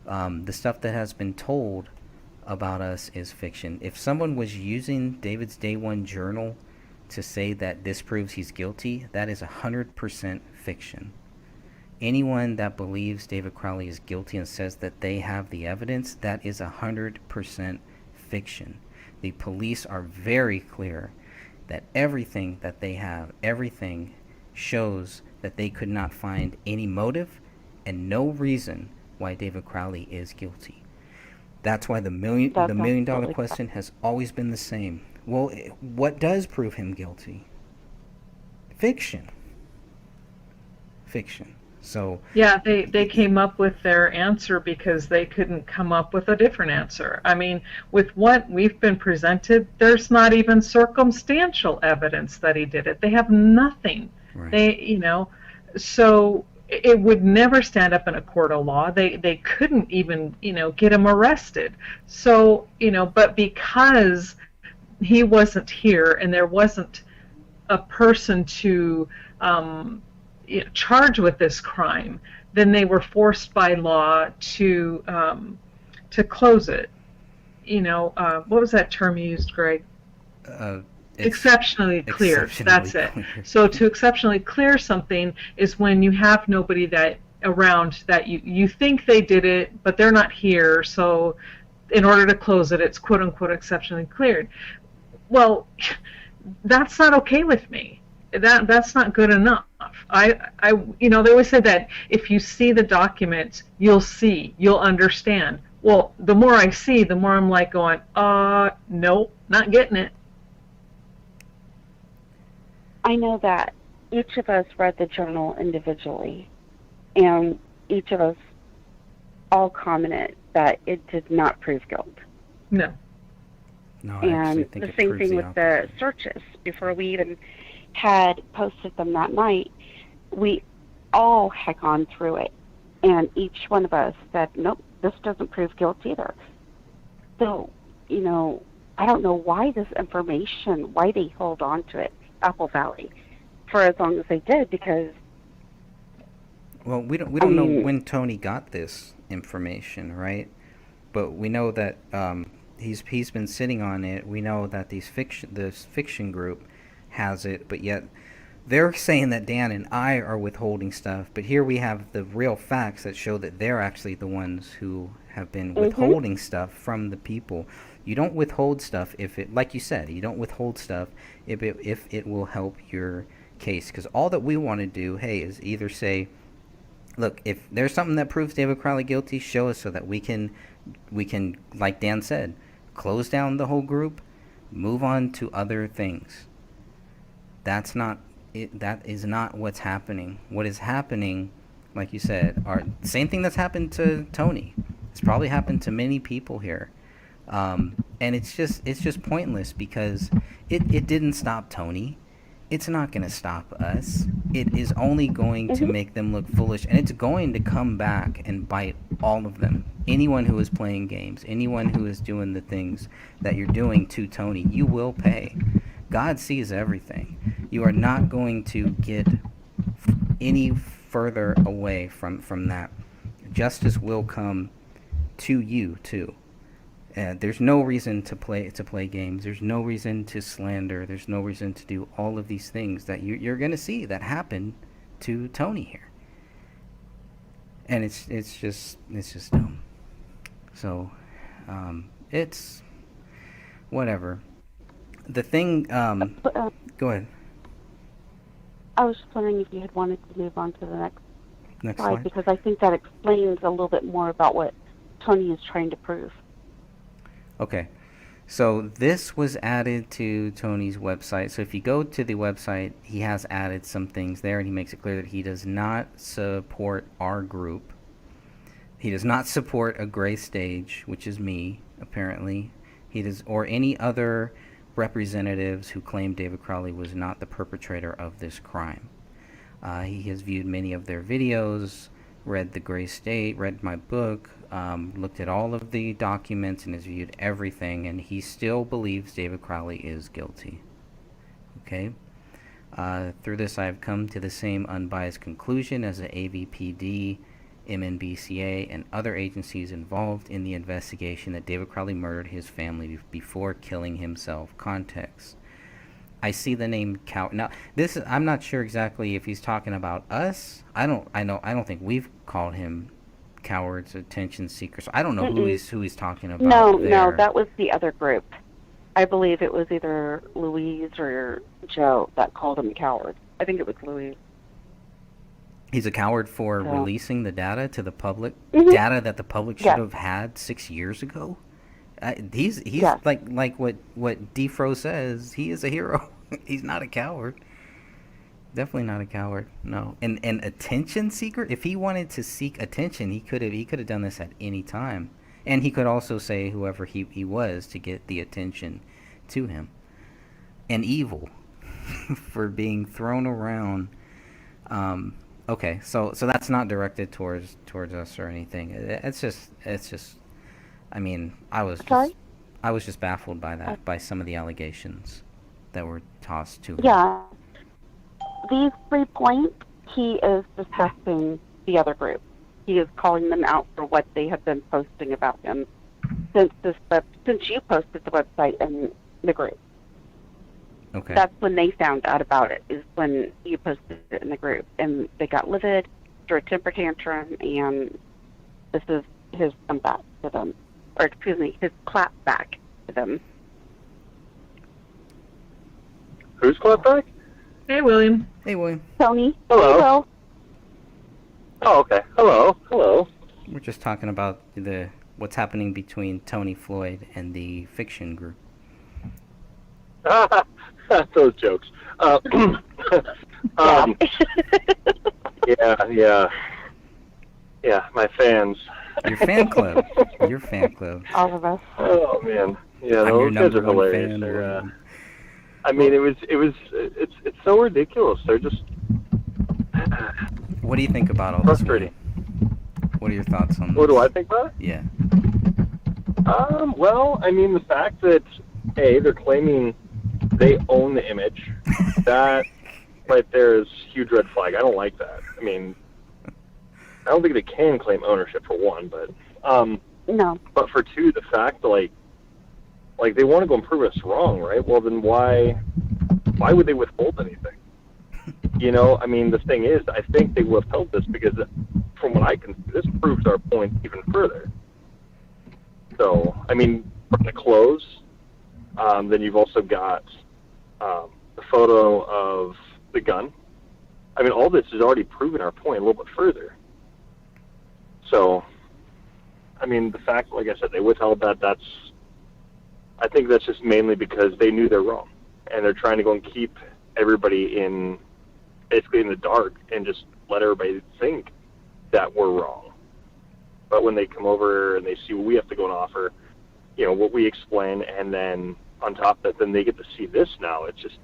[SPEAKER 3] The stuff that has been told about us is fiction. If someone was using David's Day One journal to say that this proves he's guilty, that is 100% fiction. Anyone that believes David Crowley is guilty and says that they have the evidence, that is 100% fiction. The police are very clear that everything that they have, everything shows that they could not find any motive and no reason why David Crowley is guilty. That's why the million dollar question has always been the same. Well, what does prove him guilty? Fiction. So
[SPEAKER 8] yeah, they came up with their answer because they couldn't come up with a different answer. I mean, with what we've been presented, there's not even circumstantial evidence that he did it. They have nothing. Right. So it would never stand up in a court of law. They couldn't even, get him arrested. So, but because he wasn't here and there wasn't a person to charge with this crime, then they were forced by law to close it. What was that term you used, Greg? Exceptionally clear. That's it. So to exceptionally clear something is when you have nobody that around that you think they did it, but they're not here. So in order to close it, it's quote unquote exceptionally cleared. Well, that's not okay with me. That's not good enough. They always said that if you see the document, you'll understand. Well, the more I see, the more I'm like going, nope, not getting it.
[SPEAKER 6] I know that each of us read the journal individually, and each of us all commented that it did not prove guilt.
[SPEAKER 8] No.
[SPEAKER 3] No,
[SPEAKER 6] and the same thing with the searches. Before we even had posted them that night, we all had gone through it, and each one of us said, nope, this doesn't prove guilt either. So, I don't know why this information, why they hold on to it, Apple Valley, for as long as they did, because...
[SPEAKER 3] Well, we don't know when Tony got this information, right? But we know that he's been sitting on it. We know that this fiction group has it, but yet they're saying that Dan and I are withholding stuff. But here we have the real facts that show that they're actually the ones who have been withholding stuff from the people. You don't withhold stuff if it, like you said, you don't withhold stuff if it will help your case. Because all that we want to do, hey, is either say, look, if there's something that proves David Crowley guilty, show us so that we can, like Dan said, close down the whole group, move on to other things. That's not it. That is not what's happening. What is happening, like you said, are same thing that's happened to Tony. It's probably happened to many people here. And it's just pointless because it didn't stop Tony. It's not going to stop us. it is only going to make them look foolish, and it's going to come back and bite all of them. Anyone who is playing games, anyone who is doing the things that you're doing to Tony, you will pay. God sees everything. You are not going to get any further away from that. Justice will come to you too. There's no reason to play games. There's no reason to slander. There's no reason to do all of these things that you're going to see that happen to Tony here. And it's just dumb. So, it's whatever. The thing. Go ahead.
[SPEAKER 6] I was just wondering if you had wanted to move on to the next
[SPEAKER 3] Next
[SPEAKER 6] slide,
[SPEAKER 3] slide.
[SPEAKER 6] because I think that explains a little bit more about what Tony is trying to prove.
[SPEAKER 3] Okay, so this was added to Tony's website. So if you go to the website, he has added some things there, and he makes it clear that he does not support our group. He does not support a gray stage, which is me, apparently. He does, or any other representatives who claim David Crowley was not the perpetrator of this crime. He has viewed many of their videos, read The Gray State, read my book, looked at all of the documents, and has viewed everything, and he still believes David Crowley is guilty. Okay? Through this, I have come to the same unbiased conclusion as the AVPD, MNBCA, and other agencies involved in the investigation that David Crowley murdered his family before killing himself. Context. I see the name cow. Now, this is, I'm not sure exactly if he's talking about us. I don't think we've called him cowards, attention seekers. I don't know who he's talking about.
[SPEAKER 6] No, that was the other group. I believe it was either Louise or Joe that called him a coward. I think it was Louise.
[SPEAKER 3] He's a coward for releasing the data to the public, data that the public should have had 6 years ago. He's like what Defro says. He is a hero. He's not a coward. Definitely not a coward. No. And attention seeker. If he wanted to seek attention, he could have done this at any time. And he could also say whoever he was to get the attention to him. And evil for being thrown around. Okay, so that's not directed towards us or anything. It's just. I mean, I was just baffled by that, by some of the allegations that were tossed to him.
[SPEAKER 6] Yeah. These 3 points, he is discussing the other group. He is calling them out for what they have been posting about him since you posted the website and the group.
[SPEAKER 3] Okay.
[SPEAKER 6] That's when they found out about it, is when you posted it in the group. And they got livid, threw a temper tantrum, and this is his comeback to them. Or, excuse me, his clap back to them.
[SPEAKER 9] Who's clap back?
[SPEAKER 8] Hey, William.
[SPEAKER 3] Hey, William.
[SPEAKER 6] Tony.
[SPEAKER 9] Hello.
[SPEAKER 6] Hello.
[SPEAKER 9] Oh, okay. Hello.
[SPEAKER 3] We're just talking about what's happening between Tony Floyd and the fiction group.
[SPEAKER 9] Those jokes. Yeah, my fans.
[SPEAKER 3] Your fan club. Your fan club.
[SPEAKER 6] All of us.
[SPEAKER 9] Oh man, yeah,
[SPEAKER 3] I'm
[SPEAKER 9] those guys are hilarious. I mean, it's so ridiculous. They're just.
[SPEAKER 3] What do you think about all this?
[SPEAKER 9] Frustrating.
[SPEAKER 3] What are your thoughts on this?
[SPEAKER 9] What do I think about it?
[SPEAKER 3] Yeah.
[SPEAKER 9] Well, I mean, the fact that they're claiming they own the image, that right there is a huge red flag. I don't like that. I mean, I don't think they can claim ownership, for one, but
[SPEAKER 6] no.
[SPEAKER 9] But for two, the fact like they want to go and prove us wrong, right? Well, then why would they withhold anything? You know, I mean, the thing is, I think they withheld this because, from what I can see, this proves our point even further. So, I mean, from the clothes, then you've also got the photo of the gun. I mean, all this has already proven our point a little bit further. So, I mean, the fact, like I said, they withheld that, I think that's just mainly because they knew they're wrong. And they're trying to go and keep everybody basically in the dark and just let everybody think that we're wrong. But when they come over and they see what we have to go and offer, you know, what we explain, and then on top of that, then they get to see this now. It's just,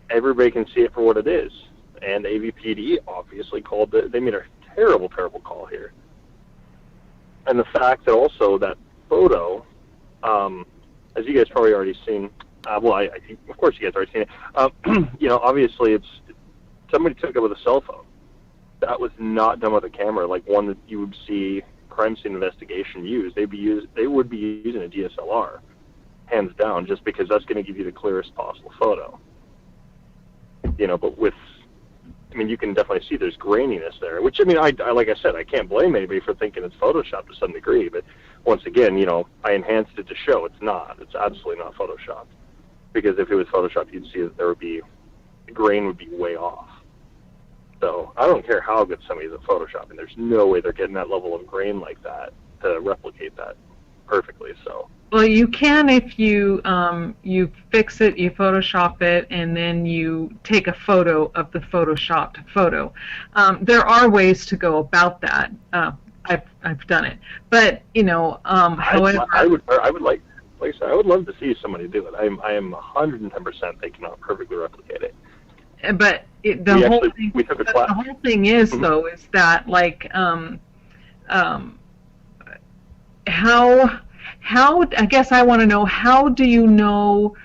[SPEAKER 9] everybody can see it for what it is. And AVPD obviously called it. They made a terrible, terrible call here. And the fact that also that photo, as you guys probably already seen, well, I of course you guys already seen it. You know, obviously it's somebody took it with a cell phone. That was not done with a camera like one that you would see crime scene investigation use. They would be using a DSLR, hands down, just because that's going to give you the clearest possible photo. You know, but I mean, you can definitely see there's graininess there, which, I mean, I like I said, I can't blame anybody for thinking it's Photoshopped to some degree, but once again, you know, I enhanced it to show it's not. It's absolutely not Photoshopped. Because if it was Photoshopped, you'd see that the grain would be way off. So I don't care how good somebody's at Photoshopping. There's no way they're getting that level of grain like that to replicate that perfectly. So.
[SPEAKER 8] Well, you can if you you fix it, you Photoshop it, and then you take a photo of the Photoshopped photo. There are ways to go about that. I've done it, but you know, however,
[SPEAKER 9] I would like I said, I would love to see somebody do it. I am 110% they cannot perfectly replicate it.
[SPEAKER 8] But
[SPEAKER 9] We took a class.
[SPEAKER 8] The whole thing is, though, is that like how I guess I want to know, how do you know,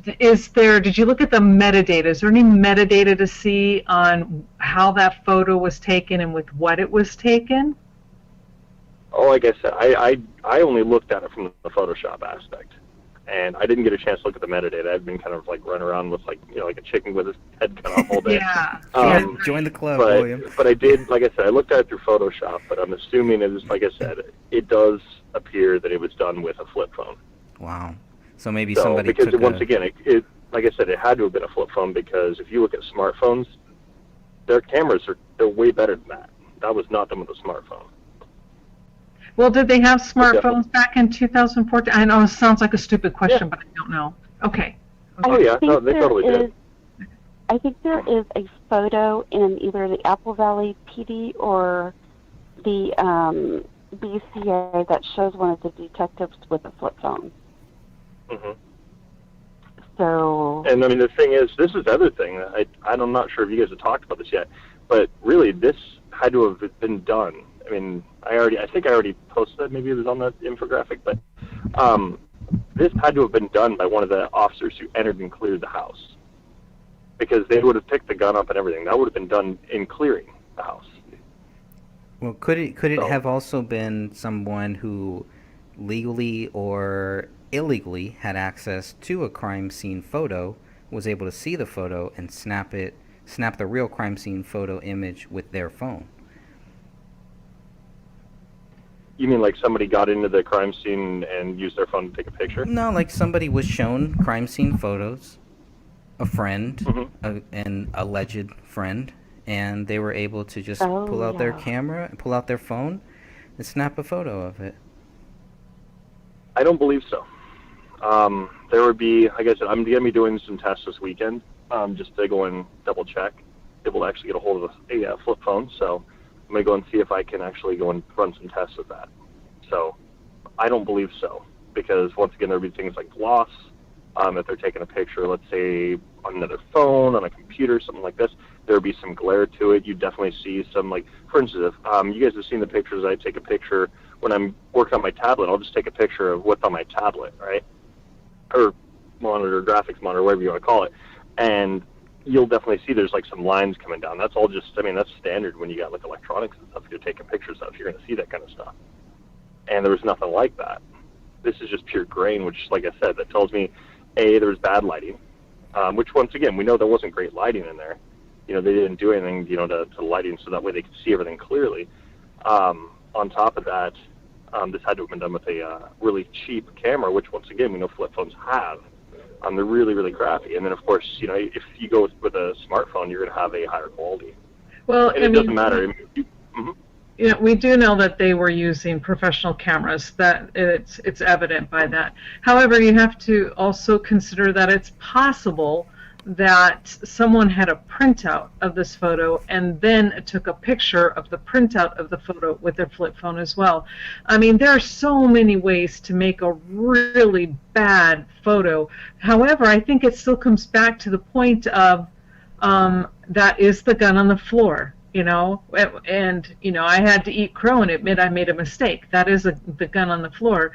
[SPEAKER 8] did you look at the metadata? Is there any metadata to see on how that photo was taken and with what it was taken?
[SPEAKER 9] Oh, like I said, I only looked at it from the Photoshop aspect, and I didn't get a chance to look at the metadata. I've been kind of like running around with like a chicken with his head cut off all day.
[SPEAKER 8] Yeah.
[SPEAKER 1] Join the club, William.
[SPEAKER 9] But I did, like I said, I looked at it through Photoshop, but I'm assuming it is, like I said, it does appear that it was done with a flip phone.
[SPEAKER 1] Wow. So maybe somebody
[SPEAKER 9] because
[SPEAKER 1] took
[SPEAKER 9] once again, it like I said, it had to have been a flip phone, because if you look at smartphones, their cameras they're way better than that. That was not done with a smartphone.
[SPEAKER 8] Well, did they have smartphones back in 2014? I know it sounds like a stupid question, but I don't know. Okay.
[SPEAKER 9] Oh yeah, no, they totally did.
[SPEAKER 6] I think there is a photo in either the Apple Valley PD or the BCA that shows one of the detectives with a flip phone.
[SPEAKER 9] Mm-hmm.
[SPEAKER 6] So.
[SPEAKER 9] And I mean, the thing is, this is the other thing. I'm not sure if you guys have talked about this yet, but really, this had to have been done. I mean, I think I already posted it. Maybe it was on the infographic, but this had to have been done by one of the officers who entered and cleared the house, because they would have picked the gun up and everything. That would have been done in clearing the house.
[SPEAKER 1] Well, could it have also been someone who legally or illegally had access to a crime scene photo, was able to see the photo and snap the real crime scene photo image with their phone?
[SPEAKER 9] You mean like somebody got into the crime scene and used their phone to take a picture?
[SPEAKER 1] No, like somebody was shown crime scene photos, a friend, an alleged friend, and they were able to just pull out their camera, pull out their phone, and snap a photo of it.
[SPEAKER 9] I don't believe so. There would be, like I said, I'm going to be doing some tests this weekend, just to go and double check, able to actually get a hold of a flip phone. So I'm going to go and see if I can actually go and run some tests with that. So I don't believe so, because once again, there would be things like gloss. If they're taking a picture, let's say on another phone, on a computer, something like this, there would be some glare to it. You definitely see some, like, for instance, if you guys have seen the pictures, I take a picture when I'm working on my tablet. I'll just take a picture of what's on my tablet, right? Or monitor, graphics monitor, whatever you want to call it. And you'll definitely see there's like some lines coming down. That's all just, I mean, that's standard when you got like electronics and stuff. You're taking pictures of, you're going to see that kind of stuff. And there was nothing like that. This is just pure grain, which, like I said, that tells me, A, there was bad lighting, which once again, we know there wasn't great lighting in there. You know, they didn't do anything, to lighting so that way they could see everything clearly. On top of that, this had to have been done with a really cheap camera, which once again, we know flip phones have. They're really, really crappy. And then, of course, if you go with a smartphone, you're going to have a higher quality.
[SPEAKER 8] Well,
[SPEAKER 9] and it doesn't matter.
[SPEAKER 8] We do know that they were using professional cameras. That it's evident by that. However, you have to also consider that it's possible that someone had a printout of this photo and then took a picture of the printout of the photo with their flip phone as well. I mean, there are so many ways to make a really bad photo. However, I think it still comes back to the point of that is the gun on the floor, you know, and, you know, I had to eat crow and admit I made a mistake. That is the gun on the floor.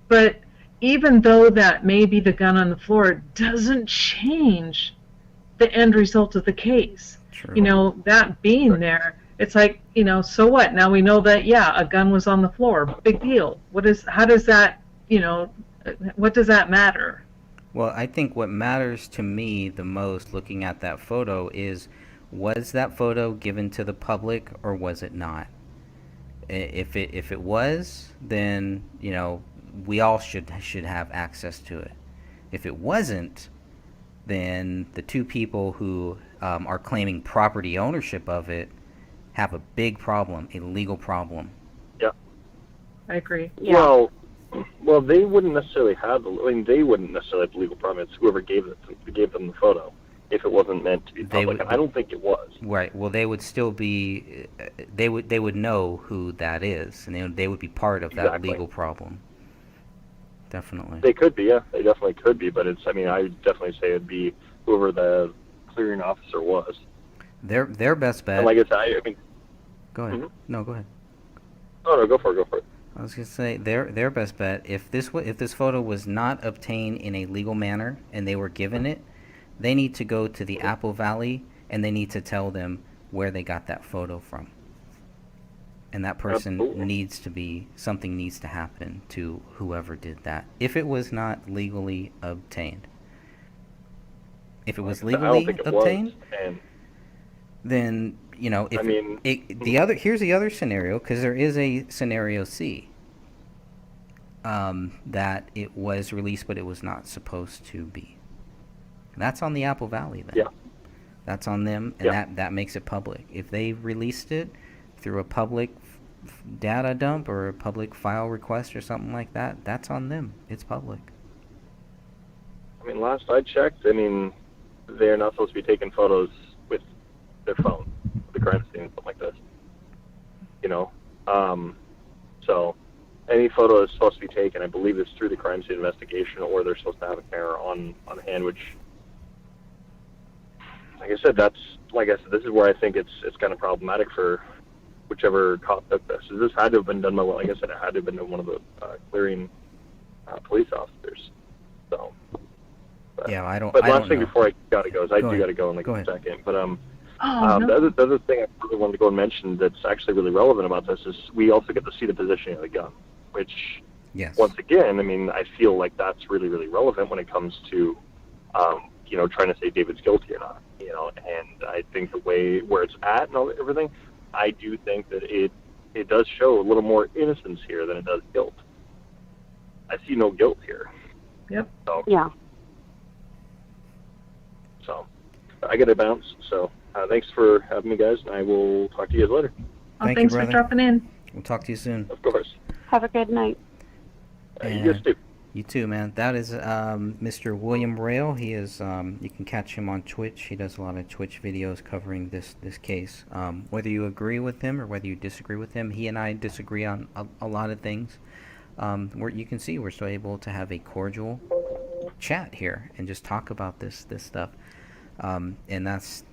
[SPEAKER 8] But even though that may be the gun on the floor, it doesn't change the end result of the case.
[SPEAKER 1] True.
[SPEAKER 8] You know, that being there, it's like, you know, so what? Now we know that, yeah, a gun was on the floor. Big deal. How does that, you know, what does that matter?
[SPEAKER 3] Well, I think what matters to me the most looking at that photo is, was that photo given to the public or was it not? If it was, then, you know, we all should have access to it. If it wasn't, then the two people who are claiming property ownership of it have a big problem, a legal problem.
[SPEAKER 9] Yeah.
[SPEAKER 8] I agree.
[SPEAKER 6] Yeah.
[SPEAKER 9] Well, they wouldn't necessarily have. They wouldn't necessarily have the legal problem. It's whoever gave them the photo. If it wasn't meant to be public, and I don't think it was.
[SPEAKER 3] Right. Well, they would still be. They would know who that is, and they would be part of that
[SPEAKER 9] Exactly.
[SPEAKER 3] legal problem. Definitely.
[SPEAKER 9] They could be, yeah. They definitely could be, but it's. I mean, I would definitely say it'd be whoever the clearing officer was.
[SPEAKER 3] Their best bet.
[SPEAKER 9] And like I said, I mean.
[SPEAKER 3] Go ahead.
[SPEAKER 9] Mhm.
[SPEAKER 3] No, go ahead.
[SPEAKER 9] Oh no, go for it.
[SPEAKER 3] I was gonna say their best bet, if this photo was not obtained in a legal manner and they were given it, they need to go to the Apple Valley and they need to tell them where they got that photo from. And that person
[SPEAKER 9] Absolutely.
[SPEAKER 3] something needs to happen to whoever did that, if it was not legally obtained. If it was
[SPEAKER 9] I don't
[SPEAKER 3] legally
[SPEAKER 9] think it
[SPEAKER 3] obtained,
[SPEAKER 9] was. And
[SPEAKER 3] then, you know, if
[SPEAKER 9] I mean,
[SPEAKER 3] here's the other scenario, because there is a scenario C, that it was released but it was not supposed to be. That's on the Apple Valley then.
[SPEAKER 9] Yeah.
[SPEAKER 3] That's on them, and
[SPEAKER 9] Yeah.
[SPEAKER 3] that makes it public. If they released it through a public data dump or a public file request or something like that, that's on them. It's public.
[SPEAKER 9] I mean, last I checked, I mean, they're not supposed to be taking photos with their phone, the crime scene, something like this. You know, so any photo is supposed to be taken. I believe it's through the crime scene investigation, or they're supposed to have a camera on hand. Which, like I said, this is where I think it's kind of problematic for whichever cop took this. This had to have been done by, like I said, it had to have been one of the clearing police officers. So.
[SPEAKER 3] Yeah, I don't.
[SPEAKER 9] But
[SPEAKER 3] I
[SPEAKER 9] last
[SPEAKER 3] don't
[SPEAKER 9] thing
[SPEAKER 3] know.
[SPEAKER 9] before I gotta go is I
[SPEAKER 3] Go
[SPEAKER 9] do
[SPEAKER 3] ahead.
[SPEAKER 9] gotta go in like
[SPEAKER 3] Go
[SPEAKER 9] a
[SPEAKER 3] ahead.
[SPEAKER 9] second. But
[SPEAKER 8] No.
[SPEAKER 9] the other thing I really wanted to go and mention that's actually really relevant about this is we also get to see the positioning of the gun, which
[SPEAKER 3] Yes.
[SPEAKER 9] once again, I mean, I feel like that's really, really relevant when it comes to, you know, trying to say David's guilty or not. You know, and I think the way where it's at and everything, I do think that it does show a little more innocence here than it does guilt. I see no guilt here.
[SPEAKER 8] Yep.
[SPEAKER 9] So,
[SPEAKER 6] Yeah.
[SPEAKER 9] so I got to bounce. So thanks for having me, guys, and I will talk to you guys later.
[SPEAKER 8] Oh,
[SPEAKER 3] Thank you,
[SPEAKER 8] thanks for
[SPEAKER 3] brother.
[SPEAKER 8] dropping in.
[SPEAKER 3] We'll talk to you soon.
[SPEAKER 9] Of course.
[SPEAKER 6] Have a good night.
[SPEAKER 9] You guys too.
[SPEAKER 3] You too, man. That is Mr. William Rail. He is. You can catch him on Twitch. He does a lot of Twitch videos covering this case. Whether you agree with him or whether you disagree with him, he and I disagree on a lot of things. Where you can see we're still able to have a cordial chat here and just talk about this stuff. And that's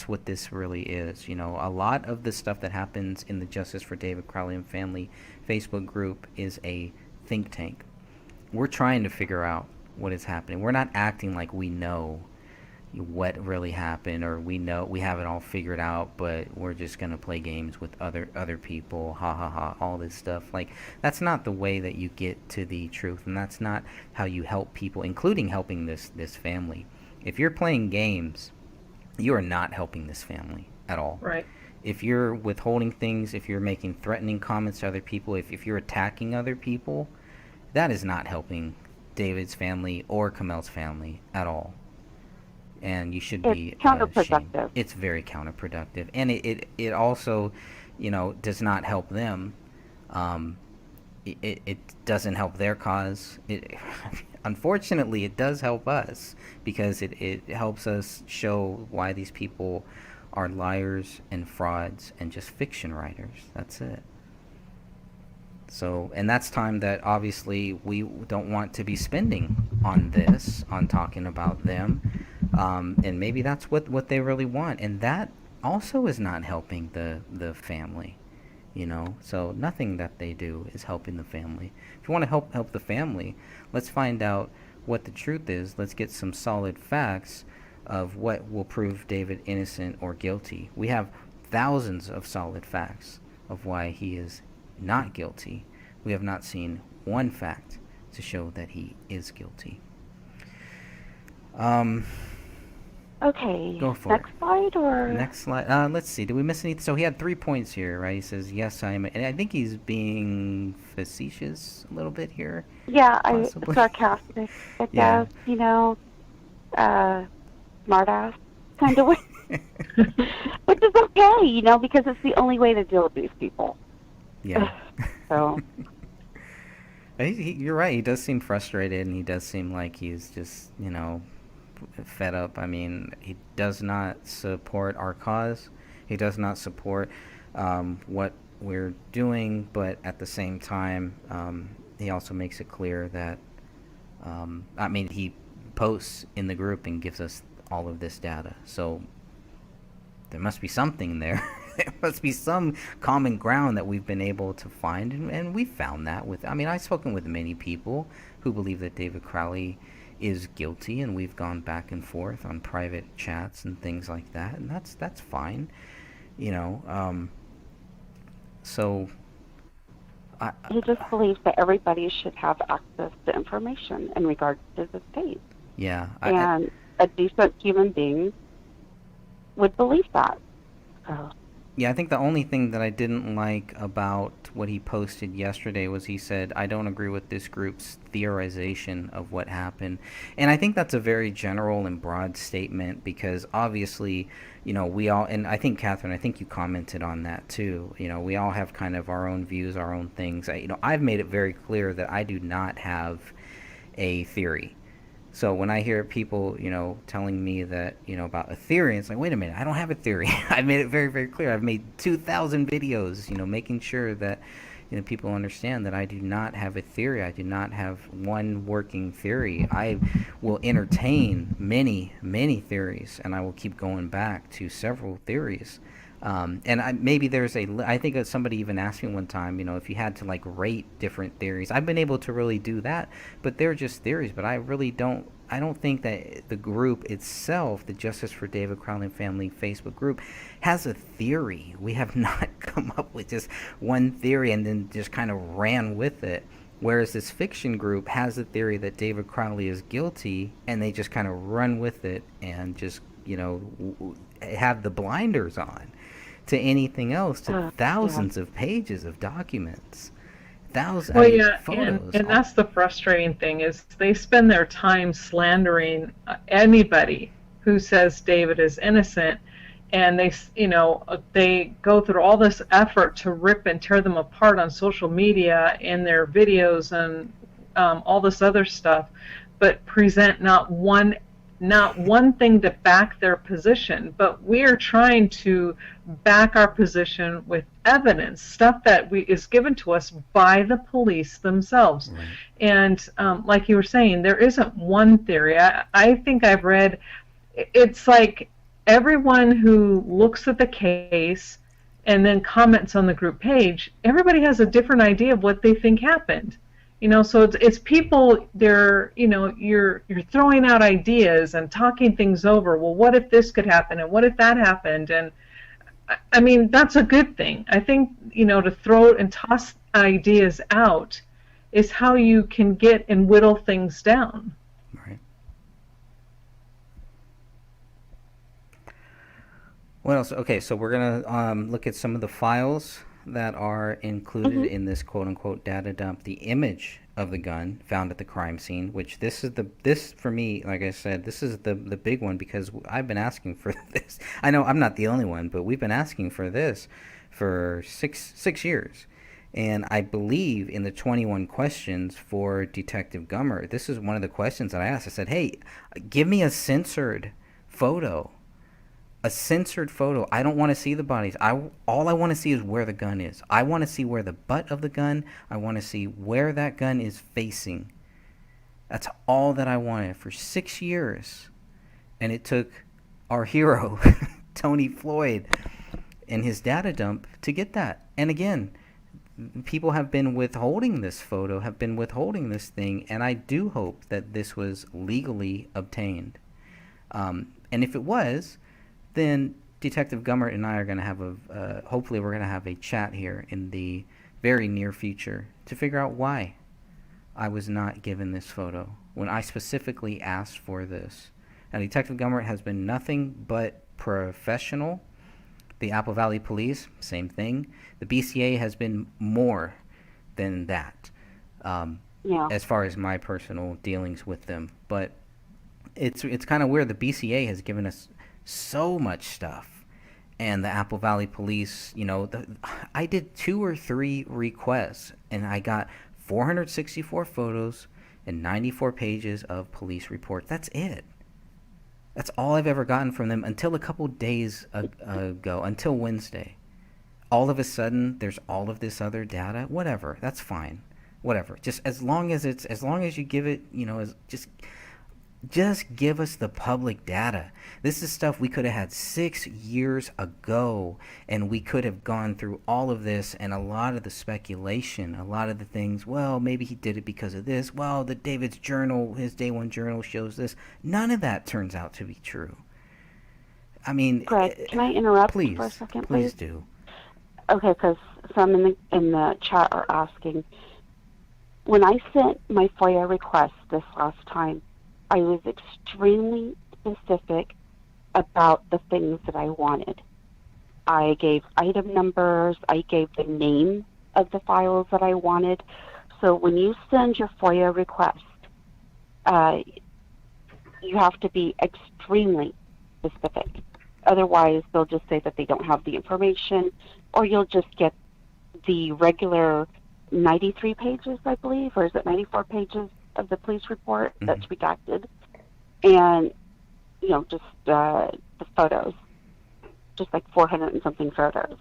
[SPEAKER 3] what this really is. You know, a lot of the stuff that happens in the Justice for David Crowley and Family Facebook group is a think tank. We're trying to figure out what is happening. We're not acting like we know what really happened or we have it all figured out, but we're just gonna play games with other people, ha ha ha, all this stuff. Like, that's not the way that you get to the truth, and that's not how you help people, including helping this family. If you're playing games, you are not helping this family at all.
[SPEAKER 8] Right.
[SPEAKER 3] If you're withholding things, if you're making threatening comments to other people, if you're attacking other people, that is not helping David's family or Kamel's family at all. And you should be
[SPEAKER 6] It's counterproductive.
[SPEAKER 3] ashamed. It's very counterproductive, and it also, you know, does not help them. It doesn't help their cause. unfortunately, it does help us because it helps us show why these people are liars and frauds and just fiction writers. That's it. So, and that's time that obviously we don't want to be spending on this, on talking about them. And maybe that's what they really want. And that also is not helping the family, you know. So nothing that they do is helping the family. If you want to help the family, let's find out what the truth is. Let's get some solid facts of what will prove David innocent or guilty. We have thousands of solid facts of why he is not guilty. We have not seen one fact to show that he is guilty.
[SPEAKER 6] Okay.
[SPEAKER 3] Go for
[SPEAKER 6] Next
[SPEAKER 3] it.
[SPEAKER 6] slide or
[SPEAKER 3] Next slide. Let's see. Did we miss anything? So he had 3 points here, right? He says, "Yes, I am," and I think he's being facetious a little bit here.
[SPEAKER 6] yeah,
[SPEAKER 3] Possibly.
[SPEAKER 6] sarcastic. I
[SPEAKER 3] Yeah.
[SPEAKER 6] guess, you know, smartass kind of way, which is okay, you know, because it's the only way to deal with these people.
[SPEAKER 3] Yeah.
[SPEAKER 6] So
[SPEAKER 3] You're right. He does seem frustrated, and he does seem like he's just, you know, fed up. I mean, he does not support our cause. He does not support what we're doing, but at the same time, he also makes it clear that, I mean, he posts in the group and gives us all of this data. So there must be something there. There must be some common ground that we've been able to find, and we found that with, I mean, I've spoken with many people who believe that David Crowley is guilty, and we've gone back and forth on private chats and things like that, and that's fine, you know. So
[SPEAKER 6] he just believes that everybody should have access to information in regards to this case.
[SPEAKER 3] yeah,
[SPEAKER 6] And a decent human being would believe that. So,
[SPEAKER 3] yeah, I think the only thing that I didn't like about what he posted yesterday was he said, "I don't agree with this group's theorization of what happened." And I think that's a very general and broad statement because obviously, you know, we all, and I think, Catherine, I think you commented on that too. You know, we all have kind of our own views, our own things. You know, I've made it very clear that I do not have a theory. So when I hear people, you know, telling me that, you know, about a theory, it's like, wait a minute, I don't have a theory. I've made it very, very clear. I've made 2,000 videos, you know, making sure that, you know, people understand that I do not have a theory. I do not have one working theory. I will entertain many, many theories, and I will keep going back to several theories. And maybe there's I think that somebody even asked me one time, you know, if you had to like rate different theories. I've been able to really do that, but they're just theories. But I don't think that the group itself, the Justice for David Crowley Family Facebook group, has a theory. We have not come up with just one theory and then just kind of ran with it. Whereas this fiction group has the theory that David Crowley is guilty, and they just kind of run with it and just, you know, have the blinders on to anything else, to thousands of pages of documents,
[SPEAKER 8] Well, yeah,
[SPEAKER 3] photos.
[SPEAKER 8] and that's the frustrating thing is they spend their time slandering anybody who says David is innocent, and they, you know, they go through all this effort to rip and tear them apart on social media in their videos and all this other stuff, but present not one thing to back their position. But we are trying to back our position with evidence, stuff that is given to us by the police themselves. Right. And like you were saying, there isn't one theory. I think I've read, it's like everyone who looks at the case and then comments on the group page, everybody has a different idea of what they think happened. You know, so it's people, they're, you know, you're throwing out ideas and talking things over. Well, what if this could happen, and what if that happened? And I mean, that's a good thing. I think, you know, to throw and toss ideas out is how you can get and whittle things down.
[SPEAKER 3] Right. What else? Okay, so we're gonna look at some of the files that are included in this quote-unquote data dump. The image of the gun found at the crime scene, which this for me, like I said, this is the big one, because I've been asking for this. I know I'm not the only one, but we've been asking for this for six years,
[SPEAKER 1] And I believe in the 21 questions for Detective Gummer, this is one of the questions that I asked. I said, hey, give me a censored photo. A censored photo. I don't want to see the bodies. All I want to see is where the gun is. I want to see where the butt of the gun, I want to see where that gun is facing. That's all that I wanted for 6 years. And it took our hero, Tony Floyd, and his data dump to get that. And again, people have been withholding this photo, have been withholding this thing, and I do hope that this was legally obtained. And if it was, then Detective Gummert and I are going to have hopefully we're going to have a chat here in the very near future to figure out why I was not given this photo when I specifically asked for this. Now, Detective Gummert has been nothing but professional. The Apple Valley Police, same thing. The BCA has been more than that, as far as my personal dealings with them. But it's kind of weird. The BCA has given us so much stuff, and the Apple Valley Police, I did 2 or 3 requests, and I got 464 photos and 94 pages of police reports. That's it. That's all I've ever gotten from them until a couple days ago, until Wednesday. All of a sudden, there's all of this other data. Whatever, that's fine. Whatever. Just as long as you give it, just give us the public data. This is stuff we could have had 6 years ago, and we could have gone through all of this and a lot of the speculation, a lot of the things, well, maybe he did it because of this. Well, the David's journal, his Day One journal shows this. None of that turns out to be true. I mean,
[SPEAKER 6] Greg, can I interrupt
[SPEAKER 1] please,
[SPEAKER 6] for a second,
[SPEAKER 1] please do.
[SPEAKER 6] Okay, because some in the chat are asking. When I sent my FOIA request this last time, I was extremely specific about the things that I wanted. I gave item numbers, I gave the name of the files that I wanted. So when you send your FOIA request, you have to be extremely specific. Otherwise, they'll just say that they don't have the information, or you'll just get the regular 93 pages, I believe, or is it 94 pages of the police report that's redacted, and just the photos, just like 400 and something photos.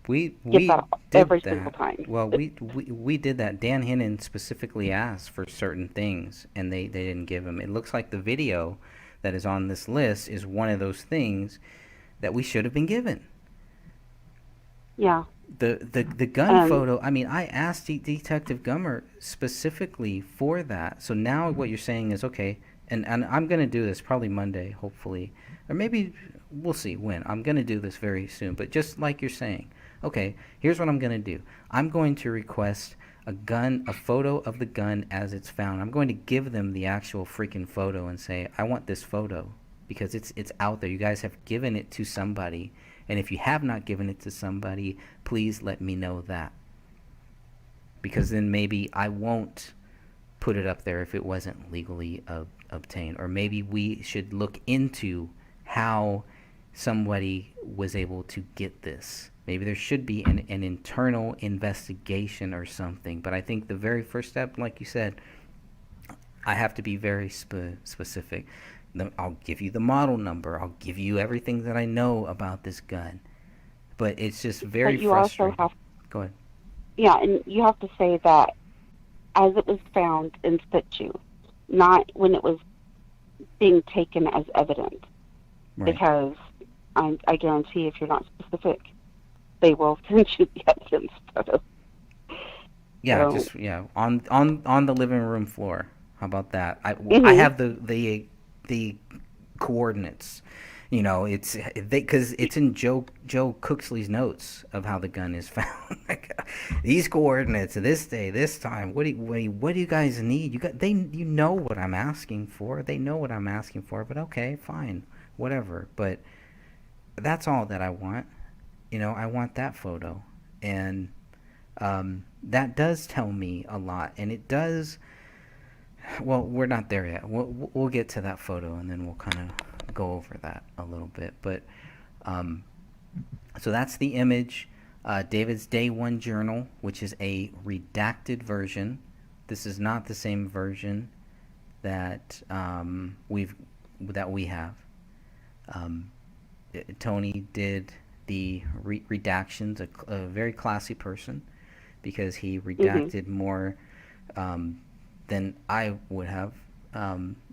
[SPEAKER 1] We
[SPEAKER 6] get that
[SPEAKER 1] did
[SPEAKER 6] every
[SPEAKER 1] that.
[SPEAKER 6] single time.
[SPEAKER 1] Well, we did that. Dan Hinnon specifically asked for certain things, and they didn't give him. It looks like the video that is on this list is one of those things that we should have been given.
[SPEAKER 6] Yeah.
[SPEAKER 1] The gun photo, I mean, I asked Detective Gummer specifically for that. So now what you're saying is, okay, and I'm going to do this probably Monday, hopefully. Or maybe we'll see when. I'm going to do this very soon. But just like you're saying, okay, here's what I'm going to do. I'm going to request a photo of the gun as it's found. I'm going to give them the actual freaking photo and say, I want this photo because it's out there. You guys have given it to somebody. And if you have not given it to somebody, please let me know that. Because then maybe I won't put it up there if it wasn't legally obtained. Or maybe we should look into how somebody was able to get this. Maybe there should be an internal investigation or something. But I think the very first step, like you said, I have to be very specific. I'll give you the model number. I'll give you everything that I know about this gun. But it's just very frustrating.
[SPEAKER 6] Also
[SPEAKER 1] Go ahead.
[SPEAKER 6] Yeah, and you have to say that as it was found in situ, not when it was being taken as evidence.
[SPEAKER 1] Right.
[SPEAKER 6] Because I guarantee if you're not specific, they will send you the evidence photo.
[SPEAKER 1] Yeah,
[SPEAKER 6] so,
[SPEAKER 1] on the living room floor. How about that? I have the coordinates. It's because it's in Joe Cooksley's notes of how the gun is found. These coordinates, this day, this time. What do you guys need? You know what I'm asking for. They know what I'm asking for. But okay, fine, whatever. But that's all that I want. I want that photo, and that does tell me a lot, and it does. Well, we're not there yet. We'll get to that photo, and then we'll kind of go over that a little bit. But so that's the image. David's Day One Journal, which is a redacted version. This is not the same version that we have. Tony did the redactions, a very classy person, because he redacted more than I would have.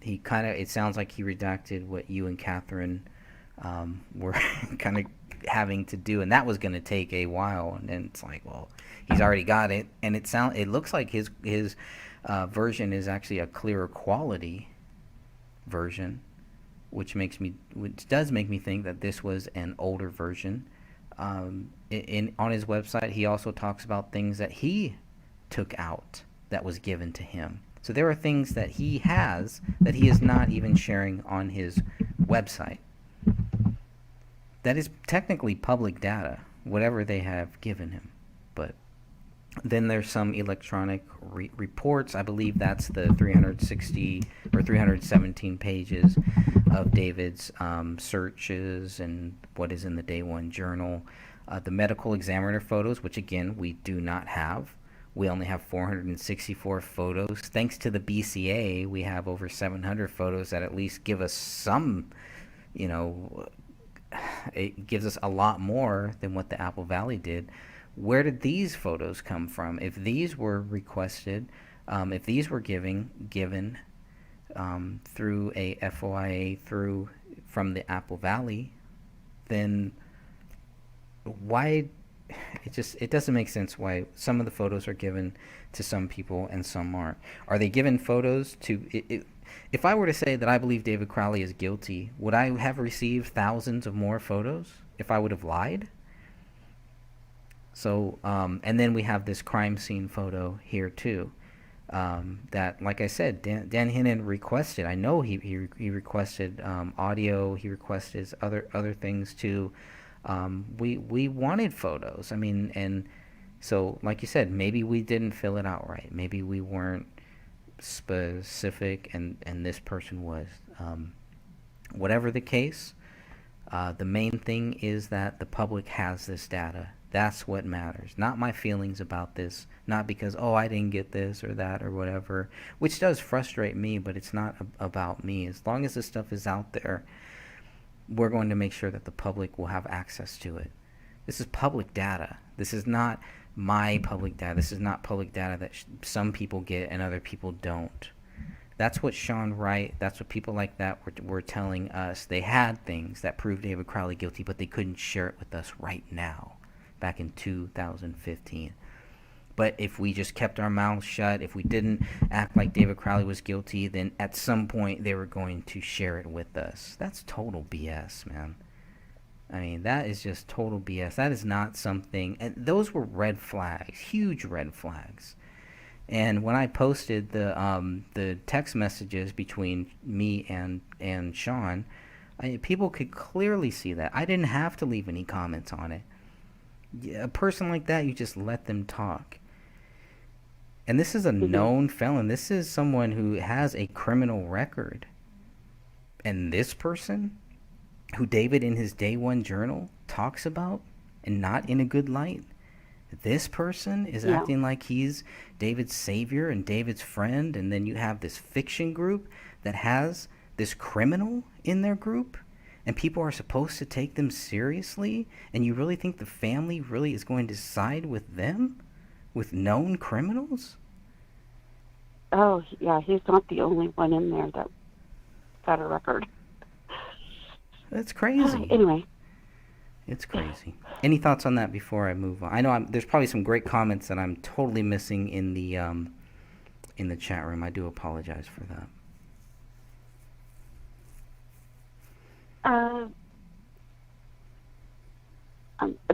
[SPEAKER 1] It sounds like he redacted what you and Catherine were kind of having to do, and that was going to take a while. And then it's like, well, he's already got it, and it looks like his version is actually a clearer quality version, which does make me think that this was an older version. On his website, he also talks about things that he took out that was given to him. So there are things that he has that he is not even sharing on his website. That is technically public data, whatever they have given him. But then there's some electronic reports. I believe that's the 360 or 317 pages of David's searches and what is in the Day One Journal. The medical examiner photos, which again we do not have. We only have 464 photos. Thanks to the BCA, we have over 700 photos that at least give us some, it gives us a lot more than what the Apple Valley did. Where did these photos come from? If these were requested, if these were given through a FOIA from the Apple Valley, then why? It doesn't make sense why some of the photos are given to some people and some aren't. Are they given photos to? If I were to say that I believe David Crowley is guilty, would I have received thousands of more photos if I would have lied? So, and then we have this crime scene photo here too. That, like I said, Dan Hinnon requested. I know he requested audio. He requested other things too. We wanted photos. I mean, and so, like you said, maybe we didn't fill it out right. Maybe we weren't specific, and this person was. Whatever the case, the main thing is that the public has this data. That's what matters. Not my feelings about this. Not because, I didn't get this or that or whatever, which does frustrate me, but it's not about me. As long as this stuff is out there, we're going to make sure that the public will have access to it. This is public data. This is not my public data. This is not public data that some people get and other people don't. That's what Sean Wright, that's what people like that were telling us. They had things that proved David Crowley guilty, but they couldn't share it with us right now, back in 2015. But if we just kept our mouths shut, if we didn't act like David Crowley was guilty, then at some point they were going to share it with us. That's total BS, man. I mean, that is just total BS. That is not something, and those were red flags, huge red flags. And when I posted the text messages between me and Sean, people could clearly see that. I didn't have to leave any comments on it. A person like that, you just let them talk. And this is a known felon. This is someone who has a criminal record. And this person, who David in his Day One Journal talks about, and not in a good light, this person is acting like he's David's savior and David's friend, and then you have this fiction group that has this criminal in their group, and people are supposed to take them seriously, and you really think the family really is going to side with them, with known criminals?
[SPEAKER 6] Oh, yeah, he's not the only one in there that got a record.
[SPEAKER 1] That's crazy.
[SPEAKER 6] Anyway.
[SPEAKER 1] It's crazy. Any thoughts on that before I move on? I know there's probably some great comments that I'm totally missing in the chat room. I do apologize for that.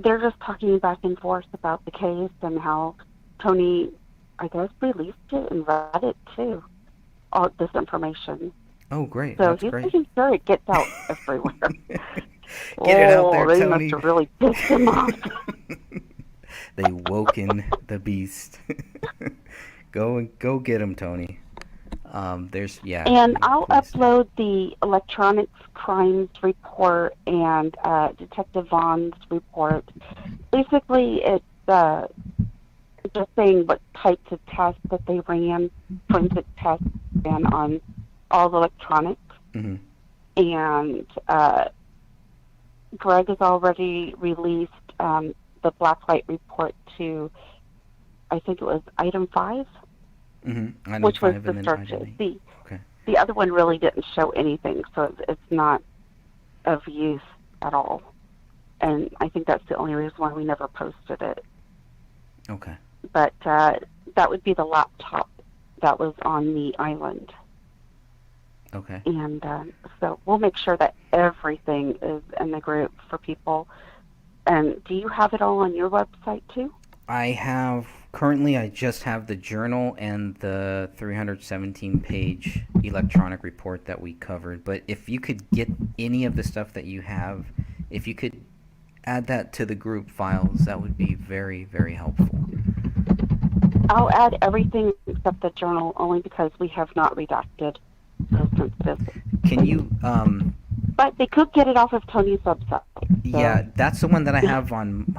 [SPEAKER 6] They're just talking back and forth about the case and how Tony, I guess, released it and read it too, all this information.
[SPEAKER 1] Oh, great.
[SPEAKER 6] So
[SPEAKER 1] That's
[SPEAKER 6] he's
[SPEAKER 1] great.
[SPEAKER 6] making sure it gets out everywhere.
[SPEAKER 1] Get it out there,
[SPEAKER 6] they
[SPEAKER 1] Tony.
[SPEAKER 6] must have really pissed him off.
[SPEAKER 1] They woken the beast. Go get him, Tony. And
[SPEAKER 6] I'll upload the electronics crimes report and Detective Vaughn's report Basically, it's just saying what types of tests that they ran, forensic tests ran on all the electronics.
[SPEAKER 3] Mm-hmm.
[SPEAKER 6] And Greg has already released the blacklight report to, I think it was item 5,
[SPEAKER 3] Mm-hmm. Item
[SPEAKER 6] which was
[SPEAKER 3] 5
[SPEAKER 6] the
[SPEAKER 3] and then
[SPEAKER 6] searches.
[SPEAKER 3] item 8. Okay.
[SPEAKER 6] The other one really didn't show anything, so it's not of use at all. And I think that's the only reason why we never posted it.
[SPEAKER 3] Okay.
[SPEAKER 6] But that would be the laptop that was on the island.
[SPEAKER 3] Okay.
[SPEAKER 6] And so we'll make sure that everything is in the group for people. And do you have it all on your website too?
[SPEAKER 3] Currently I just have the journal and the 317-page electronic report that we covered. But if you could get any of the stuff that you have, if you could add that to the group files, that would be very, very helpful.
[SPEAKER 6] I'll add everything except the journal, only because we have not redacted those sensitive.
[SPEAKER 3] Can you
[SPEAKER 6] But they could get it off of Tony's website. So.
[SPEAKER 3] Yeah, that's the one that I have on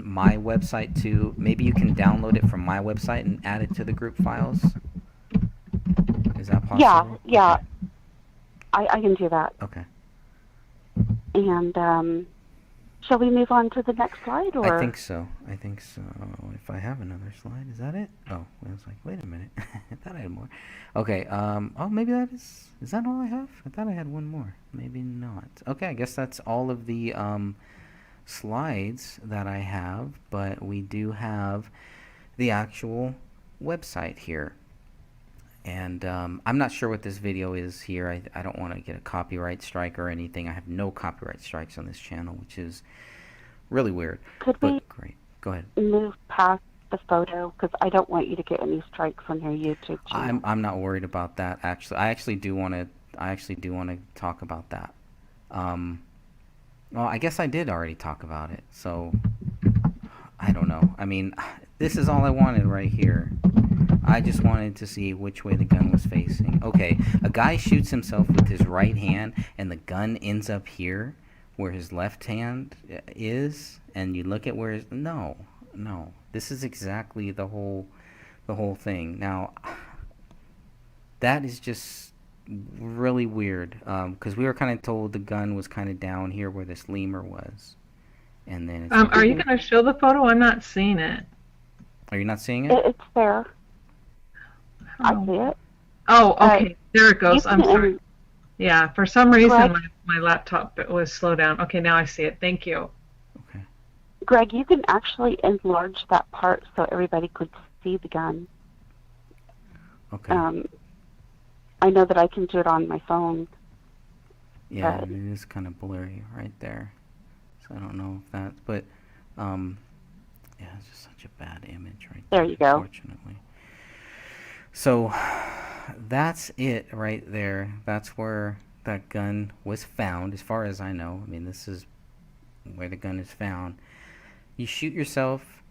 [SPEAKER 3] my website too. Maybe you can download it from my website and add it to the group files. Is that possible?
[SPEAKER 6] Yeah.
[SPEAKER 3] Okay.
[SPEAKER 6] I can do that.
[SPEAKER 3] Okay.
[SPEAKER 6] And shall we move on to the next slide? Or?
[SPEAKER 3] I think so. If I have another slide, is that it? Oh, I was like, wait a minute. I thought I had more. Okay. Oh, maybe is that all I have? I thought I had one more. Maybe not. Okay, I guess that's all of the slides that I have, but we do have the actual website here. And I'm not sure what this video is here. I don't want to get a copyright strike or anything. I have no copyright strikes on this channel, which is really weird.
[SPEAKER 6] Could
[SPEAKER 3] but
[SPEAKER 6] we
[SPEAKER 3] great. Go ahead.
[SPEAKER 6] move past the photo? Because I don't want you to get any strikes on your YouTube channel.
[SPEAKER 3] I'm not worried about that. Actually, I actually do want to talk about that. Well, I guess I did already talk about it. So I don't know. I mean, this is all I wanted right here. I just wanted to see which way the gun was facing. Okay, a guy shoots himself with his right hand, and the gun ends up here, where his left hand is, and you look at where his... No. This is exactly the whole thing. Now, that is just really weird, because we were kind of told the gun was kind of down here where this lemur was, and then...
[SPEAKER 8] Are you going to show the photo? I'm not seeing it.
[SPEAKER 3] Are you not seeing it?
[SPEAKER 6] It's there. I see it.
[SPEAKER 8] Oh, okay. There it goes. I'm sorry. Yeah, for some reason
[SPEAKER 6] Greg,
[SPEAKER 8] my laptop was slowed down. Okay, now I see it. Thank you.
[SPEAKER 3] Okay.
[SPEAKER 6] Greg, you can actually enlarge that part so everybody could see the gun.
[SPEAKER 3] Okay.
[SPEAKER 6] I know that I can do it on my phone.
[SPEAKER 3] Yeah, it is kind of blurry right there. So I don't know if that's... But, yeah, it's just such a bad image right there.
[SPEAKER 6] There you go.
[SPEAKER 3] Unfortunately. So that's it right there. That's where that gun was found, as far as I know. I mean, this is where the gun is found. You shoot yourself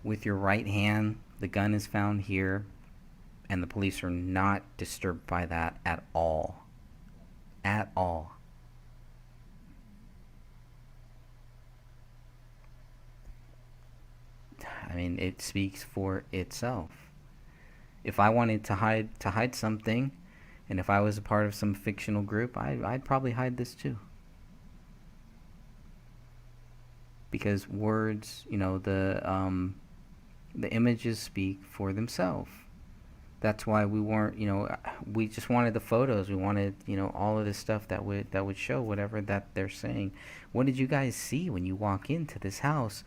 [SPEAKER 3] with your right hand. The gun is found here, and the police are not disturbed by that at all. At all. I mean, it speaks for itself. If I wanted to hide something, and if I was a part of some fictional group, I'd probably hide this too. Because words, the images speak for themselves. That's why we weren't, we just wanted the photos. We wanted, all of this stuff that would show whatever that they're saying. What did you guys see when you walk into this house?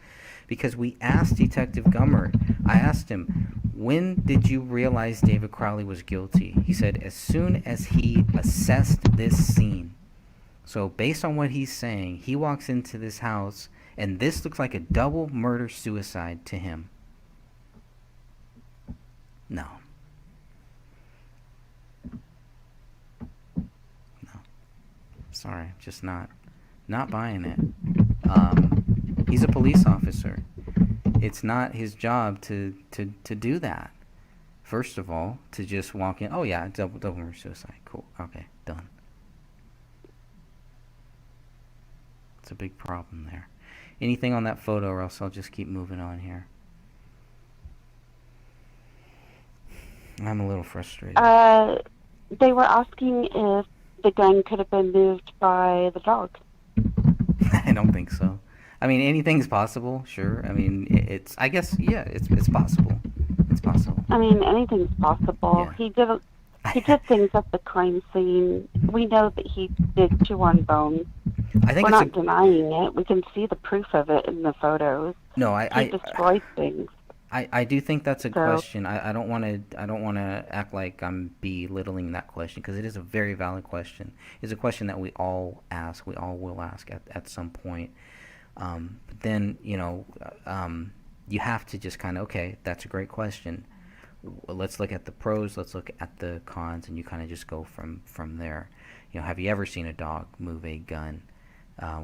[SPEAKER 3] Because we asked Detective Gummert, I asked him, when did you realize David Crowley was guilty? He said, as soon as he assessed this scene. So based on what he's saying, he walks into this house, and this looks like a double murder-suicide to him. No. Sorry, just not buying it. He's a police officer. It's not his job to do that. First of all, to just walk in. Oh yeah, double murder suicide. Cool. Okay, done. It's a big problem there.
[SPEAKER 1] Anything on that photo, or else I'll just keep moving on here. I'm a little frustrated.
[SPEAKER 6] They were asking if the gun could have been moved by the dog.
[SPEAKER 1] I don't think so. I mean, anything's possible, sure. I mean, I guess, yeah, it's possible. It's possible.
[SPEAKER 6] I mean, anything's possible.
[SPEAKER 1] Yeah.
[SPEAKER 6] He did things at the crime scene. We know that he did chew on bones.
[SPEAKER 1] I think
[SPEAKER 6] We're not denying it. We can see the proof of it in the photos.
[SPEAKER 1] No,
[SPEAKER 6] he destroyed things.
[SPEAKER 1] I do think that's a question. I don't want to act like I'm belittling that question, because it is a very valid question. It's a question that we all ask. We all will ask at some point. But then, you have to just kind of, okay, that's a great question. Let's look at the pros. Let's look at the cons, and you kind of just go from there. Have you ever seen a dog move a gun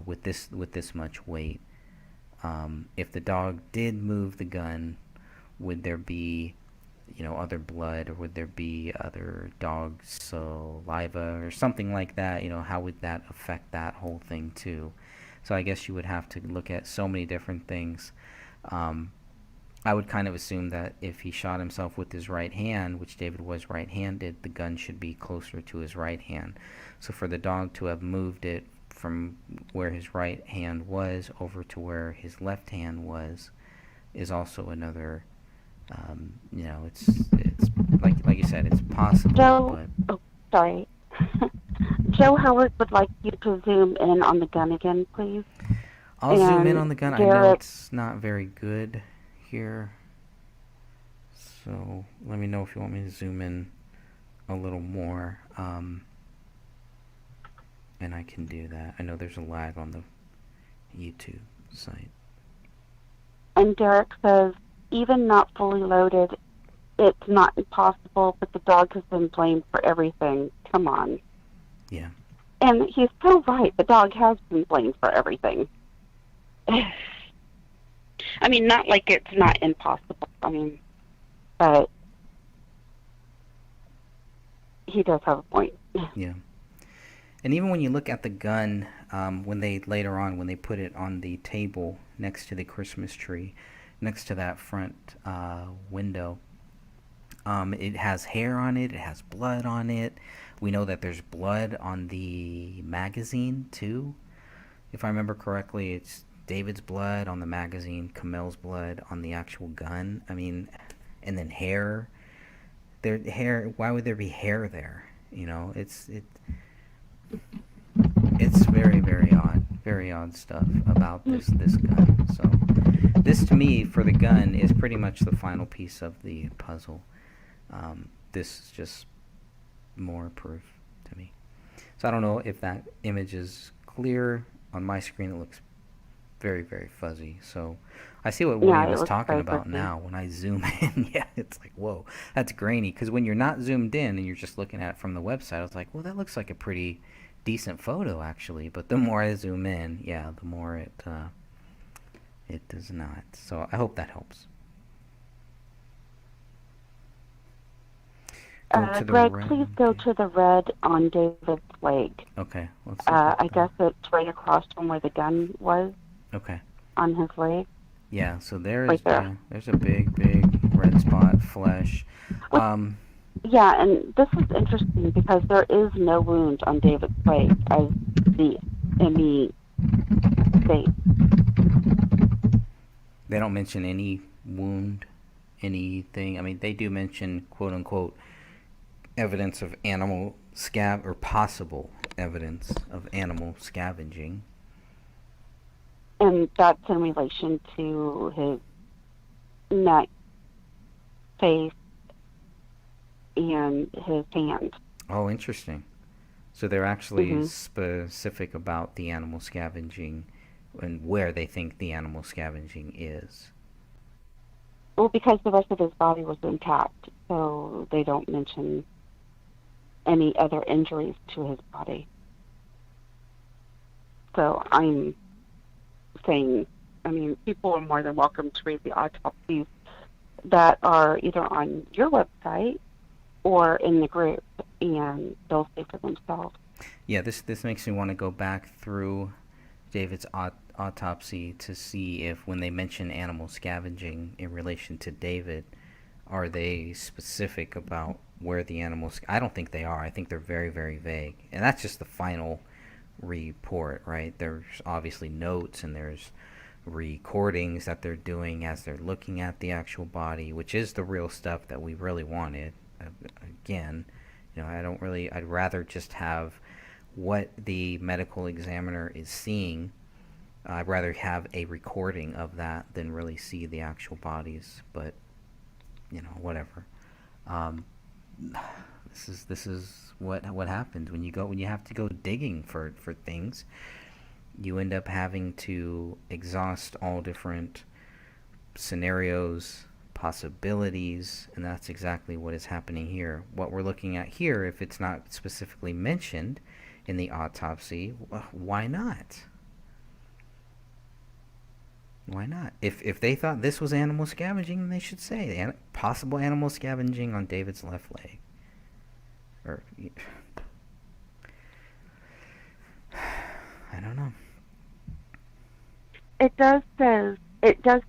[SPEAKER 1] with this much weight? If the dog did move the gun, would there be, other blood, or would there be other dog saliva or something like that? How would that affect that whole thing too? So I guess you would have to look at so many different things. I would kind of assume that if he shot himself with his right hand, which David was right-handed, the gun should be closer to his right hand. So for the dog to have moved it from where his right hand was over to where his left hand was is also another, it's like you said, it's possible.
[SPEAKER 6] Joe, sorry. Joe Howard would like you to zoom in on the gun again, please.
[SPEAKER 1] I'll zoom in on the gun. I know it's not very good here, so let me know if you want me to zoom in a little more, and I can do that. I know there's a lag on the YouTube site.
[SPEAKER 6] And Derek says, even not fully loaded, it's not impossible, but the dog has been blamed for everything. Come on.
[SPEAKER 1] Yeah.
[SPEAKER 6] And he's so right. The dog has been blamed for everything. I mean, not like it's not impossible. I mean, but he does have a point.
[SPEAKER 1] Yeah. And even when you look at the gun, when they put it on the table next to the Christmas tree, next to that front window, it has hair on it. It has blood on it. We know that there's blood on the magazine too. If I remember correctly, it's David's blood on the magazine, Kamel's blood on the actual gun. I mean, and then hair. Why would there be hair there? It's very, very odd stuff about this gun. So this, to me, for the gun, is pretty much the final piece of the puzzle. This is just more proof to me. So I don't know if that image is clear. On my screen it looks very, very fuzzy. So I see what William is talking about now. When I zoom in, yeah, it's like, whoa, that's grainy. Because when you're not zoomed in and you're just looking at it from the website, I was like, well, that looks like a pretty decent photo, actually. But the more I zoom in, yeah, the more it does not. So I hope that helps.
[SPEAKER 6] Greg, please go to the red on David's leg.
[SPEAKER 1] Okay. Let's
[SPEAKER 6] I guess it's right across from where the gun was.
[SPEAKER 1] Okay.
[SPEAKER 6] On his leg.
[SPEAKER 1] Yeah, so there's
[SPEAKER 6] right there.
[SPEAKER 1] There's a big red spot, flesh.
[SPEAKER 6] Yeah, and this is interesting because there is no wound on David's leg, as the ME states.
[SPEAKER 1] They don't mention any wound, anything. I mean, they do mention, quote unquote, evidence of animal or possible evidence of animal scavenging.
[SPEAKER 6] And that's in relation to his neck, face, and his hand.
[SPEAKER 1] Oh, interesting. So they're actually specific about the animal scavenging and where they think the animal scavenging is.
[SPEAKER 6] Well, because the rest of his body was intact, so they don't mention any other injuries to his body. So I'm saying, I mean, people are more than welcome to read the autopsies that are either on your website or in the group, and they'll see for themselves.
[SPEAKER 1] Yeah, this makes me want to go back through David's autopsy to see if when they mention animal scavenging in relation to David, are they specific about where the animals... I don't think they are. I think they're very, very vague. And that's just the final report, right? There's obviously notes and there's recordings that they're doing as they're looking at the actual body, which is the real stuff that we really wanted. Again, I'd rather just have what the medical examiner is seeing. I'd rather have a recording of that than really see the actual bodies, but whatever. This is what happens when you have to go digging for things. You end up having to exhaust all different scenarios, possibilities, and that's exactly what is happening here. What we're looking at here, if it's not specifically mentioned in the autopsy, why not? Why not? If they thought this was animal scavenging, they should say possible animal scavenging on David's left leg. Or I don't know.
[SPEAKER 6] It does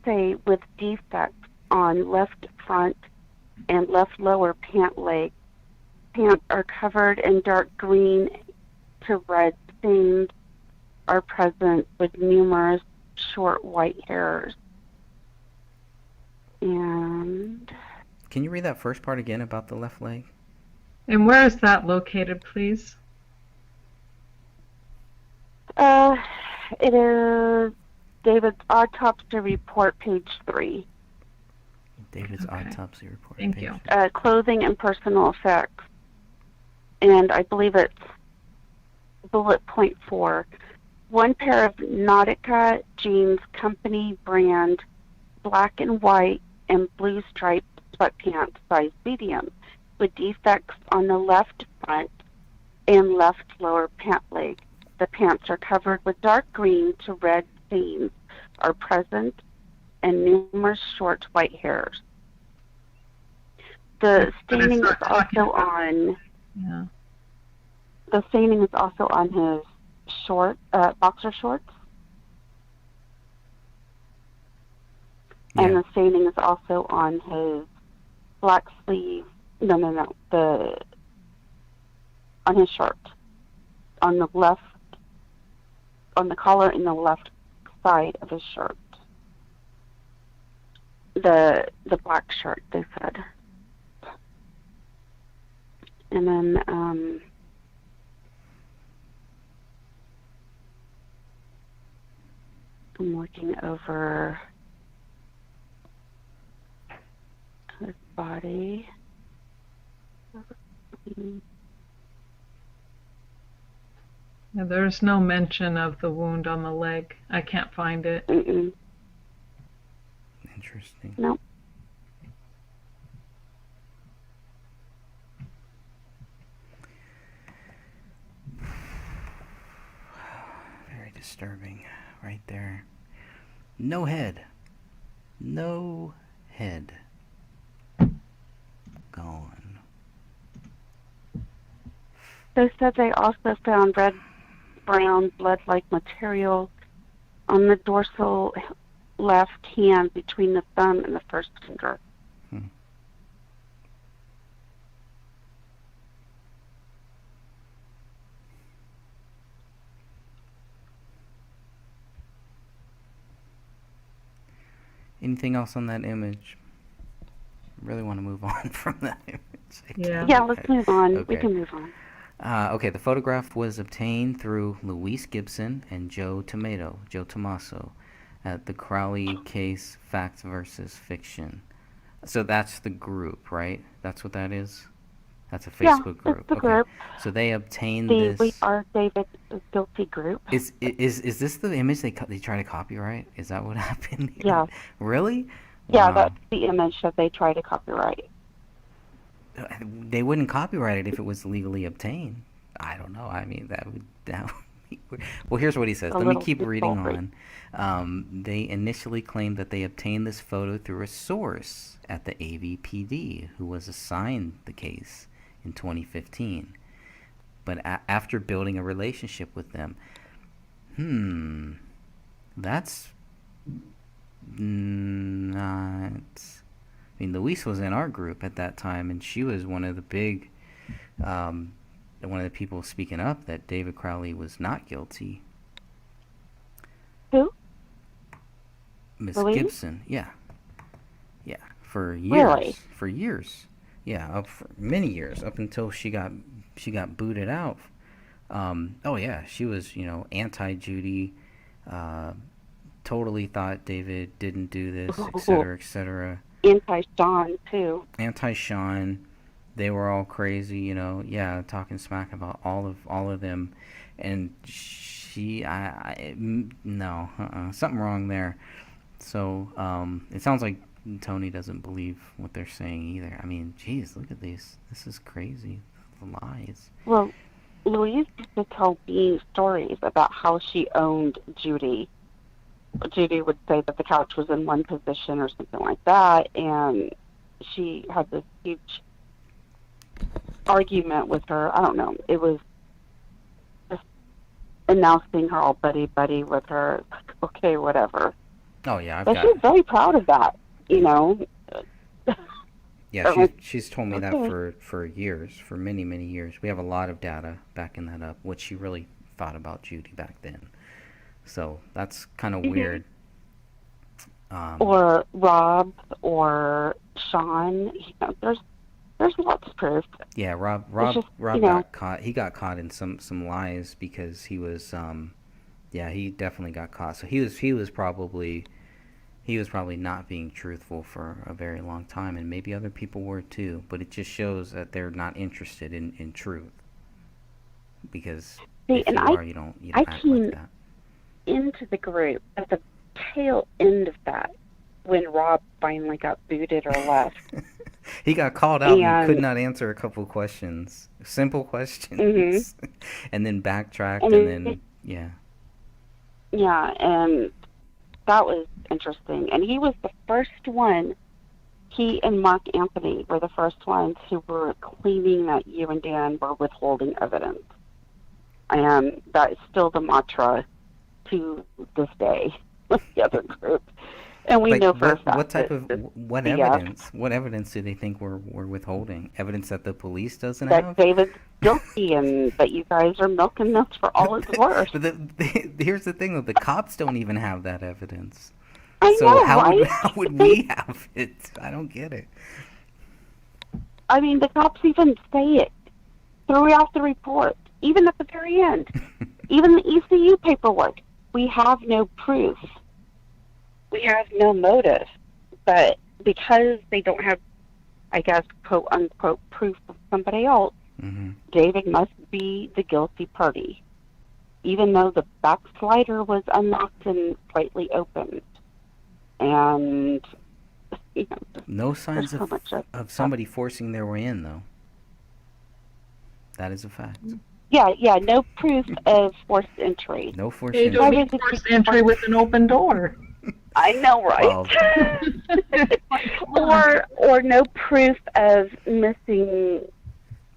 [SPEAKER 6] say with defects on left front and left lower pant leg. Pants are covered in dark green to red stains are present with numerous short white hairs. And
[SPEAKER 1] can you read that first part again about the left leg?
[SPEAKER 8] And where is that located, please?
[SPEAKER 6] It is David's autopsy report, page 3.
[SPEAKER 1] David's autopsy report.
[SPEAKER 8] Thank you.
[SPEAKER 6] Clothing and personal effects. And I believe it's bullet point 4. One pair of Nautica jeans company brand black and white and blue striped sweatpants size medium with defects on the left front and left lower pant leg. The pants are covered with dark green to red stains are present and numerous short white hairs. The staining is also on.
[SPEAKER 8] Yeah.
[SPEAKER 6] The staining is also on his boxer shorts.
[SPEAKER 1] Yeah.
[SPEAKER 6] And the staining is also on his black sleeve. No. On his shirt. On the left, on the collar in the left side of his shirt. The black shirt, they said. And then, I'm looking over his body.
[SPEAKER 8] Yeah, there's no mention of the wound on the leg. I can't find it.
[SPEAKER 6] Mm-mm.
[SPEAKER 1] Interesting.
[SPEAKER 6] Nope.
[SPEAKER 1] Very disturbing right there. No head. No head. Gone.
[SPEAKER 6] They said they also found red-brown blood-like material on the dorsal left hand between the thumb and the first finger.
[SPEAKER 1] Anything else on that image? I really want to move on from that image.
[SPEAKER 6] Yeah, let's move on.
[SPEAKER 1] Okay.
[SPEAKER 6] We can move on.
[SPEAKER 1] Okay, the photograph was obtained through Luis Gibson and Joe Tomaso, at the Crowley Case Facts versus Fiction. So that's the group, right? That's what that is? That's a Facebook group.
[SPEAKER 6] It's the group.
[SPEAKER 1] So they obtained
[SPEAKER 6] The
[SPEAKER 1] this.
[SPEAKER 6] We Are David Guilty group.
[SPEAKER 1] Is this the image they try to copyright? Is that what happened here?
[SPEAKER 6] Yeah.
[SPEAKER 1] Really?
[SPEAKER 6] Yeah,
[SPEAKER 1] Wow.
[SPEAKER 6] that's the image that they try to copyright.
[SPEAKER 1] They wouldn't copyright it if it was legally obtained. I don't know. I mean, that would be weird. Well, here's what he says. Let me keep reading on. They initially claimed that they obtained this photo through a source at the AVPD who was assigned the case in 2015. But after building a relationship with them, That's not. I mean, Luis was in our group at that time, and she was one of the big, one of the people speaking up that David Crowley was not guilty.
[SPEAKER 6] Who?
[SPEAKER 1] Miss
[SPEAKER 6] Louise?
[SPEAKER 1] Gibson, yeah, for years,
[SPEAKER 6] Really?
[SPEAKER 1] for years, yeah, up for many years, up until she got booted out. Oh yeah, she was, anti-Judy, totally thought David didn't do this, etc., etc.
[SPEAKER 6] Anti-Sean, too.
[SPEAKER 1] Anti-Sean, they were all crazy, yeah, talking smack about all of them, and no, something wrong there. So it sounds like Tony doesn't believe what they're saying either. I mean, geez, look at these. This is crazy. The lies.
[SPEAKER 6] Well, Louise used to tell me stories about how she owned Judy. Judy would say that the couch was in one position or something like that, and she had this huge argument with her. I don't know. It was just, and now seeing her all buddy with her, okay, whatever.
[SPEAKER 1] Oh yeah,
[SPEAKER 6] But she's very proud of that,
[SPEAKER 1] Yeah, she's told me that
[SPEAKER 6] Okay.
[SPEAKER 1] for years, for many years. We have a lot of data backing that up, what she really thought about Judy back then. So that's kind of weird.
[SPEAKER 6] Or Rob or Sean. There's lots of proof.
[SPEAKER 1] Yeah, Rob
[SPEAKER 6] just,
[SPEAKER 1] got caught. He got caught in some lies because he was yeah, he definitely got caught. So he was probably not being truthful for a very long time, and maybe other people were too, but it just shows that they're not interested in truth. Because
[SPEAKER 6] See,
[SPEAKER 1] if
[SPEAKER 6] and
[SPEAKER 1] you
[SPEAKER 6] I-
[SPEAKER 1] are, you don't
[SPEAKER 6] I
[SPEAKER 1] act like
[SPEAKER 6] came
[SPEAKER 1] that.
[SPEAKER 6] into the group at the tail end of that when Rob finally got booted or left.
[SPEAKER 1] He got called out and could
[SPEAKER 6] And-
[SPEAKER 1] not answer a couple questions, simple questions, and then backtracked,
[SPEAKER 6] And
[SPEAKER 1] and
[SPEAKER 6] it-
[SPEAKER 1] then yeah.
[SPEAKER 6] Yeah, and that was interesting. And he was the first one, he and Mark Anthony were the first ones who were claiming that you and Dan were withholding evidence. And that is still the mantra to this day with the other group. And we
[SPEAKER 1] Like,
[SPEAKER 6] know for a fact
[SPEAKER 1] what type
[SPEAKER 6] that-
[SPEAKER 1] of
[SPEAKER 6] that
[SPEAKER 1] what
[SPEAKER 6] the,
[SPEAKER 1] evidence? What evidence do they think we're withholding? Evidence that the police doesn't
[SPEAKER 6] that
[SPEAKER 1] have?
[SPEAKER 6] David's guilty and that you guys are milking this for all it's worth.
[SPEAKER 1] But here's the thing: though, the cops don't even have that evidence.
[SPEAKER 6] I
[SPEAKER 1] So
[SPEAKER 6] know,
[SPEAKER 1] how
[SPEAKER 6] right?
[SPEAKER 1] how would we have it? I don't get it.
[SPEAKER 6] I mean, the cops even say it throughout the report, even at the very end. Even the ECU paperwork. We have no proof. We have no motive. But because they don't have, I guess, quote unquote, proof of somebody else,
[SPEAKER 1] Hmm.
[SPEAKER 6] David must be the guilty party. Even though the backslider was unlocked and slightly opened. And,
[SPEAKER 1] No signs
[SPEAKER 6] so much
[SPEAKER 1] of somebody forcing their way in, though. That is a fact.
[SPEAKER 6] yeah, no proof of forced entry.
[SPEAKER 1] No forced
[SPEAKER 8] You
[SPEAKER 1] entry.
[SPEAKER 8] don't need forced entry with an open door.
[SPEAKER 6] I know, right?
[SPEAKER 1] Well,
[SPEAKER 6] or no proof of missing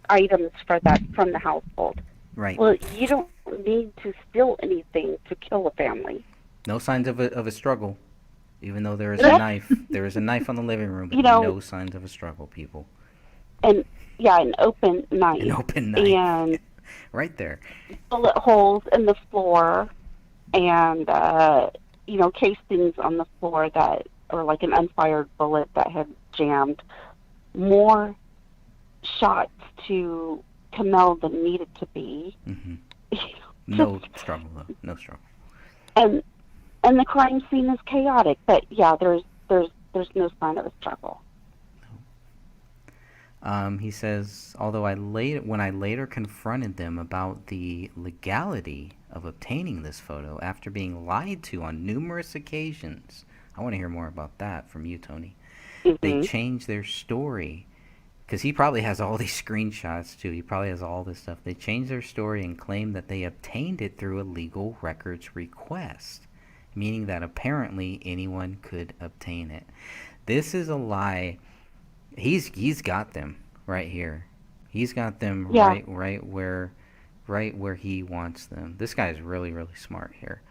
[SPEAKER 6] items from the household.
[SPEAKER 1] right.
[SPEAKER 6] Well, you don't need to steal anything to kill a family.
[SPEAKER 1] No signs of a struggle, even though there is
[SPEAKER 6] Yeah.
[SPEAKER 1] a knife. There is a knife on the living room, but
[SPEAKER 6] You know-
[SPEAKER 1] no signs of a struggle, people.
[SPEAKER 6] And yeah, an open knife.
[SPEAKER 1] An open knife.
[SPEAKER 6] And
[SPEAKER 1] Right there.
[SPEAKER 6] bullet holes in the floor, and casings on the floor or like an unfired bullet that had jammed. More shots to Kamel than needed to be.
[SPEAKER 1] Hmm. No struggle, though. No struggle.
[SPEAKER 6] And the crime scene is chaotic, but yeah, there's no sign of a struggle.
[SPEAKER 1] He says, although when I later confronted them about the legality of obtaining this photo after being lied to on numerous occasions, I want to hear more about that from you, Tony. They changed their story, because he probably has all these screenshots too. He probably has all this stuff. They changed their story and claimed that they obtained it through a legal records request, meaning that apparently anyone could obtain it. This is a lie. He's got them right here. He's got them right where he wants them. This guy is really, really smart here.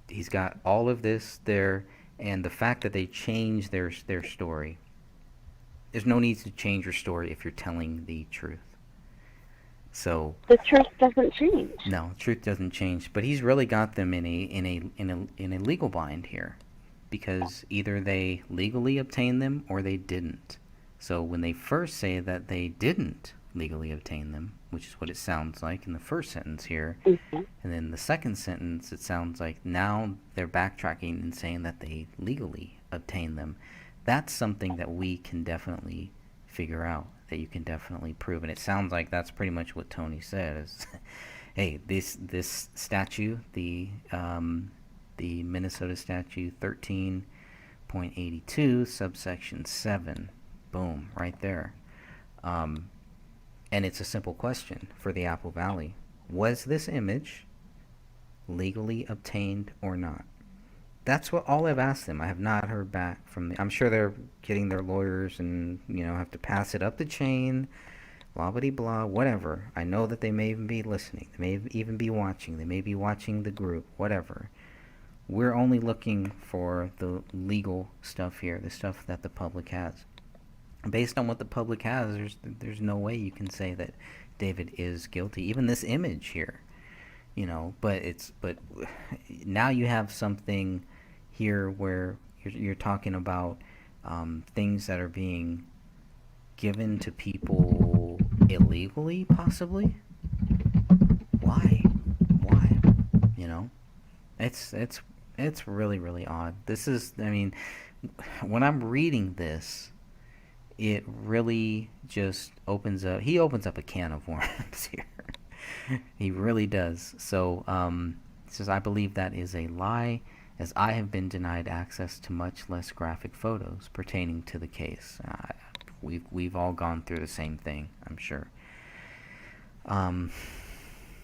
[SPEAKER 1] he's got all of this there, and the fact that they changed their story. There's no need to change your story if you're telling the truth. So
[SPEAKER 6] The truth doesn't change.
[SPEAKER 1] no, truth doesn't change. But he's really got them in a legal bind here, because either they legally obtained them or they didn't. So when they first say that they didn't legally obtain them, which is what it sounds like in the first sentence here, and then the second sentence, it sounds like now they're backtracking and saying that they legally obtained them. That's something that we can definitely figure out, that you can definitely prove. And it sounds like that's pretty much what Tony said is, hey, this statute, the Minnesota statute 13.82 subsection 7, boom, right there. And it's a simple question for the Apple Valley. Was this image legally obtained or not? That's what all I've asked them. I have not heard back from them. I'm sure they're getting their lawyers and, have to pass it up the chain, blah, blah, blah, whatever. I know that they may even be listening. They may even be watching. They may be watching the group, whatever. We're only looking for the legal stuff here, the stuff that the public has. Based on what the public has, there's no way you can say that David is guilty. Even this image here, but now you have something here where you're talking about things that are being given to people illegally, possibly. Why? It's really, really odd. This is, when I'm reading this, it really just he opens up a can of worms here. He really does. So, it says, I believe that is a lie, as I have been denied access to much less graphic photos pertaining to the case. We've all gone through the same thing, I'm sure.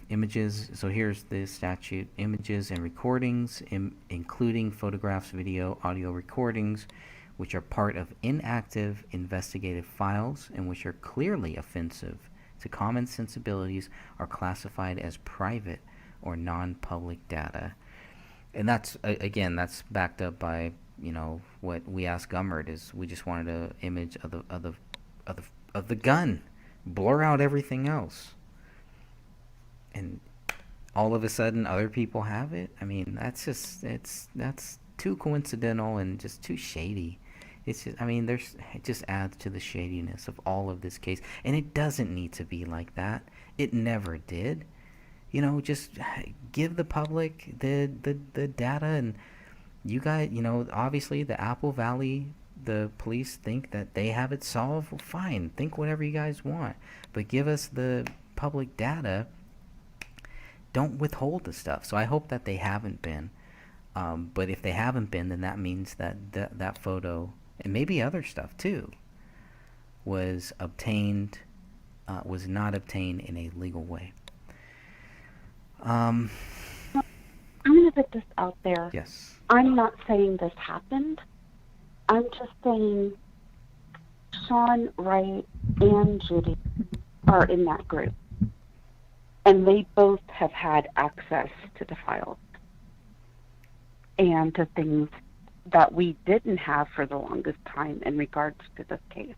[SPEAKER 1] Images, so here's the statute. Images and recordings, including photographs, video, audio recordings, which are part of inactive investigative files and which are clearly offensive to common sensibilities, are classified as private or non-public data. And that's, again, that's backed up by, what we asked Gummert is we just wanted an image of the gun, blur out everything else. And all of a sudden other people have it. That's too coincidental and just too shady. It's just, it just adds to the shadiness of all of this case. And it doesn't need to be like that. It never did. Just give the public the data, and you guys, obviously the Apple Valley, the police think that they have it solved. Well, fine. Think whatever you guys want. But give us the public data. Don't withhold the stuff. So I hope that they haven't been. But if they haven't been, then that means that that photo, and maybe other stuff too, was obtained, was not obtained in a legal way.
[SPEAKER 6] I'm going to put this out there.
[SPEAKER 1] Yes.
[SPEAKER 6] I'm not saying this happened. I'm just saying Sean, Wright, and Judy are in that group. And they both have had access to the files and to things that we didn't have for the longest time in regards to this case.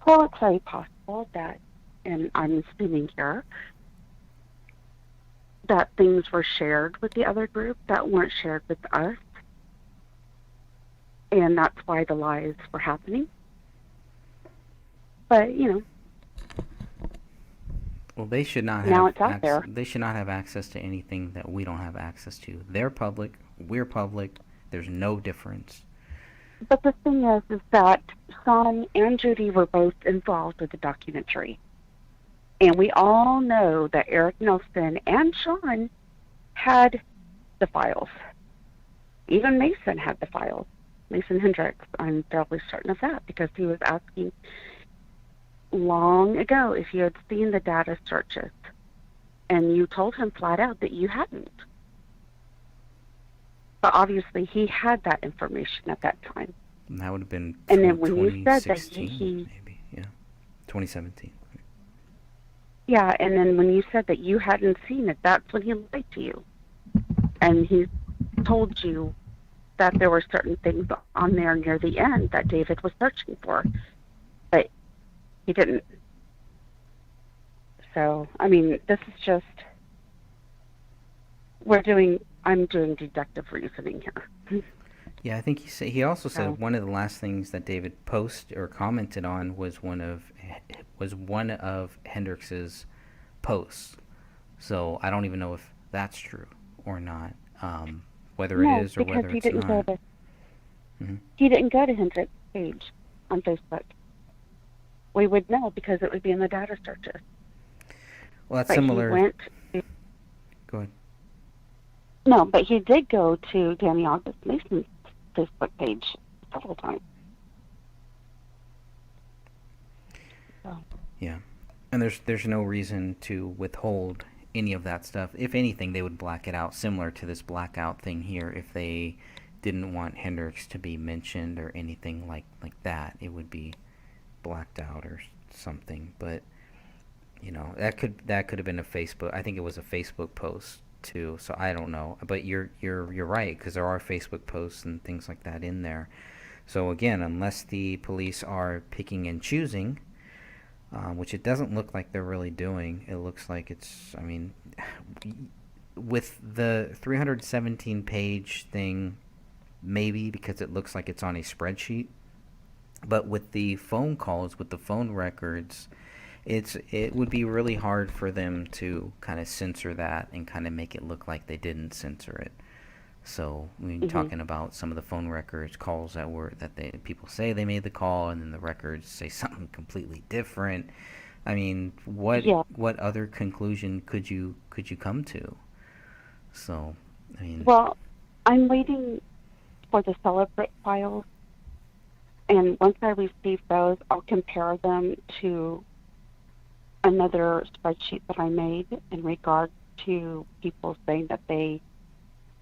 [SPEAKER 6] So it's very possible that, and I'm assuming here, that things were shared with the other group that weren't shared with us. And that's why the lies were happening. But,
[SPEAKER 1] Well, they should not
[SPEAKER 6] now
[SPEAKER 1] have
[SPEAKER 6] it's out there.
[SPEAKER 1] They should not have access to anything that we don't have access to. They're public. We're public. There's no difference.
[SPEAKER 6] But the thing is that Sean and Judy were both involved with the documentary. And we all know that Eric Nelson and Sean had the files. Even Mason had the files. Mason Hendricks, I'm fairly certain of that, because he was asking long ago if you had seen the data searches. And you told him flat out that you hadn't. But obviously he had that information at that time.
[SPEAKER 1] And that would have been
[SPEAKER 6] and then when you said that
[SPEAKER 1] 2016, maybe, yeah, 2017.
[SPEAKER 6] Yeah, and then when you said that you hadn't seen it, that's when he lied to you. and he told you that there were certain things on there near the end that David was searching for, but he didn't. So, I mean, this is just, I'm doing deductive reasoning here.
[SPEAKER 1] Yeah, I think he also said
[SPEAKER 6] Oh.
[SPEAKER 1] one of the last things that David posted or commented on was one of Hendrix's posts. So I don't even know if that's true or not. Whether
[SPEAKER 6] No,
[SPEAKER 1] it is or
[SPEAKER 6] because
[SPEAKER 1] whether
[SPEAKER 6] he
[SPEAKER 1] it's
[SPEAKER 6] didn't
[SPEAKER 1] not.
[SPEAKER 6] go to
[SPEAKER 1] Mhm.
[SPEAKER 6] he didn't go to Hendrix's page on Facebook. We would know because it would be in the data searches.
[SPEAKER 1] Well, that's
[SPEAKER 6] But
[SPEAKER 1] similar.
[SPEAKER 6] he went.
[SPEAKER 1] Go ahead.
[SPEAKER 6] No, but he did go to Danny August Mason's Facebook page several times. So,
[SPEAKER 1] Yeah, and there's no reason to withhold any of that stuff. If anything, they would black it out, similar to this blackout thing here. If they didn't want Hendrix to be mentioned or anything like that, it would be blacked out or something. But you know, that could have been a Facebook. I think it was a Facebook post too. So I don't know. But you're right, because there are Facebook posts and things like that in there. So again, unless the police are picking and choosing, which it doesn't look like they're really doing. It looks like it's, I mean, with the 317-page thing, maybe because it looks like it's on a spreadsheet. But with the phone calls, with the phone records, it would be really hard for them to kind of censor that and kind of make it look like they didn't censor it. So we're talking about some of the phone records, calls that people say they made the call, and then the records say something completely different. I mean, what other conclusion could you come to? So, I mean,
[SPEAKER 6] well, I'm waiting for the Celebrate files, and once I receive those, I'll compare them to another spreadsheet that I made in regard to people saying that they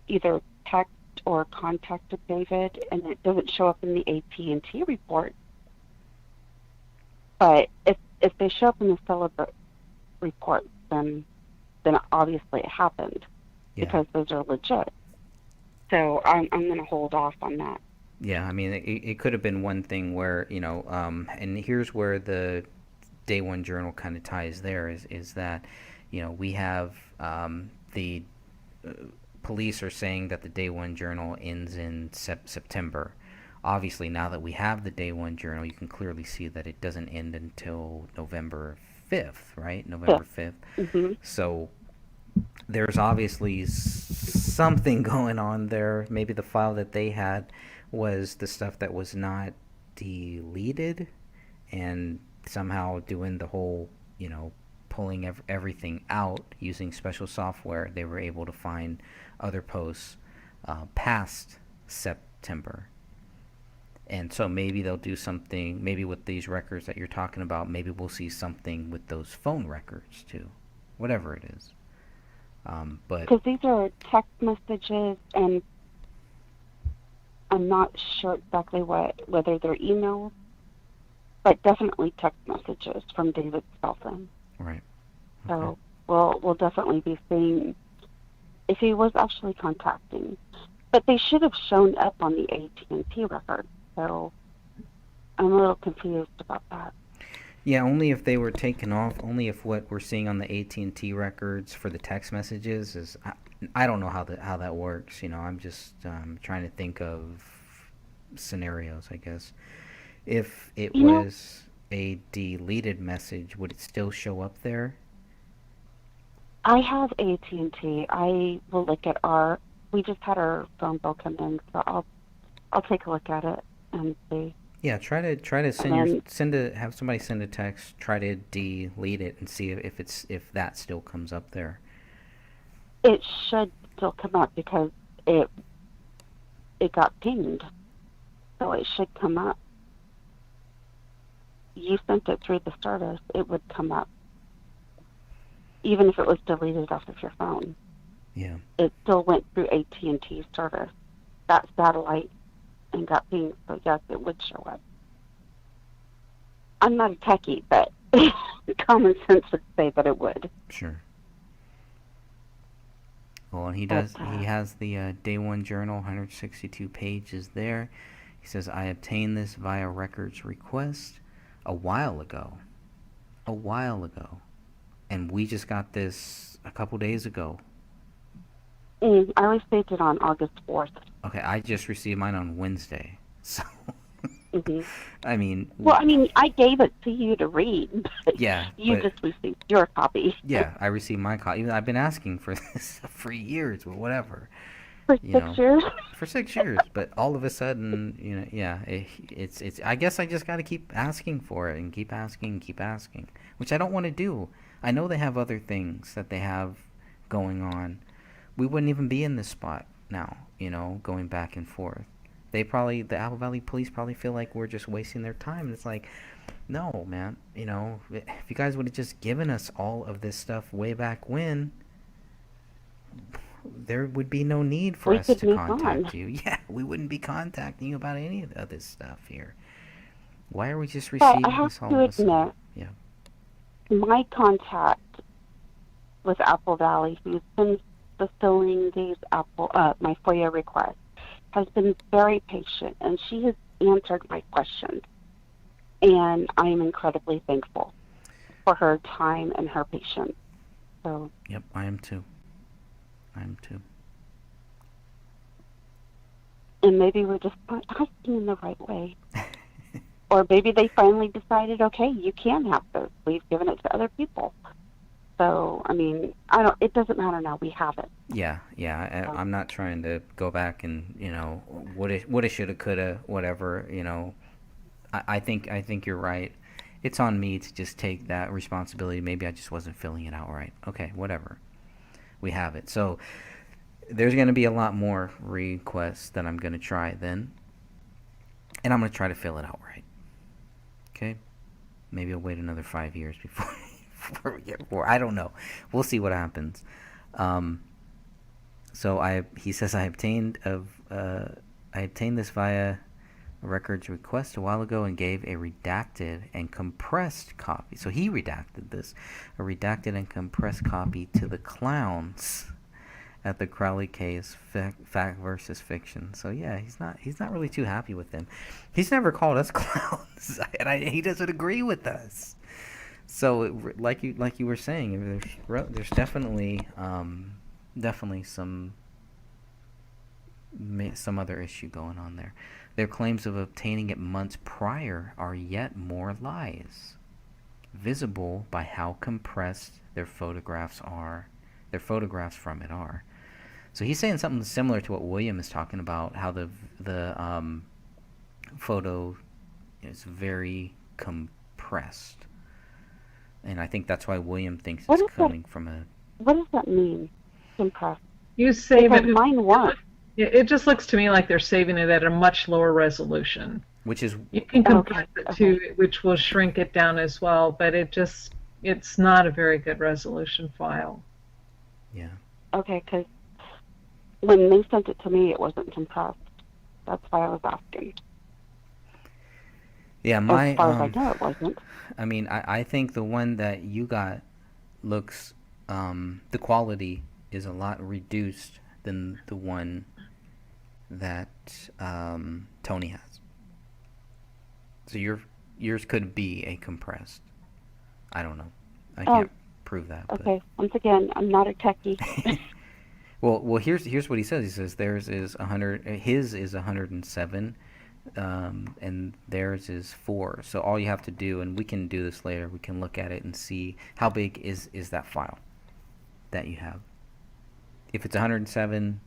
[SPEAKER 6] either text or contacted David, and it doesn't show up in the AT&T report. But if they show up in the Celebrate report, then obviously it happened, because those are legit. So I'm going to hold off on that.
[SPEAKER 1] Yeah, I mean, it could have been one thing where, you know, and here's where the Day One Journal kind of ties there is that, you know, we have the police are saying that the Day One Journal ends in September. Obviously, now that we have the Day One Journal, you can clearly see that it doesn't end until November 5th, right? November 5th.
[SPEAKER 6] Mm-hmm.
[SPEAKER 1] So there's obviously something going on there. Maybe the file that they had was the stuff that was not deleted, and somehow doing the whole, you know, pulling everything out using special software, they were able to find other posts past September. And so maybe they'll do something, maybe with these records that you're talking about, maybe we'll see something with those phone records too, whatever it is. But
[SPEAKER 6] because these are text messages, and I'm not sure exactly whether they're emails, but definitely text messages from David's cell phone.
[SPEAKER 1] Right.
[SPEAKER 6] So we'll definitely be seeing if he was actually contacting. But they should have shown up on the AT&T record. So I'm a little confused about that.
[SPEAKER 1] Yeah, only if they were taken off. Only if what we're seeing on the AT&T records for the text messages is, I don't know how that works. You know, I'm just trying to think of scenarios, I guess. If it was a deleted message, would it still show up there?
[SPEAKER 6] I have AT&T. I will look at we just had our phone bill come in, so I'll take a look at it and see.
[SPEAKER 1] Yeah, try to have somebody send a text, try to delete it and see if that still comes up there.
[SPEAKER 6] It should still come up because it got pinged, so it should come up. You sent it through the service, it would come up, even if it was deleted off of your phone.
[SPEAKER 1] Yeah.
[SPEAKER 6] It still went through AT&T service, that satellite, and got pinged. So yes, it would show up. I'm not a techie, but common sense would say that it would.
[SPEAKER 1] Sure. article, and he has the day one journal, 162 pages there. He says, I obtained this via records request a while ago, and we just got this a couple days ago.
[SPEAKER 6] I received it on August 4th.
[SPEAKER 1] Okay, I just received mine on Wednesday, so I mean,
[SPEAKER 6] I gave it to you to read, but
[SPEAKER 1] yeah,
[SPEAKER 6] you just received your copy.
[SPEAKER 1] Yeah, I received my copy. Even I've been asking for this for years, or whatever.
[SPEAKER 6] For 6 years.
[SPEAKER 1] For 6 years, but all of a sudden, it's. I guess I just got to keep asking for it and keep asking, which I don't want to do. I know they have other things that they have going on. We wouldn't even be in this spot now, going back and forth. The Apple Valley Police probably feel like we're just wasting their time. And it's like, no, man, if you guys would have just given us all of this stuff way back when, there would be no need for us to contact you. Yeah, we wouldn't be contacting you about any of this stuff here. Why are we just receiving this all of a sudden? Yeah.
[SPEAKER 6] My contact with Apple Valley, who's been fulfilling these my FOIA requests, has been very patient, and she has answered my questions. And I am incredibly thankful for her time and her patience. So.
[SPEAKER 1] Yep, I am too.
[SPEAKER 6] And maybe we're just not asking in the right way. Or maybe they finally decided, okay, you can have this. We've given it to other people. So, it doesn't matter now. We have it.
[SPEAKER 1] Yeah. I'm not trying to go back and, woulda, shoulda, coulda, whatever, I think you're right. It's on me to just take that responsibility. Maybe I just wasn't filling it out right. Okay, whatever. We have it. So there's going to be a lot more requests that I'm going to try then. And I'm going to try to fill it out right. Okay? Maybe I'll wait another 5 years before we get more. I don't know. We'll see what happens. So he says I obtained this via a records request a while ago and gave a redacted and compressed copy. So he redacted this, a redacted and compressed copy to the clowns at the Crowley case, fact versus fiction. So yeah, he's not really too happy with them. He's never called us clowns, and he doesn't agree with us. So like you were saying, there's definitely some other issue going on there. Their claims of obtaining it months prior are yet more lies, visible by how compressed their photographs from it are. So he's saying something similar to what William is talking about, how the photo is very compressed. And I think that's why William thinks it's coming from a...
[SPEAKER 6] What does that mean, compressed?
[SPEAKER 8] You save it...
[SPEAKER 6] Mine was.
[SPEAKER 8] It just looks to me like they're saving it at a much lower resolution.
[SPEAKER 1] Which is...
[SPEAKER 8] You can compress it too, which will shrink it down as well, but it's not a very good resolution file.
[SPEAKER 1] Yeah.
[SPEAKER 6] Okay, because when they sent it to me, it wasn't compressed. That's why I was asking.
[SPEAKER 1] Yeah,
[SPEAKER 6] as far as I know, it wasn't.
[SPEAKER 1] I think the one that you got looks... the quality is a lot reduced than the one that Tony has. So yours could be a compressed. I don't know. I can't prove that.
[SPEAKER 6] Okay. But. Once again, I'm not a techie.
[SPEAKER 1] well, here's what he says. He says theirs is 100. His is 107, and theirs is 4. So all you have to do, and we can do this later. We can look at it and see how big is that file that you have. If it's 107,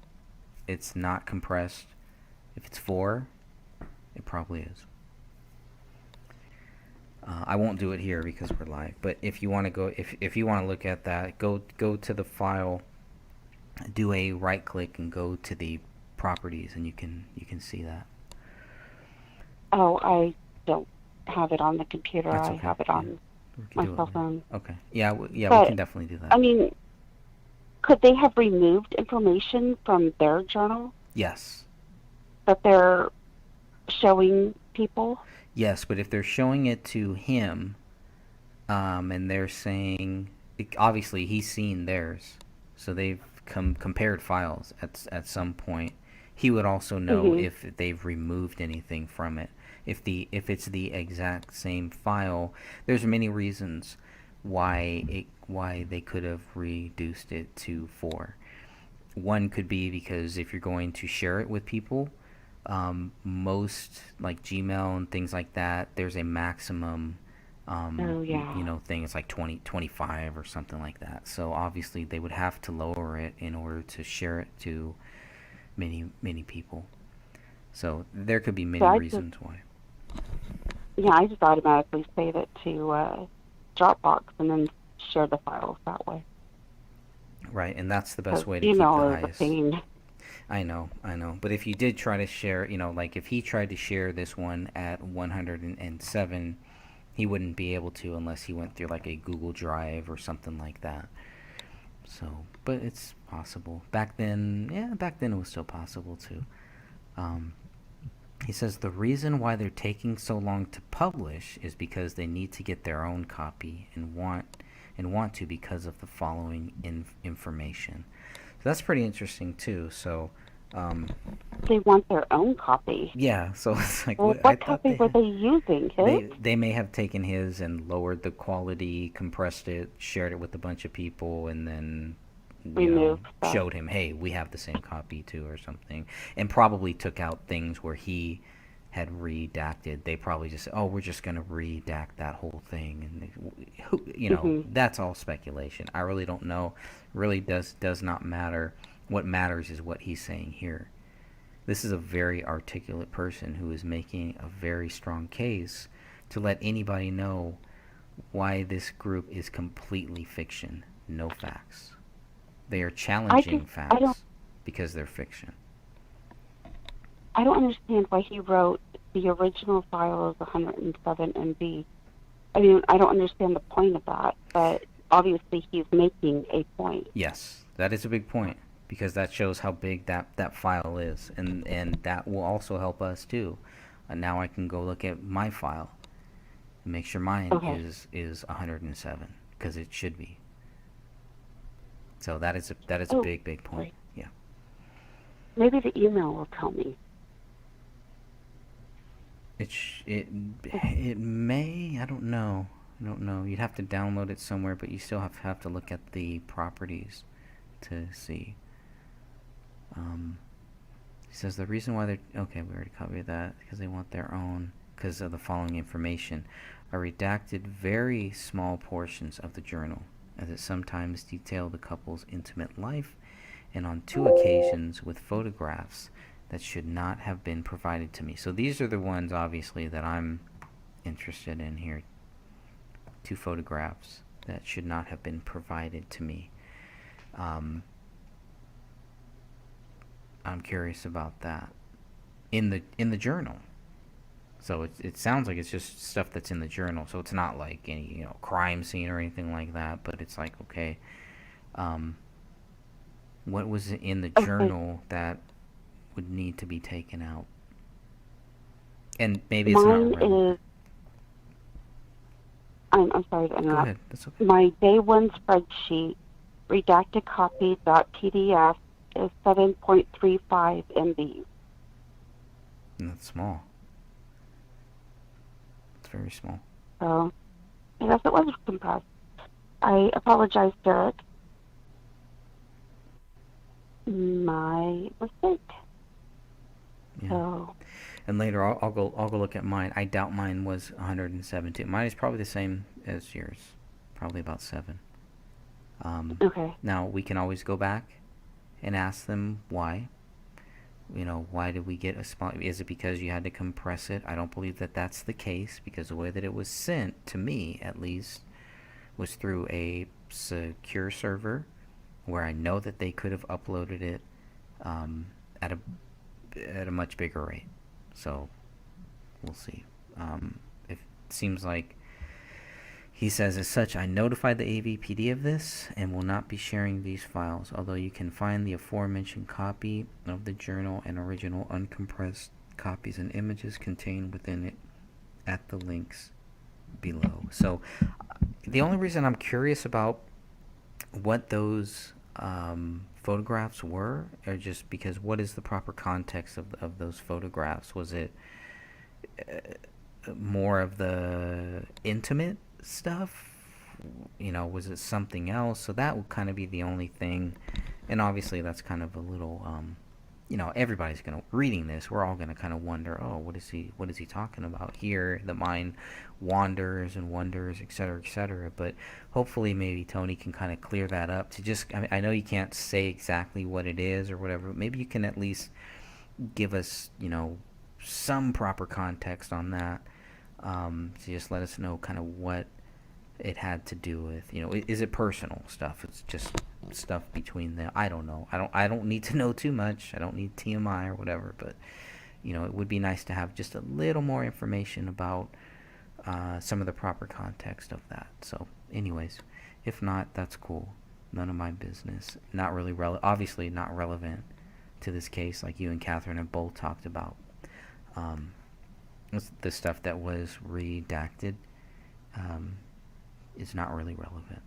[SPEAKER 1] it's not compressed. If it's 4, it probably is. I won't do it here because we're live. But if you want to go, if you want to look at that, go to the file, do a right click, and go to the properties, and you can see that.
[SPEAKER 6] Oh, I don't have it on the computer.
[SPEAKER 1] That's
[SPEAKER 6] I
[SPEAKER 1] okay.
[SPEAKER 6] have it on my cell phone.
[SPEAKER 1] Okay. Yeah, but we can definitely do that.
[SPEAKER 6] Could they have removed information from their journal?
[SPEAKER 1] Yes.
[SPEAKER 6] That they're showing people?
[SPEAKER 1] Yes, but if they're showing it to him, and they're saying, obviously he's seen theirs, so they've compared files at some point, he would also know if they've removed anything from it. If it's the exact same file, there's many reasons why they could have reduced it to 4. One could be because if you're going to share it with people, most like Gmail and things like that, there's a maximum thing. It's like 25 or something like that. So obviously they would have to lower it in order to share it to many people. So there could be many reasons why.
[SPEAKER 6] Yeah, I just automatically save it to Dropbox and then share the files that way.
[SPEAKER 1] Right, and that's the best way to keep the highest. I know. But if you did try to share, like if he tried to share this one at 107, he wouldn't be able to unless he went through like a Google Drive or something like that. So, but it's possible. Back then it was still possible too. He says the reason why they're taking so long to publish is because they need to get their own copy and want to because of the following information. So that's pretty interesting too. So
[SPEAKER 6] they want their own copy.
[SPEAKER 1] Yeah, so it's like
[SPEAKER 6] what copy were they using? His?
[SPEAKER 1] They may have taken his and lowered the quality, compressed it, shared it with a bunch of people, and then showed him, hey, we have the same copy too, or something, and probably took out things where he had redacted. They probably just said, oh, we're just going to redact that whole thing, and that's all speculation. I really don't know. Really does not matter. What matters is what he's saying here. This is a very articulate person who is making a very strong case to let anybody know why this group is completely fiction, no facts. They are challenging facts because they're fiction.
[SPEAKER 6] I don't understand why he wrote the original file is 107 MB. I mean, I don't understand the point of that, but obviously he's making a point.
[SPEAKER 1] Yes, that is a big point because that shows how big that file is, and that will also help us too. Now I can go look at my file and make sure mine is 107 because it should be. So that is a big point. Right. Yeah.
[SPEAKER 6] Maybe the email will tell me.
[SPEAKER 1] It may. I don't know. You'd have to download it somewhere, but you still have to look at the properties to see. He says the reason why we already covered that because they want their own because of the following information are redacted very small portions of the journal, as it sometimes detailed the couple's intimate life, and on 2 occasions with photographs that should not have been provided to me. So these are the ones, obviously, that I'm interested in here. 2 photographs that should not have been provided to me. I'm curious about that. In the journal. So it sounds like it's just stuff that's in the journal. So it's not like any crime scene or anything like that. But it's like, okay, what was in the journal that would need to be taken out? And maybe it's not relevant.
[SPEAKER 6] I'm sorry to interrupt.
[SPEAKER 1] Go ahead. That's okay.
[SPEAKER 6] My day one spreadsheet, redacted copy.pdf, is 7.35 MB.
[SPEAKER 1] And that's small. It's very small.
[SPEAKER 6] So, I guess it was compressed. I apologize, Derek. My mistake.
[SPEAKER 1] Yeah.
[SPEAKER 6] So.
[SPEAKER 1] And later I'll go look at mine. I doubt mine was 117. Mine is probably the same as yours, probably about 7.
[SPEAKER 6] Okay.
[SPEAKER 1] Now we can always go back and ask them why. Why did we get a spot? Is it because you had to compress it? I don't believe that that's the case because the way that it was sent to me, at least, was through a secure server where I know that they could have uploaded it at a much bigger rate. So we'll see. It seems like he says, as such, I notified the AVPD of this and will not be sharing these files, although you can find the aforementioned copy of the journal and original uncompressed copies and images contained within it at the links below. So the only reason I'm curious about what those photographs were, or just because what is the proper context of those photographs? Was it more of the intimate stuff? You know, was it something else? So that would kind of be the only thing. And obviously that's kind of a little, you know, everybody's going to, reading this, we're all going to kind of wonder, oh, what is he talking about here? The mind wanders and wonders, et cetera. But hopefully maybe Tony can kind of clear that up to just, I mean, I know you can't say exactly what it is or whatever, but maybe you can at least give us, you know, some proper context on that. To just let us know kind of what it had to do with, you know, is it personal stuff? It's just stuff between them. I don't know. I don't need to know too much. I don't need TMI or whatever, but you know, it would be nice to have just a little more information about some of the proper context of that. So anyways, if not, that's cool. None of my business. Not really obviously not relevant to this case, like you and Catherine have both talked about. The stuff that was redacted is not really relevant.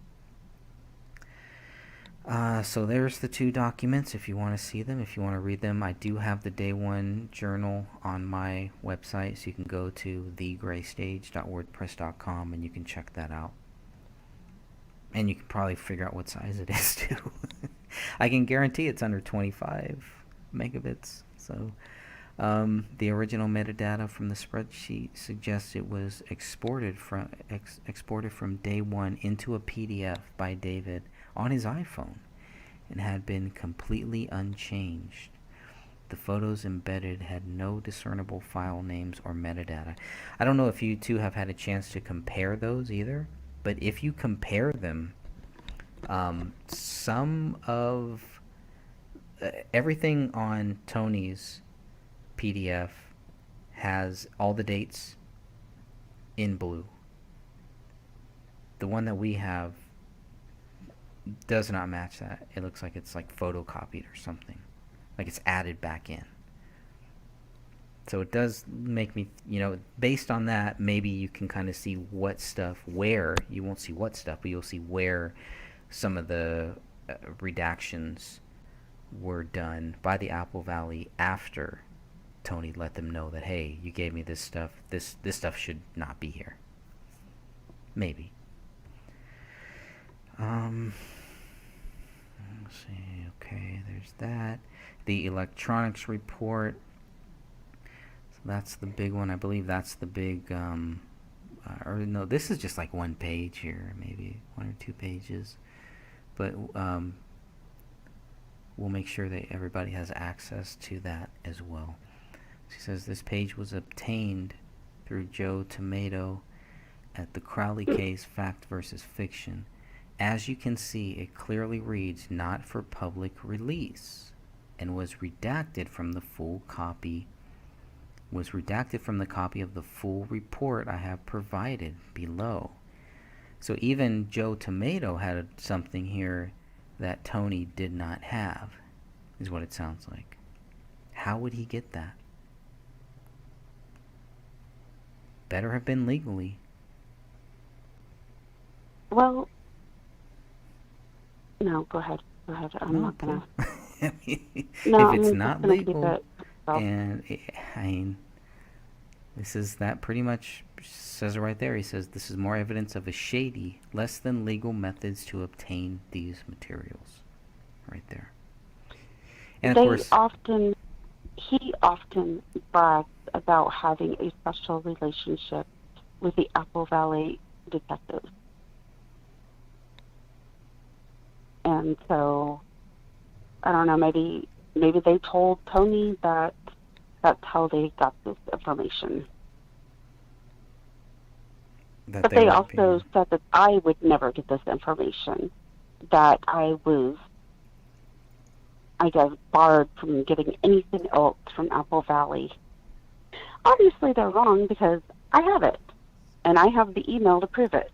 [SPEAKER 1] So there's the two documents if you want to see them, if you want to read them. I do have the Day One journal on my website, so you can go to thegraystage.wordpress.com and you can check that out. And you can probably figure out what size it is too. I can guarantee it's under 25 megabits. So the original metadata from the spreadsheet suggests it was exported from Day One into a PDF by David on his iPhone and had been completely unchanged. The photos embedded had no discernible file names or metadata. I don't know if you two have had a chance to compare those either, but if you compare them, some of everything on Tony's PDF has all the dates in blue. The one that we have does not match that. It looks like it's like photocopied or something, like it's added back in. So it does make me, you know, based on that, maybe you can kind of see what stuff, where, you won't see what stuff, but you'll see where some of the redactions were done by the Apple Valley after Tony let them know that, hey, you gave me this stuff, this stuff should not be here. Maybe. Let's see, okay, there's that. The electronics report. So that's the big one. I believe that's the big, or no, this is just like one page here, maybe 1 or 2 pages. But we'll make sure that everybody has access to that as well. She says this page was obtained through Joe Tomato at the Crowley case, Fact versus Fiction. As you can see, it clearly reads not for public release and was redacted from the copy of the full report I have provided below. So even Joe Tomato had something here that Tony did not have, is what it sounds like. How would he get that? Better have been legally.
[SPEAKER 6] Well, no, go ahead. I'm not gonna.
[SPEAKER 1] I mean,
[SPEAKER 6] No,
[SPEAKER 1] if it's
[SPEAKER 6] I'm
[SPEAKER 1] not
[SPEAKER 6] just gonna keep
[SPEAKER 1] legal,
[SPEAKER 6] it. So,
[SPEAKER 1] and I mean, this is that pretty much says it right there. He says this is more evidence of a shady, less than legal methods to obtain these materials. Right there. And of course,
[SPEAKER 6] he often brags about having a special relationship with the Apple Valley detectives. And so, I don't know, maybe they told Tony that that's how they got this information. But they also said that I would never get this information, that I guess, barred from getting anything else from Apple Valley. Obviously, they're wrong because I have it, and I have the email to prove it.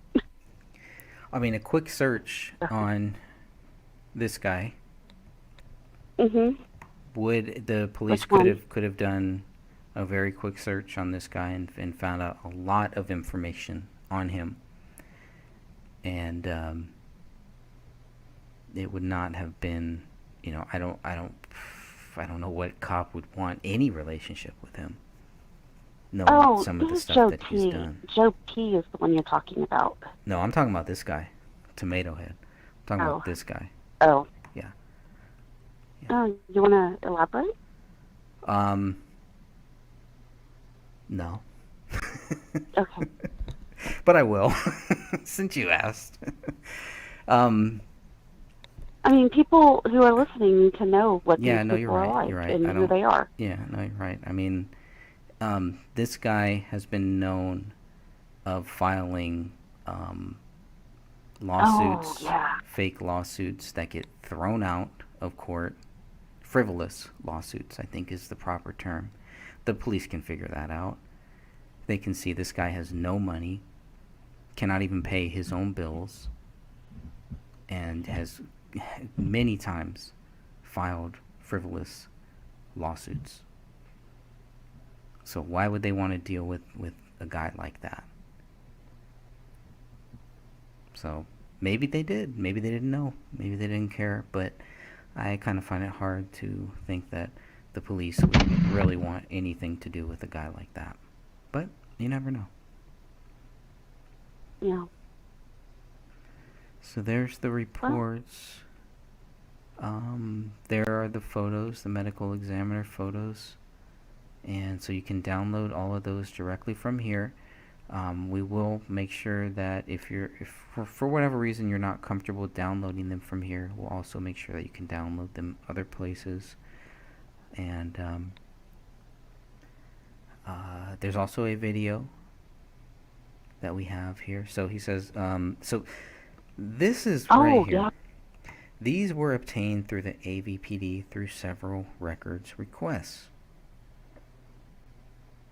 [SPEAKER 1] I mean, a quick search on this guy.
[SPEAKER 6] Mm-hmm.
[SPEAKER 1] Would the police could have done a very quick search on this guy and found out a lot of information on him, and it would not have been I don't know what cop would want any relationship with him, knowing
[SPEAKER 6] Oh,
[SPEAKER 1] some of the
[SPEAKER 6] this is
[SPEAKER 1] stuff
[SPEAKER 6] Joe
[SPEAKER 1] that he's
[SPEAKER 6] P.
[SPEAKER 1] done.
[SPEAKER 6] Joe P. is the one you're talking about.
[SPEAKER 1] No, I'm talking about this guy, Tomato Head. I'm talking
[SPEAKER 6] Oh.
[SPEAKER 1] about this guy.
[SPEAKER 6] Oh.
[SPEAKER 1] Yeah.
[SPEAKER 6] Oh, you want to elaborate?
[SPEAKER 1] No.
[SPEAKER 6] Okay.
[SPEAKER 1] But I will, since you asked.
[SPEAKER 6] I mean, people who are listening need to know what
[SPEAKER 1] Yeah,
[SPEAKER 6] these
[SPEAKER 1] no,
[SPEAKER 6] people
[SPEAKER 1] you're
[SPEAKER 6] are
[SPEAKER 1] right.
[SPEAKER 6] like
[SPEAKER 1] You're right.
[SPEAKER 6] and
[SPEAKER 1] I
[SPEAKER 6] who
[SPEAKER 1] don't.
[SPEAKER 6] they are.
[SPEAKER 1] Yeah, no, you're right. I mean, this guy has been known of filing lawsuits,
[SPEAKER 6] yeah.
[SPEAKER 1] fake lawsuits that get thrown out of court. Frivolous lawsuits, I think, is the proper term. The police can figure that out. They can see this guy has no money, cannot even pay his own bills, and has many times filed frivolous lawsuits. So why would they want to deal with a guy like that? So maybe they did. Maybe they didn't know. Maybe they didn't care. But I kind of find it hard to think that the police would really want anything to do with a guy like that. But you never know.
[SPEAKER 6] Yeah.
[SPEAKER 1] So there's the reports. There are the photos, the medical examiner photos. And so you can download all of those directly from here. We will make sure that if for whatever reason you're not comfortable downloading them from here, we'll also make sure that you can download them other places. And there's also a video that we have here. So he says, so this is right here.
[SPEAKER 6] Yeah.
[SPEAKER 1] These were obtained through the AVPD through several records requests.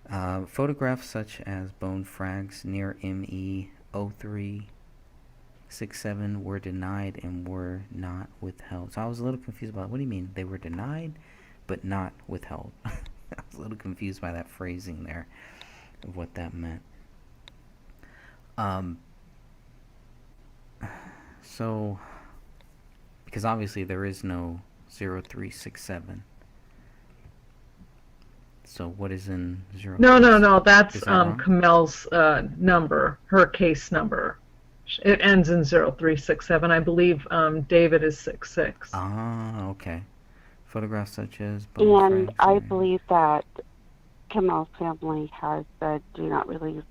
[SPEAKER 1] Photographs such as bone frags near ME 0367 were denied and were not withheld. So I was a little confused about what do you mean they were denied but not withheld? I was a little confused by that phrasing there of what that meant. So because obviously there is no 0367. So what is in 03?
[SPEAKER 8] No. That's
[SPEAKER 1] Is that wrong?
[SPEAKER 8] Kamel's number, her case number. It ends in 0367. I believe David is 66.
[SPEAKER 1] Ah, okay. Photographs such as bone
[SPEAKER 6] And
[SPEAKER 1] frags
[SPEAKER 6] I
[SPEAKER 1] near-
[SPEAKER 6] believe that Kamel's family has said do not release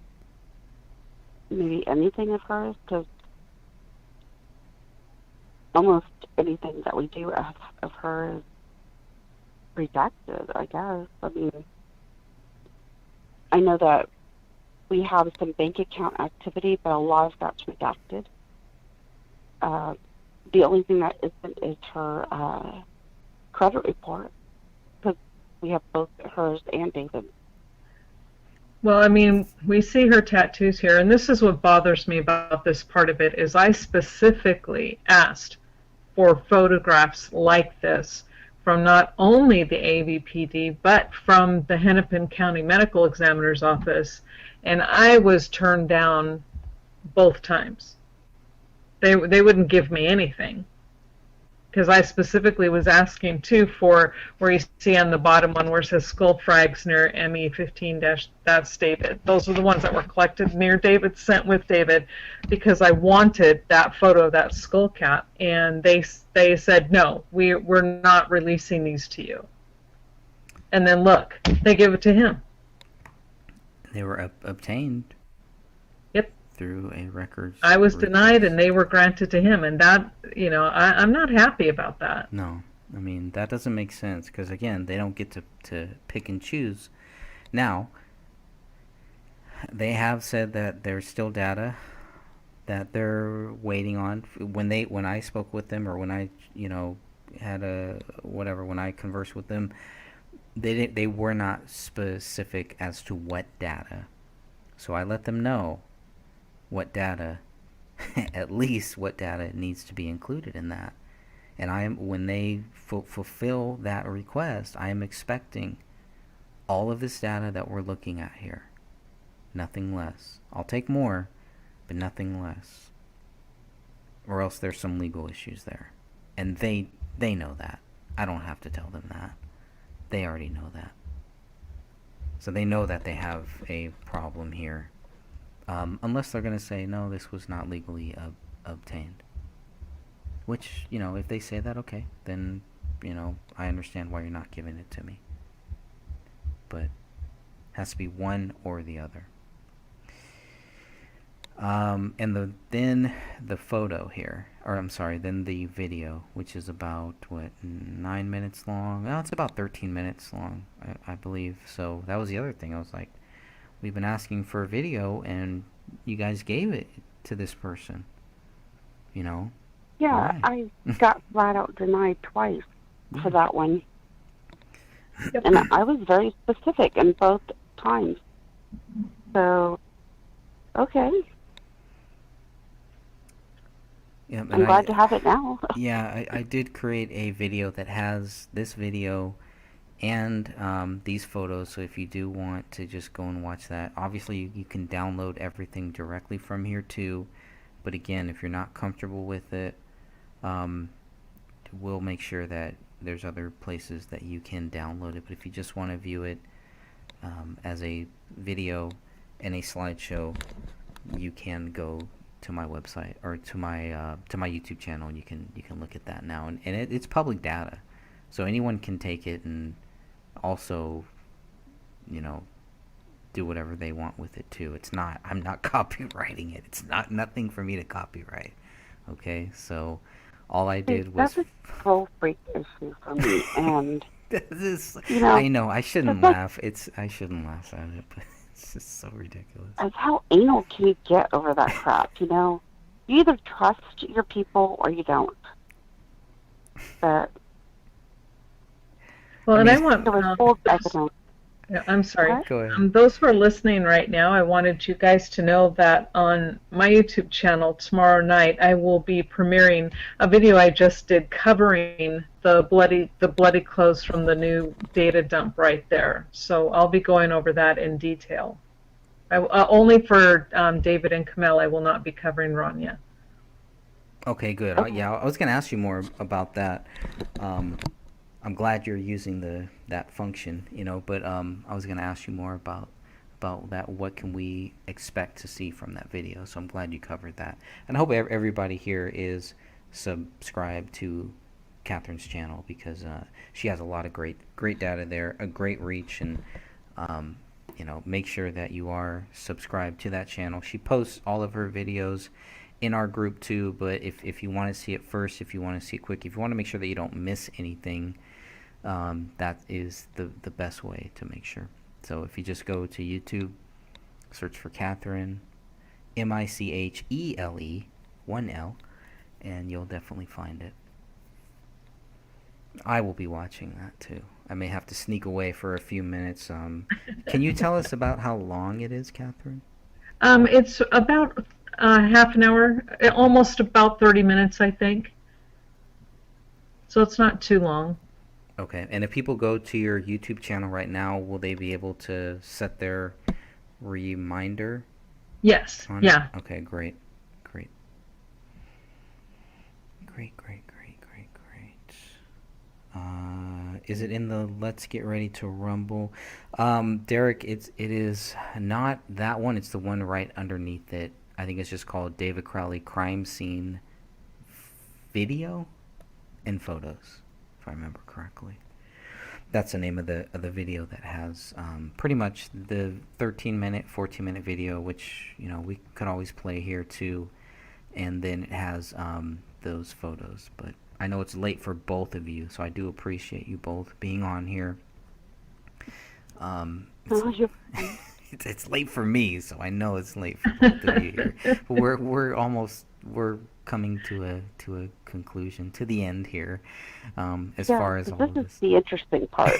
[SPEAKER 6] maybe anything of hers, because almost anything that we do of her is redacted, I guess. I mean, I know that we have some bank account activity, but a lot of that's redacted. The only thing that isn't is her credit report, because we have both hers and David's.
[SPEAKER 8] Well, I mean, we see her tattoos here, and this is what bothers me about this part of it, is I specifically asked for photographs like this from not only the AVPD, but from the Hennepin County Medical Examiner's Office, and I was turned down both times. They wouldn't give me anything, because I specifically was asking too for where you see on the bottom one where it says skull frags near ME15- that's David. Those are the ones that were collected near David, sent with David, because I wanted that photo of that skull cap, and they said no, we're not releasing these to you. And then look, they give it to him.
[SPEAKER 1] They were obtained.
[SPEAKER 8] Yep.
[SPEAKER 1] Through a records.
[SPEAKER 8] I was
[SPEAKER 1] request.
[SPEAKER 8] denied, and they were granted to him, and that, I'm not happy about that.
[SPEAKER 1] No, I mean that doesn't make sense because again, they don't get to pick and choose. Now, they have said that there's still data that they're waiting on. When I spoke with them, or when I had when I conversed with them, they were not specific as to what data. So I let them know what data, at least what data needs to be included in that. And when they fulfill that request, I am expecting all of this data that we're looking at here. Nothing less. I'll take more, but nothing less. Or else there's some legal issues there. And they know that. I don't have to tell them that. They already know that. So they know that they have a problem here. Unless they're going to say, no, this was not legally obtained. Which, you know, if they say that, okay, then, you know, I understand why you're not giving it to me. But it has to be one or the other. And then the photo here, or I'm sorry, then the video, which is about, what, 9 minutes long? Well, it's about 13 minutes long, I believe. So that was the other thing. I was like, we've been asking for a video, and you guys gave it to this person, you know?
[SPEAKER 6] Yeah,
[SPEAKER 1] Why?
[SPEAKER 6] I got flat out denied twice for that one. And I was very specific in both times. So, okay.
[SPEAKER 1] Yeah,
[SPEAKER 6] I'm glad to have it now.
[SPEAKER 1] Yeah, I did create a video that has this video and these photos, so if you do want to just go and watch that, obviously you can download everything directly from here too, but again, if you're not comfortable with it, we'll make sure that there's other places that you can download it. But if you just want to view it as a video and a slideshow, you can go to my website or to my YouTube channel, and you can look at that now, and it's public data, so anyone can take it and also, you know, do whatever they want with it too. It's not, I'm not copywriting it. It's nothing for me to copyright. Okay, so all I did was
[SPEAKER 6] That's a control freak issue for me, and
[SPEAKER 1] this,
[SPEAKER 6] you know,
[SPEAKER 1] I know I shouldn't laugh. I shouldn't laugh at it, but it's just so ridiculous.
[SPEAKER 6] as how anal can you get over that crap? You know, you either trust your people or you don't. But
[SPEAKER 8] Well, and I want
[SPEAKER 6] there was full evidence.
[SPEAKER 8] Yeah, I'm sorry.
[SPEAKER 6] What?
[SPEAKER 1] Go ahead.
[SPEAKER 8] Those who are listening right now, I wanted you guys to know that on my YouTube channel tomorrow night, I will be premiering a video I just did covering the bloody clothes from the new data dump right there. So I'll be going over that in detail. Only for David and Kamel, I will not be covering Rania.
[SPEAKER 1] Okay, good. Yeah, I was going to ask you more about that. I'm glad you're using that function, you know, but I was going to ask you more about that. What can we expect to see from that video? So I'm glad you covered that. And I hope everybody here is subscribed to Catherine's channel, because she has a lot of great data there, a great reach, and you know, make sure that you are subscribed to that channel. She posts all of her videos in our group too, but if you want to see it first, if you want to see it quick, if you want to make sure that you don't miss anything, that is the best way to make sure. So if you just go to YouTube, search for Catherine, Michele, 1L, and you'll definitely find it. I will be watching that too. I may have to sneak away for a few minutes. Can you tell us about how long it is, Catherine?
[SPEAKER 8] It's about half an hour, almost about 30 minutes, I think. So it's not too long.
[SPEAKER 1] Okay, and if people go to your YouTube channel right now, will they be able to set their reminder?
[SPEAKER 8] Yes, yeah.
[SPEAKER 1] Okay, great. Is it in the Let's Get Ready to Rumble? Derek, it is not that one. It's the one right underneath it. I think it's just called David Crowley Crime Scene Video and Photos, if I remember correctly. That's the name of the video that has pretty much the 13-minute, 14-minute video, which, you know, we could always play here too, and then it has those photos. But I know it's late for both of you, so I do appreciate you both being on here. It's late for me, so I know it's late for both of you here. But we're coming to a conclusion, to the end here, as far as all of
[SPEAKER 6] this is the interesting part.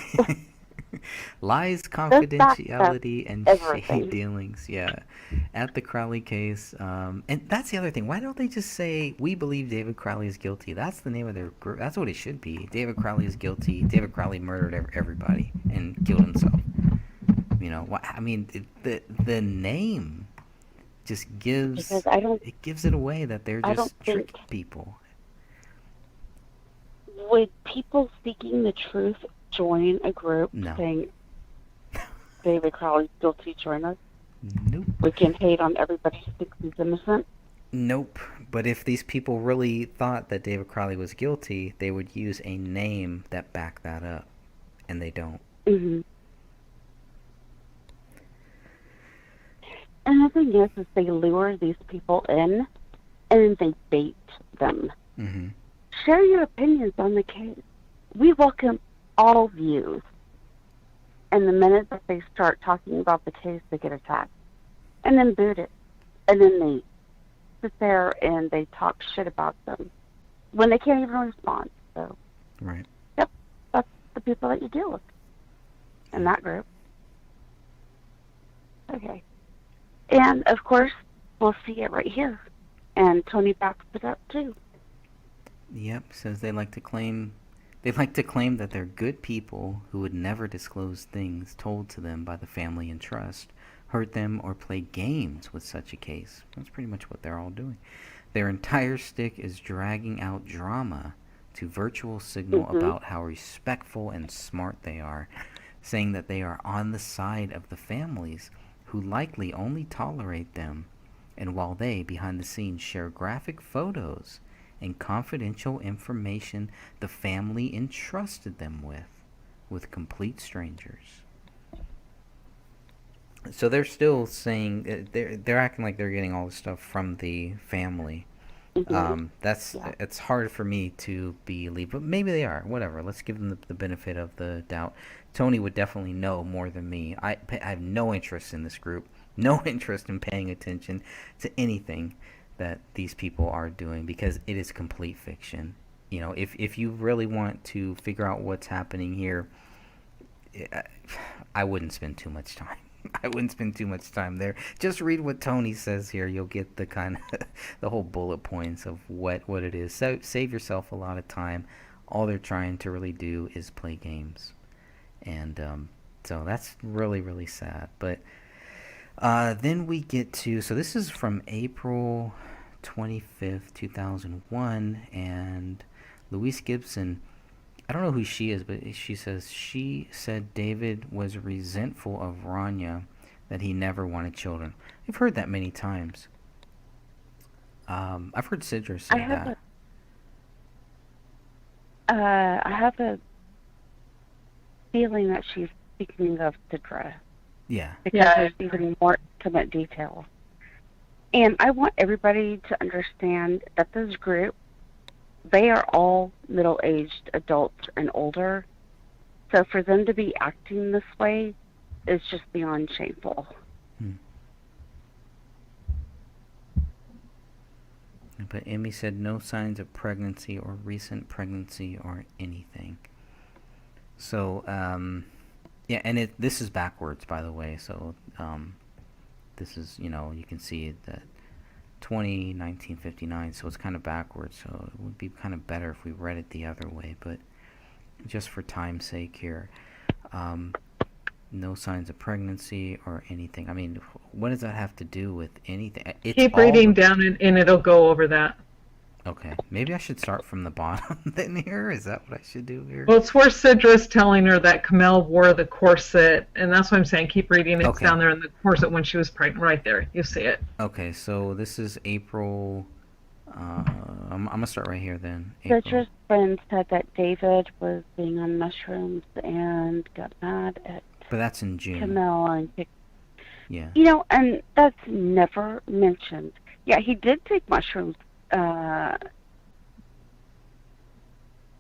[SPEAKER 1] Lies, confidentiality, and shady dealings. Yeah, at the Crowley case. And that's the other thing. Why don't they just say, we believe David Crowley is guilty? That's the name of their group. That's what it should be. David Crowley is guilty. David Crowley murdered everybody and killed himself. You know, I mean, the name just gives it away that they're just trick people.
[SPEAKER 6] Would people seeking the truth join a group
[SPEAKER 1] No.
[SPEAKER 6] saying David Crowley's guilty, join us?
[SPEAKER 1] Nope.
[SPEAKER 6] We can hate on everybody who thinks he's innocent?
[SPEAKER 1] Nope. But if these people really thought that David Crowley was guilty, they would use a name that backed that up. And they don't.
[SPEAKER 6] Mm-hmm. And the thing is they lure these people in, and they bait them.
[SPEAKER 1] Mm-hmm.
[SPEAKER 6] Share your opinions on the case. We welcome all views. And the minute that they start talking about the case, they get attacked. And then booted. And then they sit there and they talk shit about them when they can't even respond. So,
[SPEAKER 1] Right.
[SPEAKER 6] yep, that's the people that you deal with in that group. Okay. And, of course, we'll see it right here. And Tony backs it up, too.
[SPEAKER 1] Yep, says they like to claim that they're good people who would never disclose things told to them by the family in trust, hurt them, or play games with such a case. That's pretty much what they're all doing. Their entire stick is dragging out drama to virtual signal about how respectful and smart they are, saying that they are on the side of the families who likely only tolerate them, and while they, behind the scenes, share graphic photos and confidential information the family entrusted them with complete strangers. So they're still saying they're acting like they're getting all this stuff from the family. It's hard for me to believe, but maybe they are. Whatever. Let's give them the benefit of the doubt. Tony would definitely know more than me. I have no interest in this group. No interest in paying attention to anything that these people are doing because it is complete fiction. You know, if you really want to figure out what's happening here, I wouldn't spend too much time. I wouldn't spend too much time there. Just read what Tony says here. You'll get the kind of the whole bullet points of what it is. So save yourself a lot of time. All they're trying to really do is play games, and so that's really, really sad. But then we get to, so this is from April 25th, 2001, and Louise Gibson, I don't know who she is, but she said David was resentful of Rania, that he never wanted children. I've heard that many times. I've heard Sidra say that.
[SPEAKER 6] I have a feeling that she's speaking of Sidra.
[SPEAKER 1] Yeah.
[SPEAKER 6] Because there's even more intimate details. And I want everybody to understand that this group, they are all middle-aged adults and older. So for them to be acting this way is just beyond shameful.
[SPEAKER 1] But Emmy said no signs of pregnancy or recent pregnancy or anything. So, yeah, and this is backwards, by the way. So, this is, you know, you can see that 1959, so it's kind of backwards. So it would be kind of better if we read it the other way, but just for time's sake here, no signs of pregnancy or anything. I mean, what does that have to do with anything?
[SPEAKER 8] Keep reading down and it'll go over that.
[SPEAKER 1] Okay, maybe I should start from the bottom then here. Is that what I should do here?
[SPEAKER 8] Well, it's where Sidra's telling her that Kamel wore the corset, and that's what I'm saying. Keep reading. It's down there in the corset when she was pregnant. Right there, you see it.
[SPEAKER 1] Okay, so this is April. I'm gonna start right here then.
[SPEAKER 6] Sidra's friend said that David was being on mushrooms and got mad at.
[SPEAKER 1] But that's in June.
[SPEAKER 6] Kamel and.
[SPEAKER 1] Yeah.
[SPEAKER 6] You know, and that's never mentioned. Yeah, he did take mushrooms.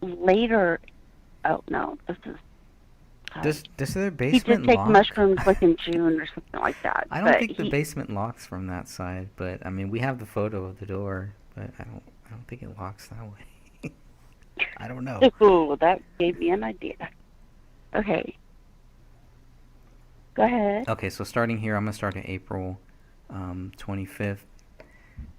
[SPEAKER 6] Later, oh no, this is.
[SPEAKER 1] Does their basement
[SPEAKER 6] He did take
[SPEAKER 1] lock?
[SPEAKER 6] mushrooms like in June or something like that.
[SPEAKER 1] I don't think the basement locks from that side, but I mean we have the photo of the door, but I don't think it locks that way. I don't know.
[SPEAKER 6] Ooh, that gave me an idea. Okay. Go ahead.
[SPEAKER 1] Okay, so starting here, I'm gonna start at April 25th.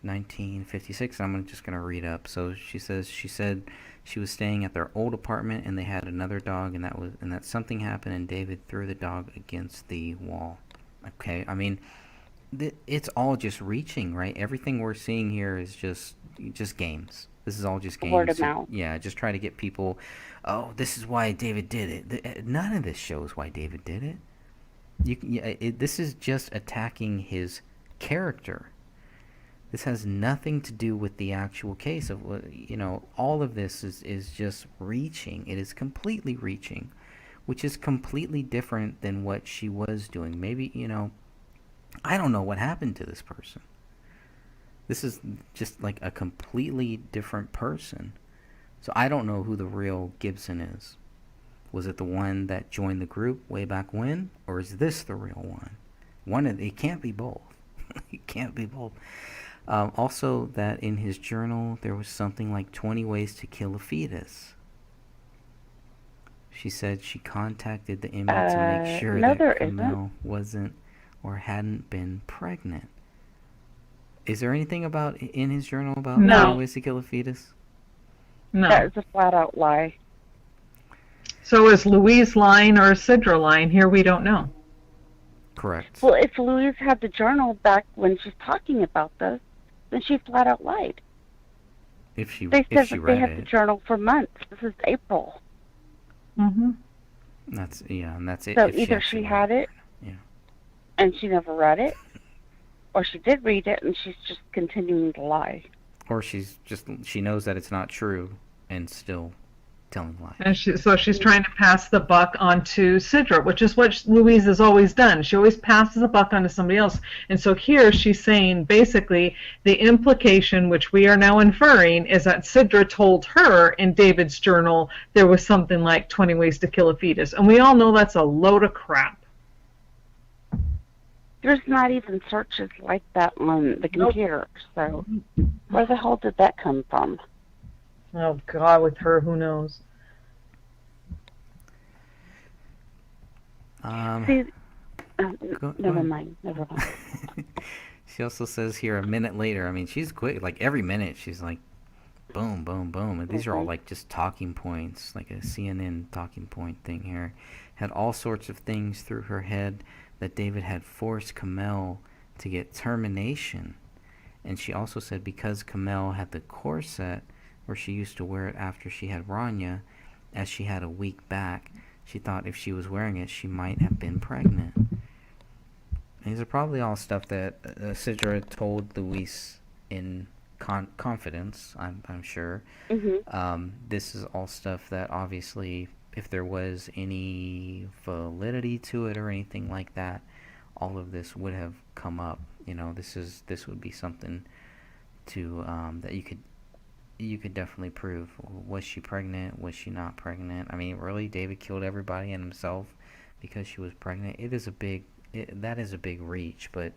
[SPEAKER 1] 1956. I'm just gonna read up. So she said she was staying at their old apartment and they had another dog, and that something happened and David threw the dog against the wall. Okay, I mean it's all just reaching, right? Everything we're seeing here is just just games. This is all just games.
[SPEAKER 6] Word of mouth.
[SPEAKER 1] Yeah, just try to get people, oh, this is why David did it. None of this shows why David did it. This is just attacking his character. This has nothing to do with the actual case of, all of this is just reaching. It is completely reaching, which is completely different than what she was doing. Maybe, I don't know what happened to this person. This is just like a completely different person. So I don't know who the real Gibson is. Was it the one that joined the group way back when? Or is this the real one? It can't be both. It can't be both. Also, that in his journal, there was something like 20 ways to kill a fetus. She said she contacted the inmate to make sure
[SPEAKER 6] no,
[SPEAKER 1] that Kamel wasn't or hadn't been pregnant. Is there anything about in his journal about 20 ways to kill a fetus?
[SPEAKER 8] No.
[SPEAKER 6] That is a flat-out lie.
[SPEAKER 8] So is Louise lying or is Sidra lying? Here we don't know.
[SPEAKER 1] Correct.
[SPEAKER 6] Well, if Louise had the journal back when she's talking about this, then she flat-out lied.
[SPEAKER 1] If she
[SPEAKER 6] They said that
[SPEAKER 1] read
[SPEAKER 6] they had the journal for months. This is April.
[SPEAKER 8] Mm-hmm.
[SPEAKER 1] That's it.
[SPEAKER 6] So
[SPEAKER 1] if
[SPEAKER 6] either
[SPEAKER 1] actually
[SPEAKER 6] she had it, and she never read it, or she did read it and she's just continuing to lie.
[SPEAKER 1] Or she knows that it's not true and still telling lies.
[SPEAKER 8] And she's trying to pass the buck onto Sidra, which is what Louise has always done. She always passes the buck onto somebody else. And so here she's saying basically the implication, which we are now inferring, is that Sidra told her in David's journal there was something like 20 ways to kill a fetus. And we all know that's a load of crap.
[SPEAKER 6] There's not even searches like that on the computer. So where the hell did that come from?
[SPEAKER 8] Oh, God, with her, who knows?
[SPEAKER 6] Never mind.
[SPEAKER 1] She also says here a minute later. I mean, she's quick. Like every minute, she's like, boom, boom, boom. And these are all like just talking points, like a CNN talking point thing here. Had all sorts of things through her head that David had forced Kamel to get termination. And she also said because Kamel had the corset where she used to wear it after she had Rania, as she had a weak back, she thought if she was wearing it, she might have been pregnant. And these are probably all stuff that Sidra told Louise in confidence, I'm sure.
[SPEAKER 6] Mm-hmm.
[SPEAKER 1] This is all stuff that obviously, if there was any validity to it or anything like that, all of this would have come up. This would be something to that you could definitely prove. Was she pregnant? Was she not pregnant? I mean, really, David killed everybody and himself because she was pregnant. That is a big reach, but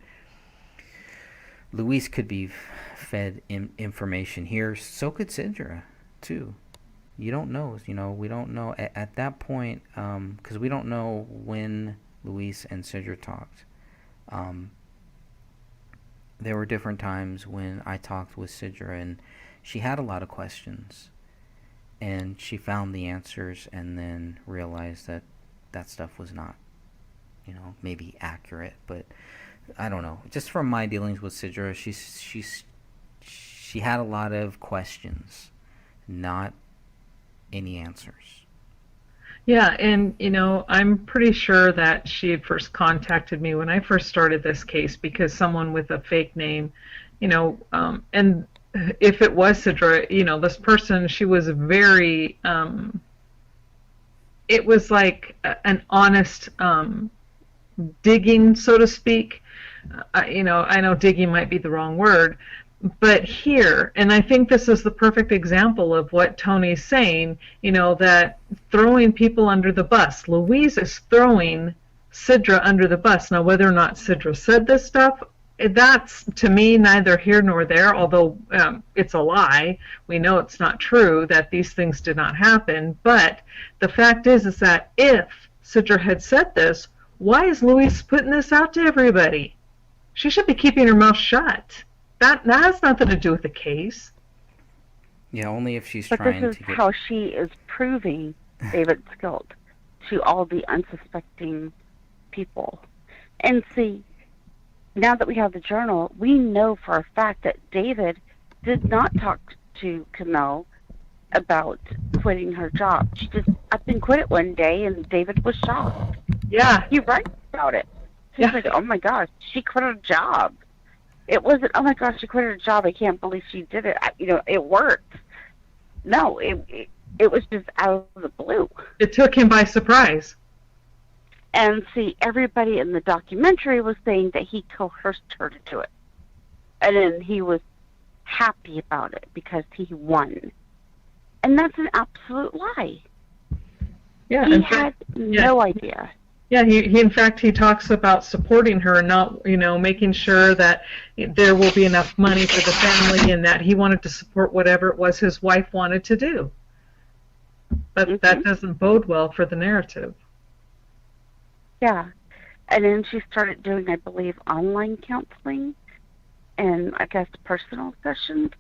[SPEAKER 1] Louise could be fed information here. So could Sidra, too. You don't know. We don't know at that point, because we don't know when Louise and Sidra talked. There were different times when I talked with Sidra, and she had a lot of questions, and she found the answers and then realized that that stuff was not, maybe accurate. But I don't know. Just from my dealings with Sidra, she had a lot of questions, not any answers.
[SPEAKER 8] Yeah, and I'm pretty sure that she had first contacted me when I first started this case because someone with a fake name, and if it was Sidra, this person, she was very, it was like an honest digging, so to speak. I know digging might be the wrong word, but here, and I think this is the perfect example of what Tony's saying, that throwing people under the bus. Louise is throwing Sidra under the bus. Now, whether or not Sidra said this stuff, that's, to me, neither here nor there, although it's a lie. We know it's not true, that these things did not happen. But the fact is that if Sidra had said this, why is Louise putting this out to everybody? She should be keeping her mouth shut. That has nothing to do with the case.
[SPEAKER 1] Yeah, only if she's
[SPEAKER 6] but
[SPEAKER 1] trying to
[SPEAKER 6] this is how she is proving David's guilt to all the unsuspecting people. And see, now that we have the journal, we know for a fact that David did not talk to Camille about quitting her job. She just up and quit it one day, and David was shocked.
[SPEAKER 8] Yeah.
[SPEAKER 6] He writes about it. He's
[SPEAKER 8] Yeah.
[SPEAKER 6] like, oh my gosh, she quit her job. It wasn't, oh my gosh, she quit her job. I can't believe she did it. It worked. No, it was just out of the blue.
[SPEAKER 8] It took him by surprise.
[SPEAKER 6] And see, everybody in the documentary was saying that he coerced her to do it. And then he was happy about it because he won. And that's an absolute lie.
[SPEAKER 8] Yeah.
[SPEAKER 6] He
[SPEAKER 8] in
[SPEAKER 6] had
[SPEAKER 8] fact,
[SPEAKER 6] no idea.
[SPEAKER 8] Yeah, he in fact he talks about supporting her and not, making sure that there will be enough money for the family, and that he wanted to support whatever it was his wife wanted to do. But that doesn't bode well for the narrative.
[SPEAKER 6] Yeah. And then she started doing, I believe, online counseling and I guess personal sessions.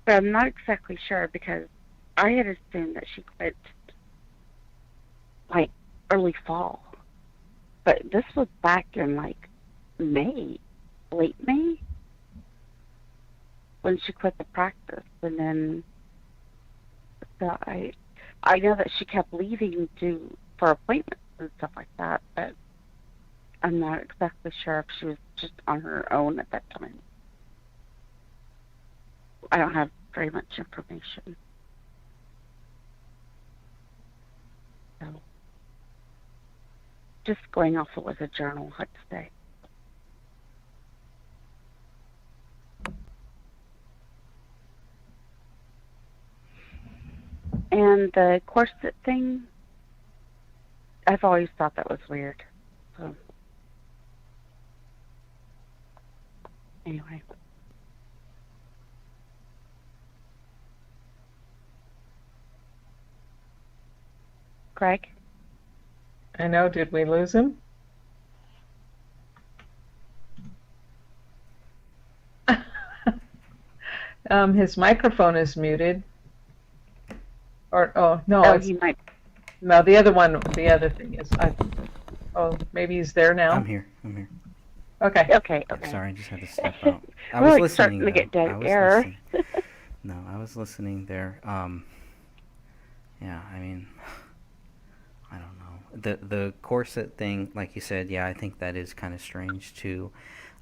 [SPEAKER 6] But I'm not exactly sure because I had assumed that she quit like early fall. But this was back in like May, late May, when she quit the practice. And then I know that she kept leaving for appointments and stuff like that, but I'm not exactly sure if she was just on her own at that time. I don't have very much information. So, just going off what was a journal, I'd say. And the corset thing, I've always thought that was weird. So, anyway. Greg?
[SPEAKER 8] I know, did we lose him? His microphone is muted. Or,
[SPEAKER 6] He might.
[SPEAKER 8] No, the other thing is, maybe he's there now?
[SPEAKER 1] I'm here.
[SPEAKER 8] Okay.
[SPEAKER 6] Okay.
[SPEAKER 1] Sorry, I just had to step out. I
[SPEAKER 6] We're
[SPEAKER 1] was
[SPEAKER 6] like
[SPEAKER 1] listening.
[SPEAKER 6] starting to get dead air.
[SPEAKER 1] No, I was listening there. Yeah, I mean, I don't know. The corset thing, like you said, yeah, I think that is kind of strange too.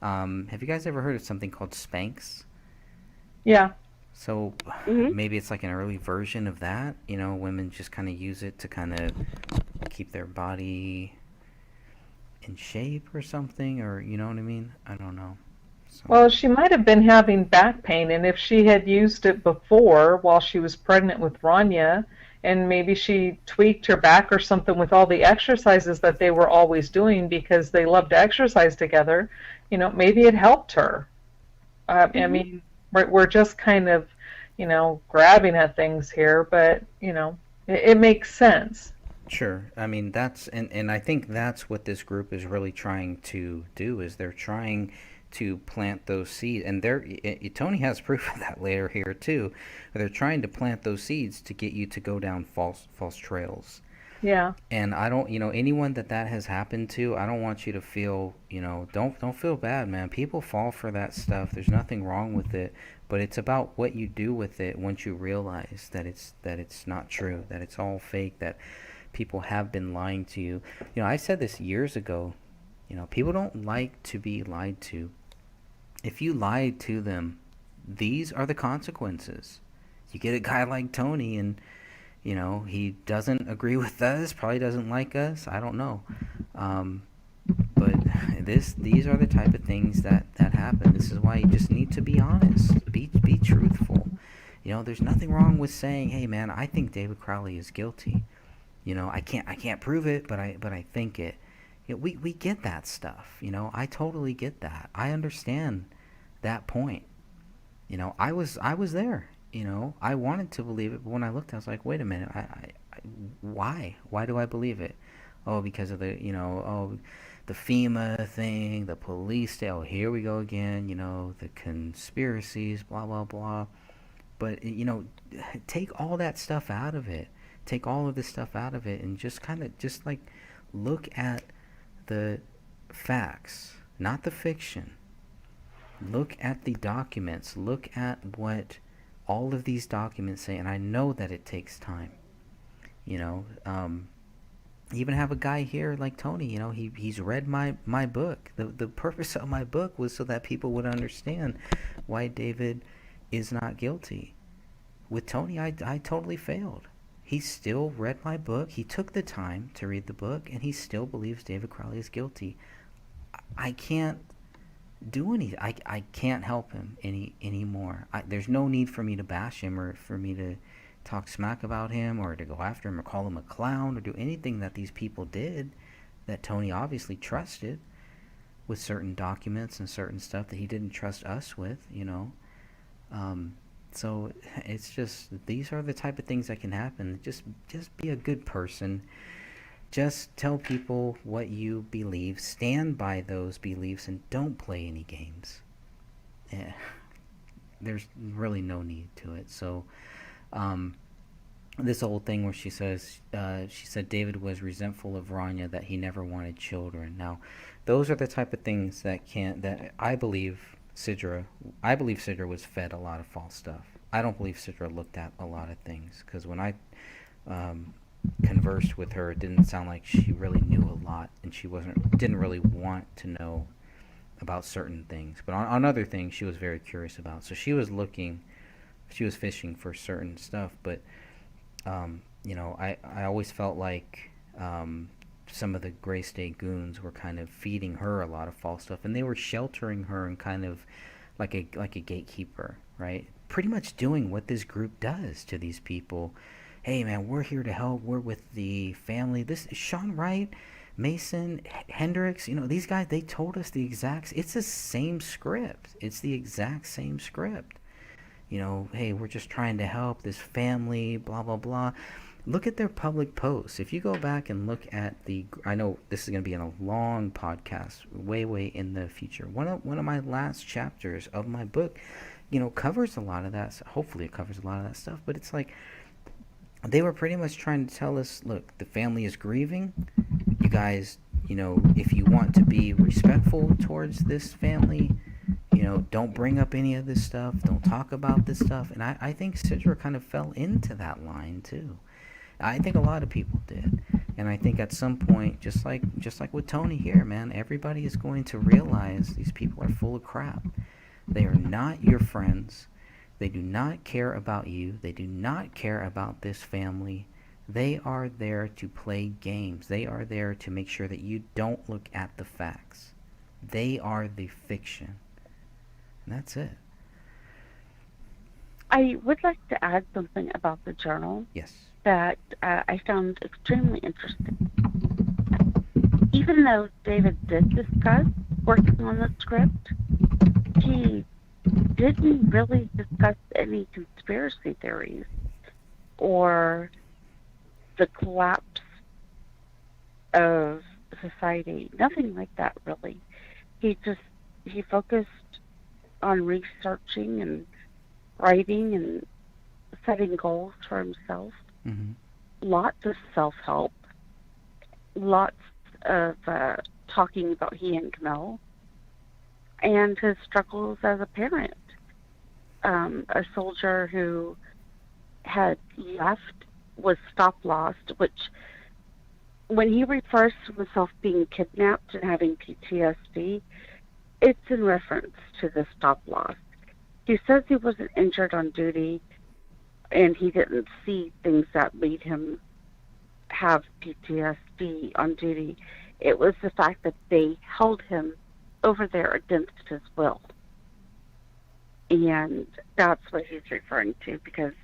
[SPEAKER 1] Have you guys ever heard of something called Spanx?
[SPEAKER 8] Yeah.
[SPEAKER 1] So maybe it's like an early version of that. Women just kind of use it to kind of keep their body in shape or something, or you know what I mean? I don't know. So.
[SPEAKER 8] Well, she might have been having back pain, and if she had used it before while she was pregnant with Rania, and maybe she tweaked her back or something with all the exercises that they were always doing because they loved to exercise together, maybe it helped her. I mean, we're just kind of, grabbing at things here, but, it makes sense.
[SPEAKER 1] Sure. I mean, that's, and I think that's what this group is really trying to do, is they're trying to plant those seeds. And Tony has proof of that later here too. They're trying to plant those seeds to get you to go down false trails.
[SPEAKER 8] Yeah.
[SPEAKER 1] And I don't, anyone that has happened to, I don't want you to feel, don't feel bad, man. People fall for that stuff. There's nothing wrong with it, but it's about what you do with it once you realize that it's not true, that it's all fake, that people have been lying to you. I said this years ago, people don't like to be lied to. If you lied to them, these are the consequences. You get a guy like Tony and he doesn't agree with us, probably doesn't like us, I don't know. But these are the type of things that happen. This is why you just need to be honest, be truthful. There's nothing wrong with saying, hey man, I think David Crowley is guilty. I can't prove it, but I think it. We get that stuff. I totally get that. I understand that point. I was there. I wanted to believe it, but when I looked, I was like, wait a minute, why? Why do I believe it? Oh, because of the, the FEMA thing, the police, here we go again, the conspiracies, blah, blah, blah. But, take all that stuff out of it. Take all of this stuff out of it and just look at the facts, not the fiction. Look at the documents. Look at what all of these documents say. And I know that it takes time. You know, even have a guy here like Tony, you know, he's read my book. The purpose of my book was so that people would understand why David is not guilty. With Tony, I totally failed. He still read my book. He took the time to read the book, and he still believes David Crowley is guilty. I can't do anything. I can't help him anymore. There's no need for me to bash him or for me to talk smack about him or to go after him or call him a clown or do anything that these people did that Tony obviously trusted with certain documents and certain stuff that he didn't trust us with, you know. So it's just, these are the type of things that can happen. Just be a good person. Just tell people what you believe. Stand by those beliefs and don't play any games. Yeah. There's really no need to it. So, this whole thing where she said David was resentful of Rania, that he never wanted children. Now, those are the type of things that I believe Sidra was fed a lot of false stuff. I don't believe Sidra looked at a lot of things, because when I conversed with her, it didn't sound like she really knew a lot, and she didn't really want to know about certain things. But on other things, she was very curious about. So she was fishing for certain stuff. But you know, I always felt like some of the Gray State goons were kind of feeding her a lot of false stuff, and they were sheltering her and kind of like a gatekeeper, right? Pretty much doing what this group does to these people. Hey man, we're here to help. We're with the family. This Sean Wright, Mason, Hendricks, you know, these guys, they told us it's the same script. It's the exact same script. You know, hey, we're just trying to help this family, blah, blah, blah. Look at their public posts. If you go back and look at I know this is going to be in a long podcast, way, way in the future. One of my last chapters of my book, you know, covers a lot of that. Hopefully it covers a lot of that stuff. But it's like, they were pretty much trying to tell us, look, the family is grieving. You guys, you know, if you want to be respectful towards this family, you know, don't bring up any of this stuff. Don't talk about this stuff. And I think Sidra kind of fell into that line too. I think a lot of people did. And I think at some point, just like with Tony here, man, everybody is going to realize these people are full of crap. They are not your friends. They do not care about you. They do not care about this family. They are there to play games. They are there to make sure that you don't look at the facts. They are the fiction. And that's it.
[SPEAKER 6] I would like to add something about the journal.
[SPEAKER 1] Yes.
[SPEAKER 6] That I found extremely interesting. Even though David did discuss working on the script, he didn't really discuss any conspiracy theories or the collapse of society. Nothing like that, really. He focused on researching and writing and setting goals for himself.
[SPEAKER 1] Mm-hmm.
[SPEAKER 6] Lots of self-help. Lots of talking about he and Camille and his struggles as a parent. A soldier who had left, was stop-lost, which when he refers to himself being kidnapped and having PTSD, it's in reference to the stop-loss. He says he wasn't injured on duty and he didn't see things that made him have PTSD on duty. It was the fact that they held him over there against his will. And that's what he's referring to, because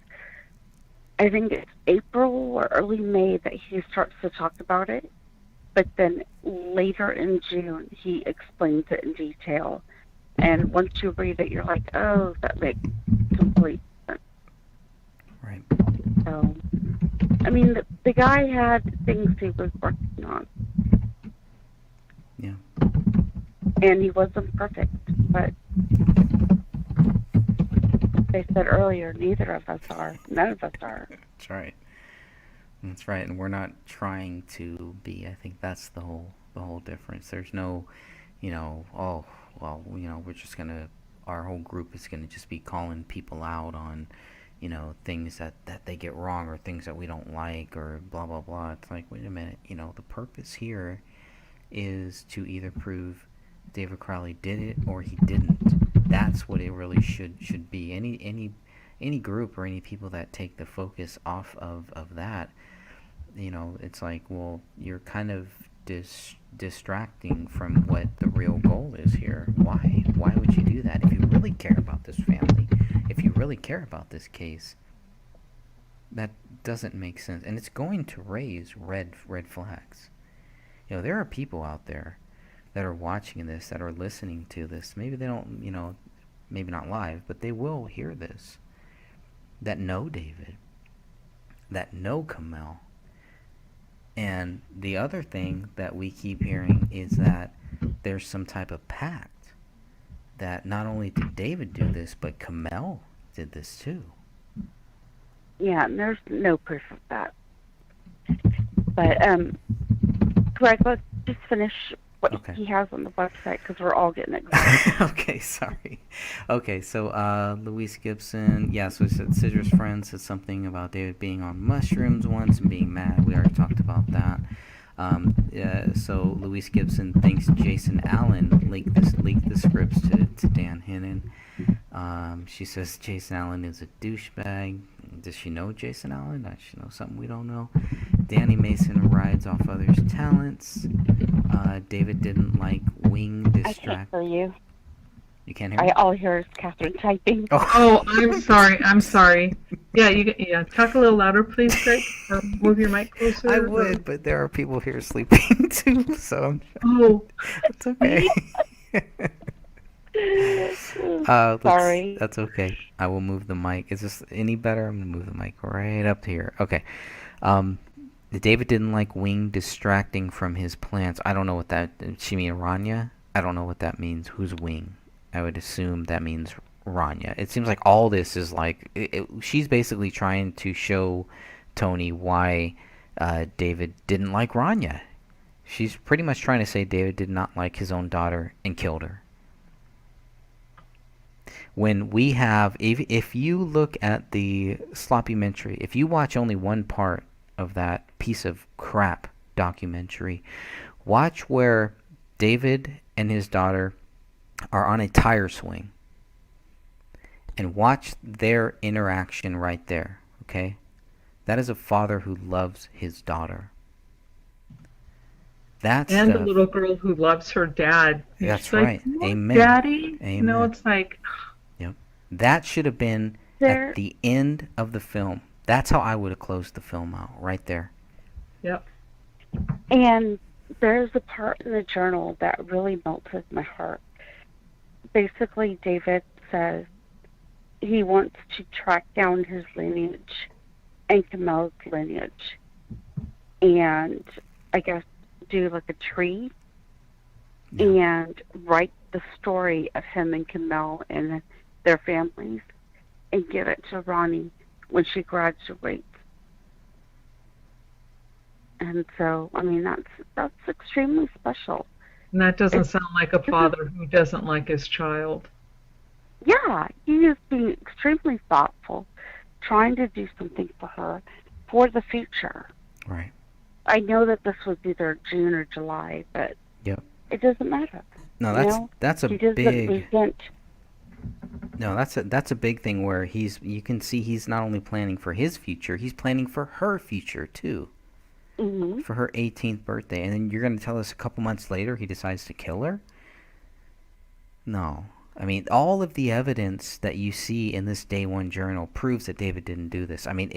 [SPEAKER 6] I think it's April or early May that he starts to talk about it. But then later in June, he explains it in detail. And once you read it, you're like, oh, that makes complete sense.
[SPEAKER 1] Right.
[SPEAKER 6] So, I mean, the guy had things he was working on.
[SPEAKER 1] Yeah.
[SPEAKER 6] And he wasn't perfect, but they said earlier, neither of us are. None of us are.
[SPEAKER 1] That's right. That's right. And we're not trying to be. I think that's the whole difference. There's no, oh, well, we're just going to our whole group is going to just be calling people out on, you know, things that they get wrong or things that we don't like or blah, blah, blah. It's like, wait a minute, you know, the purpose here is to either prove David Crowley did it or he didn't. That's what it really should be. Any group or any people that take the focus off of that, you know, it's like, well, you're kind of distracting from what the real goal is here. Why would you do that? If you really care about this family, if you really care about this case, that doesn't make sense, and it's going to raise red flags. You know, there are people out there that are watching this, that are listening to this. Maybe they don't, you know, maybe not live, but they will hear this, that know David, that know Kamel. And the other thing that we keep hearing is that there's some type of pact that not only did David do this, but Kamel did this too.
[SPEAKER 6] Yeah, and there's no proof of that. But, Greg, let's just finish what he has on the website, because we're all getting excited.
[SPEAKER 1] Okay, sorry. Okay, so Louise Gibson, yeah, so it said Cidra's friend said something about David being on mushrooms once and being mad. We already talked about that. So Louise Gibson thinks Jason Allen leaked the scripts to Dan Hinnon. She says Jason Allen is a douchebag. Does she know Jason Allen? Does she know something we don't know? Danny Mason rides off others' talents. David didn't like wing
[SPEAKER 6] I can't hear you.
[SPEAKER 1] You can't hear me?
[SPEAKER 6] All I hear is Catherine typing.
[SPEAKER 8] Oh, I'm sorry. Yeah, talk a little louder, please, Greg. Or move your mic closer.
[SPEAKER 1] I would, but there are people here sleeping too, so it's okay.
[SPEAKER 6] Sorry.
[SPEAKER 1] That's okay. I will move the mic. Is this any better? I'm gonna move the mic right up to here. Okay. David didn't like Wing distracting from his plans. I don't know what that. She mean Rania? I don't know what that means. Who's Wing? I would assume that means Rania. It seems like all this is like she's basically trying to show Tony why David didn't like Rania. She's pretty much trying to say David did not like his own daughter and killed her. When we have, if you look at the Sloppymentary, if you watch only one part of that piece of crap documentary, watch where David and his daughter are on a tire swing and watch their interaction right there, okay? That is a father who loves his daughter.
[SPEAKER 8] And a little girl who loves her dad.
[SPEAKER 1] That's
[SPEAKER 8] She's
[SPEAKER 1] right.
[SPEAKER 8] Like,
[SPEAKER 1] Amen.
[SPEAKER 8] Daddy.
[SPEAKER 1] Amen.
[SPEAKER 8] You know, it's like...
[SPEAKER 1] Yep. That should have been at the end of the film. That's how I would have closed the film out, right there.
[SPEAKER 8] Yep.
[SPEAKER 6] And there's a part in the journal that really melted my heart. Basically, David says he wants to track down his lineage and Kamel's lineage. And I guess do like a tree and write the story of him and Kamel and their families and give it to Ronnie when she graduates. And so, I mean, that's extremely special.
[SPEAKER 8] And that doesn't sound like a father who doesn't like his child.
[SPEAKER 6] Yeah, he is being extremely thoughtful, trying to do something for her for the future.
[SPEAKER 1] Right.
[SPEAKER 6] I know that this was either June or July, but it doesn't matter.
[SPEAKER 1] No, that's a big. No, that's a big thing where you can see he's not only planning for his future, he's planning for her future too.
[SPEAKER 6] Mm-hmm.
[SPEAKER 1] For her 18th birthday, and then you're going to tell us a couple months later he decides to kill her? No. I mean, all of the evidence that you see in this Day One journal proves that David didn't do this. I mean,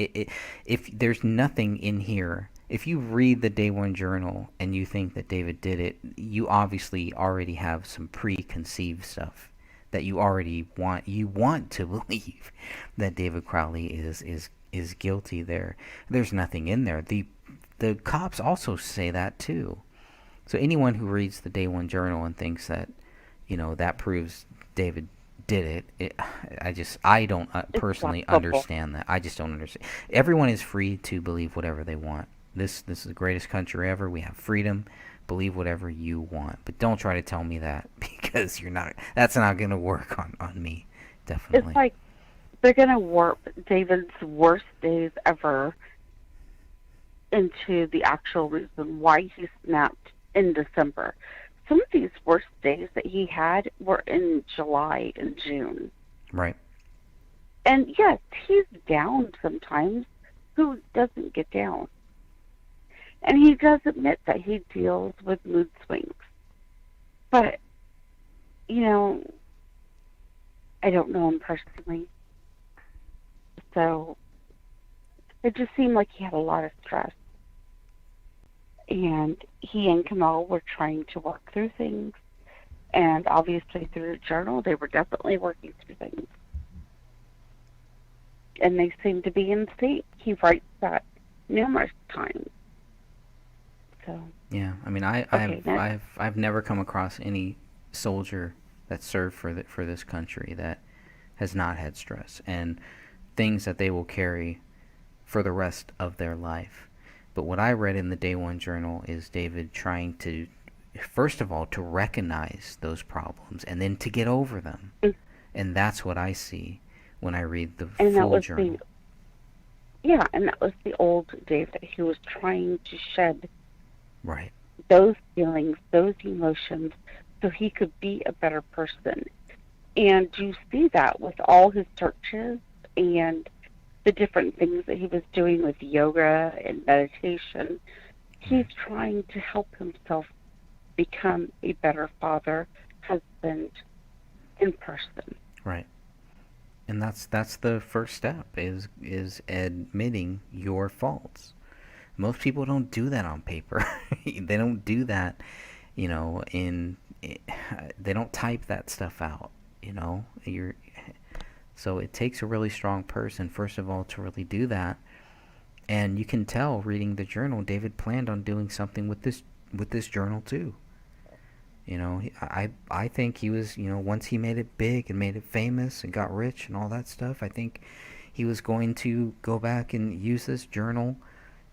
[SPEAKER 1] if there's nothing in here, if you read the Day One journal and you think that David did it, you obviously already have some preconceived stuff that you already want to believe that David Crowley is guilty there. There's nothing in there. The cops also say that too. So anyone who reads the Day One journal and thinks that, you know, that proves David did it, I don't personally understand that. I just don't understand. Everyone is free to believe whatever they want. This is the greatest country ever. We have freedom. Believe whatever you want, but don't try to tell me that because that's not going to work on me. Definitely.
[SPEAKER 6] It's like they're going to warp David's worst days ever into the actual reason why he snapped in December. Some of these worst days that he had were in July and June.
[SPEAKER 1] Right.
[SPEAKER 6] And yes, he's down sometimes. Who doesn't get down? And he does admit that he deals with mood swings. But, you know, I don't know him personally. So it just seemed like he had a lot of stress. And he and Kamel were trying to work through things. And obviously through the journal, they were definitely working through things. And they seem to be in sync. He writes that numerous times. So
[SPEAKER 1] yeah, I mean, I've never come across any soldier that served for this country that has not had stress and things that they will carry for the rest of their life. But what I read in the Day One Journal is David trying to, first of all, to recognize those problems and then to get over them. And that's what I see when I read the full journal.
[SPEAKER 6] And that was the old David. He was trying to shed
[SPEAKER 1] right
[SPEAKER 6] those feelings, those emotions, so he could be a better person. And you see that with all his searches and the different things that he was doing with yoga and meditation. He's trying to help himself become a better father, husband, in person.
[SPEAKER 1] Right. And that's the first step is admitting your faults. Most people don't do that on paper. They don't do that, you know, they don't type that stuff out, you know. So it takes a really strong person, first of all, to really do that. And you can tell reading the journal, David planned on doing something with this journal too. You know, I think he was, you know, once he made it big and made it famous and got rich and all that stuff, I think he was going to go back and use this journal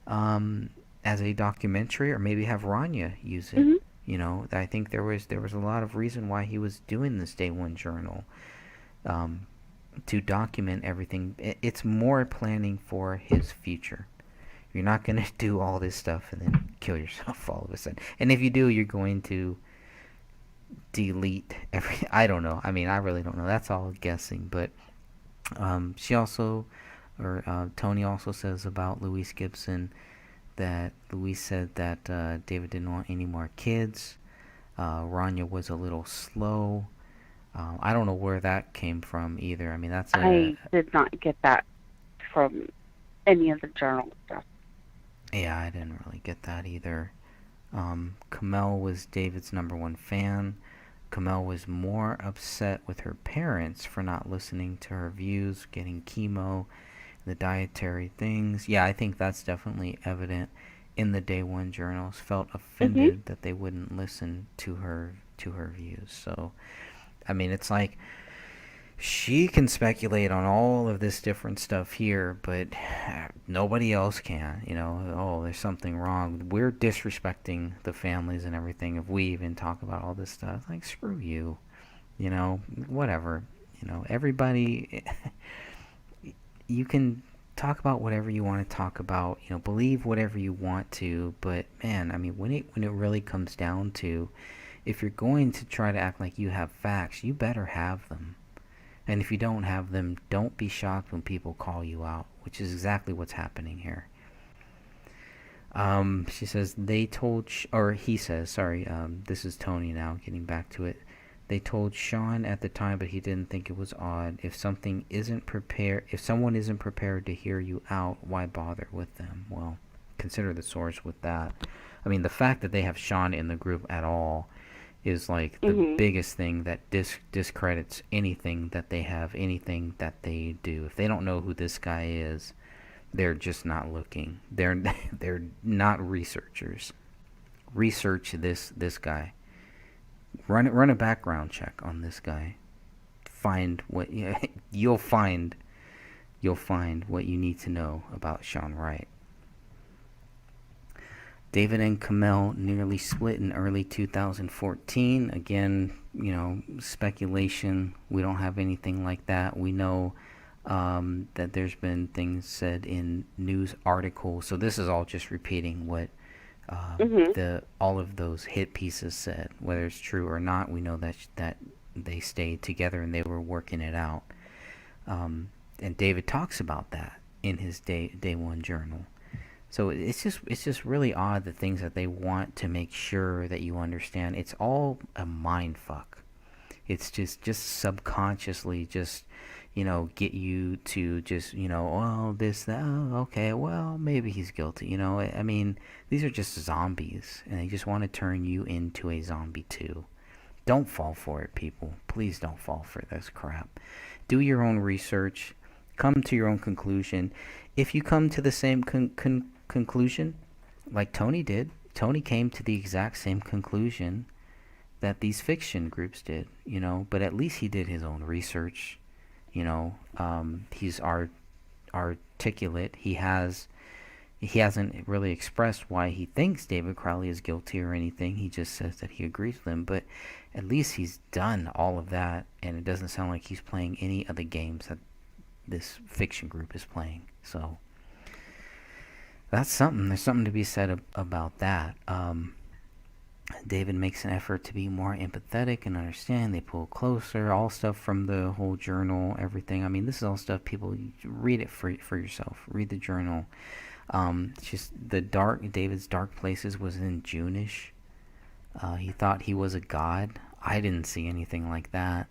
[SPEAKER 1] as a documentary, or maybe have Rania use it.
[SPEAKER 6] Mm-hmm.
[SPEAKER 1] You know, I think there was a lot of reason why he was doing this Day One Journal, to document everything. It's more planning for his future. You're not going to do all this stuff and then kill yourself all of a sudden. And if you do, you're going to delete I don't know. I mean, I really don't know. That's all guessing. But she also, or Tony also says about Louise Gibson that Louise said that David didn't want any more kids. Rania was a little slow. I don't know where that came from either. I mean,
[SPEAKER 6] I did not get that from any of the journal stuff.
[SPEAKER 1] Yeah, I didn't really get that either. Kamel was David's #1 fan. Kamel was more upset with her parents for not listening to her views, getting chemo, the dietary things. Yeah, I think that's definitely evident in the Day One journals. Felt offended that they wouldn't listen to her views. So, I mean, it's like she can speculate on all of this different stuff here, but nobody else can. You know, oh, there's something wrong. We're disrespecting the families and everything if we even talk about all this stuff. Like, screw you. You know, whatever. You know, everybody, you can talk about whatever you want to talk about. You know, believe whatever you want to. But, man, I mean, when it really comes down to, if you're going to try to act like you have facts, you better have them. And if you don't have them, don't be shocked when people call you out, which is exactly what's happening here. She says, he says, sorry, this is Tony now, getting back to it. They told Sean at the time, but he didn't think it was odd. If someone isn't prepared to hear you out, why bother with them? Well, consider the source with that. I mean, the fact that they have Sean in the group at all is like the biggest thing that discredits anything that they have, anything that they do. If they don't know who this guy is, they're just not looking. They're not researchers. Research this guy. Run a background check on this guy. Find what you'll find what you need to know about Sean Wright. David and Kamel nearly split in early 2014. Again, speculation. We don't have anything like that. We know that there's been things said in news articles. So this is all just repeating what all of those hit pieces said. Whether it's true or not, we know that they stayed together and they were working it out. And David talks about that in his day one journal. So it's just really odd, the things that they want to make sure that you understand. It's all a mind fuck. It's just subconsciously just, get you to just, oh, this, that, oh, okay, well, maybe he's guilty. I mean, these are just zombies, and they just want to turn you into a zombie too. Don't fall for it, people. Please don't fall for this crap. Do your own research. Come to your own conclusion. If you come to the same conclusion like Tony did, Tony came to the exact same conclusion that these fiction groups did, but at least he did his own research. He's articulate. He hasn't really expressed why he thinks David Crowley is guilty or anything. He just says that he agrees with him, but at least he's done all of that, and it doesn't sound like he's playing any of the games that this fiction group is playing. So that's something. There's something to be said about that. David makes an effort to be more empathetic and understand. They pull closer. All stuff from the whole journal, everything. I mean, this is all stuff people read it for yourself. Read the journal. Just David's dark places was in June-ish. He thought he was a god. I didn't see anything like that.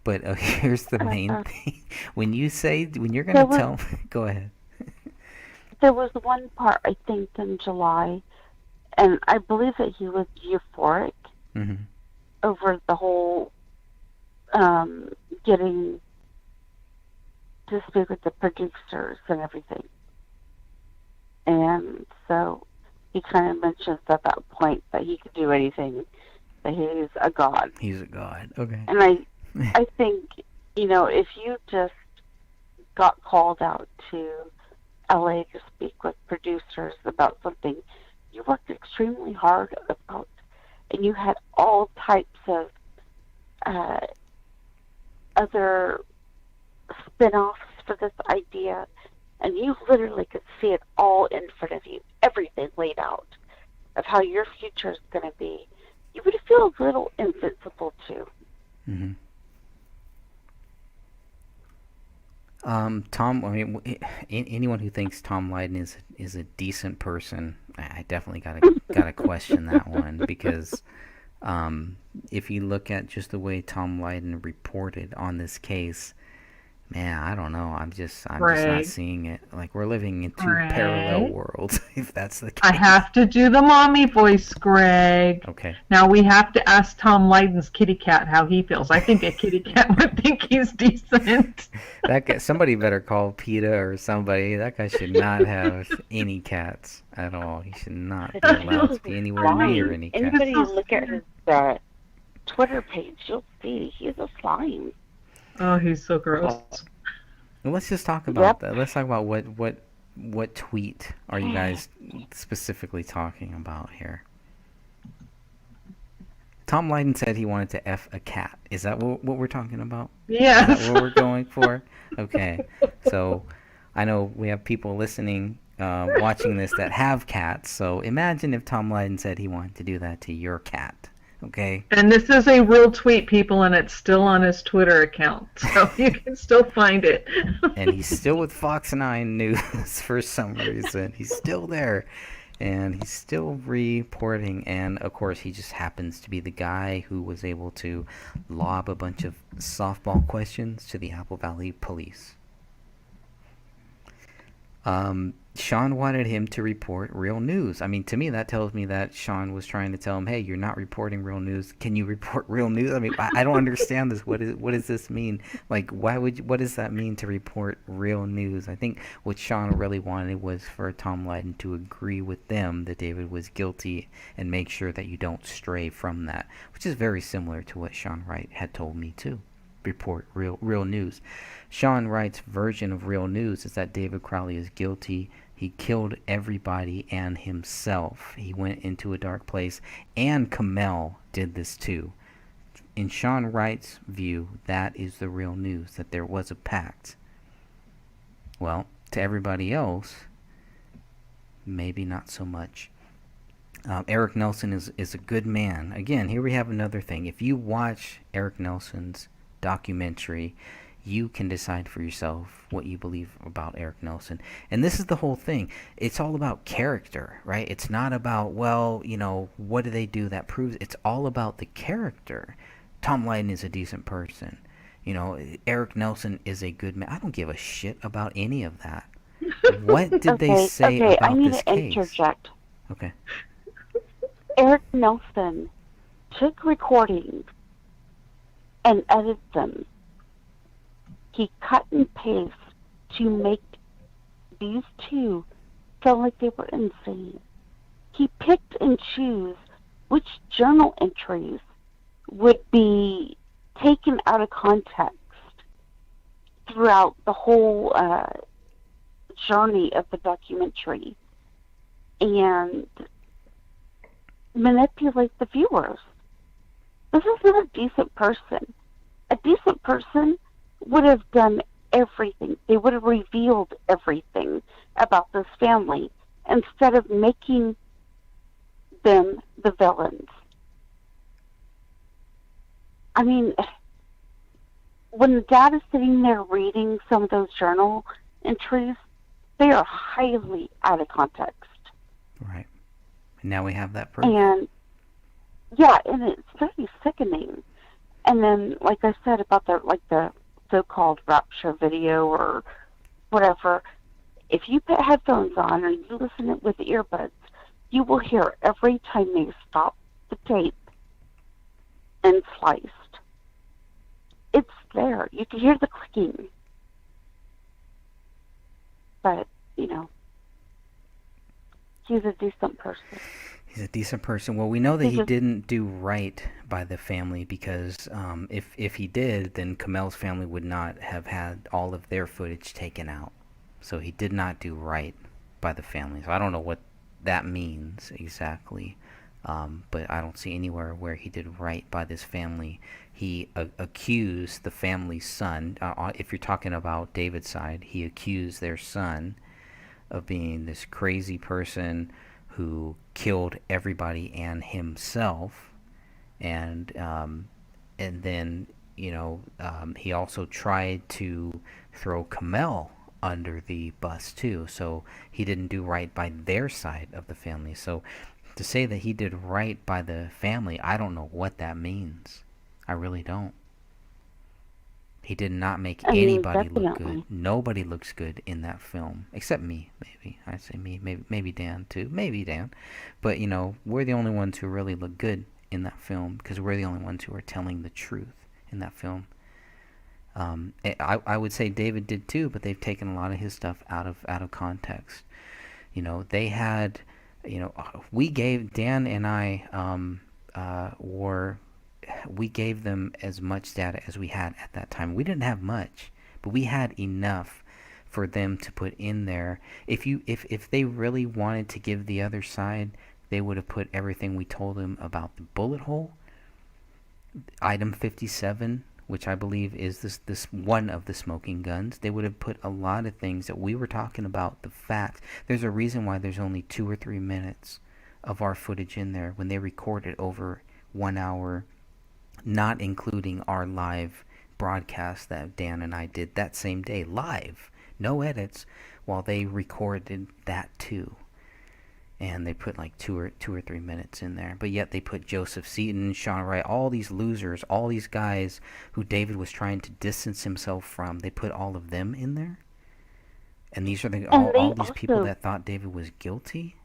[SPEAKER 1] But here's the main thing. When you're going to tell... Go ahead.
[SPEAKER 6] There was one part, I think, in July, and I believe that he was euphoric over the whole getting to speak with the producers and everything. And so he kind of mentions at that point that he could do anything, that he's a god.
[SPEAKER 1] He's a god, okay.
[SPEAKER 6] And I think, if you just got called out to LA to speak with producers about something you worked extremely hard about, and you had all types of other spin-offs for this idea, and you literally could see it all in front of you, everything laid out of how your future is going to be, you would feel a little invincible too.
[SPEAKER 1] Mm-hmm. Tom, I mean, anyone who thinks Tom Lydon is a decent person, I definitely gotta question that one, because if you look at just the way Tom Lydon reported on this case, man, I don't know. I'm just not seeing it. Like, we're living in two parallel worlds, if that's the case.
[SPEAKER 8] I have to do the mommy voice, Greg.
[SPEAKER 1] Okay.
[SPEAKER 8] Now we have to ask Tom Lydon's kitty cat how he feels. I think a kitty cat would think he's decent.
[SPEAKER 1] That guy, somebody better call PETA or somebody. That guy should not have any cats at all. He should not be allowed to be anywhere near any cats.
[SPEAKER 6] Anybody look at his Twitter page, you'll see he's a slime.
[SPEAKER 8] Oh, he's so gross.
[SPEAKER 1] Well, let's just talk about that. Let's talk about what tweet are you guys specifically talking about here? Tom Lydon said he wanted to F a cat. Is that what we're talking about?
[SPEAKER 8] Yeah.
[SPEAKER 1] Is that what we're going for? Okay. So I know we have people listening, watching this that have cats. So imagine if Tom Lydon said he wanted to do that to your cat. Okay.
[SPEAKER 8] And this is a real tweet, people, and it's still on his Twitter account, so you can still find it.
[SPEAKER 1] And he's still with Fox 9 News for some reason. He's still there, and he's still reporting. And of course, he just happens to be the guy who was able to lob a bunch of softball questions to the Apple Valley police. Sean wanted him to report real news. I mean, to me, that tells me that Sean was trying to tell him, hey, you're not reporting real news. Can you report real news? I mean, I don't understand this. What does this mean? Like, what does that mean to report real news? I think what Sean really wanted was for Tom Lydon to agree with them that David was guilty and make sure that you don't stray from that, which is very similar to what Sean Wright had told me, too. report real news. Sean Wright's version of real news is that David Crowley is guilty. He killed everybody and himself. He went into a dark place, and Kamel did this too. In Sean Wright's view, that is the real news, that there was a pact. Well, to everybody else, maybe not so much. Eric Nelson is a good man. Again, here we have another thing. If you watch Eric Nelson's documentary, you can decide for yourself what you believe about Eric Nelson. And this is the whole thing. It's all about character, right? It's not about, well, you know, what do they do that proves. It's all about the character. Tom Lydon is a decent person. You know, Eric Nelson is a good man. I don't give a shit about any of that. What did they say about this case?
[SPEAKER 6] I need to interject.
[SPEAKER 1] Okay.
[SPEAKER 6] Eric Nelson took recordings and edited them. He cut and pasted to make these two sound like they were insane. He picked and chose which journal entries would be taken out of context throughout the whole journey of the documentary and manipulate the viewers. This is not a decent person. A decent person would have done everything. They would have revealed everything about this family instead of making them the villains. I mean, when the dad is sitting there reading some of those journal entries, they are highly out of context.
[SPEAKER 1] Right. And now we have that proof.
[SPEAKER 6] And yeah, and it's very sickening. And then, like I said about the so-called rapture video or whatever, if you put headphones on or you listen it with earbuds, you will hear every time they stop the tape and sliced. It's there. You can hear the clicking. But, you know, he's a decent person.
[SPEAKER 1] He's a decent person. Well, we know that he didn't do right by the family because if he did, then Kamel's family would not have had all of their footage taken out. So he did not do right by the family. So I don't know what that means exactly, but I don't see anywhere where he did right by this family. He accused the family's son, if you're talking about David's side, he accused their son of being this crazy person who killed everybody and himself, and then, you know, he also tried to throw Kamel under the bus too, so he didn't do right by their side of the family. So to say that he did right by the family, I don't know what that means. I really don't. He did not make anybody look good. Nobody looks good in that film, except me, maybe. I'd say me, maybe Dan too. Maybe Dan. But, you know, we're the only ones who really look good in that film because we're the only ones who are telling the truth in that film. I would say David did too, but they've taken a lot of his stuff out of context. You know, they had, you know, we gave, Dan and I we gave them as much data as we had at that time. We didn't have much, but we had enough for them to put in there. If they really wanted to give the other side, they would have put everything we told them about the bullet hole, item 57, which I believe is this one of the smoking guns. They would have put a lot of things that we were talking about, the facts. There's a reason why there's only 2 or 3 minutes of our footage in there when they recorded over 1 hour, not including our live broadcast that Dan and I did that same day, live, no edits, while they recorded that too. And they put like 2 or 3 minutes in there. But yet they put Joseph Seaton, Sean Wright, all these losers, all these guys who David was trying to distance himself from. They put all of them in there. And these are all these people that thought David was guilty.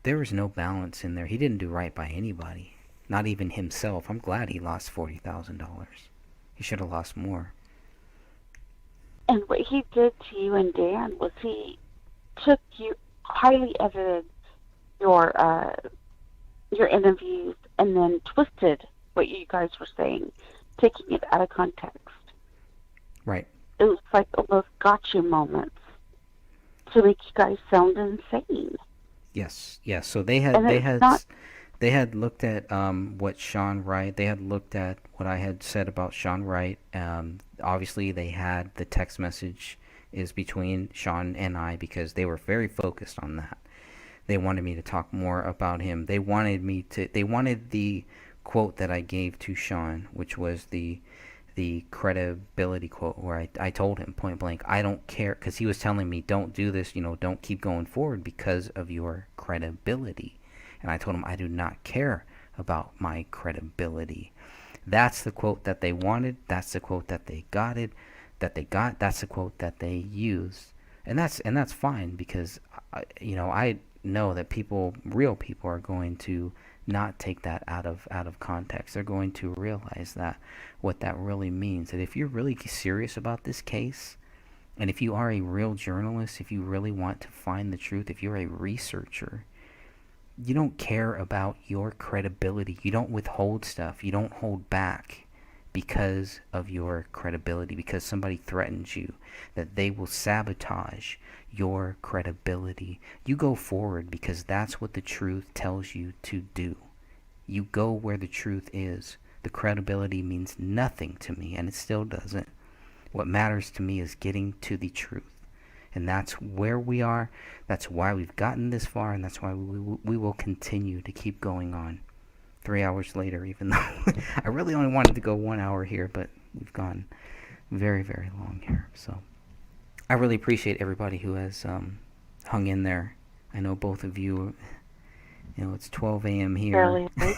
[SPEAKER 1] There was no balance in there. He didn't do right by anybody. Not even himself. I'm glad he lost $40,000. He should have lost more.
[SPEAKER 6] And what he did to you and Dan was he took you, highly edited your interviews, and then twisted what you guys were saying taking it out of context.
[SPEAKER 3] Right.
[SPEAKER 6] It was like almost gotcha moments to make you guys sound insane.
[SPEAKER 3] Yes. Yes. So they had
[SPEAKER 6] And
[SPEAKER 3] they
[SPEAKER 6] it's
[SPEAKER 3] had
[SPEAKER 6] not-
[SPEAKER 3] they had looked at what Sean Wright. They had looked at what I had said about Sean Wright. Obviously, they had the text message is between Sean and I because they were very focused on that. They wanted me to talk more about him. They wanted the quote that I gave to Sean, which was the credibility quote, where I told him point blank, I don't care, because he was telling me, don't do this, don't keep going forward because of your credibility. And I told him, I do not care about my credibility. That's the quote that they wanted. That's the quote that they got. That's the quote that they used. And that's fine, because I know that real people are going to not take that out of context. They're going to realize that what that really means. That if you're really serious about this case, and if you are a real journalist, if you really want to find the truth, if you're a researcher, you don't care about your credibility. You don't withhold stuff. You don't hold back because of your credibility, because somebody threatens you, that they will sabotage your credibility. You go forward because that's what the truth tells you to do. You go where the truth is. The credibility means nothing to me, and it still doesn't. What matters to me is getting to the truth. And that's where we are. That's why we've gotten this far, and that's why we will continue to keep going on. 3 hours later, even though I really only wanted to go 1 hour here, but we've gone very, very long here. So I really appreciate everybody who has hung in there. I know both of you, it's 12 a.m. here.
[SPEAKER 6] Fairly late.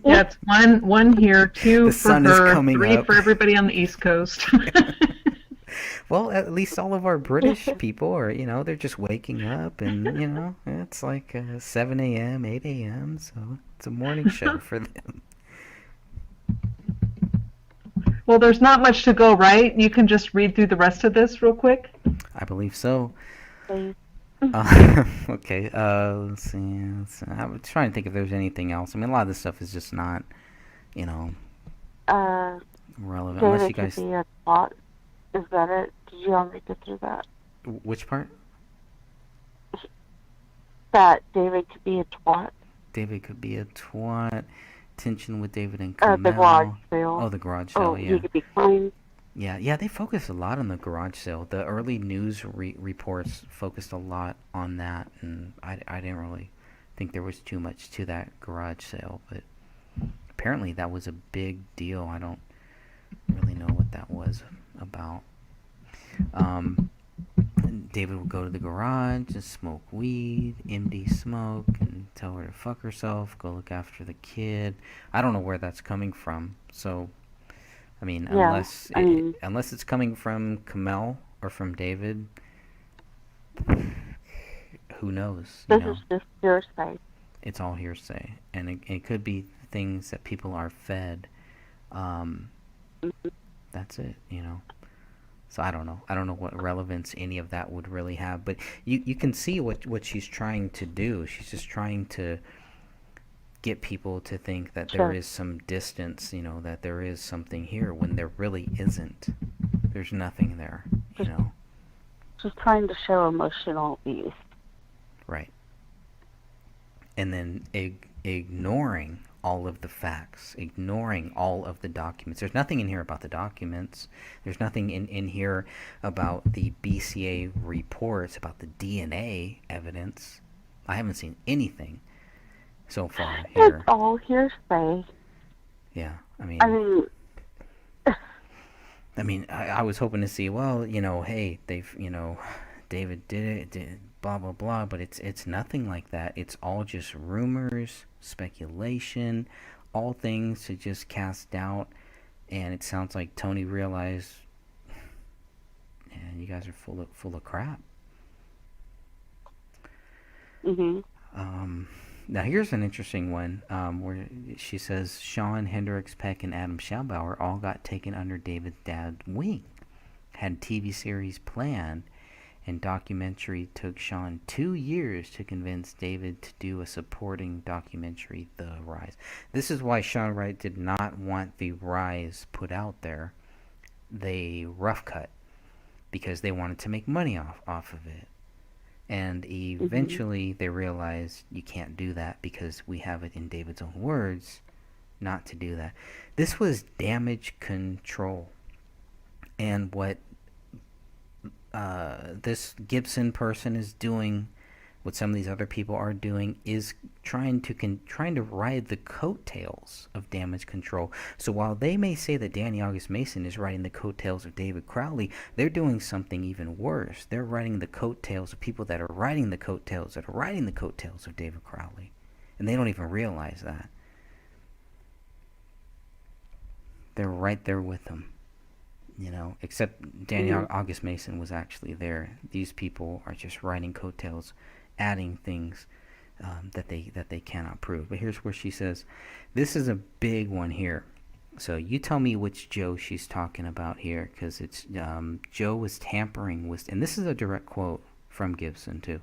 [SPEAKER 8] Yeah, it's one here, two
[SPEAKER 3] The
[SPEAKER 8] for
[SPEAKER 3] sun is
[SPEAKER 8] her,
[SPEAKER 3] coming
[SPEAKER 8] three
[SPEAKER 3] up.
[SPEAKER 8] for everybody on the East Coast.
[SPEAKER 3] Well, at least all of our British people are, they're just waking up, and, it's like 7 a.m., 8 a.m., so it's a morning show for them.
[SPEAKER 8] Well, there's not much to go, right? You can just read through the rest of this real quick.
[SPEAKER 3] I believe so.
[SPEAKER 6] Please.
[SPEAKER 3] Okay, let's see. I'm trying to think if there's anything else. I mean, a lot of this stuff is just not, relevant. Unless you
[SPEAKER 6] David
[SPEAKER 3] guys...
[SPEAKER 6] could be a plot. Is that it? Did you already get through that?
[SPEAKER 3] Which part?
[SPEAKER 6] That David could be a twat.
[SPEAKER 3] David could be a twat. Tension with David and Kamel.
[SPEAKER 6] The garage sale.
[SPEAKER 3] Oh, the garage sale, yeah.
[SPEAKER 6] He could be kind.
[SPEAKER 3] Yeah, they focused a lot on the garage sale. The early news reports focused a lot on that, and I didn't really think there was too much to that garage sale, but apparently that was a big deal. I don't really know what that was about. David would go to the garage and smoke weed, MD smoke, and tell her to fuck herself, go look after the kid. I don't know where that's coming from, so... I mean, unless it's coming from Kamel or from David, who knows?
[SPEAKER 6] This is just hearsay.
[SPEAKER 3] It's all hearsay, and it could be things that people are fed. That's it, So I don't know. I don't know what relevance any of that would really have, but you can see what she's trying to do. She's just trying to get people to think that there is some distance, that there is something here when there really isn't. There's nothing there,
[SPEAKER 6] She's trying to show emotional abuse.
[SPEAKER 3] Right. And then ignoring all of the facts, ignoring all of the documents. There's nothing in here about the documents. There's nothing in here about the BCA reports, about the DNA evidence. I haven't seen anything so far here.
[SPEAKER 6] It's all hearsay.
[SPEAKER 3] Yeah, I
[SPEAKER 6] mean,
[SPEAKER 3] I was hoping to see, well, hey, they've, David did it, blah, blah, blah, but it's nothing like that. It's all just rumors, speculation, all things to just cast doubt, and it sounds like Tony realized, man, you guys are full of crap. Now here's an interesting one, where she says Sean, Hendricks, Peck, and Adam Schalbauer all got taken under David's dad's wing, had TV series planned,
[SPEAKER 1] and documentary took Sean 2 years to convince David to do a supporting documentary, The Rise. This is why Sean Wright did not want The Rise put out there. They rough cut because they wanted to make money off of it. And eventually they realized you can't do that because we have it in David's own words not to do that. This was damage control. And what this Gibson person is doing, what some of these other people are doing, is trying to ride the coattails of damage control. So while they may say that Danny August Mason is riding the coattails of David Crowley, they're doing something even worse. They're riding the coattails of people that are riding the coattails of David Crowley. And they don't even realize that. They're right there with them. You know, except Danny August Mason was actually there. These people are just riding coattails, adding things that they cannot prove. But here's where she says, this is a big one here. So you tell me which Joe she's talking about here, because it's Joe was tampering with, and this is a direct quote from Gibson too.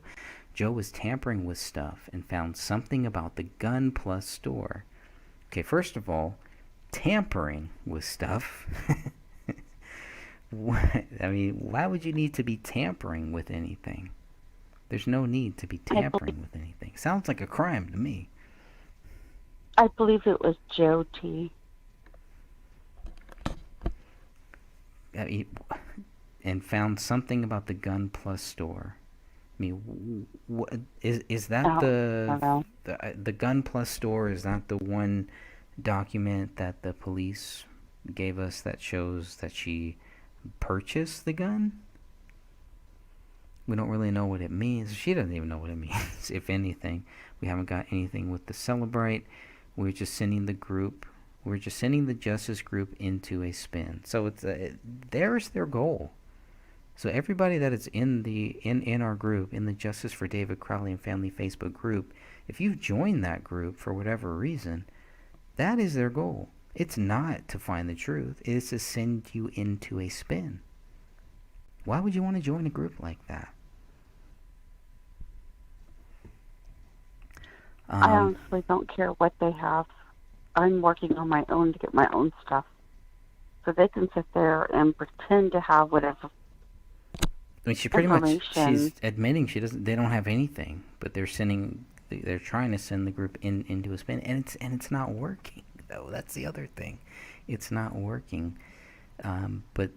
[SPEAKER 1] Joe was tampering with stuff and found something about the Gun Plus store. Okay, first of all, tampering with stuff. I mean, why would you need to be tampering with anything? There's no need to be tampering with anything. Sounds like a crime to me.
[SPEAKER 6] I believe it was Joe T.
[SPEAKER 1] And found something about the Gun Plus store. I mean, is that the Gun Plus store? Is that the one document that the police gave us that shows that she purchase the gun? We don't really know what it means. She doesn't even know what it means, if anything. We haven't got anything with the Celebrate. We're just sending the group. We're just sending the Justice group into a spin. So it's there's their goal. So everybody that is in our group, in the Justice for David Crowley and Family Facebook group, if you've joined that group for whatever reason, that is their goal. It's not to find the truth. It is to send you into a spin. Why would you want to join a group like that?
[SPEAKER 6] I honestly don't care what they have. I'm working on my own to get my own stuff. So they can sit there and pretend to have whatever.
[SPEAKER 1] I mean, she pretty much, she's admitting they don't have anything, but they're trying to send the group into a spin, and it's not working. Though that's the other thing, it's not working. But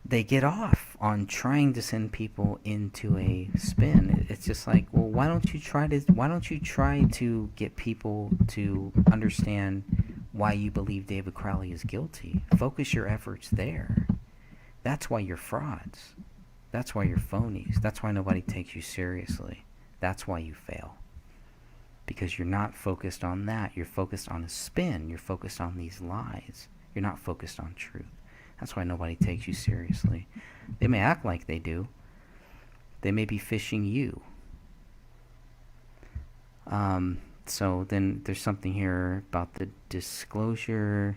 [SPEAKER 1] they get off on trying to send people into a spin. It's just like, well, why don't you try to get people to understand why you believe David Crowley is guilty? Focus your efforts there. That's why you're frauds. That's why you're phonies. That's why nobody takes you seriously. That's why you fail. Because you're not focused on that. You're focused on a spin. You're focused on these lies. You're not focused on truth. That's why nobody takes you seriously. They may act like they do. They may be fishing you. So then there's something here about the disclosure.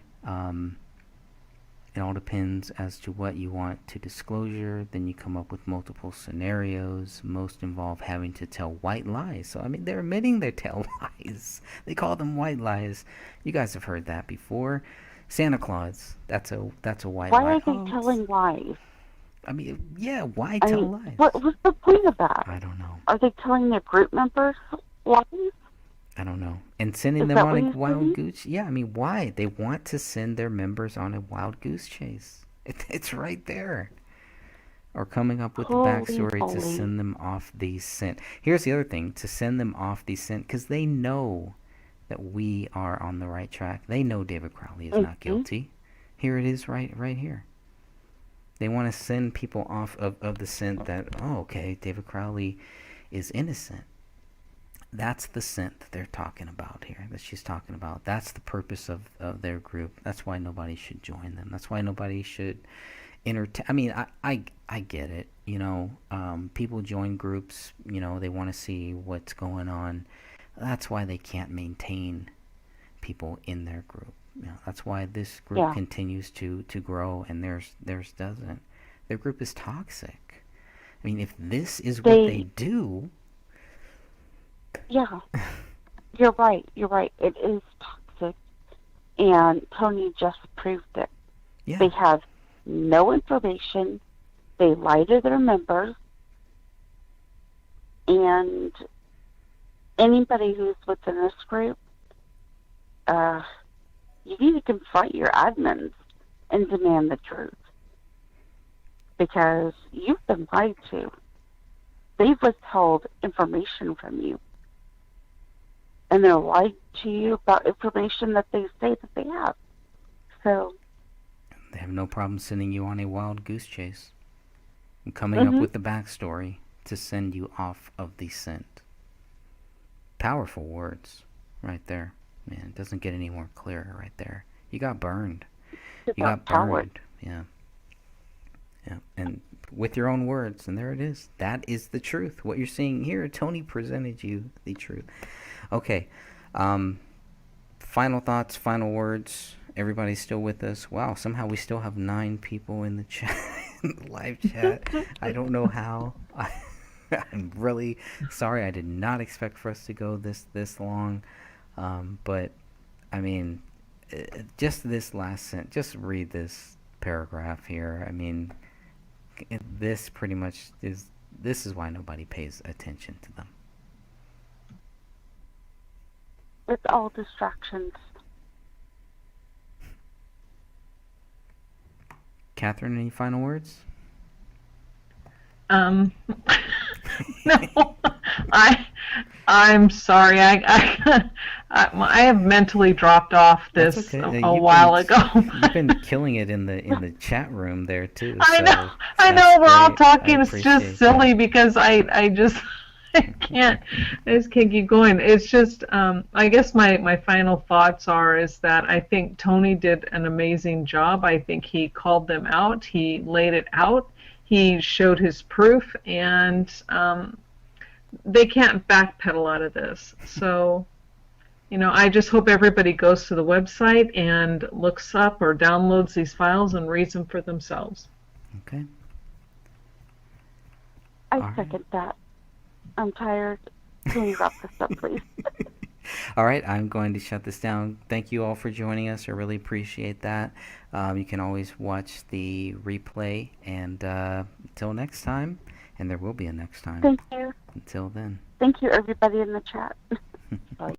[SPEAKER 1] It all depends as to what you want to disclosure. Then you come up with multiple scenarios. Most involve having to tell white lies. So, I mean, they're admitting they tell lies. They call them white lies. You guys have heard that before. Santa Claus, that's a white lie.
[SPEAKER 6] Why are they telling lies?
[SPEAKER 1] I mean, yeah, why tell lies?
[SPEAKER 6] What was the point of that?
[SPEAKER 1] I don't know.
[SPEAKER 6] Are they telling their group members lies?
[SPEAKER 1] I don't know. And sending them on a wild goose. Yeah, I mean, why? They want to send their members on a wild goose chase. It's right there. Or coming up with the backstory to send them off the scent. Here's the other thing, to send them off the scent, because they know that we are on the right track. They know David Crowley is not guilty. Here it is right here. They want to send people off of the scent that, oh, okay, David Crowley is innocent. That's the scent that they're talking about here, that she's talking about. That's the purpose of their group. That's why nobody should join them. That's why nobody should entertain. I mean, I get it. You know, people join groups, you know, they want to see what's going on. That's why they can't maintain people in their group. You know, that's why this group continues to grow and theirs doesn't. Their group is toxic. I mean, if this is what they do,
[SPEAKER 6] Yeah, you're right. You're right. It is toxic, and Tony just proved it.
[SPEAKER 1] yeah,
[SPEAKER 6] They have no information. They lie to their members, and anybody who's within this group, you need to confront your admins and demand the truth, because you've been lied to. They've withheld information from you, and they're lying to you about information that they say that they have. So,
[SPEAKER 1] they have no problem sending you on a wild goose chase and coming up with the backstory to send you off of the scent. Powerful words right there. Man, it doesn't get any more clearer right there. You got burned. You got burned. Yeah. Yeah. And with your own words, and there it is. That is the truth. What you're seeing here, Tony presented you the truth. Okay. Final thoughts, final words. Everybody's still with us. Wow, somehow we still have 9 people in the chat, in the live chat. I don't know how. I'm really sorry. I did not expect for us to go this long. But I mean, just this last sentence, just read this paragraph here. I mean, this pretty much is why nobody pays attention to them.
[SPEAKER 6] it's all distractions.
[SPEAKER 1] Catherine, any final words?
[SPEAKER 8] No, I'm sorry. I have mentally dropped off
[SPEAKER 1] That's
[SPEAKER 8] this
[SPEAKER 1] okay.
[SPEAKER 8] a while ago.
[SPEAKER 1] You've been killing it in the chat room there too.
[SPEAKER 8] I know.
[SPEAKER 1] So
[SPEAKER 8] I know.
[SPEAKER 1] that's
[SPEAKER 8] We're all
[SPEAKER 1] great.
[SPEAKER 8] talking.
[SPEAKER 1] I
[SPEAKER 8] It's
[SPEAKER 1] appreciate
[SPEAKER 8] just silly
[SPEAKER 1] that.
[SPEAKER 8] because I just I just can't keep going. It's just I guess my final thoughts is that I think Tony did an amazing job. I think he called them out. He laid it out. He showed his proof, and they can't backpedal out of this. So, I just hope everybody goes to the website and looks up or downloads these files and reads them for themselves.
[SPEAKER 1] Okay.
[SPEAKER 6] I second that. I'm tired. Can you wrap this up, please?
[SPEAKER 1] All right, I'm going to shut this down. Thank you all for joining us. I really appreciate that. You can always watch the replay, and until next time, and there will be a next time.
[SPEAKER 6] Thank you.
[SPEAKER 1] Until then.
[SPEAKER 6] Thank you, everybody in the chat. Bye.